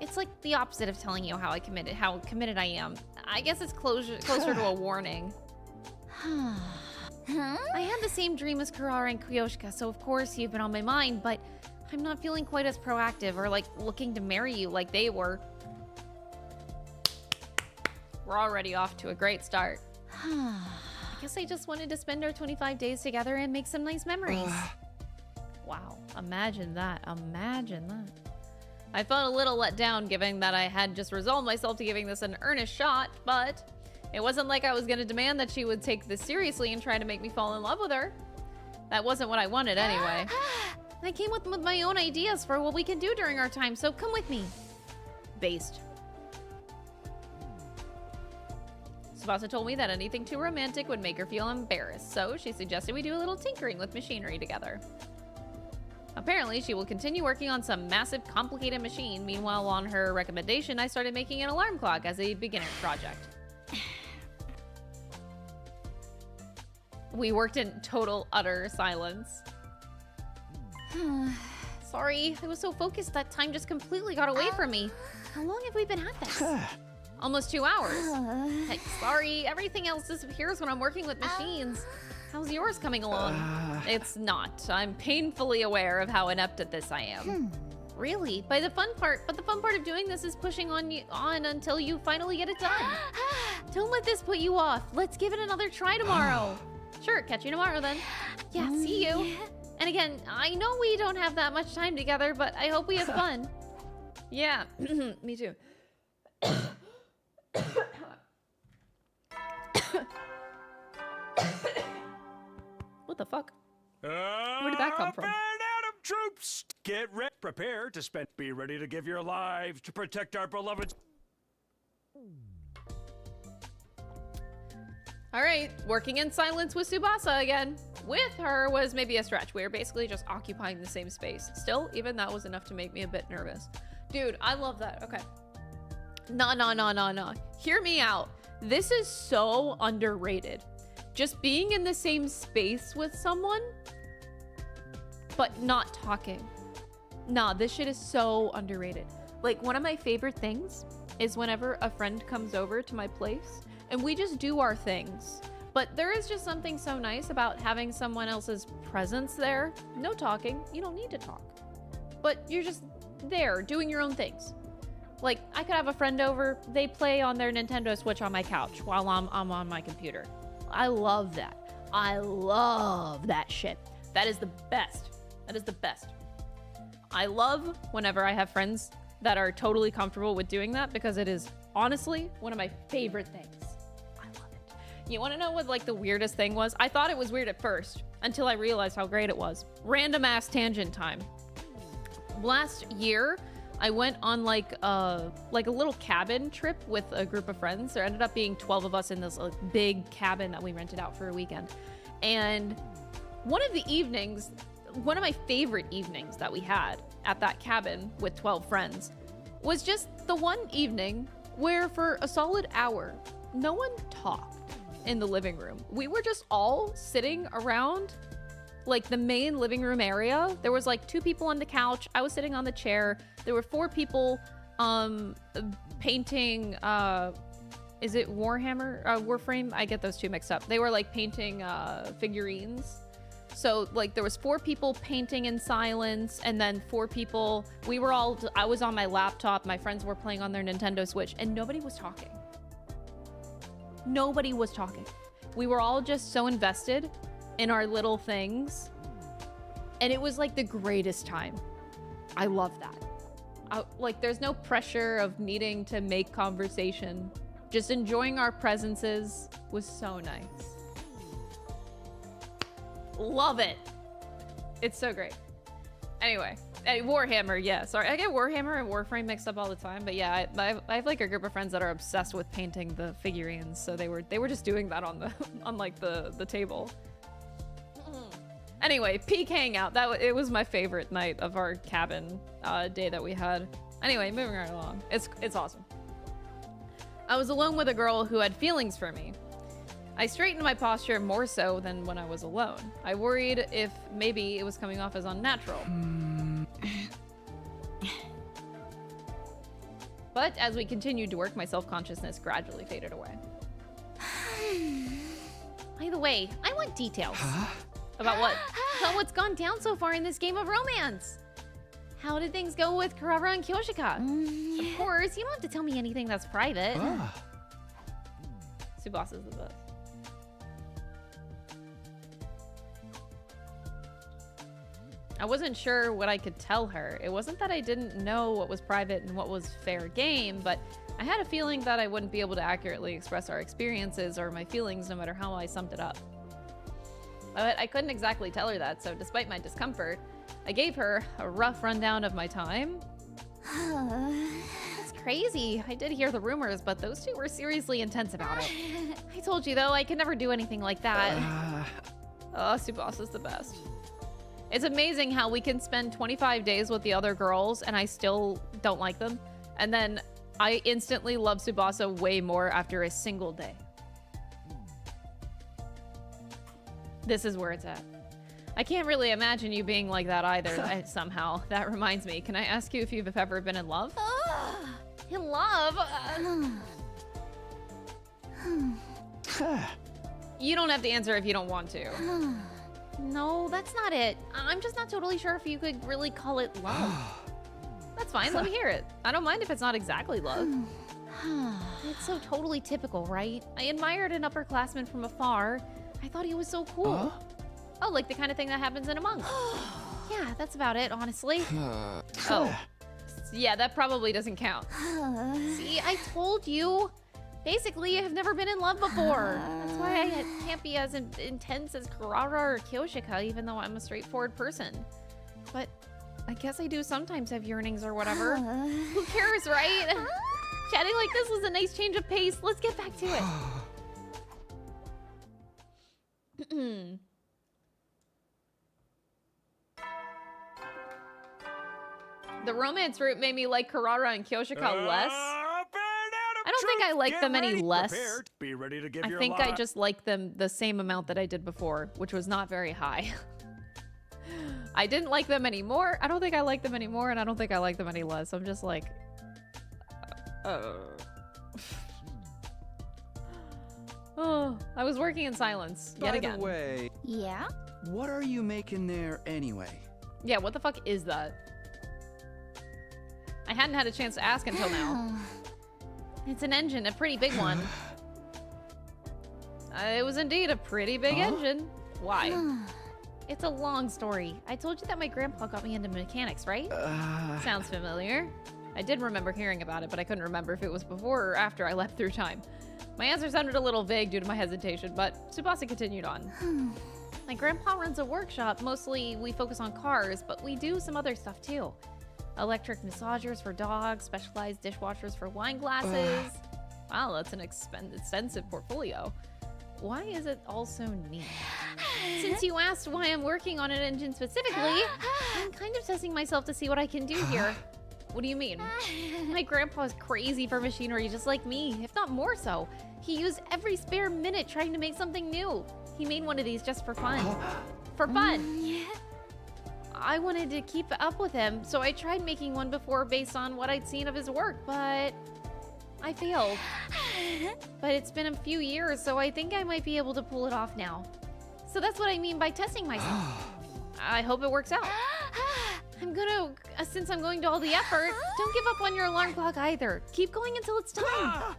It's like the opposite of telling you how committed I am. I guess it's closer to a warning. I had the same dream as Kurara and Kyoshka, so of course you've been on my mind, but I'm not feeling quite as proactive or like looking to marry you like they were. We're already off to a great start. I guess I just wanted to spend our 25 days together and make some nice memories. Wow, imagine that. Imagine that. I felt a little let down given that I had just resolved myself to giving this an earnest shot, but it wasn't like I was going to demand that she would take this seriously and try to make me fall in love with her. That wasn't what I wanted anyway. I came with my own ideas for what we can do during our time, so come with me. Based. Tsubasa told me that anything too romantic would make her feel embarrassed, so she suggested we do a little tinkering with machinery together. Apparently, she will continue working on some massive, complicated machine. Meanwhile, on her recommendation, I started making an alarm clock as a beginner project. We worked in total, utter silence. Sorry, I was so focused that time just completely got away from me. How long have we been at this? Almost 2 hours. Hey, sorry, everything else disappears when I'm working with machines. How's yours coming along? It's not. I'm painfully aware of how inept at this I am. Really? But the fun part of doing this is pushing on until you finally get it done. Don't let this put you off. Let's give it another try tomorrow. Sure, catch you tomorrow then. Yeah, see you. And again, I know we don't have that much time together, but I hope we have fun. Yeah, me too. What the fuck? Where did that come from? Adam troops, get ready. Prepare to spend. Be ready to give your lives to protect our beloved. All right, working in silence with Tsubasa again. With her was maybe a stretch. We were basically just occupying the same space. Still, even that was enough to make me a bit nervous. Dude, I love that. Okay. No. Hear me out. This is so underrated. Just being in the same space with someone, but not talking. Nah, this shit is so underrated. Like, one of my favorite things is whenever a friend comes over to my place and we just do our things. But there is just something so nice about having someone else's presence there. No talking. You don't need to talk. But you're just there doing your own things. Like, I could have a friend over, they play on their Nintendo Switch on my couch while I'm on my computer. I love that. I love that shit. That is the best. That is the best. I love whenever I have friends that are totally comfortable with doing that because it is honestly one of my favorite things. I love it. You want to know what like the weirdest thing was? I thought it was weird at first until I realized how great it was. Random ass tangent time. Last year, I went on like a little cabin trip with a group of friends. There ended up being 12 of us in this big cabin that we rented out for a weekend. And one of the evenings, one of my favorite evenings that we had at that cabin with 12 friends was just the one evening where for a solid hour, no one talked in the living room. We were just all sitting around like the main living room area. There was like 2 people on the couch. I was sitting on the chair. There were 4 people painting, is it Warhammer? Warframe? I get those 2 mixed up. They were like painting figurines. So like there was 4 people painting in silence and then 4 people, I was on my laptop, my friends were playing on their Nintendo Switch and nobody was talking. Nobody was talking. We were all just so invested in our little things. And it was like the greatest time. I love that. Like there's no pressure of needing to make conversation. Just enjoying our presences was so nice. Love it. It's so great. Anyway, Warhammer, yeah. Sorry, I get Warhammer and Warframe mixed up all the time. But yeah, I have like a group of friends that are obsessed with painting the figurines. So they were just doing that on the on like the table. Anyway, peak hangout. It was my favorite night of our cabin day that we had. Anyway, moving right along. It's awesome. I was alone with a girl who had feelings for me. I straightened my posture more so than when I was alone. I worried if maybe it was coming off as unnatural. But as we continued to work, my self-consciousness gradually faded away. By the way, I want details. About what? About what's gone down so far in this game of romance. How did things go with Karara and Kyoshika? Of course, you don't have to tell me anything that's private. Tsubasa's the best. I wasn't sure what I could tell her. It wasn't that I didn't know what was private and what was fair game, but I had a feeling that I wouldn't be able to accurately express our experiences or my feelings no matter how I summed it up. But I couldn't exactly tell her that, so despite my discomfort, I gave her a rough rundown of my time. That's crazy. I did hear the rumors, but those two were seriously intense about it. I told you, though, I could never do anything like that. Oh, Tsubasa's the best. It's amazing how we can spend 25 days with the other girls and I still don't like them. And then I instantly love Tsubasa way more after a single day. This is where it's at. I can't really imagine you being like that either, somehow. That reminds me, can I ask you if you've ever been in love? In love? You don't have to answer if you don't want to. No, that's not it. I'm just not totally sure if you could really call it love. That's fine, let me hear it. I don't mind if it's not exactly love. It's so totally typical, right? I admired an upperclassman from afar. I thought he was so cool. Oh, like the kind of thing that happens in a manga. Yeah, that's about it, honestly. Oh. Yeah, that probably doesn't count. See, I told you. Basically, I've never been in love before. That's why I can't be as intense as Karara or Kyoshika, even though I'm a straightforward person. But I guess I do sometimes have yearnings or whatever. Who cares, right? Chatting like this was a nice change of pace. Let's get back to it. The romance route made me like Karara and Kyoshika less. I don't think I like them any less. Be ready to give I think I just like them the same amount that I did before, which was not very high. I didn't like them anymore. I don't think I like them anymore, and I don't think I like them any less. I'm just like... Oh, I was working in silence yet again. By the way... Yeah? What are you making there anyway? Yeah, what the fuck is that? I hadn't had a chance to ask until now. It's an engine, a pretty big one. It was indeed a pretty big engine. Why? It's a long story. I told you that my grandpa got me into mechanics, right? Sounds familiar. I did remember hearing about it, but I couldn't remember if it was before or after I left through time. My answer sounded a little vague due to my hesitation, but Tsubasa continued on. My grandpa runs a workshop. Mostly we focus on cars, but we do some other stuff too. Electric massagers for dogs, specialized dishwashers for wine glasses. Wow, that's an extensive portfolio. Why is it all so neat? Since you asked why I'm working on an engine specifically, I'm kind of testing myself to see what I can do here. What do you mean? My grandpa's crazy for machinery just like me, if not more so. He used every spare minute trying to make something new. He made one of these just for fun. For fun. I wanted to keep up with him, so I tried making one before based on what I'd seen of his work, but I failed. But it's been a few years, so I think I might be able to pull it off now. So that's what I mean by testing myself. I hope it works out. Since I'm going to all the effort, don't give up on your alarm clock either. Keep going until it's done.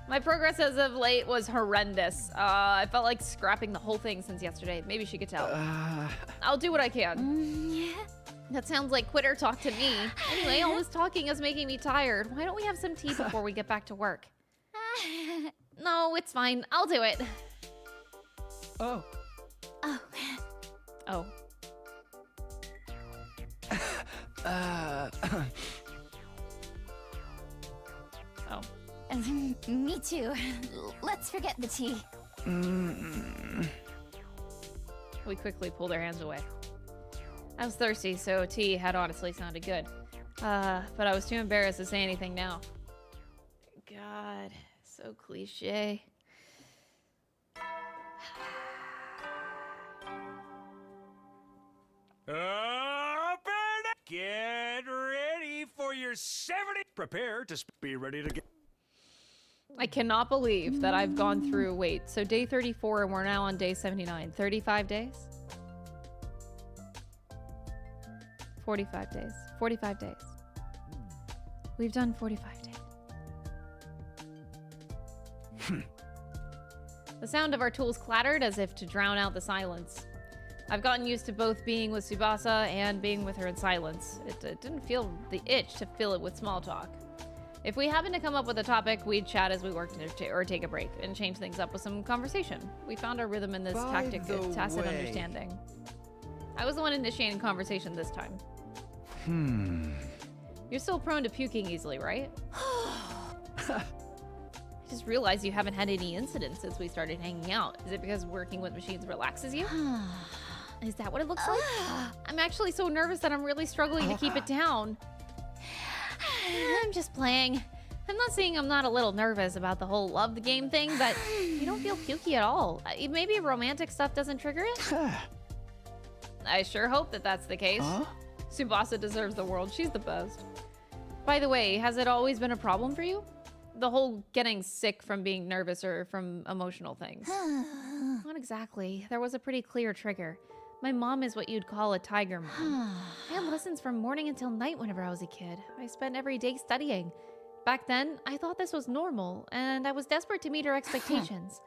My progress as of late was horrendous. I felt like scrapping the whole thing since yesterday. Maybe she could tell. I'll do what I can. That sounds like quitter talk to me. Anyway, all this talking is making me tired. Why don't we have some tea before we get back to work? No, it's fine. I'll do it. Oh. Oh. Me too. Let's forget the tea. We quickly pulled our hands away. I was thirsty, so tea had honestly sounded good. But I was too embarrassed to say anything now. God, so cliche. Get ready for your 70. Prepare to be ready to get. I cannot believe that I've gone through, wait, so day 34 and we're now on day 79. 35 days? 45 days. 45 days. We've done 45 days. The sound of our tools clattered as if to drown out the silence. I've gotten used to both being with Tsubasa and being with her in silence. It didn't feel the itch to fill it with small talk. If we happened to come up with a topic, we'd chat as we worked or take a break and change things up with some conversation. We found our rhythm in this tacit understanding. I was the one initiating conversation this time. You're still prone to puking easily, right? I just realized you haven't had any incidents since we started hanging out. Is it because working with machines relaxes you? Is that what it looks like? I'm actually so nervous that I'm really struggling to keep it down. I'm just playing. I'm not saying I'm not a little nervous about the whole love the game thing, but you don't feel pukey at all. Maybe romantic stuff doesn't trigger it? I sure hope that that's the case. Tsubasa deserves the world. She's the best. By the way, has it always been a problem for you? The whole getting sick from being nervous or from emotional things? Not exactly. There was a pretty clear trigger. My mom is what you'd call a tiger mom. I had lessons from morning until night whenever I was a kid. I spent every day studying. Back then, I thought this was normal, and I was desperate to meet her expectations.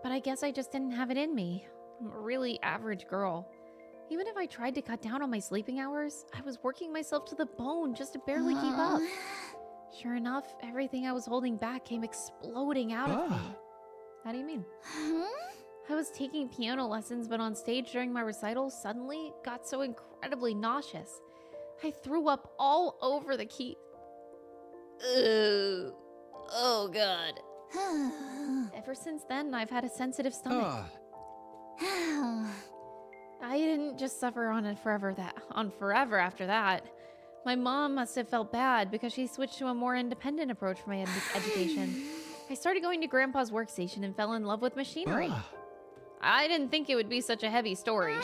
But I guess I just didn't have it in me. I'm a really average girl. Even if I tried to cut down on my sleeping hours, I was working myself to the bone just to barely keep up. Sure enough, everything I was holding back came exploding out of me. How do you mean? I was taking piano lessons, but on stage during my recital, suddenly got so incredibly nauseous. I threw up all over the key. Oh God. Ever since then, I've had a sensitive stomach. I didn't just suffer on forever after that. My mom must have felt bad because she switched to a more independent approach for my education. I started going to Grandpa's workstation and fell in love with machinery. I didn't think it would be such a heavy story.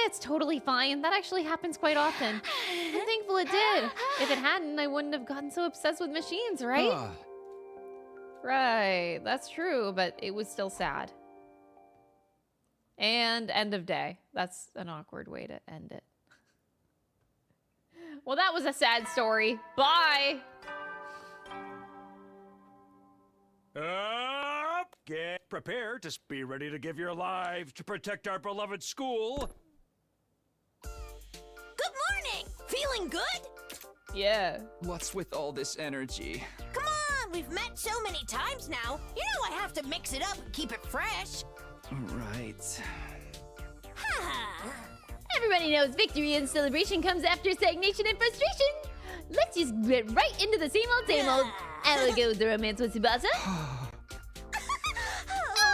It's totally fine. That actually happens quite often. I'm thankful it did. If it hadn't, I wouldn't have gotten so obsessed with machines, right? Right, that's true, but it was still sad. And end of day. That's an awkward way to end it. Well, that was a sad story. Bye! Get prepared to be ready to give your lives to protect our beloved school. Good morning! Feeling good? Yeah. What's with all this energy? Come on, we've met so many times now. You know I have to mix it up and keep it fresh. Right. Everybody knows victory and celebration comes after stagnation and frustration. Let's just get right into the same old, same old. I'll go with the romance with Tsubasa.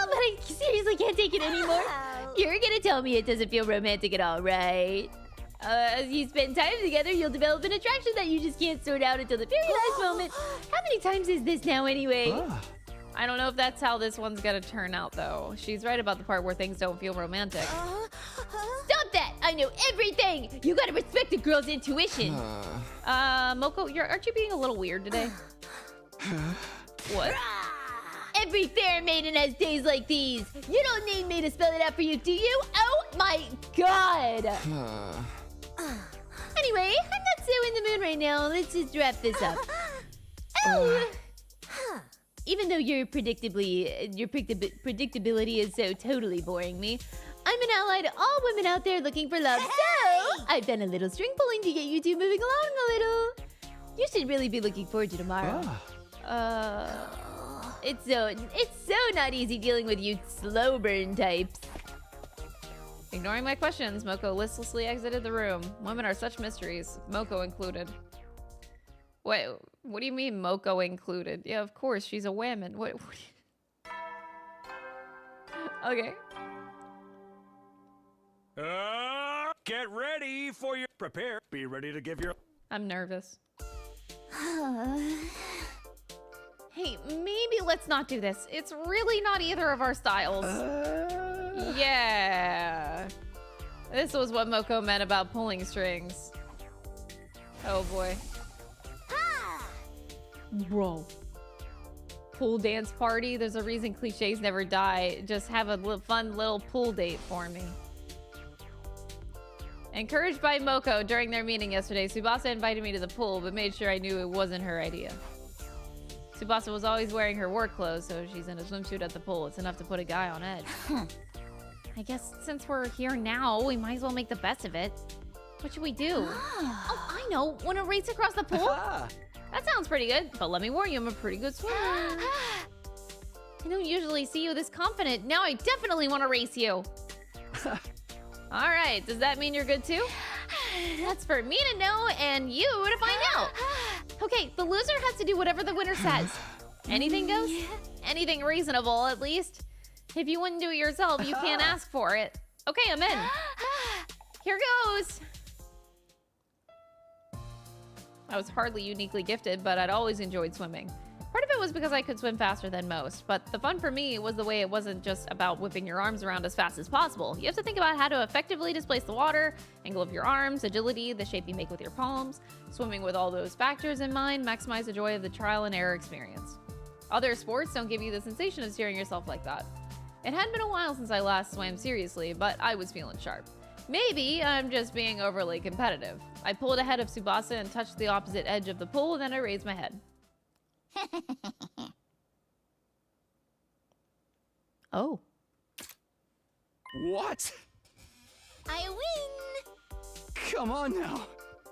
But I seriously can't take it anymore. You're gonna tell me it doesn't feel romantic at all, right? As you spend time together, you'll develop an attraction that you just can't sort out until the very last moment. How many times is this now anyway? I don't know if that's how this one's gonna turn out, though. She's right about the part where things don't feel romantic. Stop that! I know everything! You gotta respect a girl's intuition. Moko, aren't you being a little weird today? What? Every fair maiden has days like these. You don't need me to spell it out for you, do you? Oh my God! Anyway, I'm not so in the mood right now. Let's just wrap this up. Oh! Even though your predictability is so totally boring me, I'm an ally to all women out there looking for love. So I've done a little string pulling to get you two moving along a little. You should really be looking forward to tomorrow. It's so not easy dealing with you slow burn types. Ignoring my questions, Moko listlessly exited the room. Women are such mysteries, Moko included. Wait, what do you mean Moko included? Yeah, of course, she's a woman. What okay. Get ready for your... Prepare. Be ready to give your... I'm nervous. Hey, maybe let's not do this. It's really not either of our styles. Yeah. This was what Moko meant about pulling strings. Oh boy. Bro. Pool dance party? There's a reason cliches never die. Just have a fun little pool date for me. Encouraged by Moko during their meeting yesterday, Tsubasa invited me to the pool, but made sure I knew it wasn't her idea. Tsubasa was always wearing her work clothes, so she's in a swimsuit at the pool. It's enough to put a guy on edge. I guess since we're here now, we might as well make the best of it. What should we do? Oh, I know. Want to race across the pool? That sounds pretty good, but let me warn you, I'm a pretty good swimmer. I don't usually see you this confident. Now I definitely want to race you. All right, does that mean you're good too? That's for me to know and you to find out. Okay, the loser has to do whatever the winner says. Anything goes? Anything reasonable, at least. If you wouldn't do it yourself, you can't ask for it. Okay, I'm in. Here goes. I was hardly uniquely gifted, but I'd always enjoyed swimming. Part of it was because I could swim faster than most, but the fun for me was the way it wasn't just about whipping your arms around as fast as possible. You have to think about how to effectively displace the water, angle of your arms, agility, the shape you make with your palms. Swimming with all those factors in mind maximize the joy of the trial and error experience. Other sports don't give you the sensation of steering yourself like that. It hadn't been a while since I last swam seriously, but I was feeling sharp. Maybe I'm just being overly competitive. I pulled ahead of Tsubasa and touched the opposite edge of the pool, then I raised my head. Oh. What? I win! Come on now.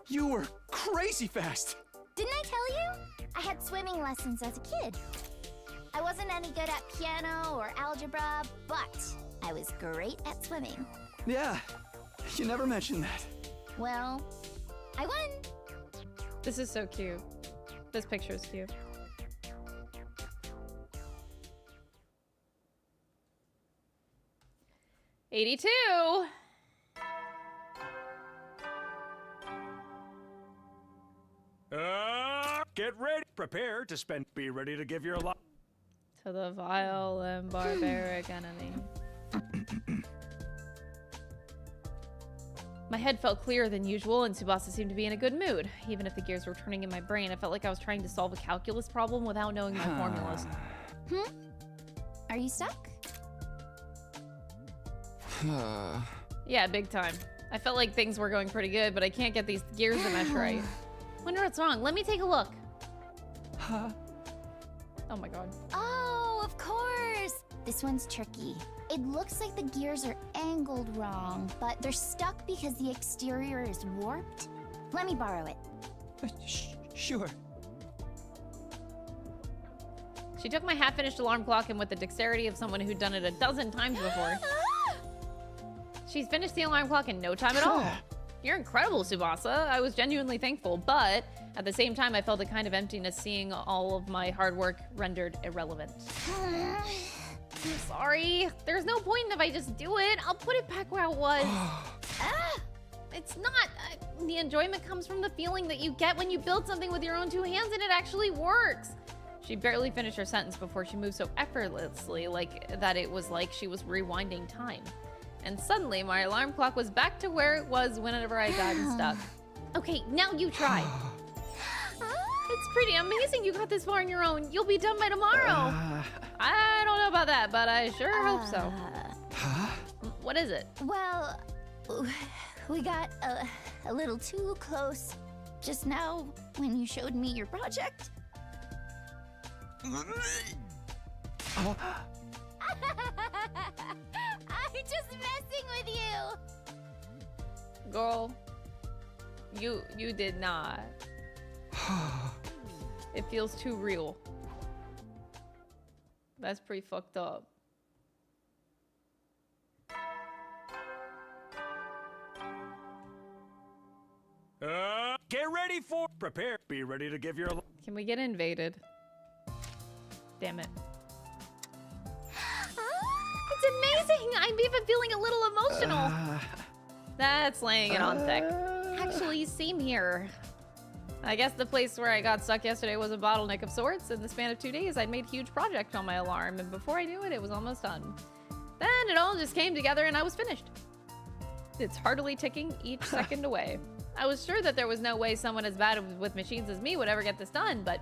You were crazy fast. Didn't I tell you? I had swimming lessons as a kid. I wasn't any good at piano or algebra, but I was great at swimming. Yeah, you never mentioned that. Well, I won. This is so cute. This picture is cute. $82. Get ready. Prepare to spend. Be ready to give your life. To the vile and barbaric enemy. My head felt clearer than usual, and Tsubasa seemed to be in a good mood. Even if the gears were turning in my brain, I felt like I was trying to solve a calculus problem without knowing my formulas. Are you stuck? Yeah, big time. I felt like things were going pretty good, but I can't get these gears to mesh right. Wonder what's wrong. Let me take a look. Oh my god. Oh, of course! This one's tricky. It looks like the gears are angled wrong, but they're stuck because the exterior is warped. Let me borrow it. Sure. She took my half-finished alarm clock and with the dexterity of someone who'd done it a dozen times before. She's finished the alarm clock in no time at all. You're incredible, Tsubasa. I was genuinely thankful, but at the same time, I felt a kind of emptiness seeing all of my hard work rendered irrelevant. I'm sorry. There's no point if I just do it. I'll put it back where it was. It's not. The enjoyment comes from the feeling that you get when you build something with your own two hands and it actually works. She barely finished her sentence before she moved so effortlessly, like that it was like she was rewinding time. And suddenly, my alarm clock was back to where it was whenever I got stuck. Okay, now you try. It's pretty amazing you got this far on your own. You'll be done by tomorrow. I don't know about that, but I sure hope so. What is it? Well, we got a little too close just now when you showed me your project. I'm just messing with you. Girl, you did not. It feels too real. That's pretty fucked up. Get ready for... Prepare. Be ready to give your... Can we get invaded? Damn it. It's amazing! I'm even feeling a little emotional. That's laying it on thick. Actually, same here. I guess the place where I got stuck yesterday was a bottleneck of sorts. In the span of 2 days, I'd made a huge project on my alarm, and before I knew it, it was almost done. Then it all just came together and I was finished. It's heartily ticking each second away. I was sure that there was no way someone as bad with machines as me would ever get this done, but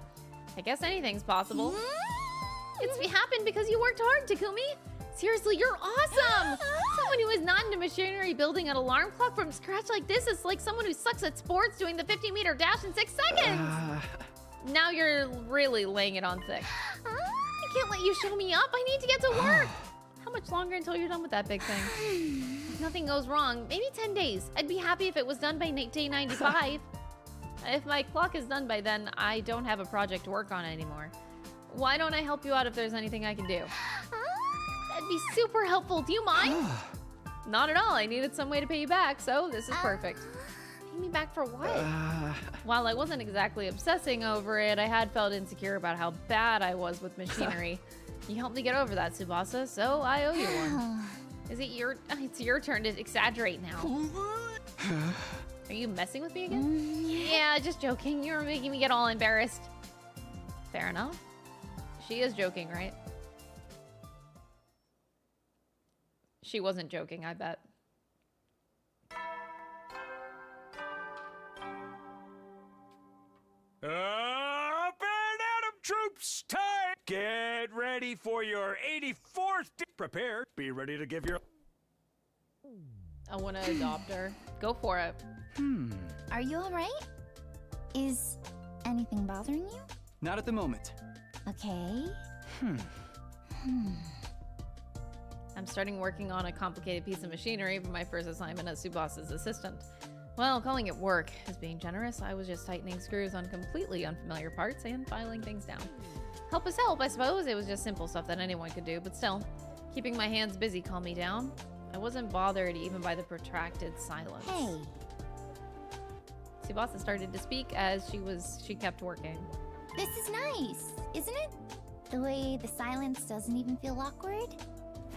I guess anything's possible. It's happened because you worked hard, Takumi. Seriously, you're awesome! Someone who is not into machinery building an alarm clock from scratch like this is like someone who sucks at sports doing the 50-meter dash in 6 seconds! Now you're really laying it on thick. I can't let you show me up. I need to get to work. How much longer until you're done with that big thing? If nothing goes wrong, maybe 10 days. I'd be happy if it was done by day 95. If my clock is done by then, I don't have a project to work on anymore. Why don't I help you out if there's anything I can do? That'd be super helpful. Do you mind? Not at all. I needed some way to pay you back, so this is perfect. Pay me back for what? While I wasn't exactly obsessing over it, I had felt insecure about how bad I was with machinery. You helped me get over that, Tsubasa, so I owe you one. It's your turn to exaggerate now. Are you messing with me again? Yeah, just joking. You're making me get all embarrassed. Fair enough. She is joking, right? She wasn't joking, I bet. Up and Adam troops, time! Get ready for your 84th... Prepare. Be ready to give your... I want to adopt her. Go for it. Are you alright? Is anything bothering you? Not at the moment. Okay. I'm starting working on a complicated piece of machinery for my first assignment as Tsubasa's assistant. Well, calling it work is being generous. I was just tightening screws on completely unfamiliar parts and filing things down. Help is help, I suppose. It was just simple stuff that anyone could do, but still, keeping my hands busy calmed me down. I wasn't bothered even by the protracted silence. Hey. Tsubasa started to speak as she kept working. This is nice, isn't it? The way the silence doesn't even feel awkward.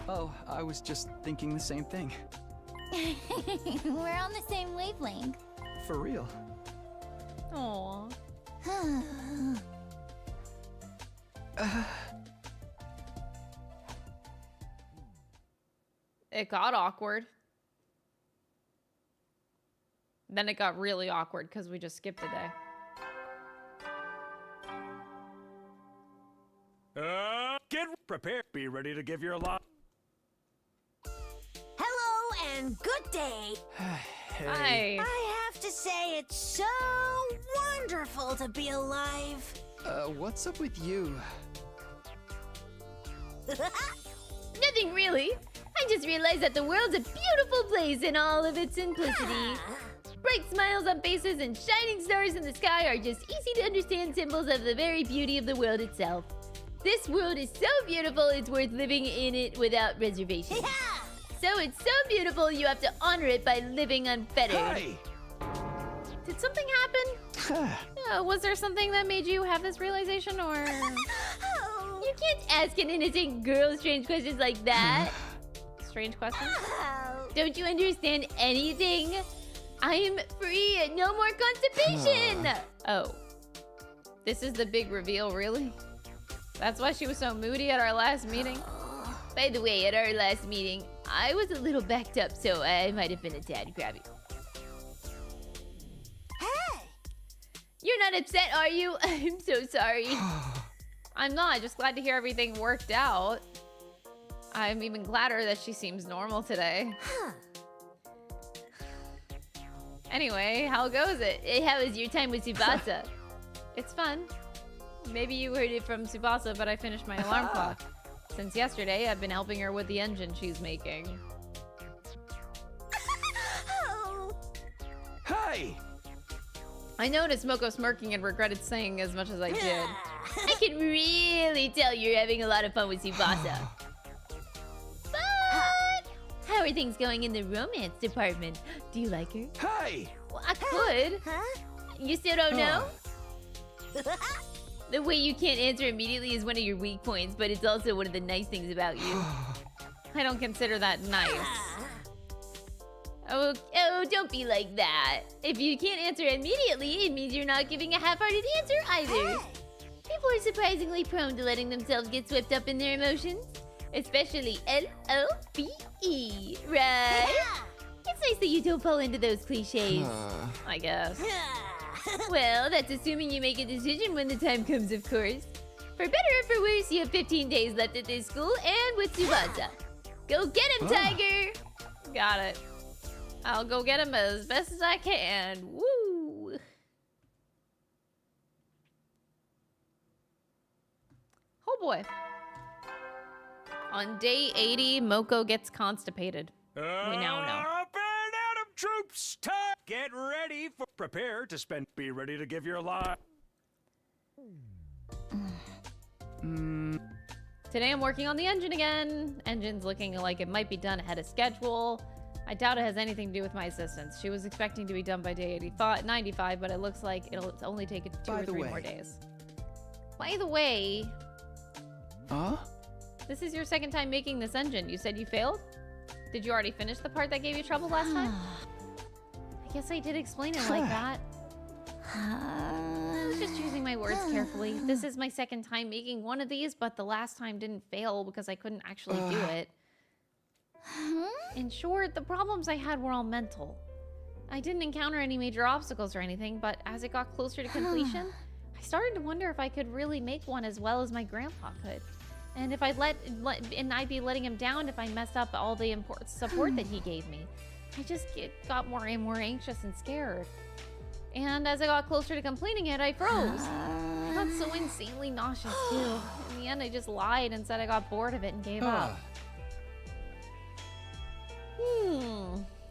Oh, I was just thinking the same thing. We're on the same wavelength. For real. Aww. It got awkward. Then it got really awkward because we just skipped a day. Get prepared. Be ready to give your lot. Hello and good day. Hi. I have to say it's so wonderful to be alive. What's up with you? Nothing really. I just realized that the world's a beautiful place in all of its simplicity. Bright smiles on faces and shining stars in the sky are just easy to understand symbols of the very beauty of the world itself. This world is so beautiful, it's worth living in it without reservation. So it's so beautiful, you have to honor it by living unfettered. Hey! Did something happen? Was there something that made you have this realization, or...? You can't ask an innocent girl strange questions like that. Strange questions? Don't you understand anything? I am free, no more constipation! Oh. This is the big reveal, really? That's why she was so moody at our last meeting? By the way, at our last meeting, I was a little backed up, so I might have been a tad crabby. Hey! You're not upset, are you? I'm so sorry. I'm not, just glad to hear everything worked out. I'm even gladder that she seems normal today. Anyway, how goes it? How was your time with Tsubasa? It's fun. Maybe you heard it from Tsubasa, but I finished my alarm clock. Since yesterday, I've been helping her with the engine she's making. Hey! I noticed Moko smirking and regretted saying as much as I did. I can really tell you're having a lot of fun with Tsubasa. But how are things going in the romance department? Do you like her? Hey! Well, I could. You still don't know? The way you can't answer immediately is one of your weak points, but it's also one of the nice things about you. I don't consider that nice. Oh, don't be like that. If you can't answer immediately, it means you're not giving a half-hearted answer either. People are surprisingly prone to letting themselves get swept up in their emotions. Especially L-O-V-E, right? It's nice that you don't fall into those cliches. I guess. Well, that's assuming you make a decision when the time comes, of course. For better or for worse, you have 15 days left at this school and with Tsubasa. Go get him, Tiger! Got it. I'll go get him as best as I can. Woo! Oh boy. On day 80, Moko gets constipated. We now know. Up and out of troops! Time! Get ready for... Prepare to spend... Be ready to give your life. Today I'm working on the engine again. Engine's looking like it might be done ahead of schedule. I doubt it has anything to do with my assistance. She was expecting to be done by day 95, but it looks like it'll only take 2 or 3 more days. By the way... Huh? This is your second time making this engine. You said you failed? Did you already finish the part that gave you trouble last time? I guess I did explain it like that. I was just choosing my words carefully. This is my second time making one of these, but the last time didn't fail because I couldn't actually do it. In short, the problems I had were all mental. I didn't encounter any major obstacles or anything, but as it got closer to completion, I started to wonder if I could really make one as well as my grandpa could. And if I'd I'd be letting him down if I messed up all the important support that he gave me. I just got more and more anxious and scared. And as I got closer to completing it, I froze. I got so insanely nauseous too. In the end, I just lied and said I got bored of it and gave up.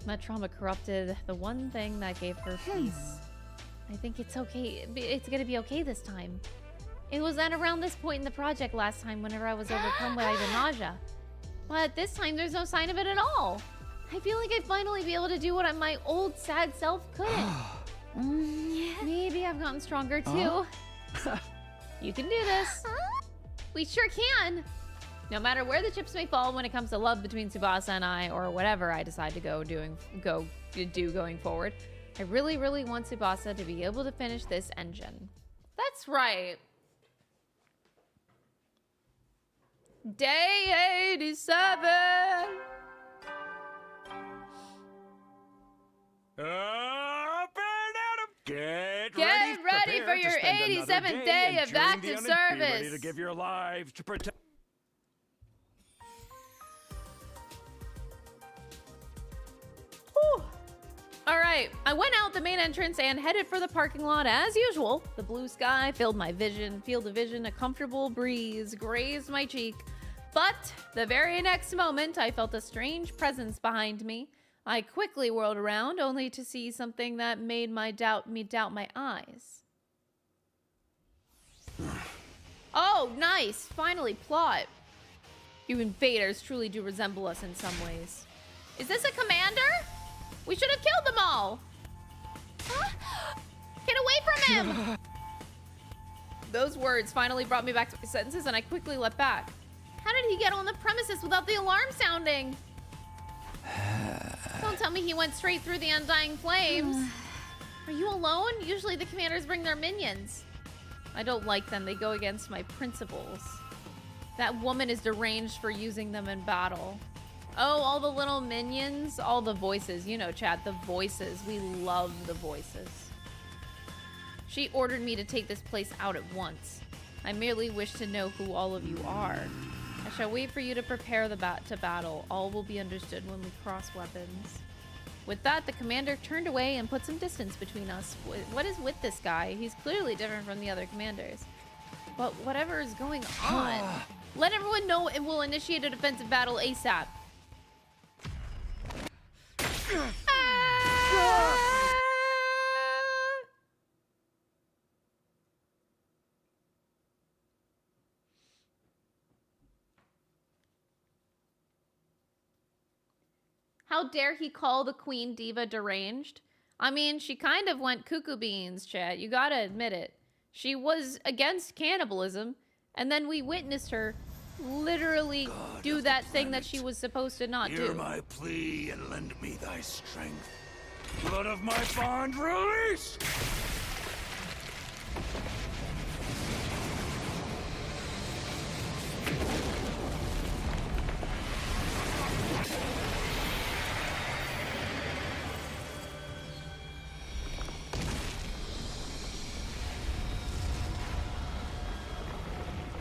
That trauma corrupted the one thing that gave her peace. I think it's okay. It's gonna be okay this time. It was at around this point in the project last time whenever I was overcome by the nausea. But this time there's no sign of it at all. I feel like I'd finally be able to do what my old sad self couldn't. Maybe I've gotten stronger too. You can do this. We sure can. No matter where the chips may fall when it comes to love between Tsubasa and I, or whatever I decide to do going forward, I really, really want Tsubasa to be able to finish this engine. That's right. Day 87. Get ready for your 87th day of active service. Be ready to give your lives to protect. All right, I went out the main entrance and headed for the parking lot as usual. The blue sky filled my field of vision, a comfortable breeze grazed my cheek. But the very next moment, I felt a strange presence behind me. I quickly whirled around, only to see something that made me doubt my eyes. Oh, nice! Finally, plot. You invaders truly do resemble us in some ways. Is this a commander? We should have killed them all! Huh? Get away from him! Those words finally brought me back to my senses, and I quickly leapt back. How did he get on the premises without the alarm sounding? Don't tell me he went straight through the undying flames. Are you alone? Usually the commanders bring their minions. I don't like them. They go against my principles. That woman is deranged for using them in battle. Oh, all the little minions, all the voices. You know, chat, the voices. We love the voices. She ordered me to take this place out at once. I merely wish to know who all of you are. I shall wait for you to prepare to battle. All will be understood when we cross weapons. With that, the commander turned away and put some distance between us. What is with this guy? He's clearly different from the other commanders. But whatever is going on, let everyone know and we'll initiate a defensive battle ASAP. How dare he call the Queen Diva deranged? I mean, she kind of went cuckoo beans, chat. You gotta admit it. She was against cannibalism, and then we witnessed her literally do that thing that she was supposed to not Hear do. my plea and lend me thy strength. Blood of my bond, release!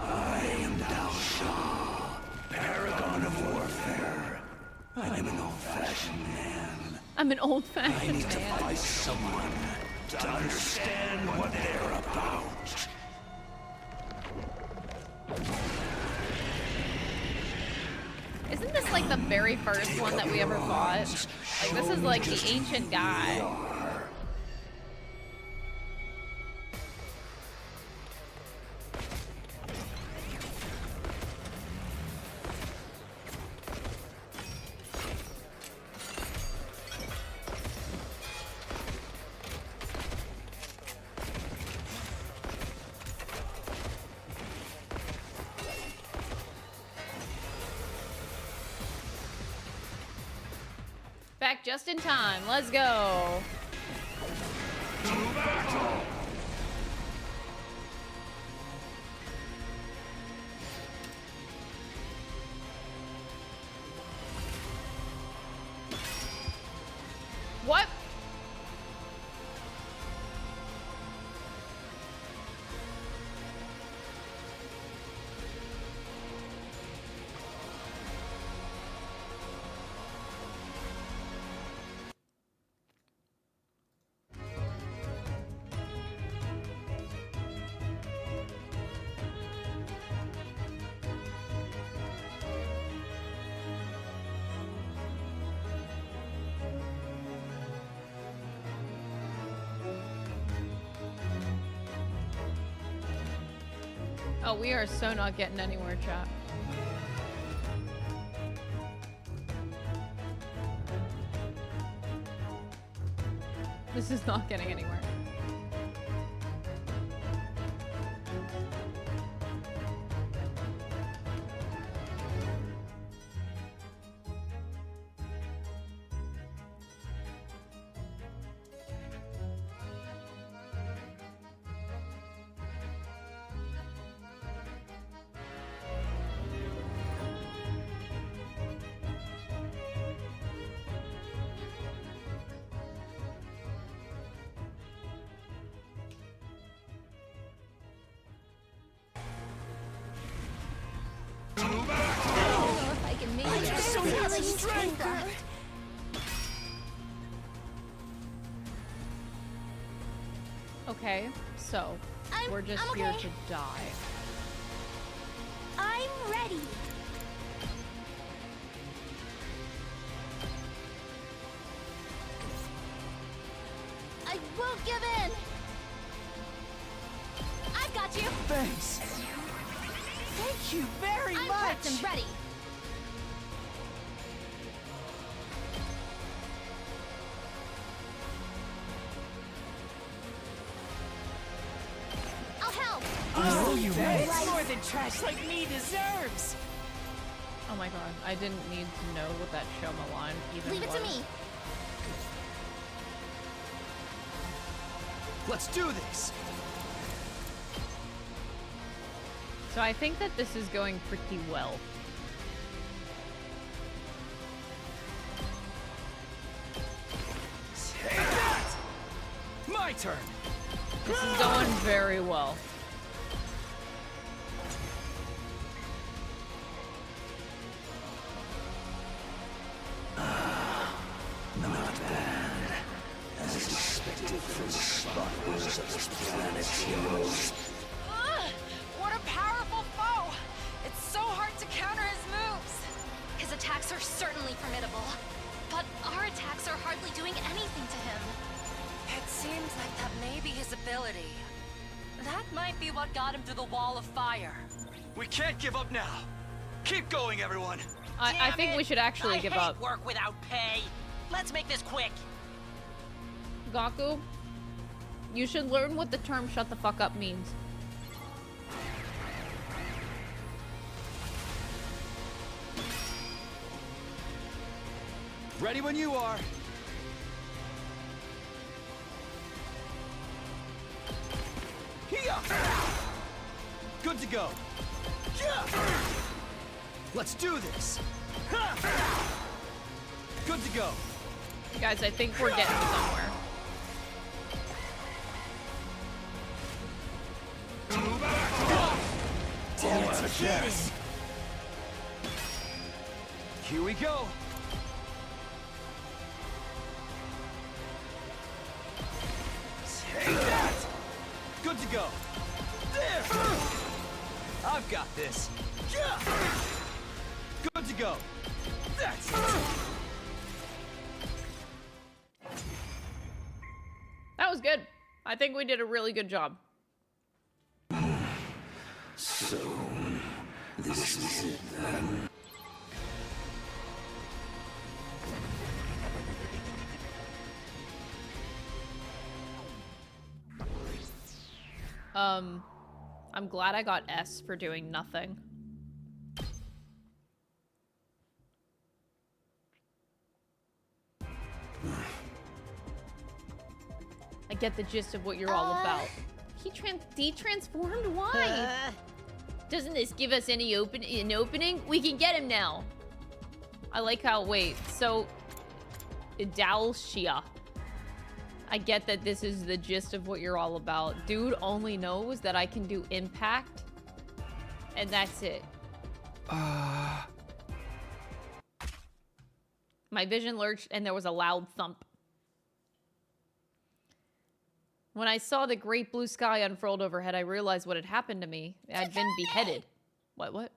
I am Dao Shah, paragon of warfare. I'm an old-fashioned man. I'm an I old-fashioned need to man. fight someone to understand what they're about. Isn't this like the very first one that we ever fought? Like, this is like the ancient guy. Back just in time. Let's go. What? Oh, we are so not getting anywhere, chat. This is not getting anywhere. Okay, so we're just I'm here okay. to die. I'm ready. I won't give in. I've got you. Thanks. Thank you very I'm much. prepped and ready. I'll help. Oh, you it's more than trash like me deserves. Oh my god, I didn't need to know what that Shoma line even Leave it was. to me. Let's do this. So I think that this is going pretty well. Take that! My turn. This is going very well. Not bad. As expected from the spotless of this planet's heroes. What a powerful foe! It's so hard to counter his moves. His attacks are certainly formidable, but our attacks are hardly doing anything to him. It seems like that may be his ability. That might be what got him through the wall of fire. We can't give up now. Keep going, everyone. I think we should actually give up. Work without pay. Let's make this quick. Gaku, you should learn what the term shut the fuck up means. Ready when you are. Good to go. Let's do this. Good to go. Guys, I think we're getting somewhere. Yes. Here we go. Take that. Good to go. There. I've got this. Good to go. That's it. That was good. I think we did a really good job. So, this is it then. I'm glad I got S for doing nothing. I get the gist of what you're all about. He de-transformed? Why? Doesn't this give us an opening? We can get him now. I like how, wait, so Dalshia. I get that this is the gist of what you're all about. Dude only knows that I can do impact, and that's it. My vision lurched, and there was a loud thump. When I saw the great blue sky unfurled overhead, I realized what had happened to me. I'd been beheaded. What?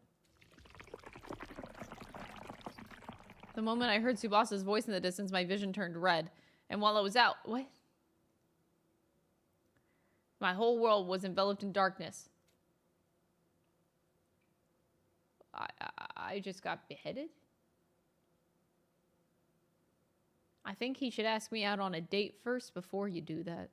The moment I heard Tsubasa's voice in the distance, my vision turned red. And while I was out... What? My whole world was enveloped in darkness. I just got beheaded? I think he should ask me out on a date first before you do that.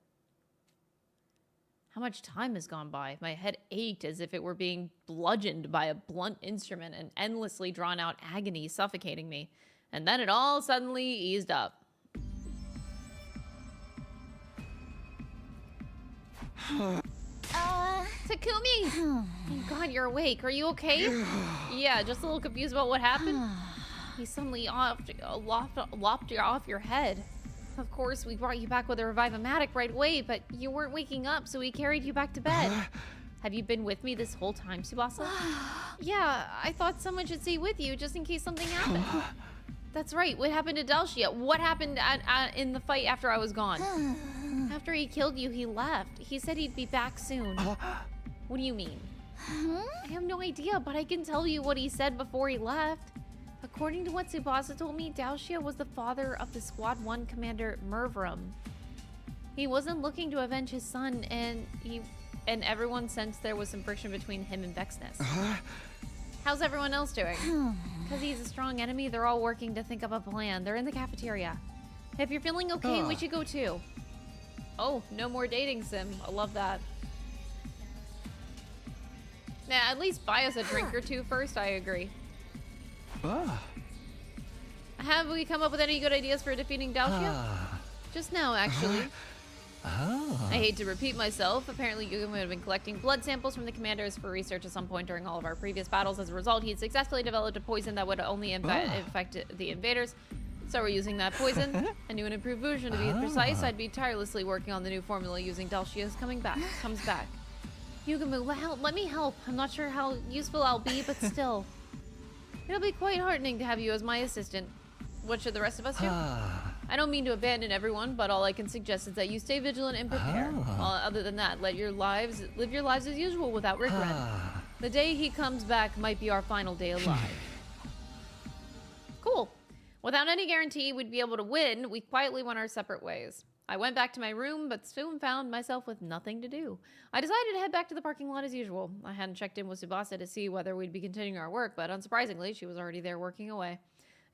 How much time has gone by? My head ached as if it were being bludgeoned by a blunt instrument, and endlessly drawn out agony suffocating me. And then it all suddenly eased up. Takumi! Thank God you're awake. Are you okay? Yeah, just a little confused about what happened. He suddenly lopped you off your head. Of course, we brought you back with a Revive-O-Matic right away, but you weren't waking up, so we carried you back to bed. Have you been with me this whole time, Tsubasa? Yeah, I thought someone should stay with you just in case something happened. That's right. What happened to Dalshia? What happened in the fight after I was gone? After he killed you, he left. He said he'd be back soon. What do you mean? I have no idea, but I can tell you what he said before he left. According to what Tsubasa told me, Dalshia was the father of the Squad 1 commander, Mervram. He wasn't looking to avenge his son, and everyone sensed there was some friction between him and Vexness. How's everyone else doing? Because he's a strong enemy, they're all working to think of a plan. They're in the cafeteria. If you're feeling okay, we should go too. Oh, no more dating sim. I love that. Nah, at least buy us a drink or two first, I agree. Have we come up with any good ideas for defeating Dalshia? Just now, actually. I hate to repeat myself. Apparently, Yugamo had been collecting blood samples from the commanders for research at some point during all of our previous battles. As a result, he had successfully developed a poison that would only infect the invaders. So we're using that poison. A new and improved version, to be precise. I'd be tirelessly working on the new formula using Dalshia's comes back. Yugamo, let me help. I'm not sure how useful I'll be, but still. It'll be quite heartening to have you as my assistant. What should the rest of us do? I don't mean to abandon everyone, but all I can suggest is that you stay vigilant and prepare. Other than that, live your lives as usual without regret. The day he comes back might be our final day alive. Cool. Without any guarantee we'd be able to win, we quietly went our separate ways. I went back to my room, but soon found myself with nothing to do. I decided to head back to the parking lot as usual. I hadn't checked in with Tsubasa to see whether we'd be continuing our work, but unsurprisingly, she was already there working away.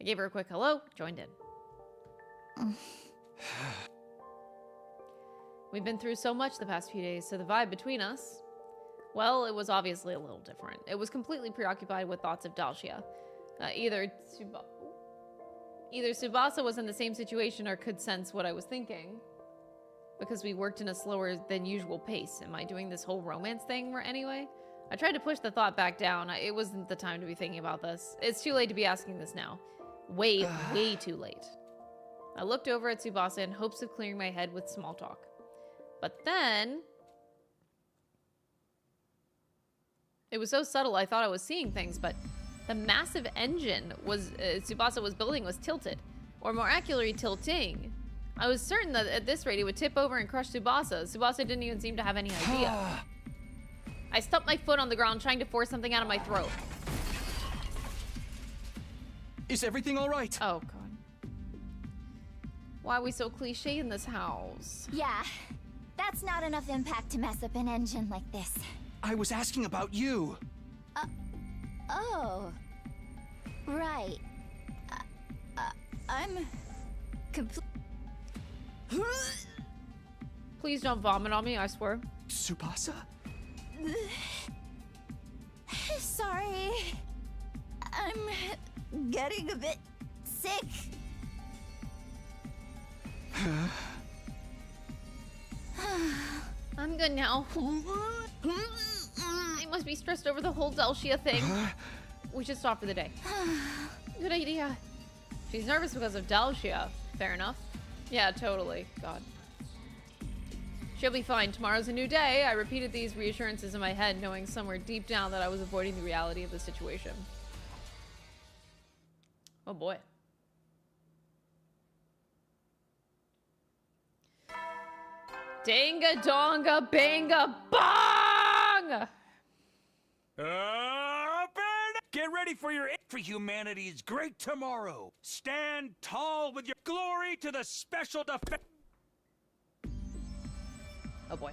I gave her a quick hello, joined in. We've been through so much the past few days, so the vibe between us, well, it was obviously a little different. It was completely preoccupied with thoughts of Dalshia. Either Tsubasa was in the same situation or could sense what I was thinking, because we worked in a slower than usual pace. Am I doing this whole romance thing anyway? I tried to push the thought back down. It wasn't the time to be thinking about this. It's too late to be asking this now. Way too late. I looked over at Tsubasa in hopes of clearing my head with small talk. But then... it was so subtle I thought I was seeing things, but the massive engine Tsubasa was building was tilted. Or more accurately, tilting. I was certain that at this rate it would tip over and crush Tsubasa. Tsubasa didn't even seem to have any idea. I stumped my foot on the ground trying to force something out of my throat. Is everything all right? Oh, God. Why are we so cliche in this house? Yeah, that's not enough impact to mess up an engine like this. I was asking about you. Oh. Right. I'm... Please don't vomit on me, I swear. Tsubasa? Sorry. I'm getting a bit sick. I'm good now. I must be stressed over the whole Dalshia thing. We should stop for the day. Good idea. She's nervous because of Dalshia. Fair enough. Yeah, totally. God. She'll be fine. Tomorrow's a new day. I repeated these reassurances in my head, knowing somewhere deep down that I was avoiding the reality of the situation. Oh boy. Danga donga banga bong! Get ready for humanity's great tomorrow. Stand tall with your glory to the special defense. Oh boy.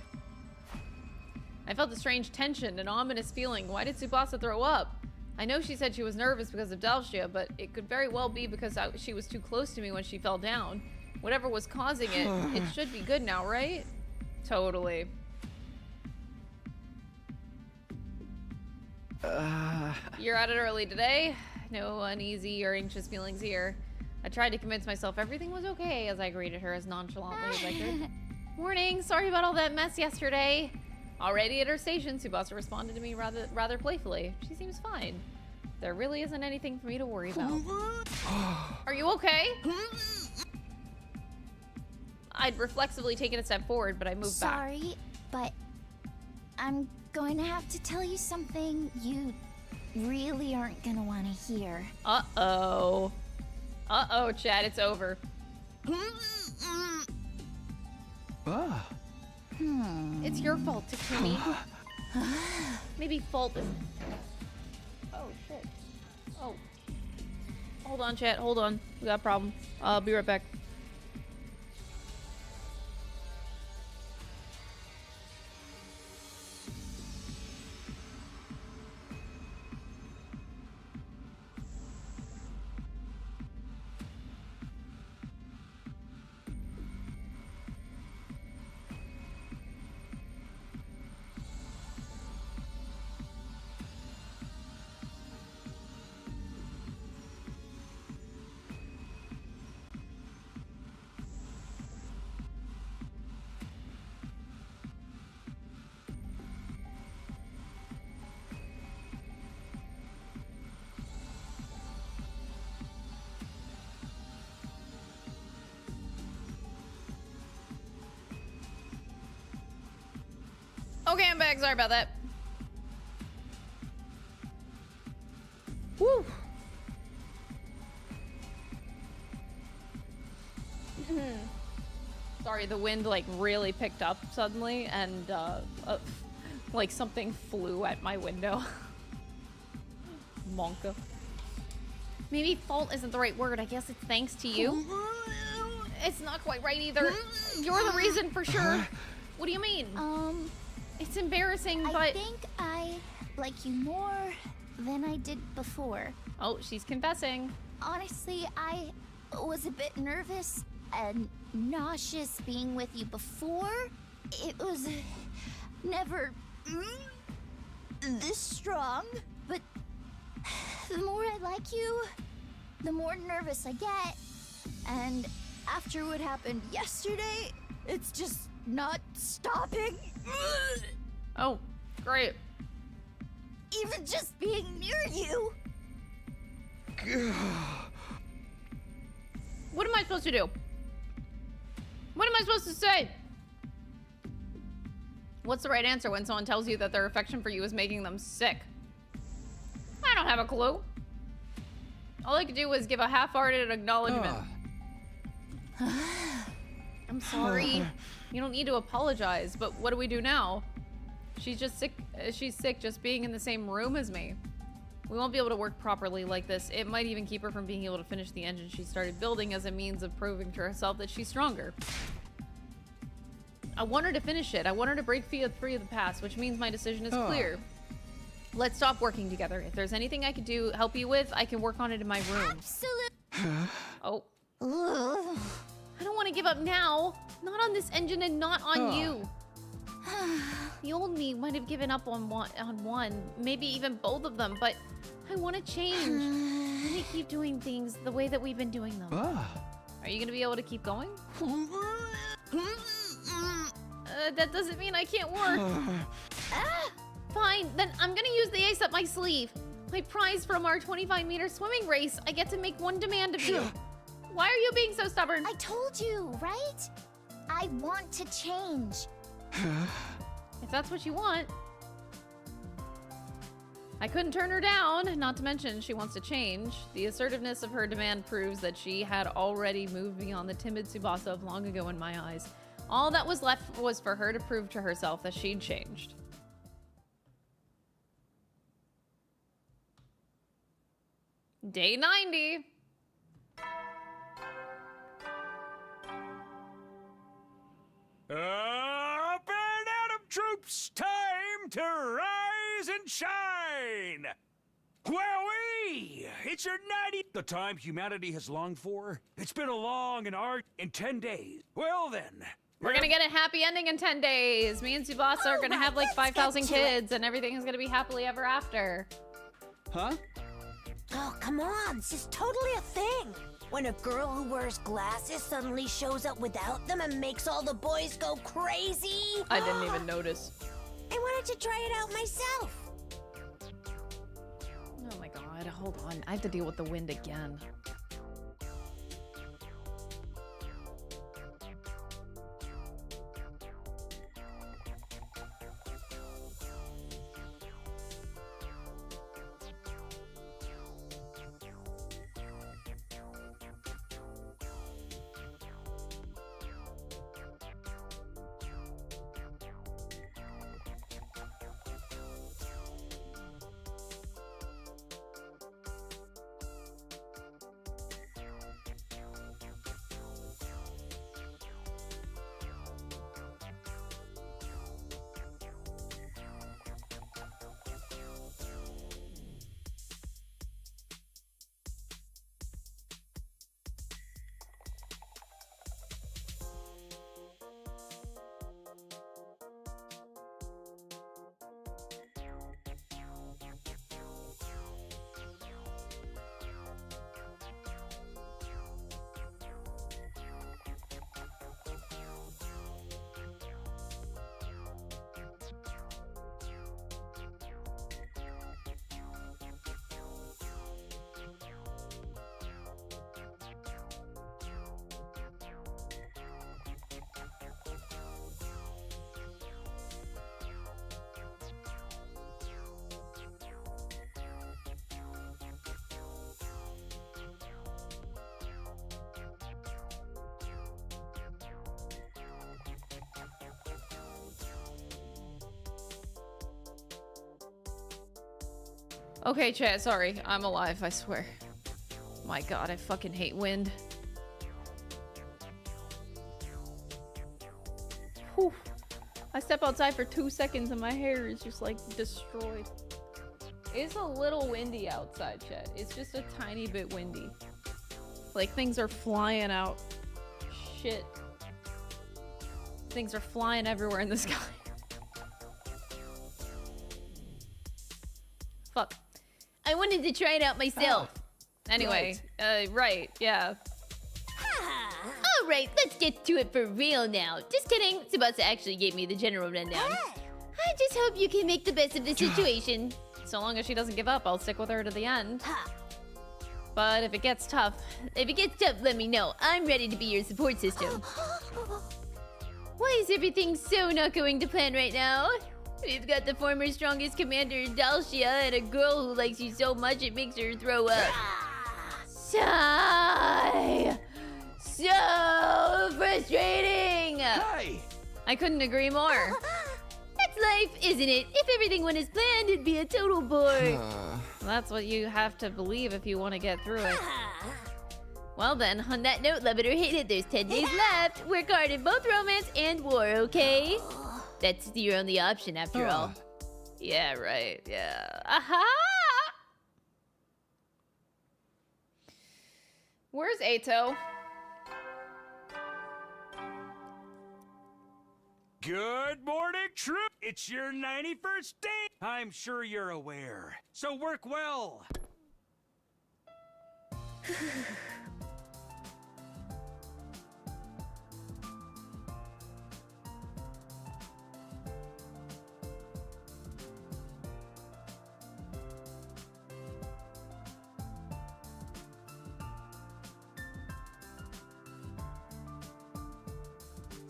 I felt a strange tension, an ominous feeling. Why did Tsubasa throw up? I know she said she was nervous because of Dalshia, but it could very well be because she was too close to me when she fell down. Whatever was causing it, it should be good now, right? Totally. You're at it early today. No uneasy or anxious feelings here. I tried to convince myself everything was okay as I greeted her as nonchalantly as I could. Morning, sorry about all that mess yesterday. Already at her station, Tsubasa responded to me rather playfully. She seems fine. There really isn't anything for me to worry about. Are you okay? I'd reflexively taken a step forward, but I moved back. Sorry, but I'm going to have to tell you something you really aren't going to want to hear. Uh-oh. Uh-oh, Chad, it's over. It's your fault, Takumi. Maybe fault is... Oh, shit. Oh. Hold on, chat. Hold on. We got a problem. I'll be right back. Okay, I'm back. Sorry about that. Woo! Sorry, the wind like really picked up suddenly and like something flew at my window. Monka. Maybe fault isn't the right word. I guess it's thanks to you. It's not quite right either. You're the reason for sure. What do you mean? It's embarrassing, but... I think I like you more than I did before. Oh, she's confessing. Honestly, I was a bit nervous and nauseous being with you before, It was never this strong, but the more I like you, the more nervous I get. And after what happened yesterday, it's just not stopping. Oh, great. Even just being near you. What am I supposed to do? What am I supposed to say? What's the right answer when someone tells you that their affection for you is making them sick? I don't have a clue. All I could do was give a half-hearted acknowledgement. I'm sorry. You don't need to apologize, but what do we do now? She's just sick. She's sick just being in the same room as me. We won't be able to work properly like this. It might even keep her from being able to finish the engine she started building as a means of proving to herself that she's stronger. I want her to finish it. I want her to break free of the past, which means my decision is clear. Let's stop working together. If there's anything I could do, help you with, I can work on it in my room. Absolutely. Oh. I don't want to give up now. Not on this engine and not on you. The old me might have given up on one, maybe even both of them, but I want to change. I want to keep doing things the way that we've been doing them. Are you going to be able to keep going? That doesn't mean I can't work. Fine, then I'm going to use the ace up my sleeve. My prize from our 25-meter swimming race. I get to make one demand of you. Why are you being so stubborn? I told you, right? I want to change. If that's what you want. I couldn't turn her down, not to mention she wants to change. The assertiveness of her demand proves that she had already moved beyond the timid Tsubasa of long ago in my eyes. All that was left was for her to prove to herself that she'd changed. Day 90. Up and Atom troops, time to rise and shine! Wowee! It's your 90th, the time humanity has longed for. It's been a long and hard in 10 days. Well then. We're gonna get a happy ending in 10 days. Me and Tsubasa are gonna have like 5,000 kids and everything is gonna be happily ever after. Huh? Oh, come on. This is totally a thing. When a girl who wears glasses suddenly shows up without them and makes all the boys go crazy. I didn't even notice. I wanted to try it out myself. Oh my god, hold on. I have to deal with the wind again. Okay, chat, sorry. I'm alive, I swear. My god, I fucking hate wind. Whew. I step outside for 2 seconds and my hair is just like destroyed. It's a little windy outside, chat. It's just a tiny bit windy. Like things are flying out. Shit. Things are flying everywhere in the sky. Fuck. I wanted to try it out myself. Anyway, right, yeah. Alright, let's get to it for real now. Just kidding. Tsubasa actually gave me the general rundown. I just hope you can make the best of the situation. So long as she doesn't give up, I'll stick with her to the end. But if it gets tough... let me know. I'm ready to be your support system. Why is everything so not going to plan right now? We've got the former strongest commander, Dalcia, and a girl who likes you so much it makes her throw up. Sigh! So frustrating! Hey! I couldn't agree more. That's life, isn't it? If everything went as planned, it'd be a total bore. That's what you have to believe if you want to get through it. Well then, on that note, love it or hate it, there's 10 days left. Work hard in both romance and war, okay? That's your only option after all. Yeah, right, yeah. Aha! Where's Ato? Good morning, troop! It's your 91st day! I'm sure you're aware, so work well!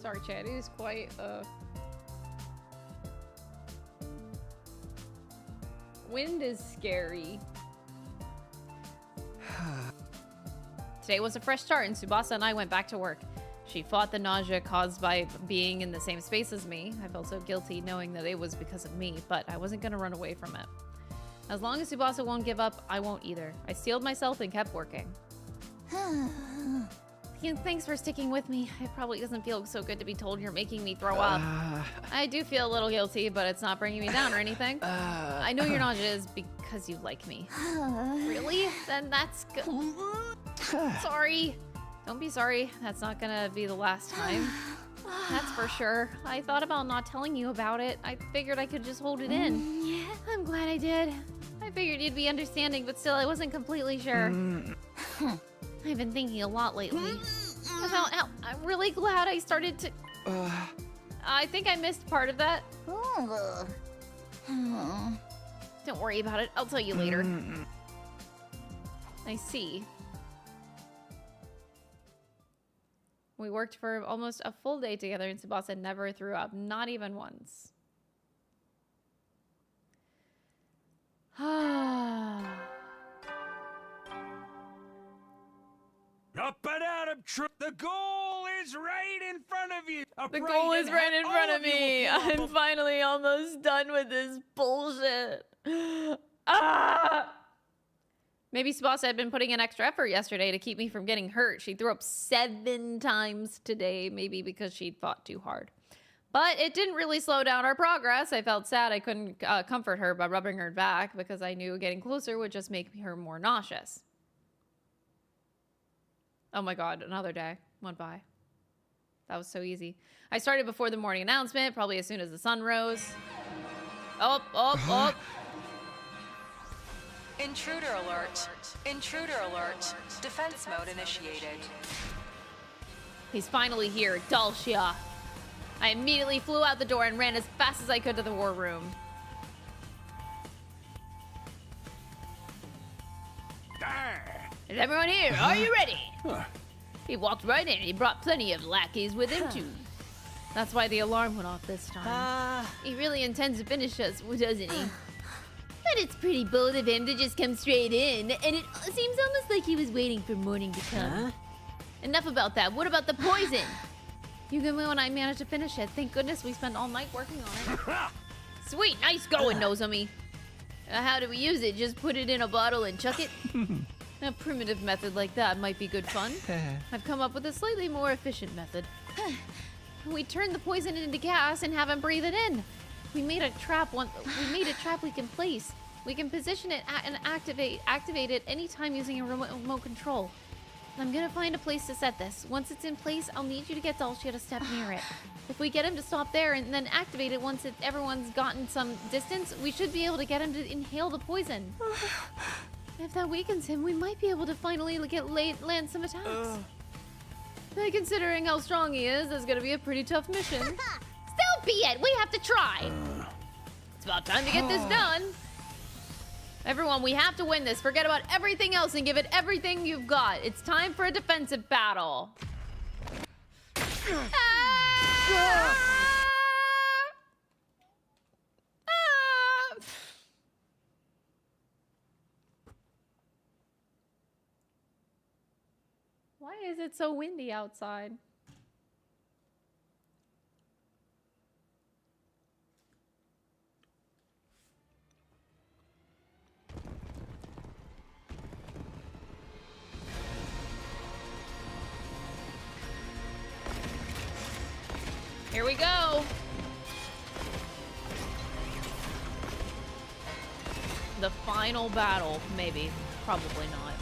Sorry, Chad, it is quite, Wind is scary. Today was a fresh start, and Tsubasa and I went back to work. She fought the nausea caused by being in the same space as me. I felt so guilty knowing that it was because of me, but I wasn't gonna run away from it. As long as Tsubasa won't give up, I won't either. I steeled myself and kept working. Thanks for sticking with me. It probably doesn't feel so good to be told you're making me throw up. I do feel a little guilty, but it's not bringing me down or anything. I know your nausea is because you like me. Really? Then that's good. Sorry. Don't be sorry. That's not gonna be the last time. That's for sure. I thought about not telling you about it. I figured I could just hold it in. Yeah. I'm glad I did. I figured you'd be understanding, but still, I wasn't completely sure. I've been thinking a lot lately about how I'm really glad I started to... I think I missed part of that. Don't worry about it. I'll tell you later. I see. We worked for almost a full day together and Tsubasa never threw up. Not even once. Up and at 'em, troop! The goal is right in front of you! The goal is right in front of me! I'm finally almost done with this bullshit. Maybe Tsubasa had been putting in extra effort yesterday to keep me from getting hurt. She threw up 7 times today, maybe because she'd fought too hard. But it didn't really slow down our progress. I felt sad I couldn't comfort her by rubbing her back because I knew getting closer would just make her more nauseous. Oh my god, another day went by. That was so easy. I started before the morning announcement, probably as soon as the sun rose. Oh. Intruder alert. Intruder alert. Defense mode initiated. He's finally here, Dalcia. I immediately flew out the door and ran as fast as I could to the war room. Is everyone here? Are you ready? He walked right in. He brought plenty of lackeys with him, too. That's why the alarm went off this time. He really intends to finish us, doesn't he? But it's pretty bold of him to just come straight in, and it seems almost like he was waiting for morning to come. Enough about that. What about the poison? You give me when I managed to finish it. Thank goodness we spent all night working on it. Sweet, nice going, Nozomi. How do we use it? Just put it in a bottle and chuck it? A primitive method like that might be good fun. I've come up with a slightly more efficient method. We turn the poison into gas and have him breathe it in. We made a trap we can place. We can position it and activate it anytime using a remote control. I'm gonna find a place to set this. Once it's in place, I'll need you to get Dulcia to step near it. If we get him to stop there and then activate it once everyone's gotten some distance, we should be able to get him to inhale the poison. If that weakens him, we might be able to finally land some attacks. But considering how strong he is, that's gonna be a pretty tough mission. So be it. We have to try. It's about time to get this done. Everyone, we have to win this. Forget about everything else and give it everything you've got. It's time for a defensive battle. Why is it so windy outside? Here we go. The final battle, maybe. Probably not.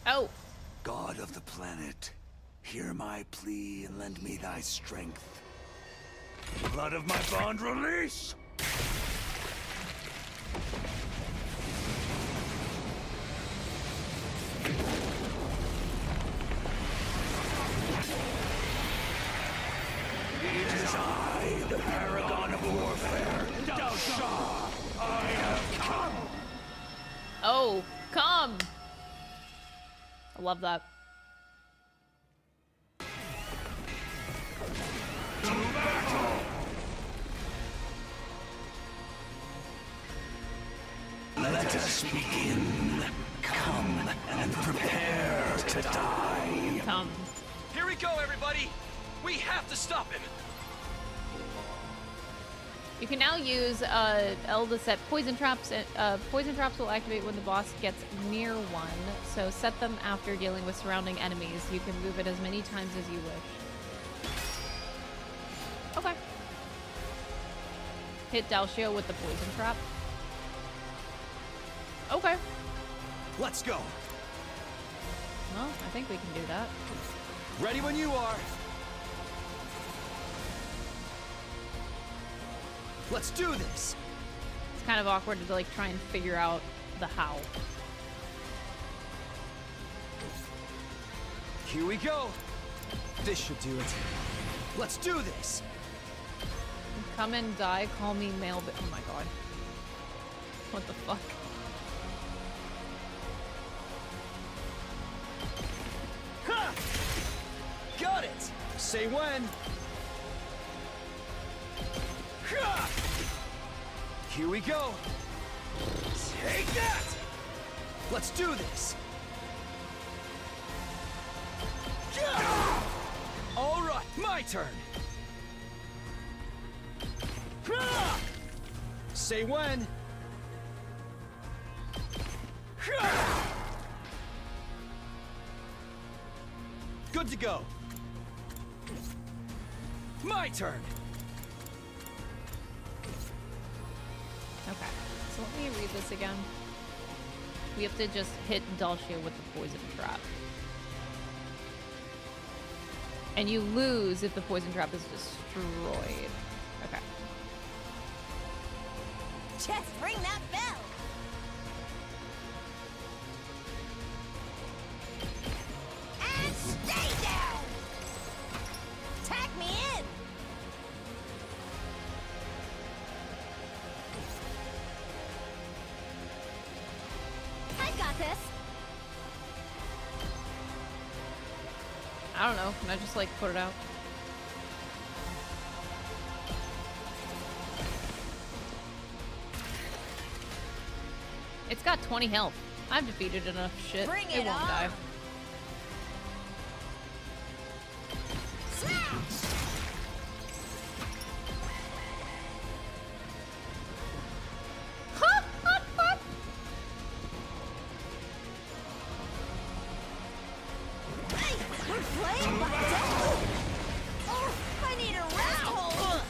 Oh. God of the planet, hear my plea and lend me thy strength. Blood of my bond release! It is I, the paragon of warfare, Dalsha! I have come! Oh, come! I love that. Let us begin. Come and prepare to die. Come. Here we go, everybody. We have to stop him. You can now use L to set poison traps. Poison traps will activate when the boss gets near one, so set them after dealing with surrounding enemies. You can move it as many times as you wish. Okay. Hit Dalcio with the poison trap. Okay. Let's go. Well, I think we can do that. Ready when you are. Let's do this. It's kind of awkward to like try and figure out the how. Here we go. This should do it. Let's do this. Come and die, call me male. Oh my god. What the fuck? Ha! Got it. Say when. Ha! Here we go. Take that. Let's do this. Yeah! All right, my turn. Ha! Say when. Ha! Good to go. My turn. Okay, so let me read this again. We have to just hit Dalcia with the poison trap. And you lose if the poison trap is destroyed. Okay. Just ring that bell. And stay down. Tag me in. I got this. I don't know. Can I just like put it out? It's got 20 health. I've defeated enough shit. Bring it it won't on. die. You're playing my dog! Oh, I need a rest hold!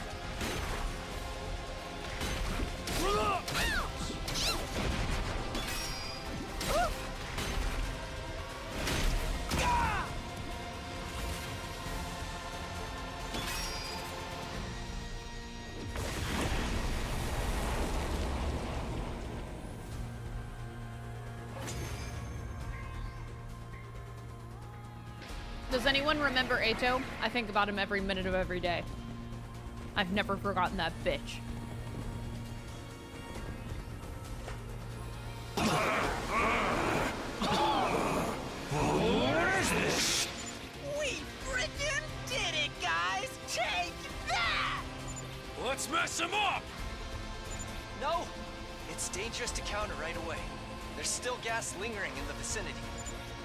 Does anyone remember Ato? I think about him every minute of every day. I've never forgotten that bitch. What is this? We frickin' did it, guys! Take that! Let's mess him up! No! It's dangerous to counter right away. There's still gas lingering in the vicinity.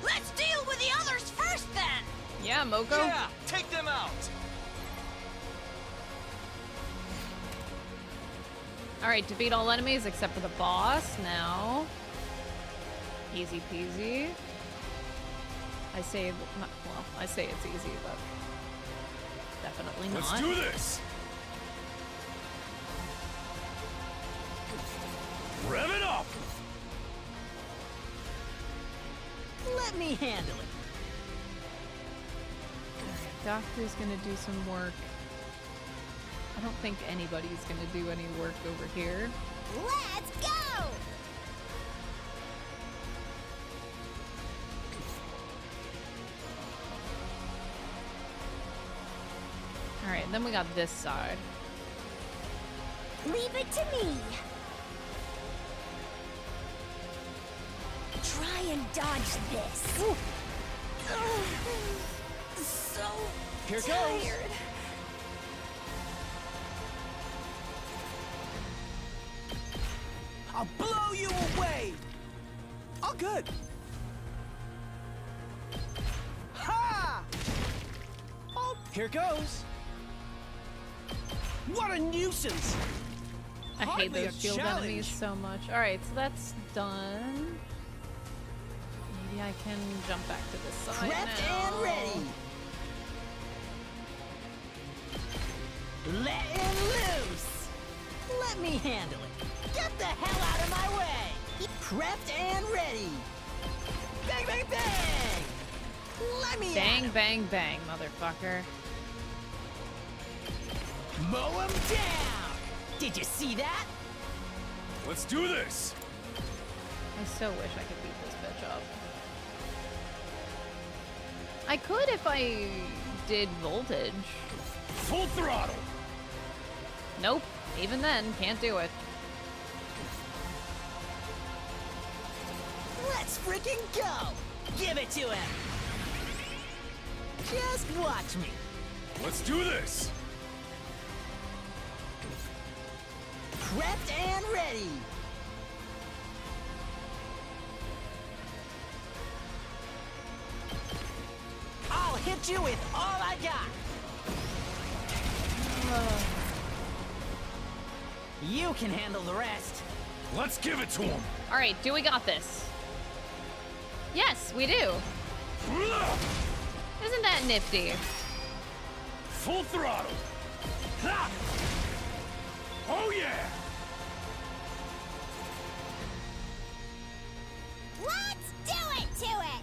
Let's deal with the others first, then! Yeah, Moko. Yeah, take them out! Alright, defeat all enemies except for the boss now. Easy peasy. I say, well, I say it's easy, but definitely not. Let's do this! Rev it up! Let me handle it. Doctor's gonna do some work. I don't think anybody's gonna do any work over here. Let's go! Alright, then we got this side. Leave it to me. Try and dodge this. So Here goes. tired. I'll blow you away! All good. Ha! Oh, here goes. What a nuisance! I hate Hardly those a shield challenge. enemies so much. Alright, so that's done. Maybe I can jump back to this side Prepped now. and ready. Letting loose. Let me handle it. Get the hell out of my way. Prepped and ready. Bang, bang, bang. Let me Bang, bang, bang, motherfucker. mow him down. Did you see that? Let's do this! I so wish I could beat this bitch up. I could if I did voltage. Full throttle! Nope. Even then, can't do it. Let's freaking go. Give it to him. Just watch me. Let's do this! Prepped and ready. I'll hit you with all I got. You can handle the rest. Let's give it to him! Alright, do we got this? Yes, we do. Isn't that nifty? Full throttle! Ha! Oh yeah! Let's do it to it!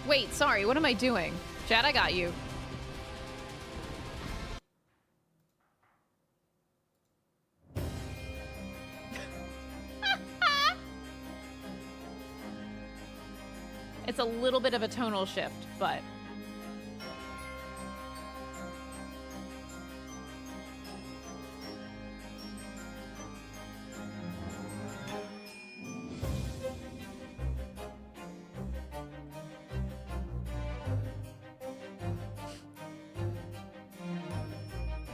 Wait, sorry, what am I doing? Chad, I got you. It's a little bit of a tonal shift, but...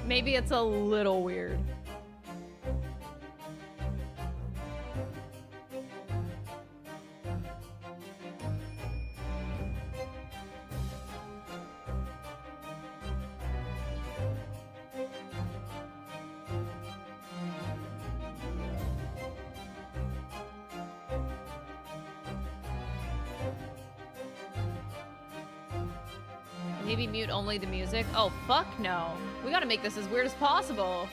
maybe it's a little weird. Maybe mute only the music? Oh, fuck no. We gotta make this as weird as possible.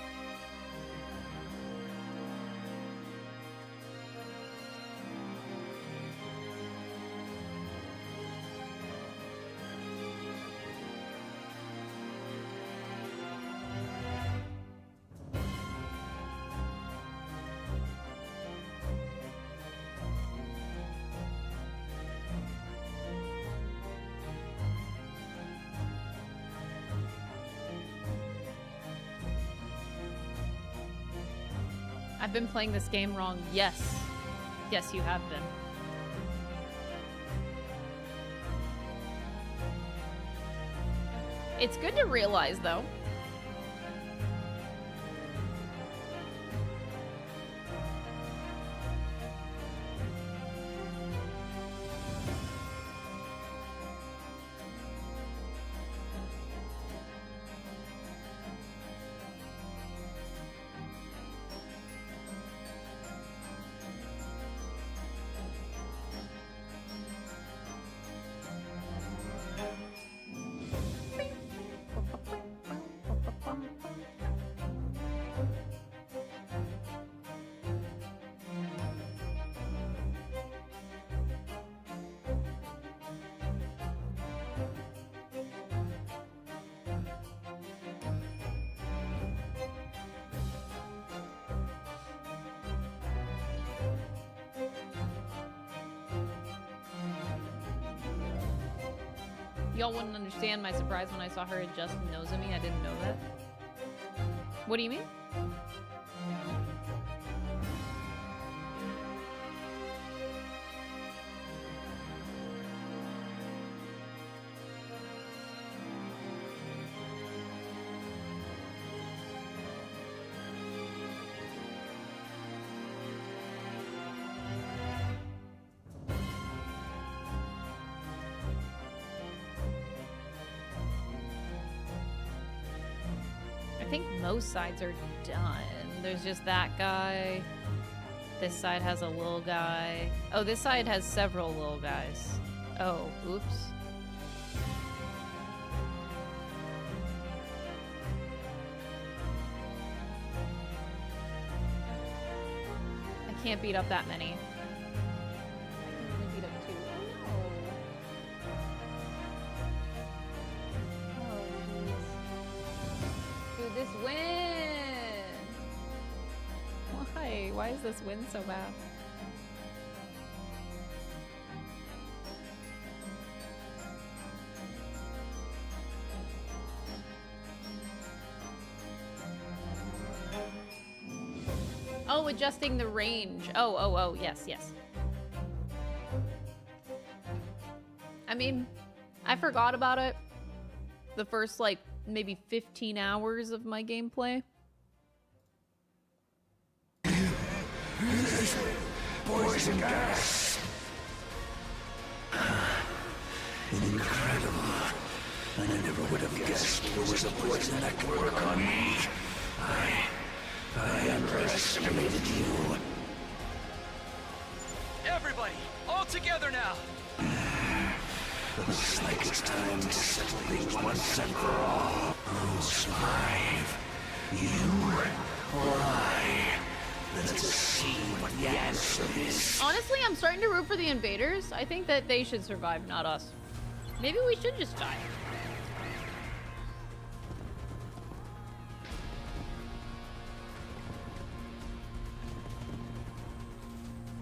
I've been playing this game wrong. Yes. Yes, you have been. It's good to realize, though. Y'all wouldn't understand my surprise when I saw her adjust the nose at me. I didn't know that. What do you mean? I think most sides are done. There's just that guy. This side has a little guy. Oh, this side has several little guys. Oh, oops. I can't beat up that many. I can only beat up 2. Dude, this wind! Why? Why is this wind so bad? Oh, adjusting the range. Oh, yes, yes. I mean, I forgot about it the first, like, maybe 15 hours of my gameplay. Poison gas. Incredible. I never would have guessed there was a poison that could work on me. I underestimated you. Everybody, all together now. Looks like it's time to settle things once and for all. Who'll survive? You or I? Let's see what the answer is. Honestly, I'm starting to root for the invaders. I think that they should survive, not us. Maybe we should just die.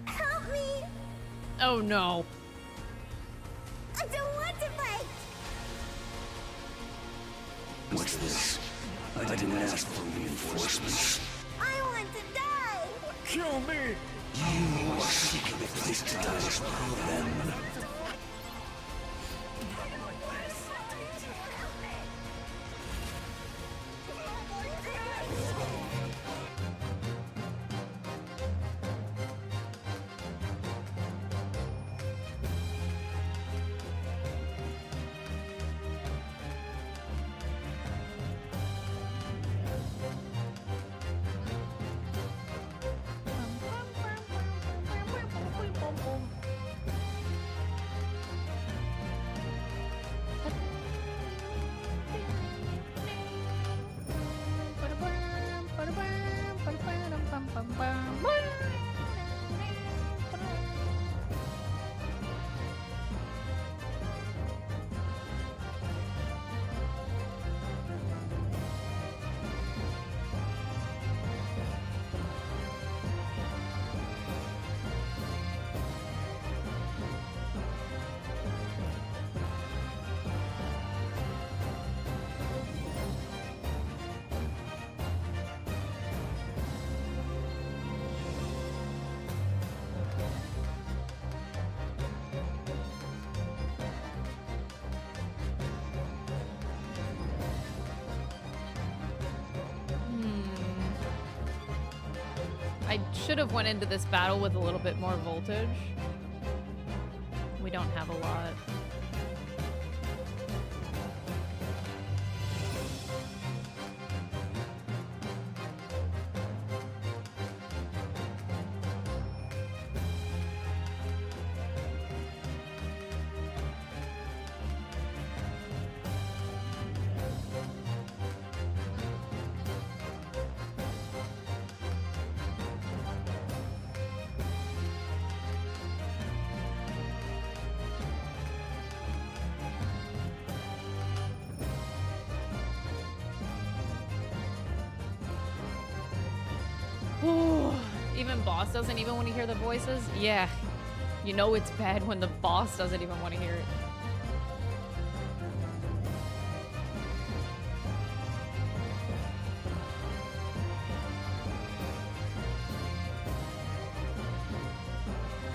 Help me! Oh no. I don't want to fight! What's this? I didn't ask for reinforcements. I want to die! Kill me! You are seeking a place to die as well, then. I should have went into this battle with a little bit more voltage. We don't have a lot. Even boss doesn't even want to hear the voices? Yeah. You know it's bad when the boss doesn't even want to hear it.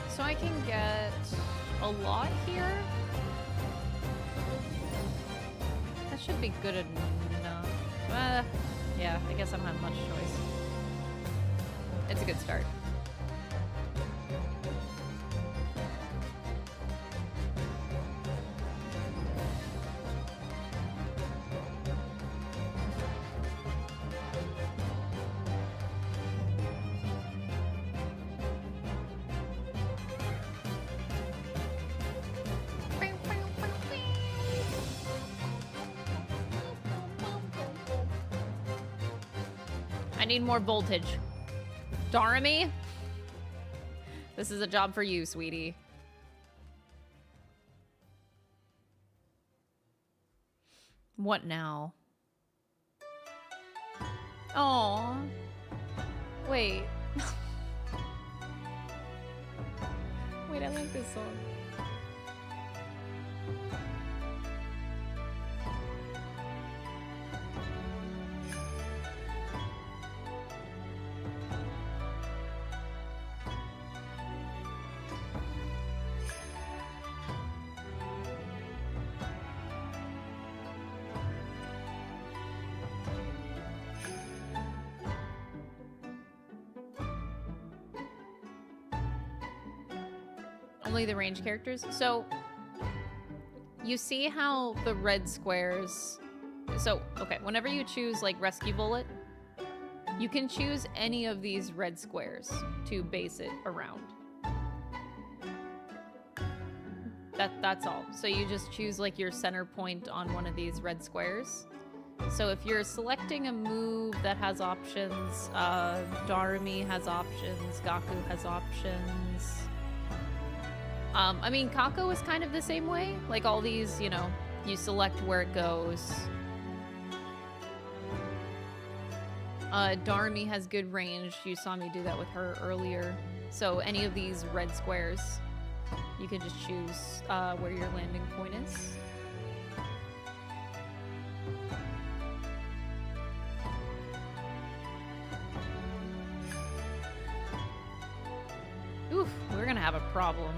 So I can get a lot here. That should be good enough. Yeah, I guess I don't have much choice. It's a good start. I need more voltage. Darami? This is a job for you, sweetie. What now? Oh. Wait. Wait, I like this song. Only the range characters. So you see how the red squares, so okay, whenever you choose like rescue bullet, you can choose any of these red squares to base it around. That's all. So you just choose like your center point on one of these red squares. So if you're selecting a move that has options, Darami has options, Gaku has options. I mean, Kako is kind of the same way. Like all these, you know, you select where it goes. Darami has good range. You saw me do that with her earlier. So any of these red squares, you can just choose where your landing point is. Oof, we're gonna have a problem.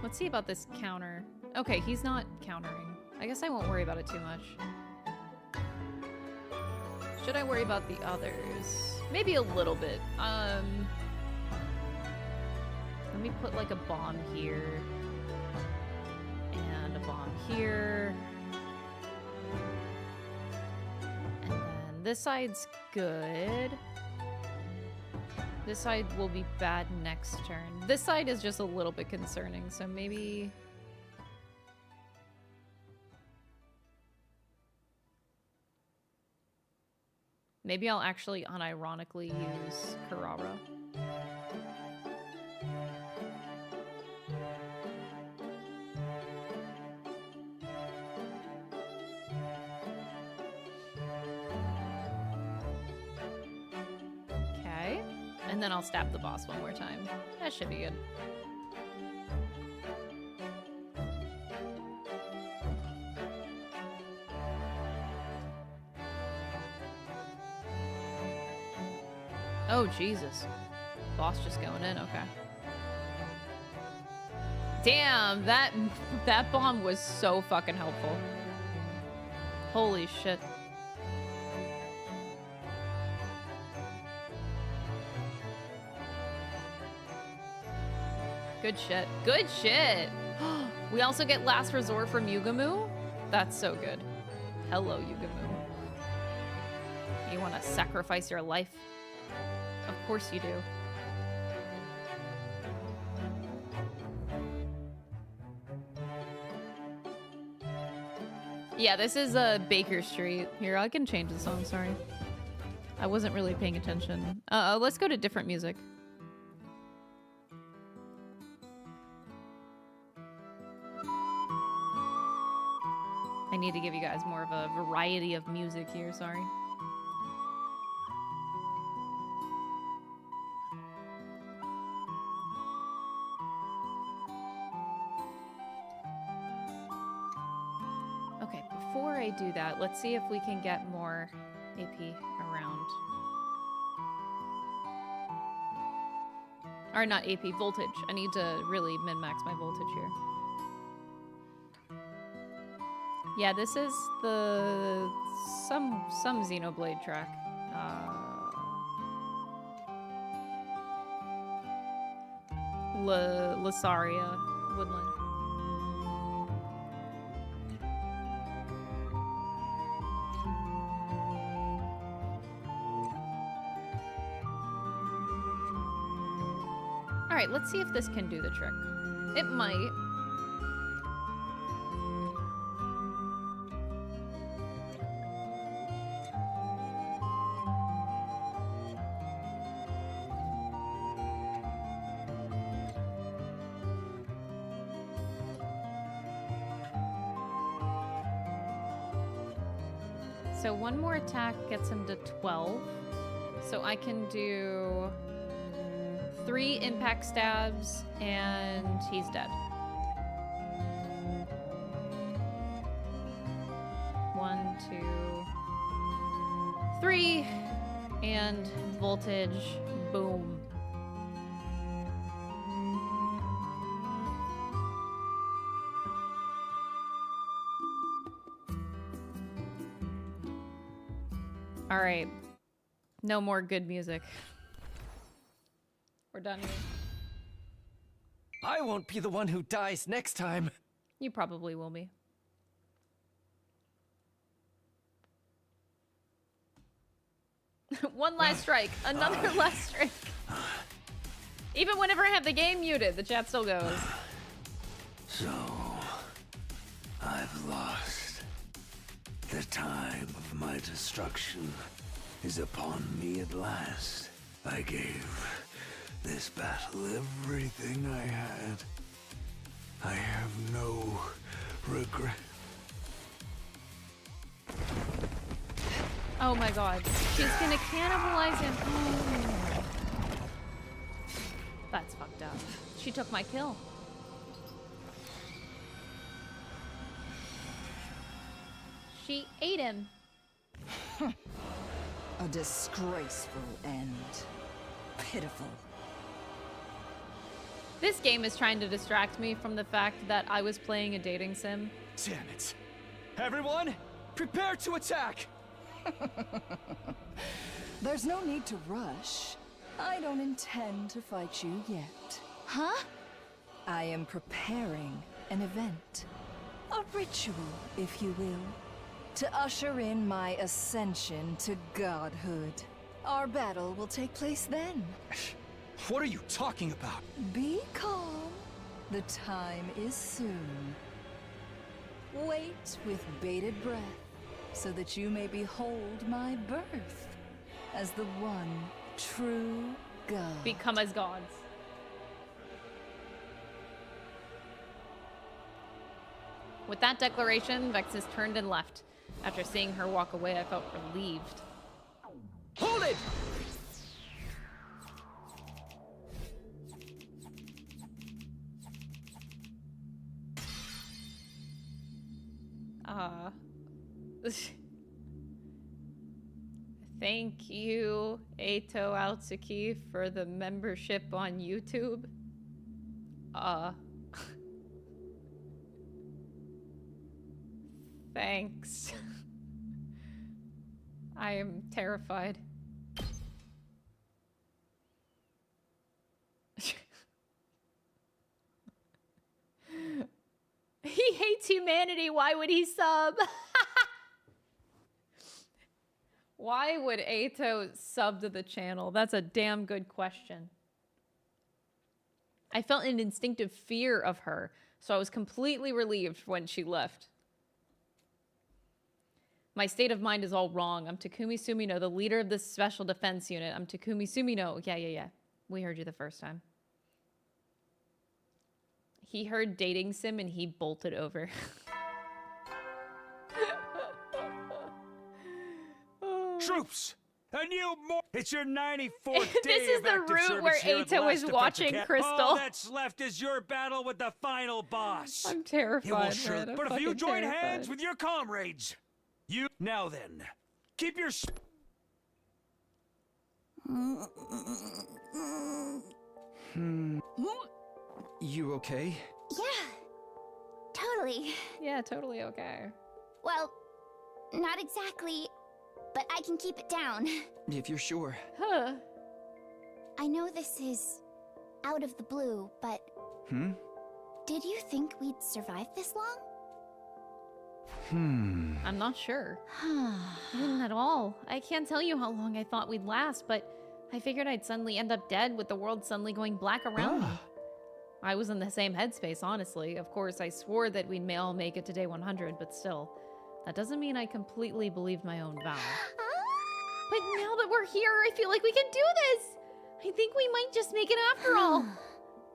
Let's see about this counter. Okay, he's not countering. I guess I won't worry about it too much. Should I worry about the others? Maybe a little bit. Let me put like a bomb here. And a bomb here. And then this side's good. This side will be bad next turn. This side is just a little bit concerning, so maybe... Maybe I'll actually unironically use Carrara. Okay. And then I'll stab the boss one more time. That should be good. Oh, Jesus. Boss just going in, okay. Damn, that bomb was so fucking helpful. Holy shit. Good shit. Good shit! We also get Last Resort from Yugamu? That's so good. Hello, Yugamu. You want to sacrifice your life? Of course you do. Yeah, this is Baker Street. Here, I can change the song, sorry. I wasn't really paying attention. Let's go to different music. I need to give you guys more of a variety of music here, sorry. Before I do that, let's see if we can get more AP around. Or not AP, voltage. I need to really min-max my voltage here. Yeah, this is the... some Xenoblade track. Lysaria Woodland. Alright, let's see if this can do the trick. It might. So one more attack gets him to 12. So I can do 3 impact stabs and he's dead. 1, 2, 3, and voltage, boom. All right, no more good music. We're done here. I won't be the one who dies next time. You probably will be. One last strike. Another last strike. Even whenever I have the game muted, the chat still goes. So, I've lost. The time of my destruction is upon me at last. I gave this battle everything I had. I have no regret. Oh my god. She's gonna cannibalize him. Oh. That's fucked up. She took my kill. She ate him. A disgraceful end. Pitiful. This game is trying to distract me from the fact that I was playing a dating sim. Damn it. Everyone, prepare to attack! There's no need to rush. I don't intend to fight you yet. Huh? I am preparing an event. A ritual, if you will. To usher in my ascension to godhood. Our battle will take place then. What are you talking about? Be calm. The time is soon. Wait with bated breath, so that you may behold my birth as the one true god. Become as gods. With that declaration, Vexus turned and left. After seeing her walk away, I felt relieved. Hold it! Thank you, Eito Altsuki, for the membership on YouTube. Thanks. I am terrified. He hates humanity. Why would he sub? Why would Eito sub to the channel? That's a damn good question. I felt an instinctive fear of her, so I was completely relieved when she left. My state of mind is all wrong. I'm Takumi Sumino, the leader of this special defense unit. I'm Takumi Sumino. Yeah. We heard you the first time. He heard dating sim and he bolted over. Troops! A new It's your 94th day This is of the active route service where here at Eito Last is Defense watching Academy. Crystal. All that's left is your battle with the final boss. I'm terrified, It will sure, man. I'm but if you fucking join terrified. hands with your comrades, you... Now then, keep your... You okay? Yeah. Totally. Yeah, totally okay. Well, not exactly, but I can keep it down. If you're sure. Huh. I know this is out of the blue, but did you think we'd survive this long? I'm not sure. I didn't at all. I can't tell you how long I thought we'd last, but I figured I'd suddenly end up dead with the world suddenly going black around me. I was in the same headspace, honestly. Of course, I swore that we'd all make it to day 100, but still. That doesn't mean I completely believed my own vow. But now that we're here, I feel like we can do this! I think we might just make it after all.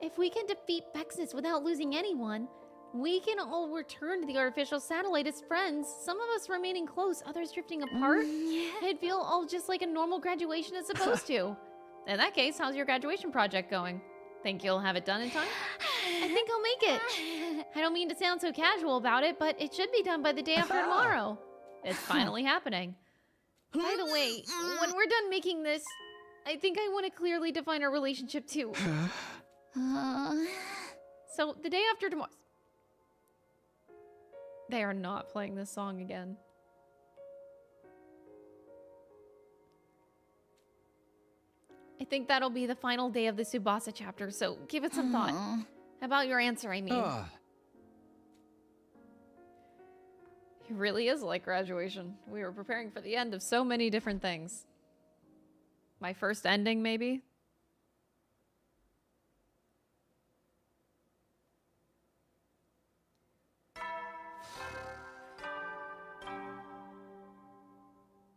If we can defeat Vexus without losing anyone, we can all return to the artificial satellite as friends, some of us remaining close, others drifting apart. It'd feel all just like a normal graduation is supposed to. In that case, how's your graduation project going? Think you'll have it done in time? I think I'll make it. I don't mean to sound so casual about it, but it should be done by the day after tomorrow. It's finally happening. By the way, when we're done making this, I think I want to clearly define our relationship too. So, the day after tomorrow... They are not playing this song again. I think that'll be the final day of the Tsubasa chapter, so give it some thought. About your answer, I mean. It really is like graduation. We were preparing for the end of so many different things. My first ending, maybe?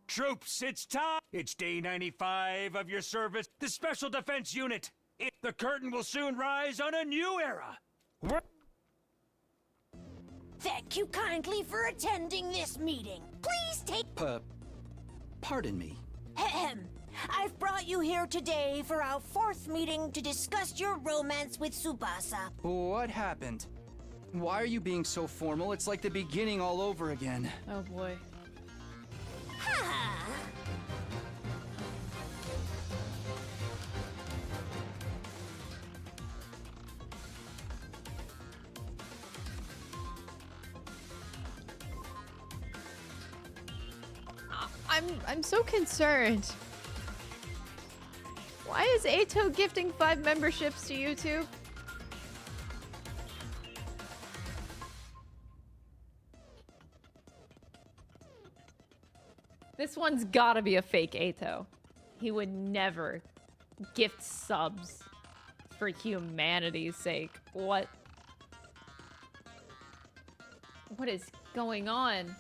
Troops, it's time! It's day 95 of your service, the Special Defense Unit. The curtain will soon rise on a new era. Thank you kindly for attending this meeting. Please take... Pardon me. Ahem. I've brought you here today for our 4th meeting to discuss your romance with Tsubasa. What happened? Why are you being so formal? It's like the beginning all over again. Oh boy. I'm so concerned. Why is Ato gifting 5 memberships to YouTube? This one's gotta be a fake Ato. He would never gift subs for humanity's sake. What? What is going on?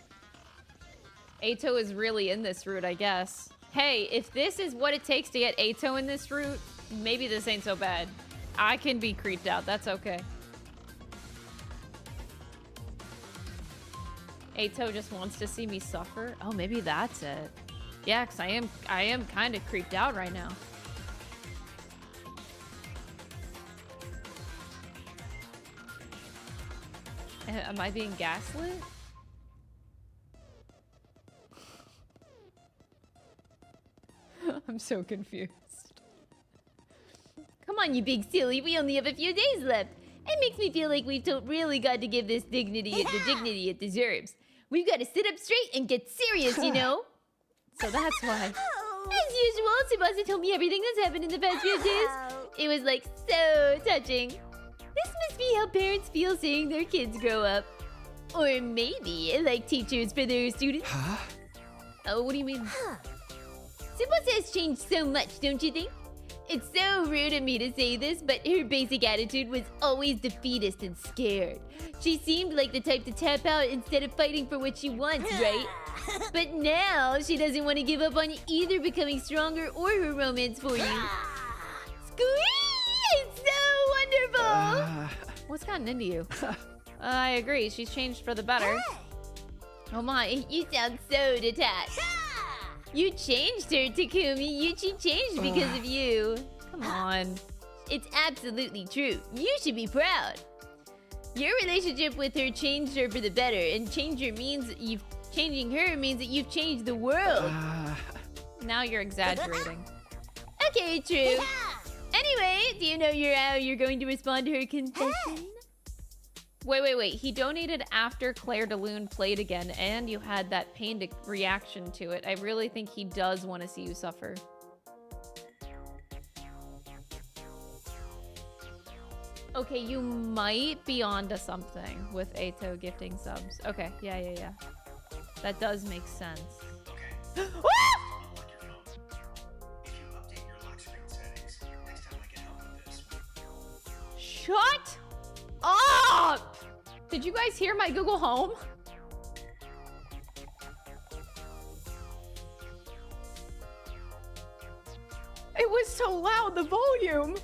Ato is really in this route, I guess. Hey, if this is what it takes to get Ato in this route, maybe this ain't so bad. I can be creeped out. That's okay. Ato just wants to see me suffer. Oh, maybe that's it. Yeah, because I am kind of creeped out right now. Am I being gaslit? I'm so confused. Come on, you big silly. We only have a few days left. It makes me feel like we've really got to give this dignity the dignity it deserves. We've got to sit up straight and get serious, you know? So that's why. As usual, Tsubasa told me everything that's happened in the past few days. It was like so touching. This must be how parents feel seeing their kids grow up. Or maybe like teachers for their students. Huh? Oh, what do you mean? Tsubasa has changed so much, don't you think? It's so rude of me to say this, but her basic attitude was always defeatist and scared. She seemed like the type to tap out instead of fighting for what she wants, right? But now, she doesn't want to give up on either becoming stronger or her romance for you. Squee! It's so wonderful! What's gotten into you? I agree, she's changed for the better. Oh my, you sound so detached. You changed her, Takumi. She changed because of you. Come on. It's absolutely true. You should be proud. Your relationship with her changed her for the better, and changing her means that you've changed the world. Now you're exaggerating. Okay, true. Anyway, do you know how you're going to respond to her confession? Wait. He donated after Claire de Lune played again, and you had that pained reaction to it. I really think he does want to see you suffer. Okay, you might be onto something with Ato gifting subs. Okay, yeah. That does make sense. Okay. Shut up! Did you guys hear my Google Home? It was so loud, the volume.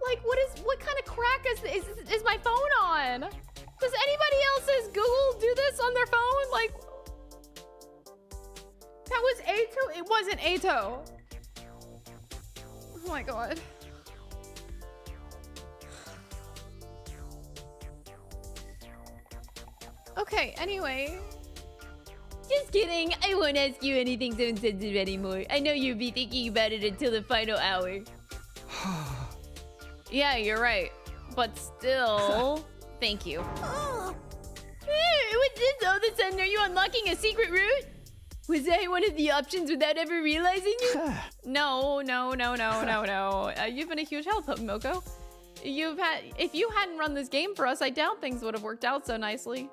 Like, what kind of crack is my phone on? Does anybody else's Google do this on their phone? Like, that was Ato? It wasn't Ato. Oh my god. Okay, anyway. Just kidding. I won't ask you anything so insensitive anymore. I know you'll be thinking about it until the final hour. Yeah, you're right. But still, thank you. Hey, what's this all of a sudden? Are you unlocking a secret route? Was I one of the options without ever realizing it? No. You've been a huge help, Moko. If you hadn't run this game for us, I doubt things would have worked out so nicely.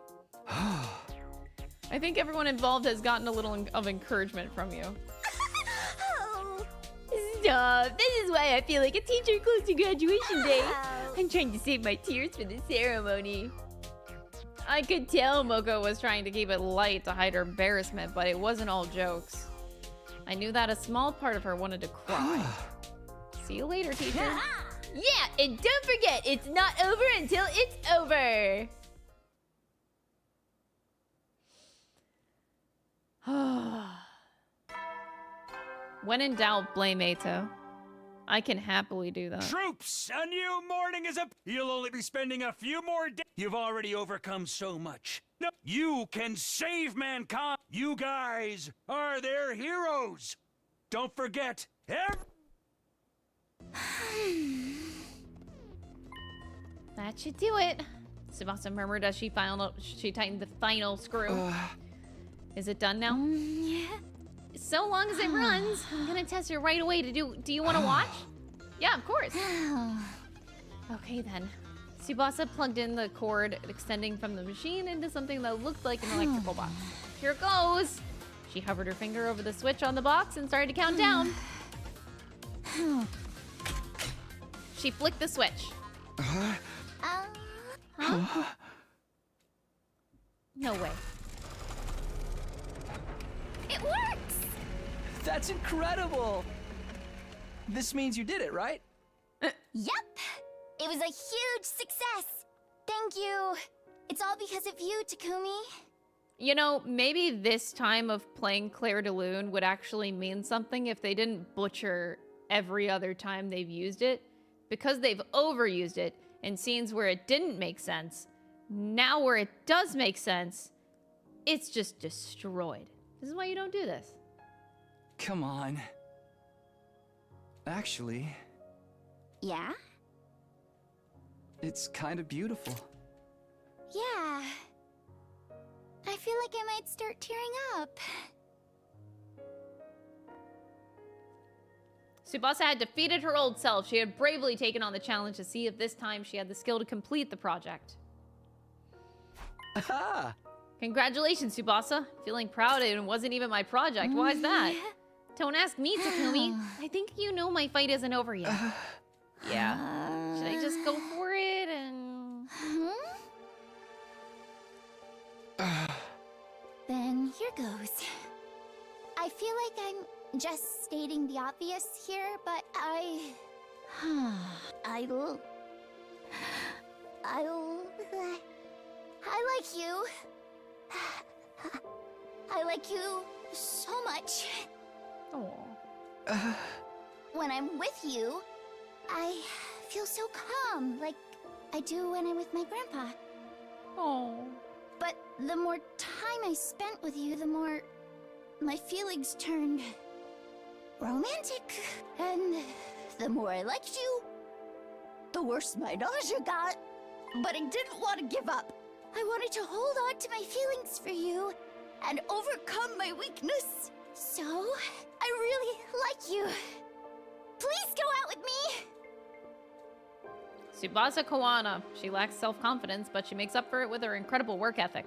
I think everyone involved has gotten a little of encouragement from you. Stop. This is why I feel like a teacher close to graduation day. I'm trying to save my tears for the ceremony. I could tell Moko was trying to keep it light to hide her embarrassment, but it wasn't all jokes. I knew that a small part of her wanted to cry. See you later, teacher. Yeah, and don't forget, it's not over until it's over. When in doubt, blame Ato. I can happily do that. Troops, a new morning is up. You'll only be spending a few more days. You've already overcome so much. No, you can save mankind. You guys are their heroes. Don't forget, That should do it. Tsubasa murmured as she tightened the final screw. Is it done now? Yeah. So long as it runs, I'm gonna test it right away. Do you want to watch? Yeah, of course. Okay then. Tsubasa plugged in the cord extending from the machine into something that looked like an electrical box. Here goes! She hovered her finger over the switch on the box and started to count down. She flicked the switch. Huh? No way. It works! That's incredible! This means you did it, right? Yep! It was a huge success! Thank you! It's all because of you, Takumi. You know, maybe this time of playing Claire de Lune would actually mean something if they didn't butcher every other time they've used it. Because they've overused it in scenes where it didn't make sense, now where it does make sense, it's just destroyed. This is why you don't do this. Come on. Actually... Yeah? It's kind of beautiful. Yeah. I feel like I might start tearing up. Tsubasa had defeated her old self. She had bravely taken on the challenge to see if this time she had the skill to complete the project. Aha! Congratulations, Tsubasa. Feeling proud it wasn't even my project. Why is that? Don't ask me, Takumi. I think you know my fight isn't over yet. Yeah. Should I just go for it and... Then here goes. I feel like I'm just stating the obvious here, but I like you. I like you so much. Aww. When I'm with you, I feel so calm, like I do when I'm with my grandpa. Oh. But the more time I spent with you, the more my feelings turned romantic. And the more I liked you, the worse my nausea got. But I didn't want to give up. I wanted to hold on to my feelings for you and overcome my weakness. So, I really like you. Please go out with me! Tsubasa Koana. She lacks self-confidence, but she makes up for it with her incredible work ethic.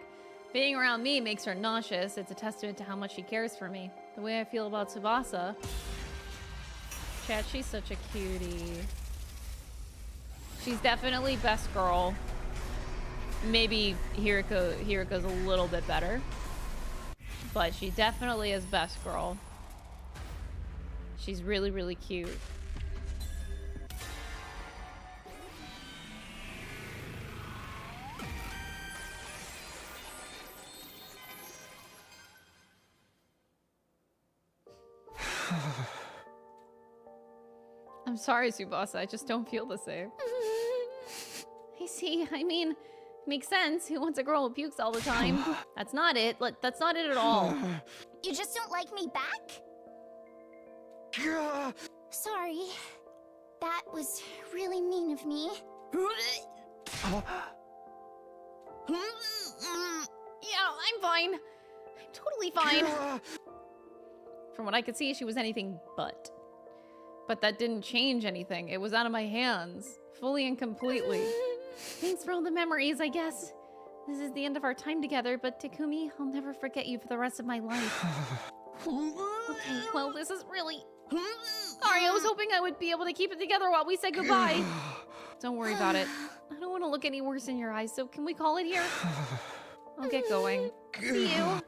Being around me makes her nauseous. It's a testament to how much she cares for me. The way I feel about Tsubasa. Chat, she's such a cutie. She's definitely best girl. Maybe Hiriko's a little bit better. But she definitely is best girl. She's really, really cute. I'm sorry, Tsubasa. I just don't feel the same. I see. I mean, makes sense. Who wants a girl who pukes all the time? That's not it. That's not it at all. You just don't like me back? Sorry. That was really mean of me. Yeah, I'm fine. I'm totally fine. From what I could see, she was anything but. But that didn't change anything. It was out of my hands. Fully and completely. Thanks for all the memories, I guess. This is the end of our time together, but Takumi, I'll never forget you for the rest of my life. Okay, well, this is really... Sorry, I was hoping I would be able to keep it together while we said goodbye. Don't worry about it. I don't want to look any worse in your eyes, so can we call it here? I'll get going. See you.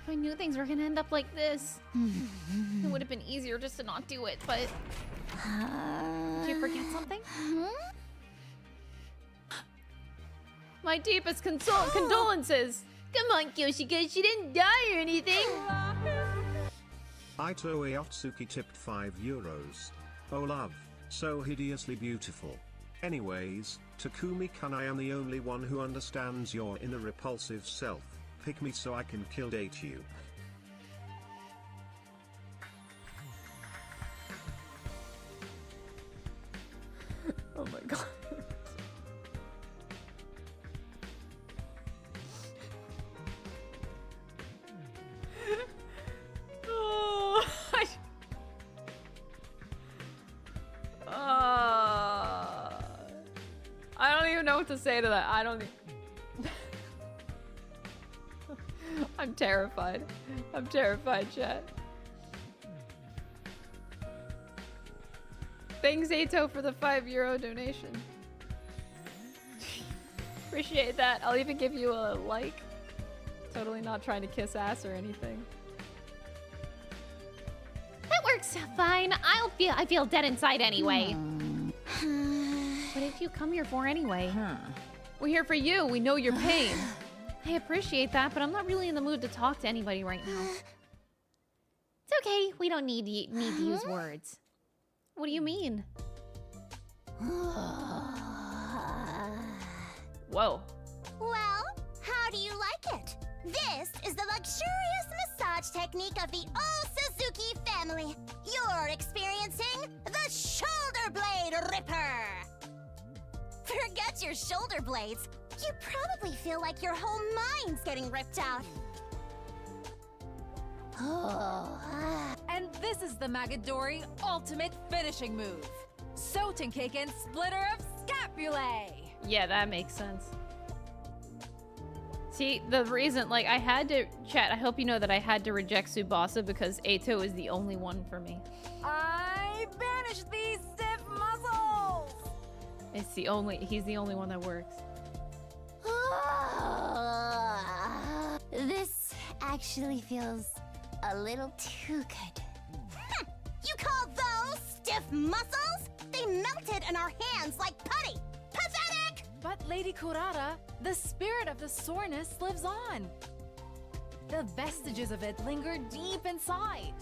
I knew things were gonna end up like this. It would have been easier just to not do it, but... Did you forget something? My deepest condolences! Come on, Kyoshika, she didn't die or anything! Itoe Otsuki tipped €5. Oh love, so hideously beautiful. Anyways, Takumi-kun, I am the only one who understands your inner repulsive self. Pick me so I can kill date you. know what to say to that. I don't. I'm terrified. I'm terrified, chat. Thanks, Ato, for the €5 donation. Appreciate that. I'll even give you a like. Totally not trying to kiss ass or anything. That works fine. I feel dead inside anyway. What did you come here for anyway? We're here for you. We know your pain. I appreciate that, but I'm not really in the mood to talk to anybody right now. It's okay. We don't need to use words. What do you mean? Whoa. Well, how do you like it? This is the luxurious massage technique of the All Suzuki family. You're experiencing the Shoulder Blade Ripper. Forget your shoulder blades. You probably feel like your whole mind's getting ripped out. And this is the Magadori ultimate finishing move. Sotenkeiken Splitter of Scapulae. Yeah, that makes sense. See, the reason, like, I had to, chat, I hope you know that I had to reject Tsubasa because Ato is the only one for me. I banish these stiff muscles! He's the only one that works. This actually feels a little too good. You call those stiff muscles? They melted in our hands like putty. Pathetic! But Lady Kurara, the spirit of the soreness lives on. The vestiges of it linger deep inside.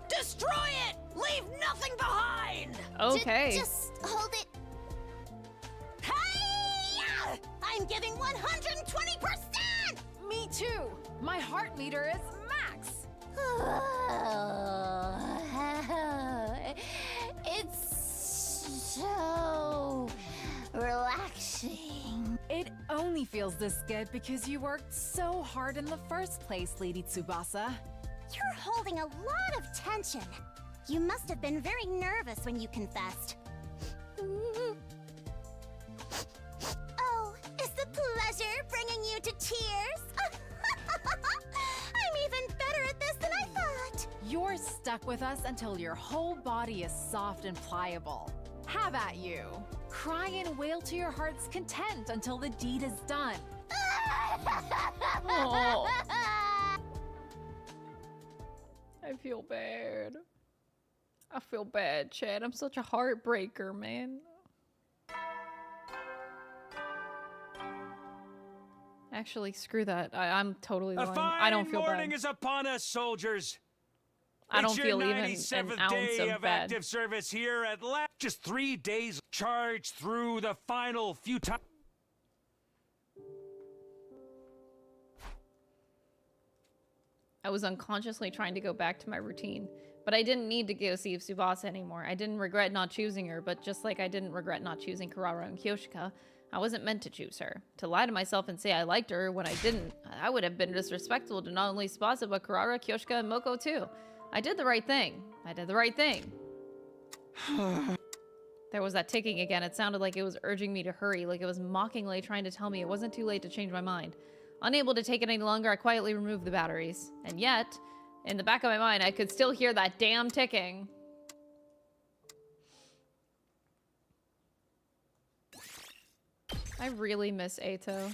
Destroy it! Leave nothing behind! Okay. Just hold it. Hi-ya! I'm giving 120%! Me too. My heart meter is max. It's so relaxing. It only feels this good because you worked so hard in the first place, Lady Tsubasa. You're holding a lot of tension. You must have been very nervous when you confessed. Oh, is the pleasure bringing you to tears? I'm even better at this than I thought. You're stuck with us until your whole body is soft and pliable. Have at you. Cry and wail to your heart's content until the deed is done. Oh. I feel bad. I feel bad, Chad. I'm such a heartbreaker, man. Actually, screw that. I'm totally lying. I don't feel bad. A fine morning is upon us, soldiers. I don't It's feel your even an 97th ounce day of of bad. active service here at last. Just 3 days charged through the final few times. I was unconsciously trying to go back to my routine, but I didn't need to go see Tsubasa anymore. I didn't regret not choosing her, but just like I didn't regret not choosing Kurara and Kyoshika, I wasn't meant to choose her. To lie to myself and say I liked her when I didn't, I would have been disrespectful to not only Tsubasa, but Kurara, Kyoshika, and Moko too. I did the right thing. I did the right thing. There was that ticking again. It sounded like it was urging me to hurry, like it was mockingly trying to tell me it wasn't too late to change my mind. Unable to take it any longer, I quietly removed the batteries. And yet, in the back of my mind, I could still hear that damn ticking. I really miss Ato.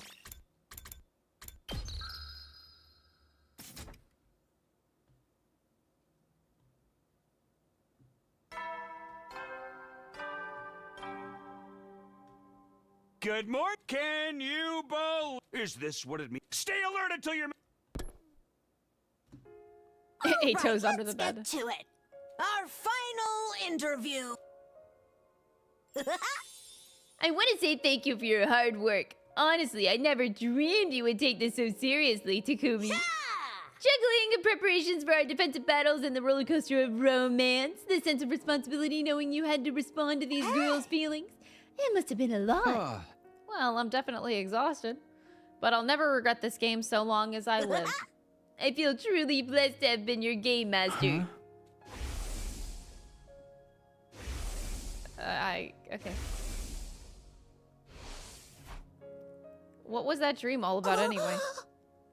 Good morning. Can you believe? Is this what it means? Stay alert until you're. Ato's under the bed. Get to it. Our final interview. I want to say thank you for your hard work. Honestly, I never dreamed you would take this so seriously, Takumi. Juggling the preparations for our defensive battles and the roller coaster of romance, the sense of responsibility knowing you had to respond to these girls' feelings. It must have been a lot. Well, I'm definitely exhausted, but I'll never regret this game so long as I live. I feel truly blessed to have been your game master. Okay. What was that dream all about anyway?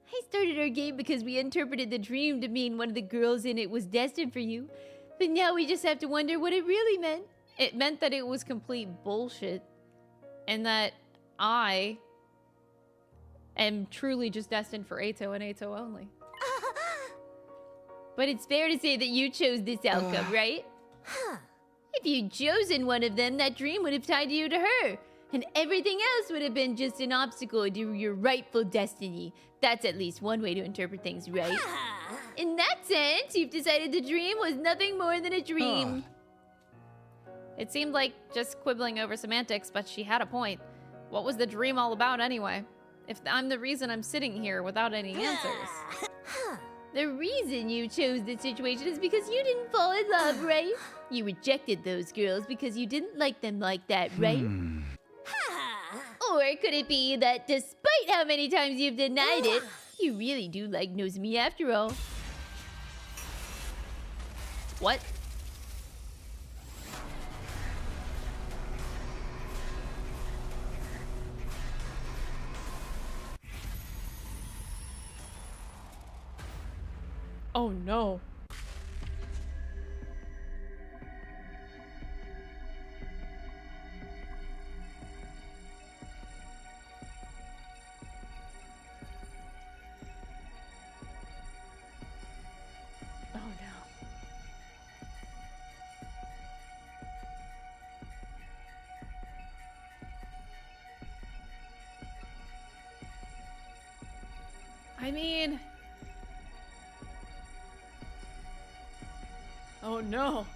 I started our game because we interpreted the dream to mean one of the girls in it was destined for you. But now we just have to wonder what it really meant. It meant that it was complete bullshit. And that I am truly just destined for Eito and Eito only. But it's fair to say that you chose this outcome, right? If you'd chosen one of them, that dream would have tied you to her. And everything else would have been just an obstacle to your rightful destiny. That's at least one way to interpret things, right? In that sense, you've decided the dream was nothing more than a dream. It seemed like just quibbling over semantics, but she had a point. What was the dream all about anyway? If I'm the reason I'm sitting here without any answers. The reason you chose this situation is because you didn't fall in love, right? You rejected those girls because you didn't like them like that, right? Or could it be that despite how many times you've denied it, you really do like Nozomi after all? What? Oh no. Oh no. I mean... Oh no.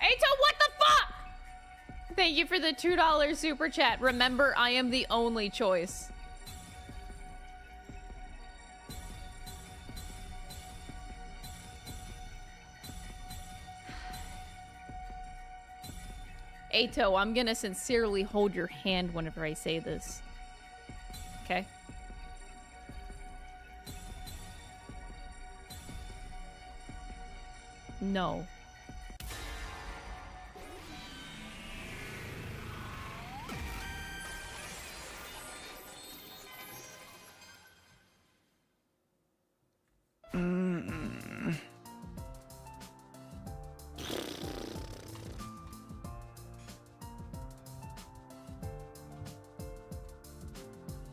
Eito, what the fuck? Thank you for the $2 super chat. Remember, I am the only choice. Eito, I'm gonna sincerely hold your hand whenever I say this. Okay? No.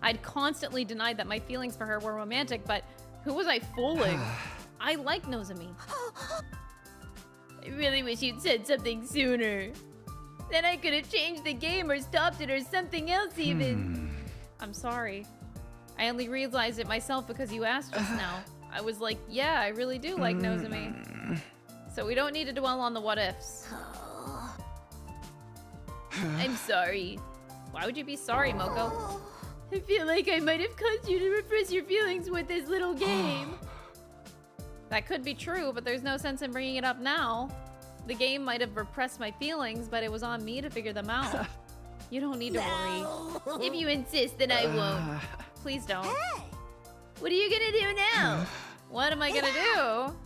I'd constantly denied that my feelings for her were romantic, but who was I fooling? I like Nozomi. I really wish you'd said something sooner. Then I could have changed the game or stopped it or something else even. I'm sorry. I only realized it myself because you asked just now. I was like, yeah, I really do like Nozomi. So we don't need to dwell on the what ifs. I'm sorry. Why would you be sorry, Moko? I feel like I might have caused you to repress your feelings with this little game. That could be true, but there's no sense in bringing it up now. The game might have repressed my feelings, but it was on me to figure them out. You don't need to worry. If you insist, then I won't. Please don't. What are you gonna do now? What am I gonna do?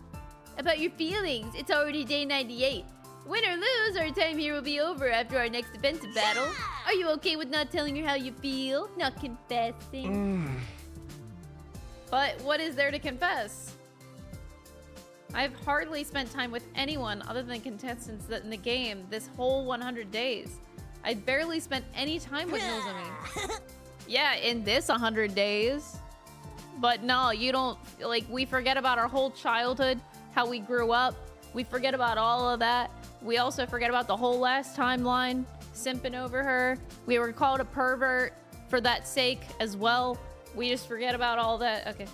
About your feelings. It's already day 98. Win or lose, our time here will be over after our next defensive battle. Are you okay with not telling her how you feel? Not confessing? But what is there to confess? I've hardly spent time with anyone other than contestants in the game this whole 100 days. I barely spent any time with Nozomi. Yeah, in this 100 days. But no, you don't, like, we forget about our whole childhood, how we grew up. We forget about all of that. We also forget about the whole last timeline, simping over her. We were called a pervert for that sake as well. We just forget about all that. Okay.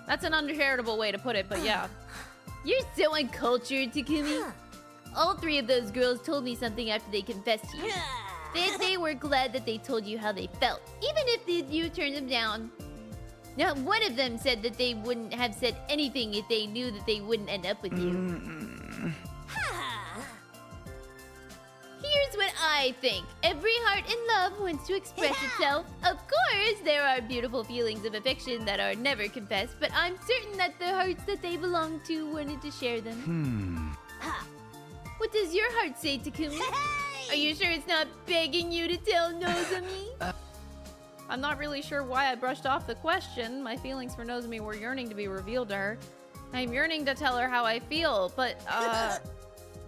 That's an uncharitable way to put it, but yeah. You're so uncultured, Takumi. All three of those girls told me something after they confessed to you. That they were glad that they told you how they felt, even if you turned them down. Not one of them said that they wouldn't have said anything if they knew that they wouldn't end up with you. Here's I think every heart in love wants to express itself. Of course, there are beautiful feelings of affection that are never confessed, but I'm certain that the hearts that they belong to wanted to share them. What does your heart say, Takumi? Are you sure it's not begging you to tell Nozomi? I'm not really sure why I brushed off the question. My feelings for Nozomi were yearning to be revealed to her. I'm yearning to tell her how I feel, but,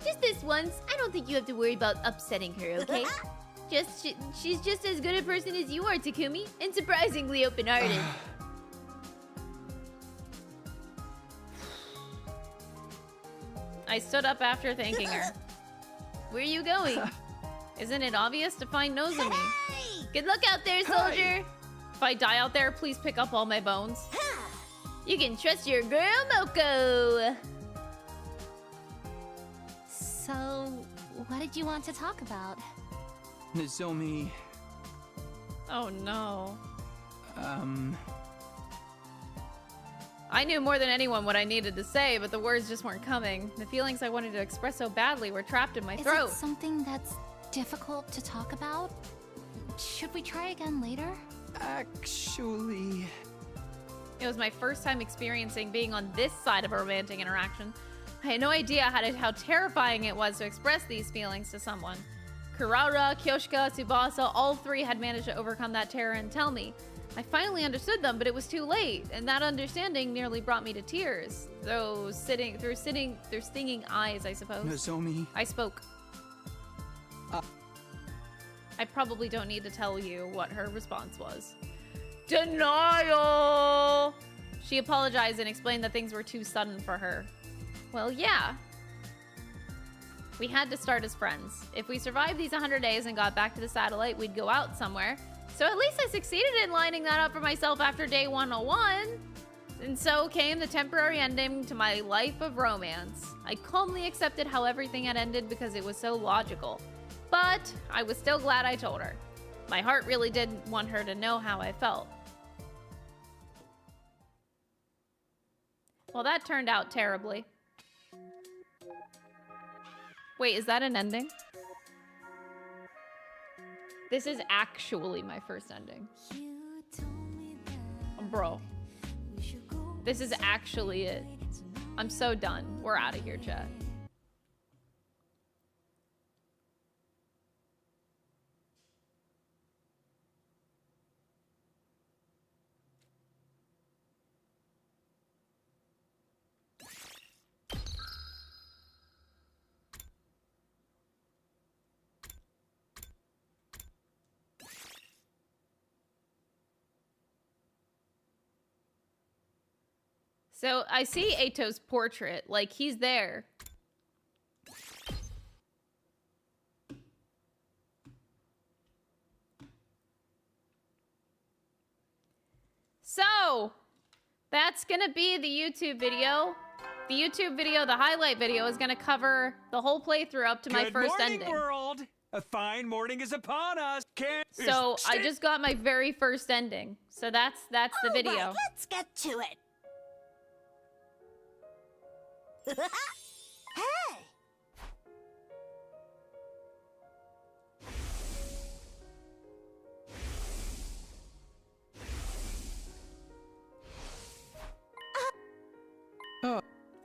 just this once, I don't think you have to worry about upsetting her, okay? She's just as good a person as you are, Takumi, and surprisingly open-hearted. I stood up after thanking her. Where are you going? Isn't it obvious to find Nozomi? Good luck out there, soldier! If I die out there, please pick up all my bones. You can trust your girl, Moko! So, what did you want to talk about? Nozomi... Oh no. I knew more than anyone what I needed to say, but the words just weren't coming. The feelings I wanted to express so badly were trapped in my throat. Is it something that's difficult to talk about? Should we try again later? Actually... It was my first time experiencing being on this side of a romantic interaction. I had no idea how terrifying it was to express these feelings to someone. Kurara, Kyoshika, Tsubasa, all three had managed to overcome that terror and tell me. I finally understood them, but it was too late, and that understanding nearly brought me to tears. Through stinging eyes, I suppose. Nozomi... I spoke. I probably don't need to tell you what her response was. Denial! She apologized and explained that things were too sudden for her. Well, yeah. We had to start as friends. If we survived these 100 days and got back to the satellite, we'd go out somewhere. So at least I succeeded in lining that up for myself after day 101. And so came the temporary ending to my life of romance. I calmly accepted how everything had ended because it was so logical. But I was still glad I told her. My heart really did want her to know how I felt. Well, that turned out terribly. Wait, is that an ending? This is actually my first ending. Bro. This is actually it. I'm so done. We're out of here, chat. So I see Ato's portrait, like he's there. So that's gonna be the YouTube video. The YouTube video, the highlight video, is gonna cover the whole playthrough up to my first ending. Good morning, world! A fine morning is upon us. So I just got my very first ending. So that's the video. Right, let's get to it. Hey!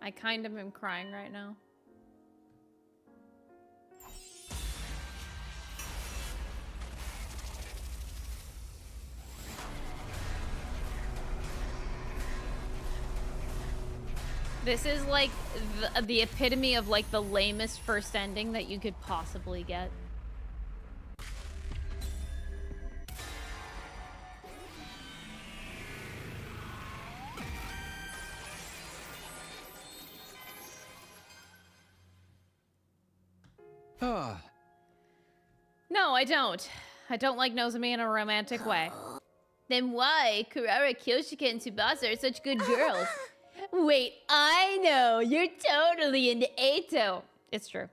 I kind of am crying right now. This is like the epitome of like the lamest first ending that you could possibly get. No, I don't. I don't like Nozomi in a romantic way. Then why Kurara, Kyoshika, and Tsubasa are such good girls? Wait, I know. You're totally into Ato. It's true.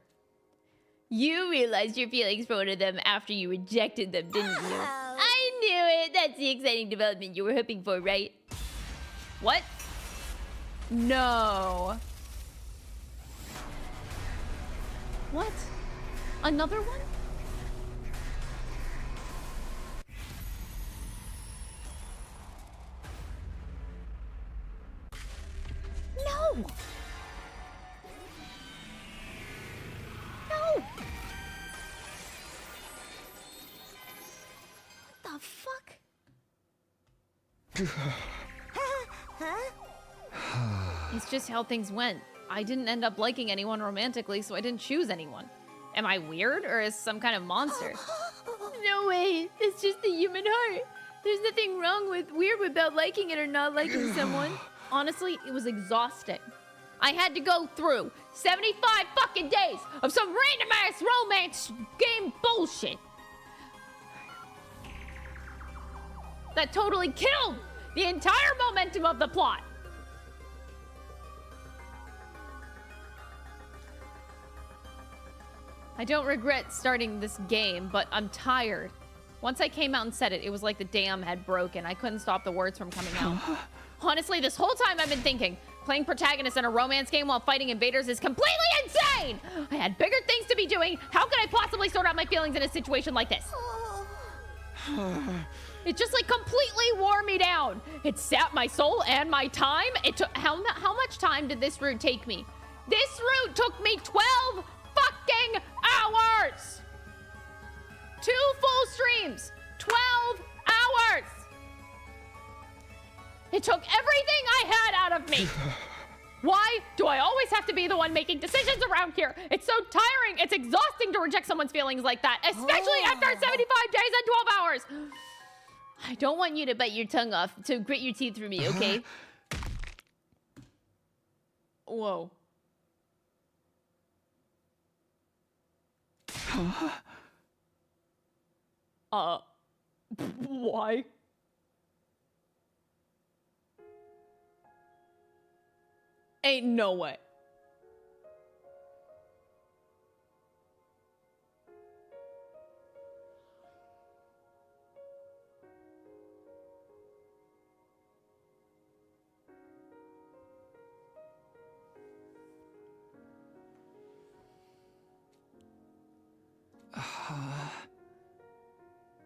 You realized your feelings for one of them after you rejected them, didn't you? I knew it. That's the exciting development you were hoping for, right? What? No. What? Another one? It's just how things went. I didn't end up liking anyone romantically, so I didn't choose anyone. Am I weird, or is some kind of monster? No way. It's just the human heart. There's nothing wrong with weird about liking it or not liking someone. Honestly, it was exhausting. I had to go through 75 fucking days of some random ass romance game bullshit. That totally killed the entire momentum of the plot. I don't regret starting this game, but I'm tired. Once I came out and said it, it was like the dam had broken. I couldn't stop the words from coming out. Honestly, this whole time I've been thinking, playing protagonist in a romance game while fighting invaders is completely insane! I had bigger things to be doing. How could I possibly sort out my feelings in a situation like this? It just like completely wore me down. It sapped my soul and my time. It took, how much time did this route take me? This route took me 12 fucking hours! 2 full streams, 12 hours! It took everything I had out of me. Why do I always have to be the one making decisions around here? It's so tiring. It's exhausting to reject someone's feelings like that, especially after 75 days and 12 hours. I don't want you to bite your tongue off to grit your teeth for me, okay? Whoa. Why? Ain't no way.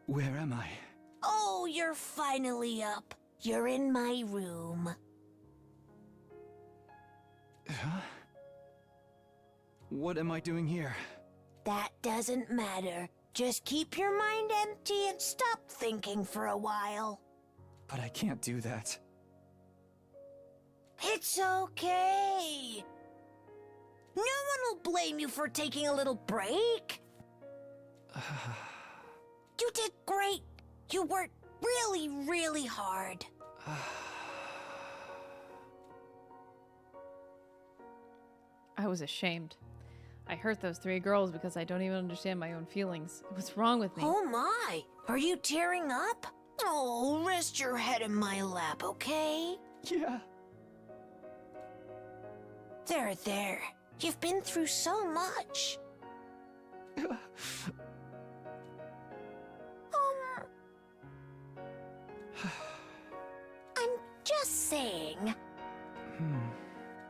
Where am I? Oh, you're finally up. You're in my room. Huh? What am I doing here? That doesn't matter. Just keep your mind empty and stop thinking for a while. But I can't do that. It's okay. No one will blame you for taking a little break. You did great. You worked really, really hard. I was ashamed. I hurt those 3 girls because I don't even understand my own feelings. What's wrong with me? Oh my! Are you tearing up? Oh, rest your head in my lap, okay? Yeah. There. You've been through so much. I'm just saying.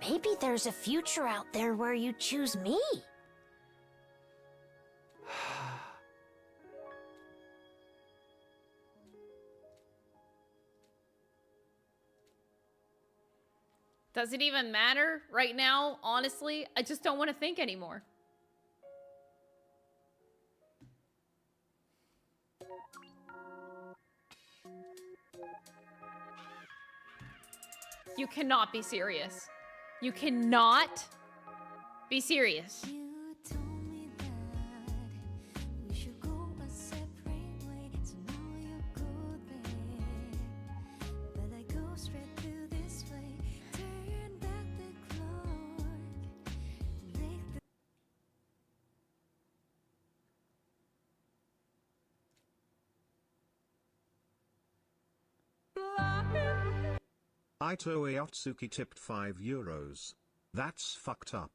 Maybe there's a future out there where you choose me. Does it even matter right now? Honestly, I just don't want to think anymore. You cannot be serious. You cannot be serious. Ito Ayotsuki tipped €5. That's fucked up.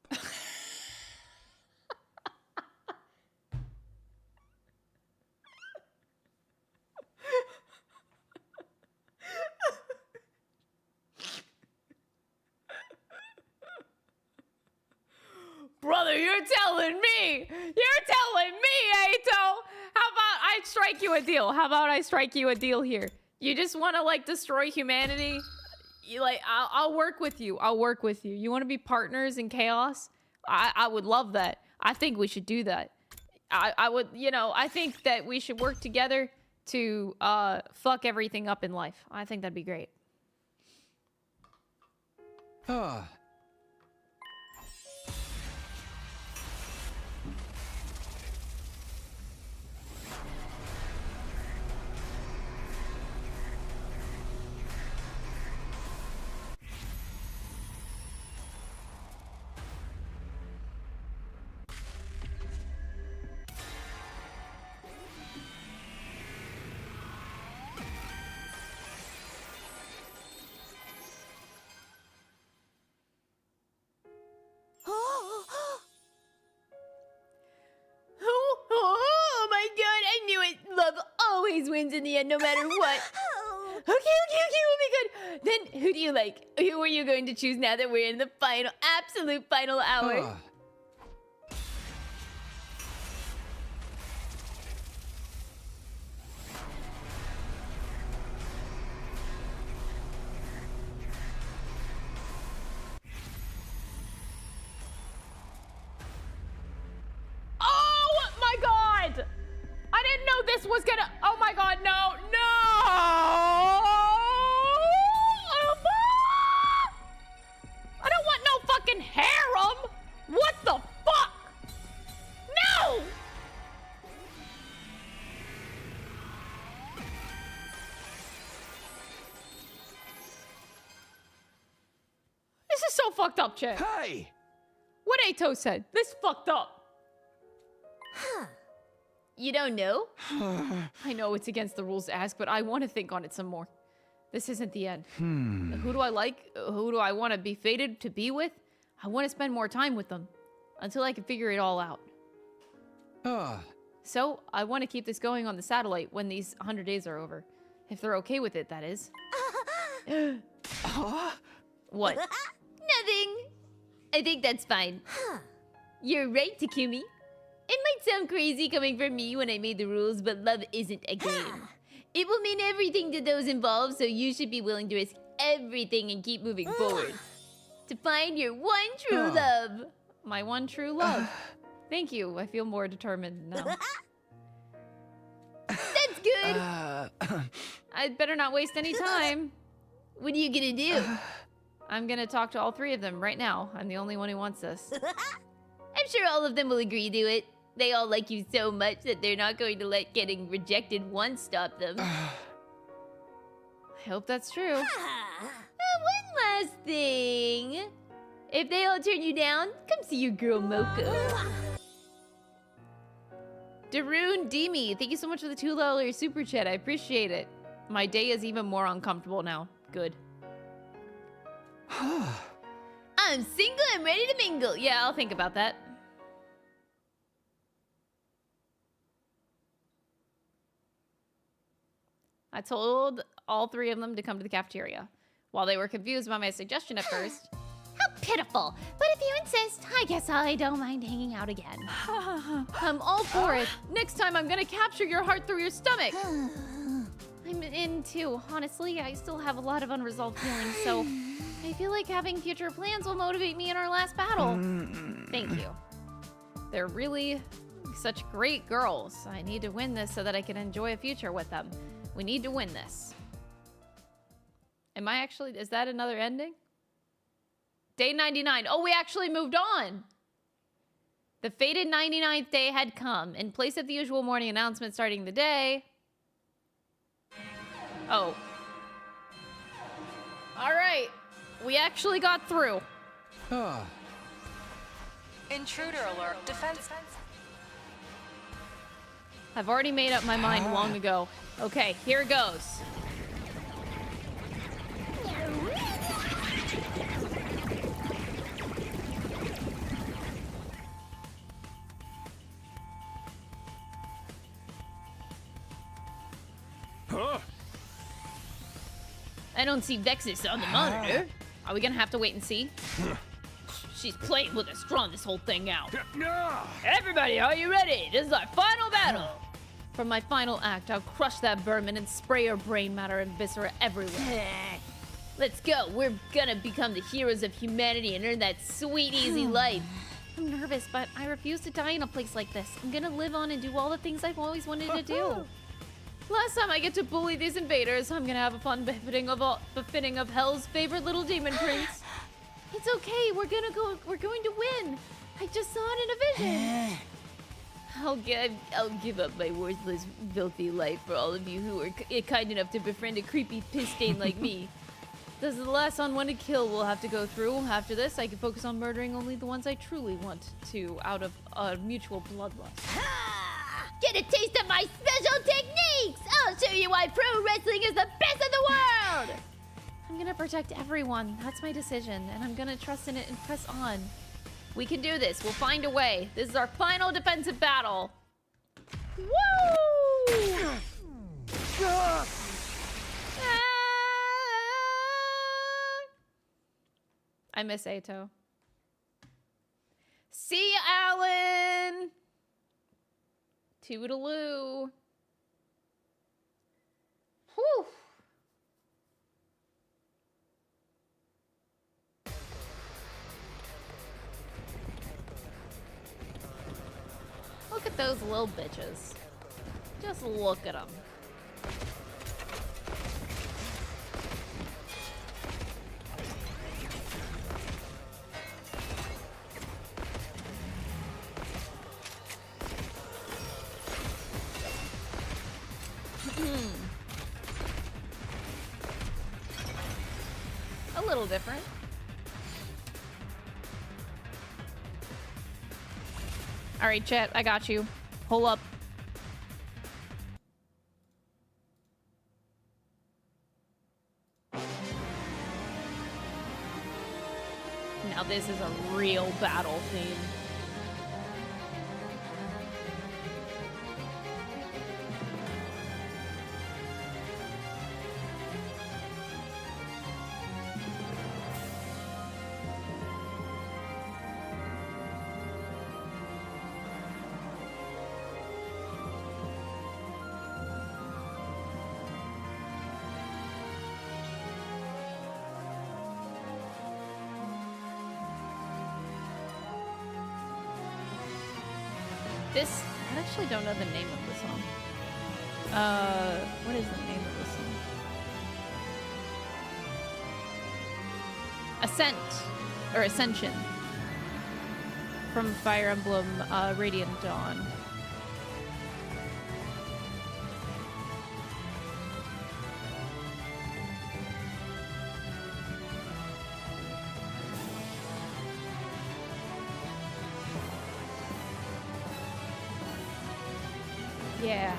Brother, you're telling me! You're telling me, Aito! How about I strike you a deal? How about I strike you a deal here? You just want to, like, destroy humanity? You, like, I'll work with you. I'll work with you. You want to be partners in chaos? I would love that. I think we should do that. I would, you know, I think that we should work together to fuck everything up in life. I think that'd be great. Oh my god, I knew it! Love always wins in the end, no matter what. Okay, oh my god. Then, who do you like? Who are you going to choose now that we're in the final, absolute final hour? Oh my god! I didn't know this was gonna. Oh my god, no, no! I don't want no fucking harem! What the fuck? No! This is so fucked up, Chad. Hey! What Ato said. This fucked up. You don't know? I know it's against the rules to ask, but I want to think on it some more. This isn't the end. Who do I like? Who do I want to be fated to be with? I want to spend more time with them until I can figure it all out. So, I want to keep this going on the satellite when these 100 days are over. If they're okay with it, that is. What? Nothing. I think that's fine. You're right, Takumi. It might sound crazy coming from me when I made the rules, but love isn't a game. It will mean everything to those involved, so you should be willing to risk everything and keep moving forward. To find your one true love. My one true love. Thank you. I feel more determined now. That's good. I'd better not waste any time. What are you gonna do? I'm gonna talk to all three of them right now. I'm the only one who wants this. I'm sure all of them will agree to it. They all like you so much that they're not going to let getting rejected once stop them. I hope that's true. One last thing. If they all turn you down, come see your girl Mocha. Daroon Demi, thank you so much for the $2 super chat. I appreciate it. My day is even more uncomfortable now. Good. I'm single and ready to mingle. Yeah, I'll think about that. I told all three of them to come to the cafeteria. While they were confused by my suggestion at first. How pitiful. But if you insist, I guess I don't mind hanging out again. I'm all for it. Next time I'm gonna capture your heart through your stomach. I'm in too. Honestly, I still have a lot of unresolved feelings, so I feel like having future plans will motivate me in our last battle. Thank you. They're really such great girls. I need to win this so that I can enjoy a future with them. We need to win this. Am I actually... Is that another ending? Day 99. Oh, we actually moved on. The fated 99th day had come. In place of the usual morning announcement starting the day... Oh. Alright. We actually got through. Intruder alert. Defense. I've already made up my mind long ago. Okay, here it goes. I don't see Vexus on the monitor. Are we gonna have to wait and see? She's playing with us, drawing this whole thing out. Everybody, are you ready? This is our final battle. For my final act, I'll crush that vermin and spray her brain matter and viscera everywhere. Let's go. We're gonna become the heroes of humanity and earn that sweet, easy life. I'm nervous, but I refuse to die in a place like this. I'm gonna live on and do all the things I've always wanted to do. Last time I get to bully these invaders, I'm gonna have a fun befitting of Hell's favorite little demon prince. It's okay, we're going to win. I just saw it in a vision. I'll give up my worthless, filthy life for all of you who are kind enough to befriend a creepy piss stain like me. This is the last unwanted kill we'll have to go through. After this, I can focus on murdering only the ones I truly want to, out of mutual bloodlust. Get a taste of my special techniques! I'll show you why pro wrestling is the best in the world! I'm gonna protect everyone. That's my decision, and I'm gonna trust in it and press on. We can do this. We'll find a way. This is our final defensive battle. Woo! I miss Ato. See ya, Alan! Toodaloo. Whew. Look at those little bitches. Just look at them. A little different. All right, chat, I got you. Hold up. Now this is a real battle theme. This, I actually don't know the name of the song. What is the name of this song? Ascent, or Ascension, from Fire Emblem Radiant Dawn. Yeah,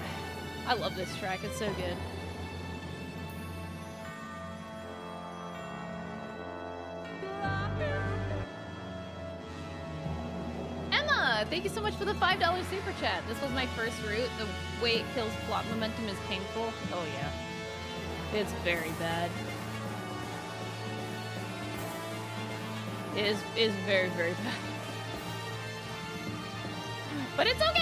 I love this track. It's so good. Emma, thank you so much for the $5 super chat. This was my first route. The way it kills plot momentum is painful. Oh yeah, it's very bad. It is very, very bad. But it's okay.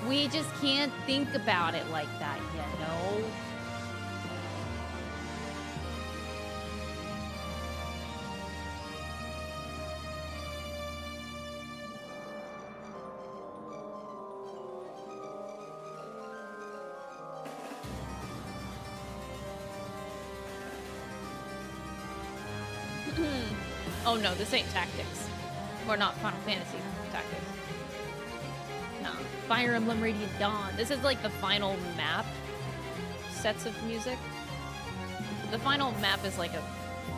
We just can't think about it like that, you know? Oh no, this ain't Tactics. Or not Final Fantasy Tactics. No, Fire Emblem Radiant Dawn. This is like the final map sets of music. The final map is like a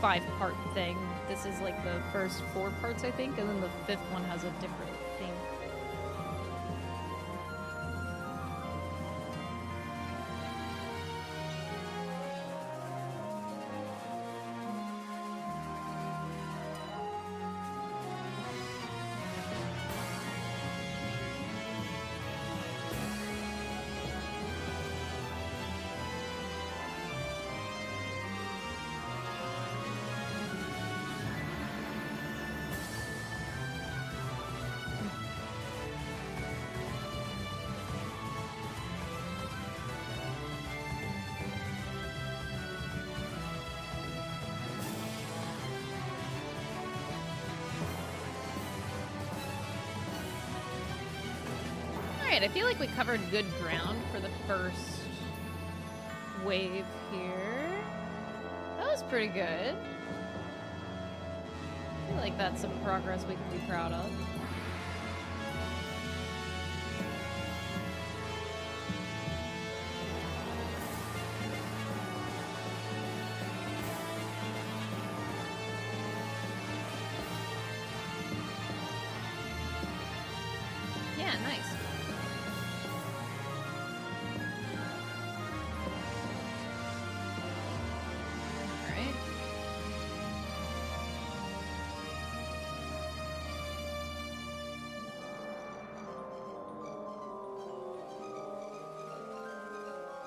5-part thing. This is like the first 4 parts, I think, and then the 5th one has a different theme. Alright, I feel like we covered good ground for the first wave here. That was pretty good. I feel like that's some progress we can be proud of. Yeah, nice. Alright.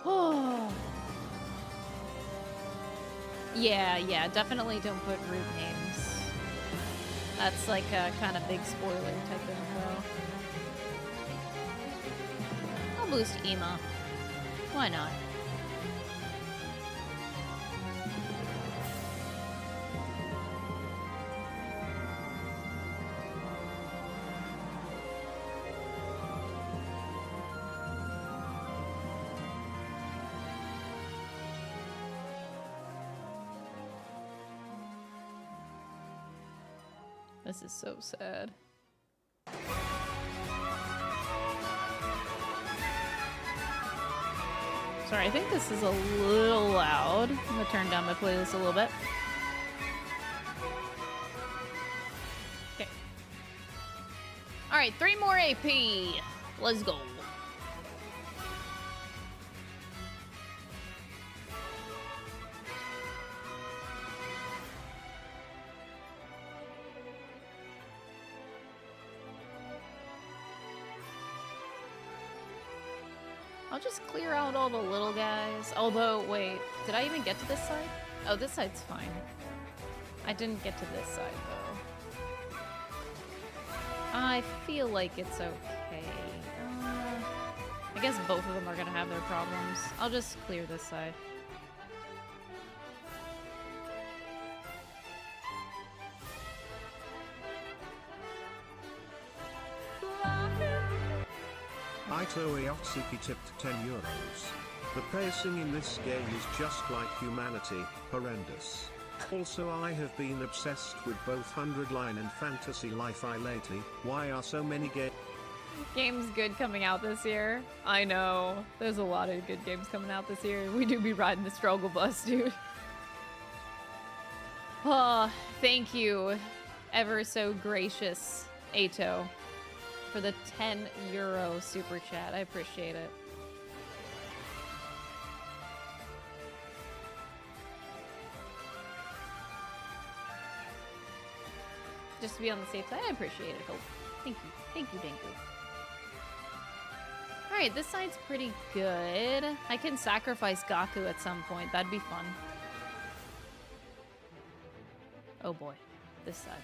Oh. Yeah, definitely don't put root names. That's like a kind of big spoiler type info. I'll boost Ema. Why not? This is so sad. Sorry, I think this is a little loud. I'm gonna turn down my playlist a little bit. Okay. Alright, 3 more AP. Let's go. I'll just clear out all the little guys. Although, wait, did I even get to this side? Oh, this side's fine. I didn't get to this side, though. I feel like it's okay. I guess both of them are gonna have their problems. I'll just clear this side. Ito Iotsuki tipped 10 euros. The pacing in this game is just like Humanity, horrendous. Also, I have been obsessed with both 100 Line and Fantasy Life-I lately. Why are so many Games good coming out this year. I know. There's a lot of good games coming out this year. We do be riding the struggle bus, dude. Oh, thank you, ever so gracious Ato, for the 10 euro super chat. I appreciate it. Just to be on the safe side, I appreciate it, Hope. Thank you. Thank you, thank you. Alright, this side's pretty good. I can sacrifice Gaku at some point. That'd be fun. Oh boy. This side.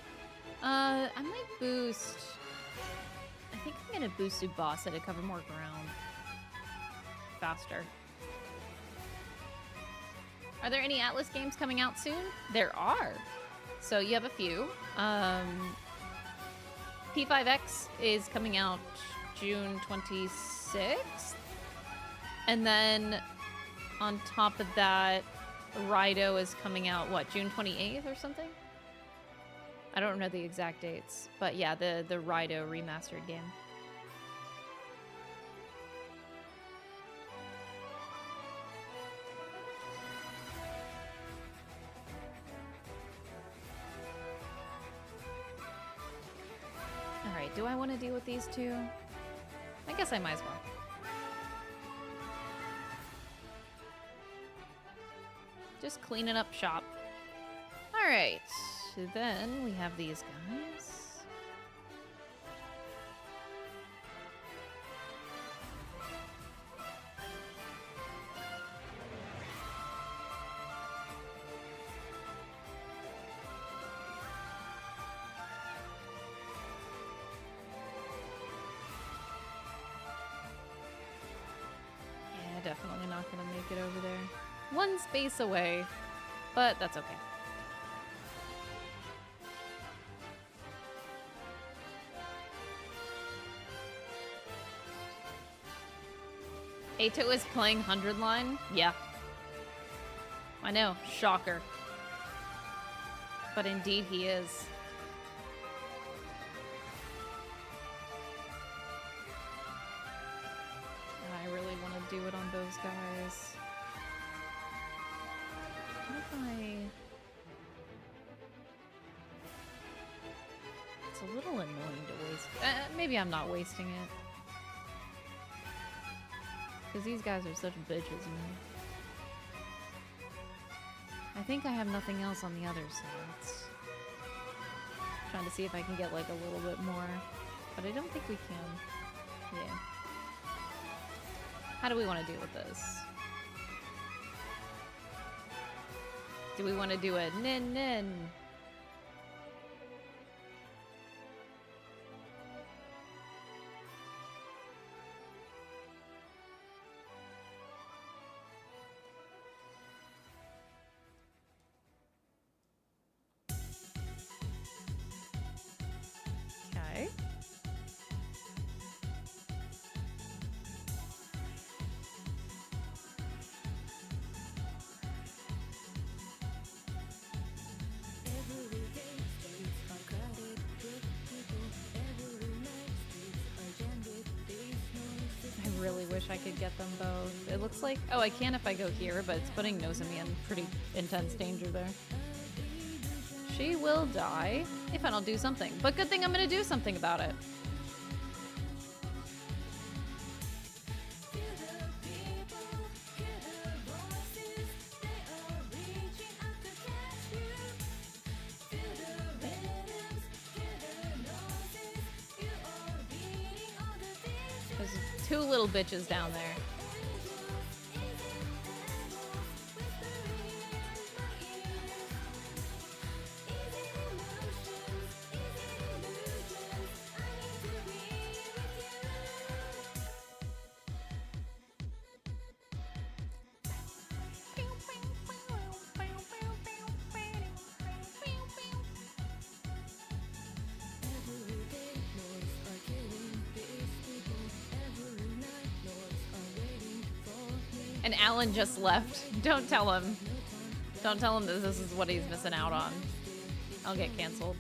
I might boost... I think I'm gonna boost Tsubasa to cover more ground. Faster. Are there any Atlas games coming out soon? There are. So you have a few. P5X is coming out June 26th. And then on top of that, Raido is coming out, what, June 28th or something? I don't know the exact dates. But yeah, the Raido remastered game. Alright, do I want to deal with these two? I guess I might as well. Just cleaning up shop. Alright, so then we have these guys. Definitely not gonna make it over there. One space away, but that's okay. Ato is playing 100 line? Yeah. I know, shocker. But indeed he is. I really want to do it on those guys. What if I... It's a little annoying to waste. Maybe I'm not wasting it. Because these guys are such bitches, man. I think I have nothing else on the other sides. Trying to see if I can get like a little bit more. But I don't think we can. Yeah. How do we want to deal with this? Do we want to do a nin nin? Okay. I really wish I could get them both. It looks like... Oh, I can if I go here, but it's putting Nozomi in pretty intense danger there. She will die if I don't do something. But good thing I'm gonna do something about it. There's two little bitches down there. And Alan just left. Don't tell him. Don't tell him that this is what he's missing out on. I'll get canceled.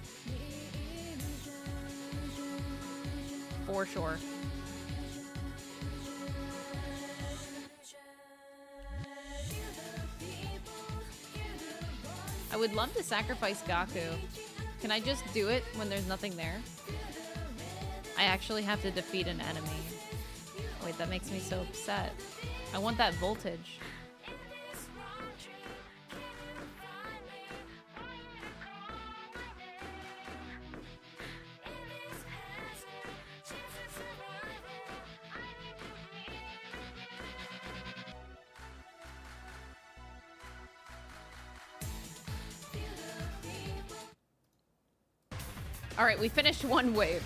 For sure. I would love to sacrifice Gaku. Can I just do it when there's nothing there? I actually have to defeat an enemy. Wait, that makes me so upset. I want that voltage. All right, we finished one wave.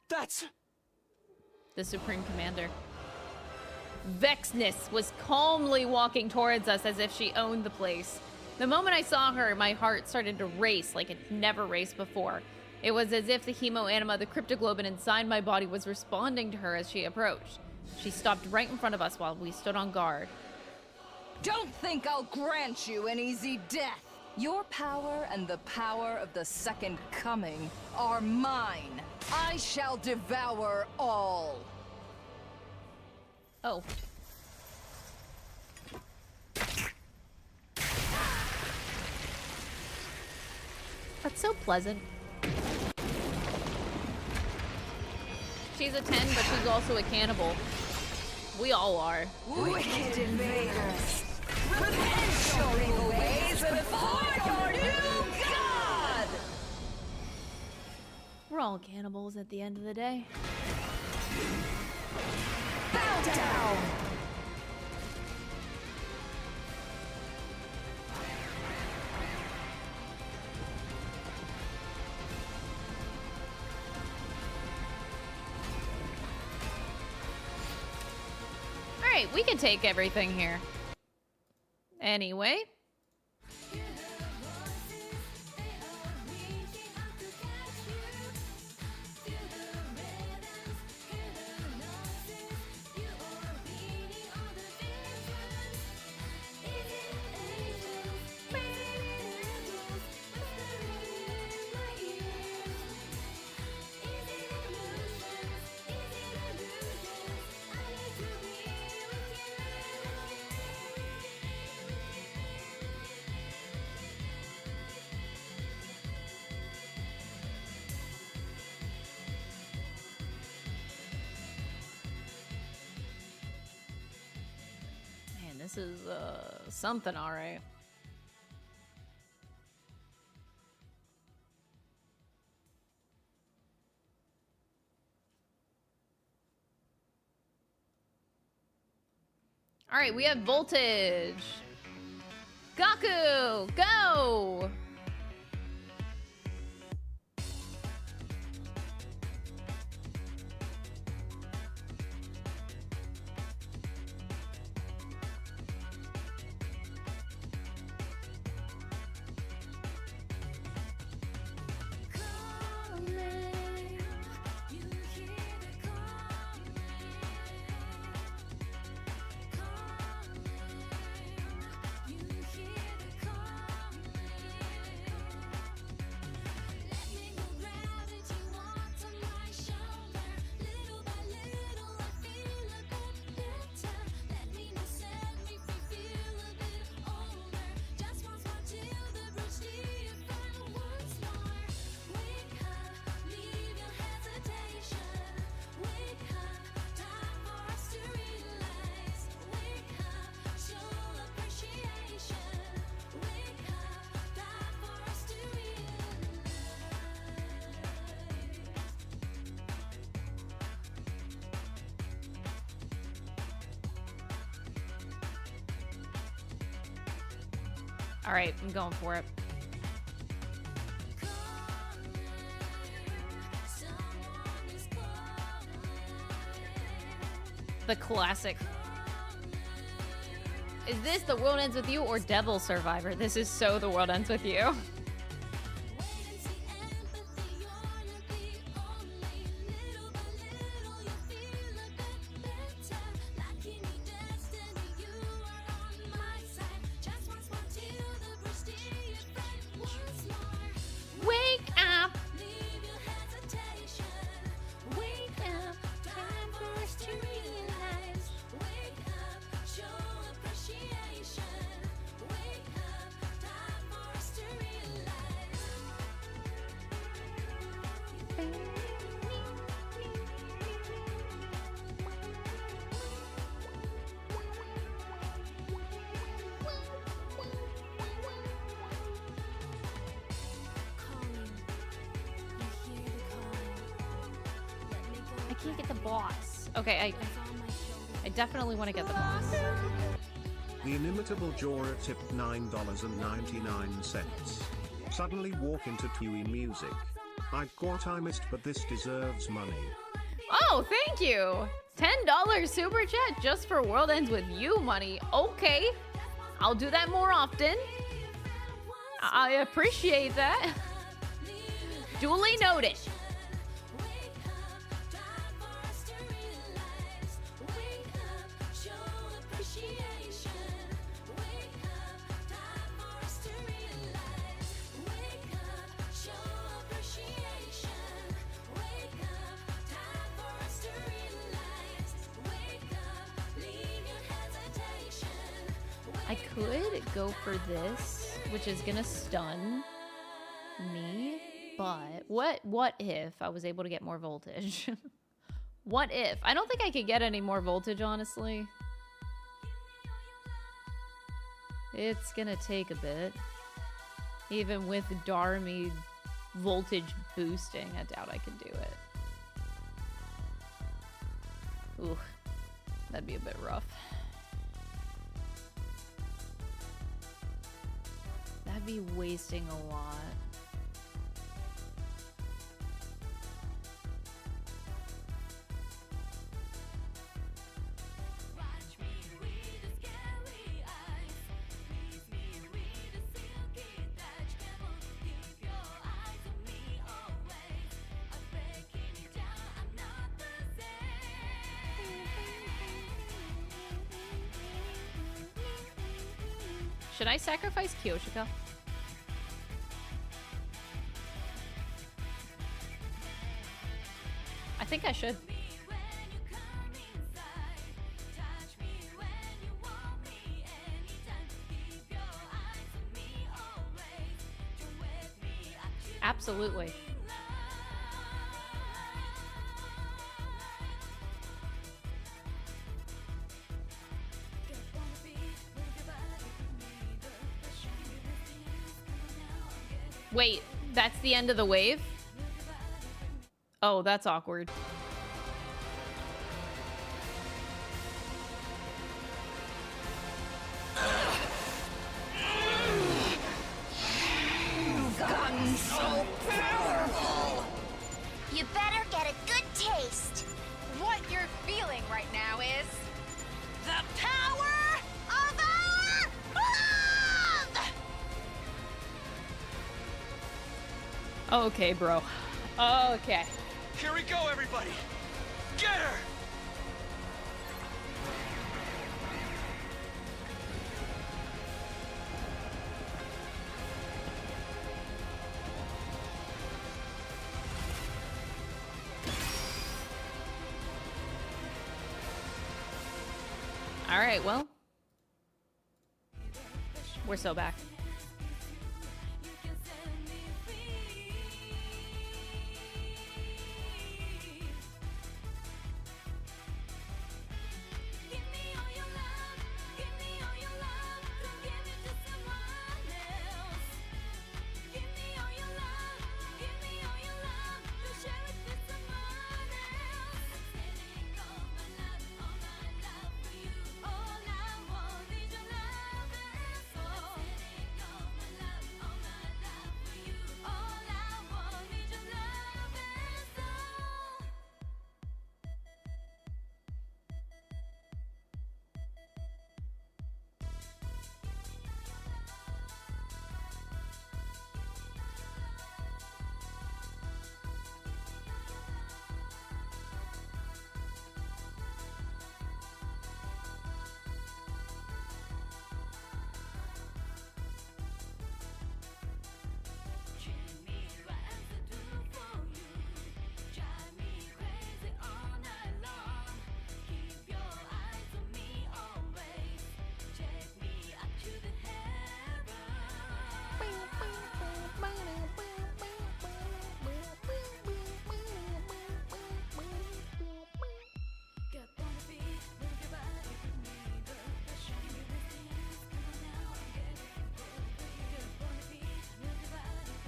That's... The Supreme Commander. Vexness was calmly walking towards us as if she owned the place. The moment I saw her, my heart started to race like it never raced before. It was as if the hemoanima, the cryptoglobin inside my body, was responding to her as she approached. She stopped right in front of us while we stood on guard. Don't think I'll grant you an easy death. Your power and the power of the Second Coming are mine. I shall devour all. Oh. That's so pleasant. She's a 10, but she's also a cannibal. We all are. Wicked invaders! Repent your evil ways before your new god! We're all cannibals at the end of the day. Bow down! Alright, we can take everything here. Anyway. This is, something alright. Alright, we have voltage. Gaku, go! Alright, I'm going for it. The classic. Is this The World Ends With You or Devil Survivor? This is so The World Ends With You. Wake up! I can't get the boss. Okay, I definitely want to get the boss. The inimitable Jorah tipped $9.99. Suddenly walk into Tui music. I got I missed, but this deserves money. Oh, thank you. $10 super chat just for World Ends With You money. Okay, I'll do that more often. I appreciate that. Duly noted. I could go for this, which is gonna stun me, but what if I was able to get more voltage? What if? I don't think I could get any more voltage, honestly. It's gonna take a bit. Even with Darmy voltage boosting, I doubt I can do it. Ooh, that'd be a bit rough. That'd be wasting a lot. Should I sacrifice Kyoshika? I think I should. Absolutely. Wait, that's the end of the wave? Oh, that's awkward. You've gotten so powerful! You better get a good taste. What you're feeling right now is the power of our love! Okay, bro. Okay. Here we go, everybody! Get her! All right, well. We're so back.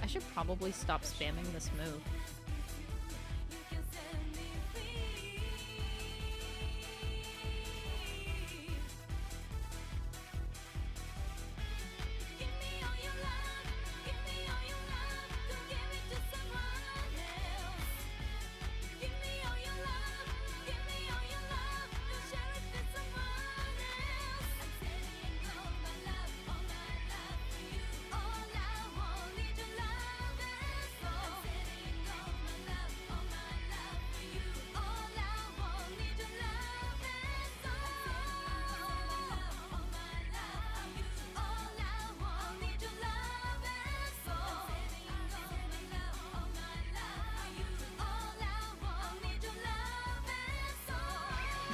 I should probably stop spamming this move.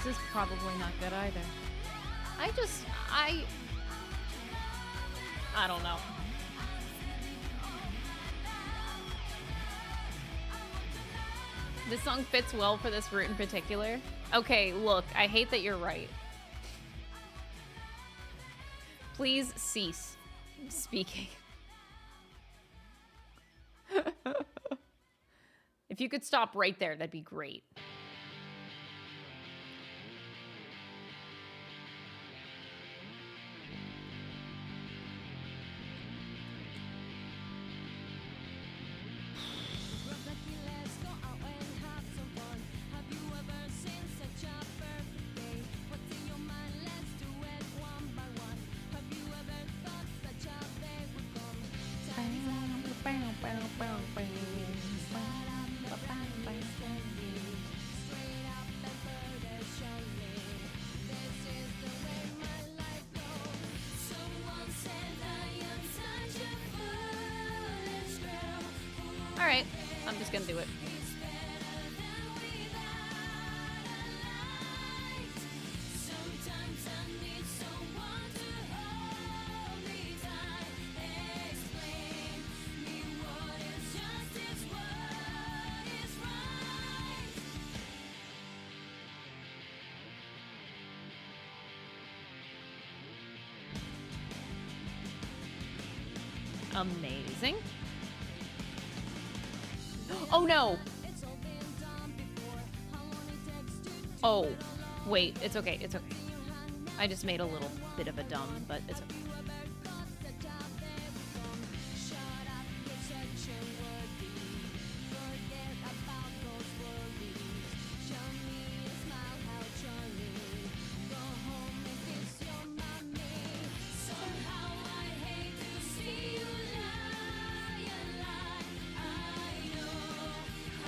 This is probably not good either. I don't know. This song fits well for this route in particular. Okay, look, I hate that you're right. Please cease speaking. If you could stop right there, that'd be great. Alright, I'm just gonna do it. Amazing. Oh no! Oh, wait, it's okay, it's okay. I just made a little bit of a dumb, but it's okay.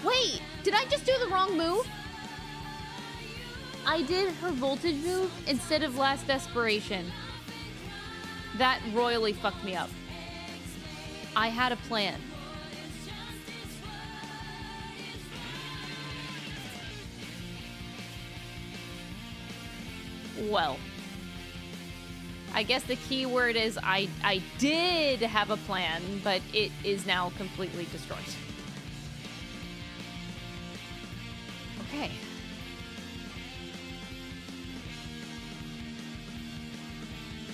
Wait, did I just do the wrong move? I did her voltage move instead of Last Desperation. That royally fucked me up. I had a plan. Well, I guess the key word is I did have a plan, but it is now completely destroyed. Okay.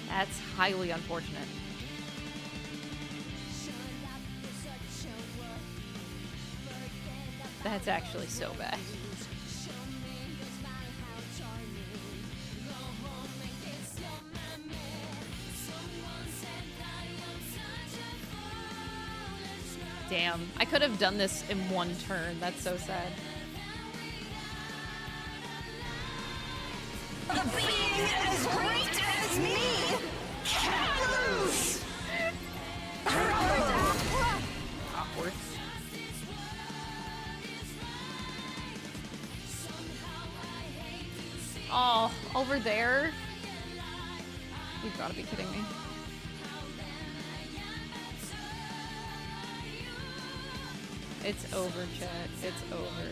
That's highly unfortunate. That's actually so bad. Damn, I could have done this in one turn. That's so sad. A being as great as me can lose! Awkward. Oh, over there? You've got to be kidding me. It's over, chat. It's over.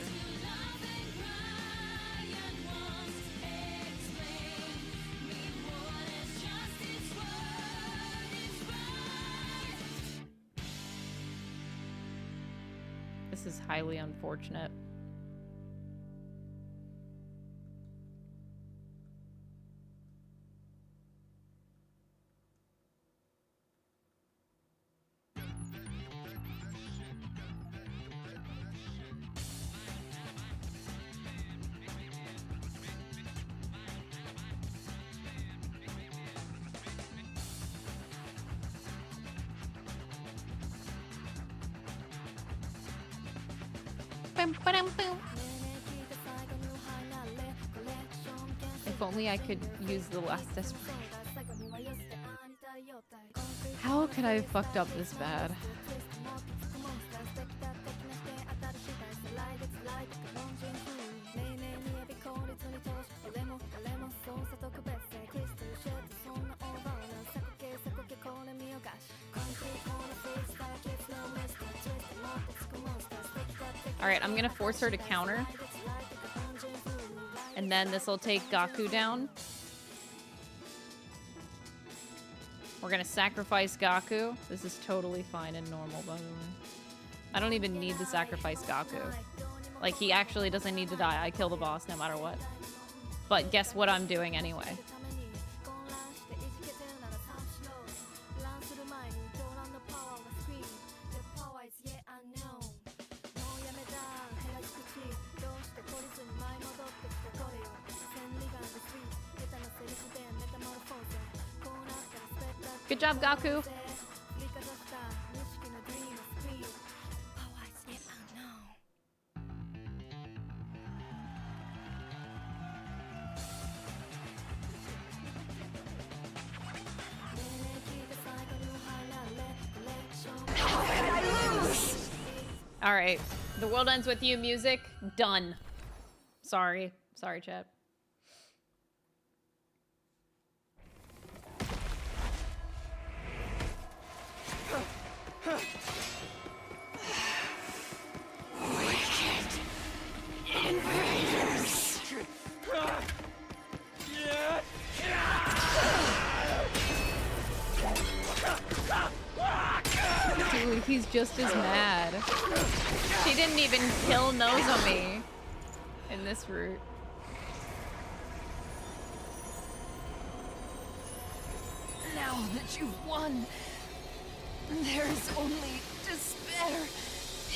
This is highly unfortunate. If only I could use the last desperation. How could I have fucked up this bad? Alright, I'm gonna force her to counter. And then this will take Gaku down. We're gonna sacrifice Gaku. This is totally fine and normal, by the way. I don't even need to sacrifice Gaku. Like, he actually doesn't need to die. I kill the boss no matter what. But guess what I'm doing anyway. Good job, Gaku. All right, the world ends with you. Music done. Sorry, chat. Invaders! Dude, he's just as mad. She didn't even kill Nozomi in this route. Now that you've won, there is only despair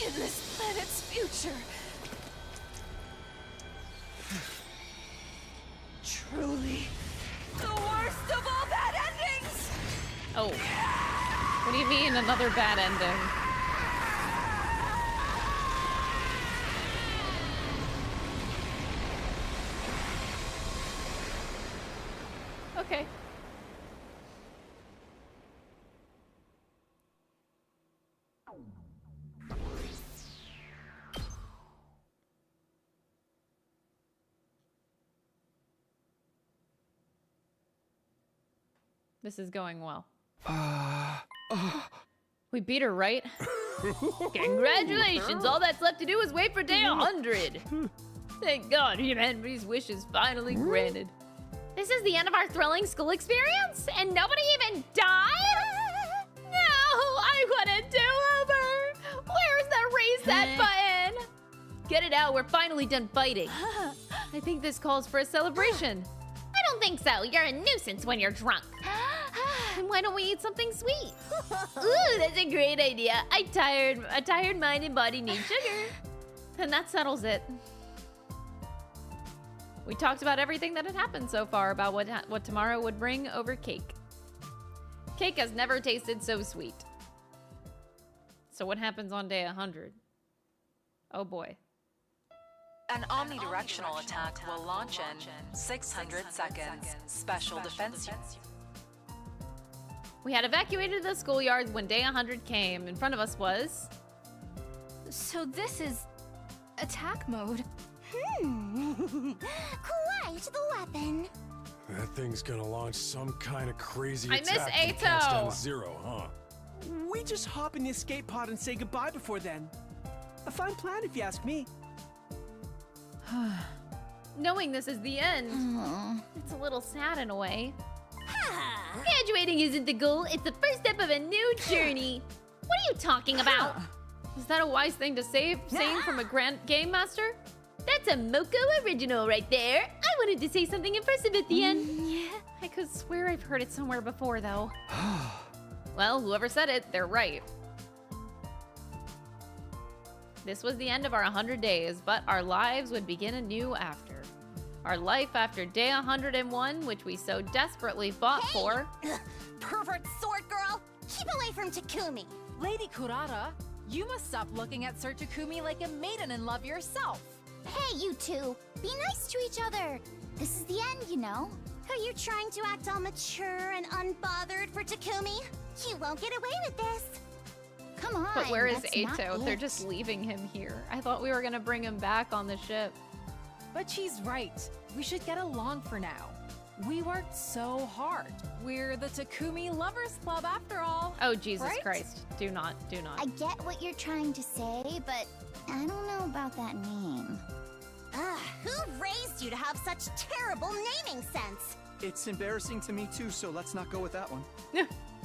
in this planet's future. Truly, the worst of all bad endings! Oh. What do you mean, another bad ending? Okay. This is going well. We beat her, right? Congratulations! All that's left to do is wait for day 100. Thank God, humanity's wish is finally granted. This is the end of our thrilling school experience? And nobody even died? No, I want a do-over! Where's the reset button? Get it out, we're finally done fighting. I think this calls for a celebration. I don't think so. You're a nuisance when you're drunk. And why don't we eat something sweet? Ooh, that's a great idea. A tired mind and body need sugar. And that settles it. We talked about everything that had happened so far, about what tomorrow would bring over cake. Cake has never tasted so sweet. So what happens on day 100? Oh boy. An omnidirectional attack will launch in 600 seconds. Special defense. We had evacuated the schoolyard when day 100 came. In front of us was... So this is attack mode. Quite the weapon. That thing's gonna launch some kind of crazy I miss attack from Ato. countdown to 0, huh? We just hop in the escape pod and say goodbye before then. A fine plan if you ask me. Knowing this is the end, it's a little sad in a way. Graduating isn't the goal, it's the first step of a new journey. What are you talking about? Is that a wise thing to say, saying from a grand game master? That's a Moko original right there. I wanted to say something impressive at the end. Yeah, I could swear I've heard it somewhere before, though. Well, whoever said it, they're right. This was the end of our 100 days, but our lives would begin anew after. Our life after day 101, which we so desperately fought for. Pervert sword girl! Keep away from Takumi! Lady Kurata, you must stop looking at Sir Takumi like a maiden in love yourself. Hey, you two! Be nice to each other! This is the end, you know? Are you trying to act all mature and unbothered for Takumi? You won't get away with this! Come on, But where is that's not Ato? They're it. just leaving him here. I thought we were gonna bring him back on the ship. But she's right. We should get along for now. We worked so hard. We're the Takumi Lovers Club after all. Oh, Jesus right? Christ. Do not. I get what you're trying to say, but I don't know about that name. Ugh, who raised you to have such terrible naming sense? It's embarrassing to me too, so let's not go with that one.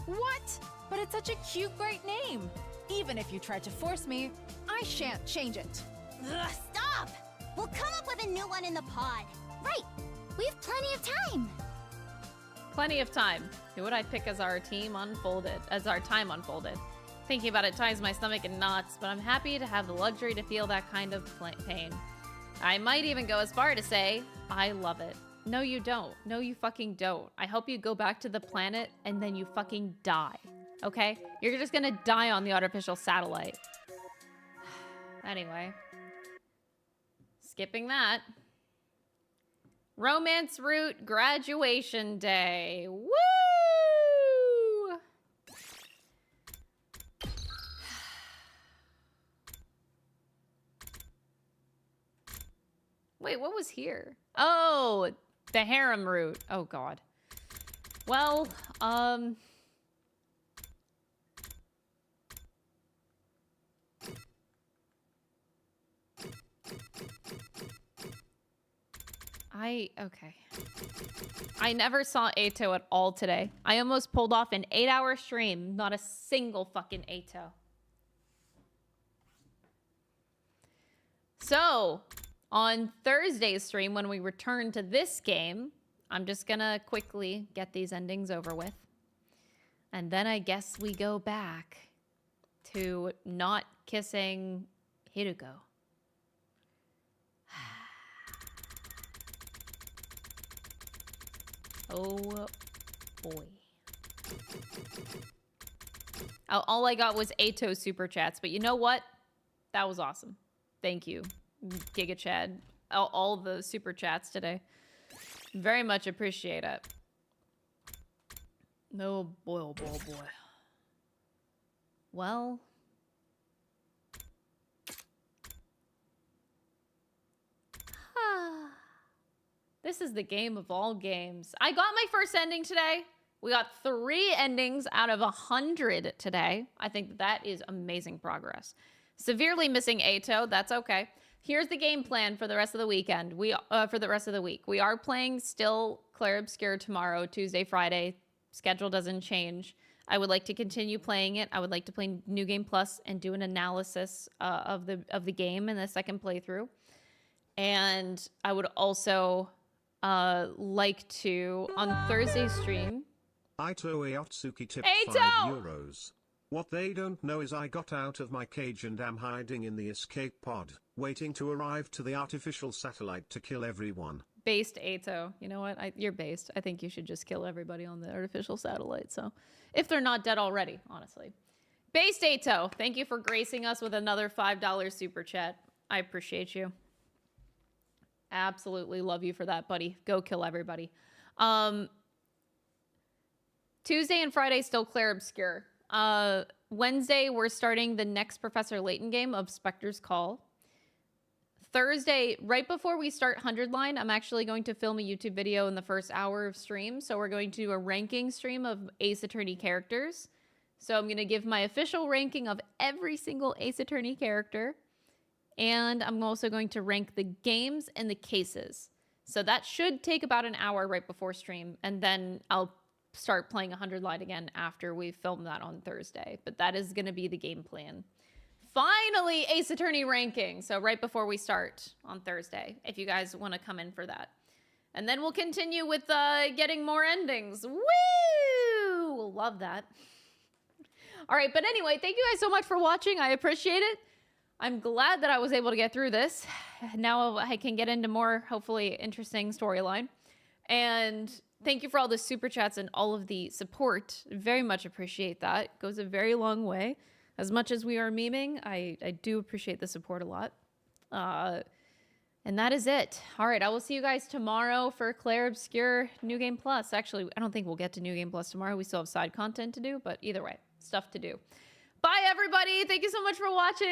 What? But it's such a cute, great name. Even if you tried to force me, I shan't change it. Ugh, stop! We'll come up with a new one in the pod. Right! We have plenty of time! Plenty of time. Who would I pick as our time unfolded? Thinking about it ties my stomach in knots, but I'm happy to have the luxury to feel that kind of pain. I might even go as far to say, I love it. No, you don't. No, you fucking don't. I hope you go back to the planet and then you fucking die. Okay? You're just gonna die on the artificial satellite. Anyway. Skipping that. Romance Route Graduation Day. Woo! Wait, what was here? Oh, the harem route. Oh, God. Well, okay. I never saw Ato at all today. I almost pulled off an 8-hour stream. Not a single fucking Ato. So, on Thursday's stream, when we return to this game, I'm just gonna quickly get these endings over with. And then I guess we go back to not kissing Hiruko. Oh boy. All I got was Ato super chats, but you know what? That was awesome. Thank you, Giga Chad. All the super chats today. Very much appreciate it. Oh boy, oh boy, oh boy. Well. This is the game of all games. I got my first ending today. We got 3 endings out of 100 today. I think that is amazing progress. Severely missing Ato. That's okay. Here's the game plan for the rest of the weekend. For the rest of the week. We are playing still Clare Obscure tomorrow, Tuesday, Friday. Schedule doesn't change. I would like to continue playing it. I would like to play New Game Plus and do an analysis of the game in the second playthrough. And I would also like to, on Thursday's stream... Ito Ayotsuki tipped Ato! €5. What they don't know is I got out of my cage and am hiding in the escape pod, waiting to arrive to the artificial satellite to kill everyone. Based Ato. You know what? You're based. I think you should just kill everybody on the artificial satellite. So, if they're not dead already, honestly. Based Ato, thank you for gracing us with another $5 super chat. I appreciate you. Absolutely love you for that, buddy. Go kill everybody. Tuesday and Friday, still Clare Obscure. Wednesday, we're starting the next Professor Layton game of Spectre's Call. Thursday, right before we start 100 Line, I'm actually going to film a YouTube video in the first hour of stream. So we're going to do a ranking stream of Ace Attorney characters. So I'm going to give my official ranking of every single Ace Attorney character. And I'm also going to rank the games and the cases. So that should take about an hour right before stream. And then I'll start playing 100 Line again after we film that on Thursday. But that is going to be the game plan. Finally, Ace Attorney ranking. So right before we start on Thursday, if you guys want to come in for that. And then we'll continue with getting more endings. Woo! Love that. All right, but anyway, thank you guys so much for watching. I appreciate it. I'm glad that I was able to get through this. Now I can get into more, hopefully, interesting storyline. And thank you for all the super chats and all of the support. Very much appreciate that. It goes a very long way. As much as we are memeing, I do appreciate the support a lot. And that is it. All right, I will see you guys tomorrow for Clare Obscure New Game Plus. Actually, I don't think we'll get to New Game Plus tomorrow. We still have side content to do, but either way, stuff to do. Bye, everybody. Thank you so much for watching.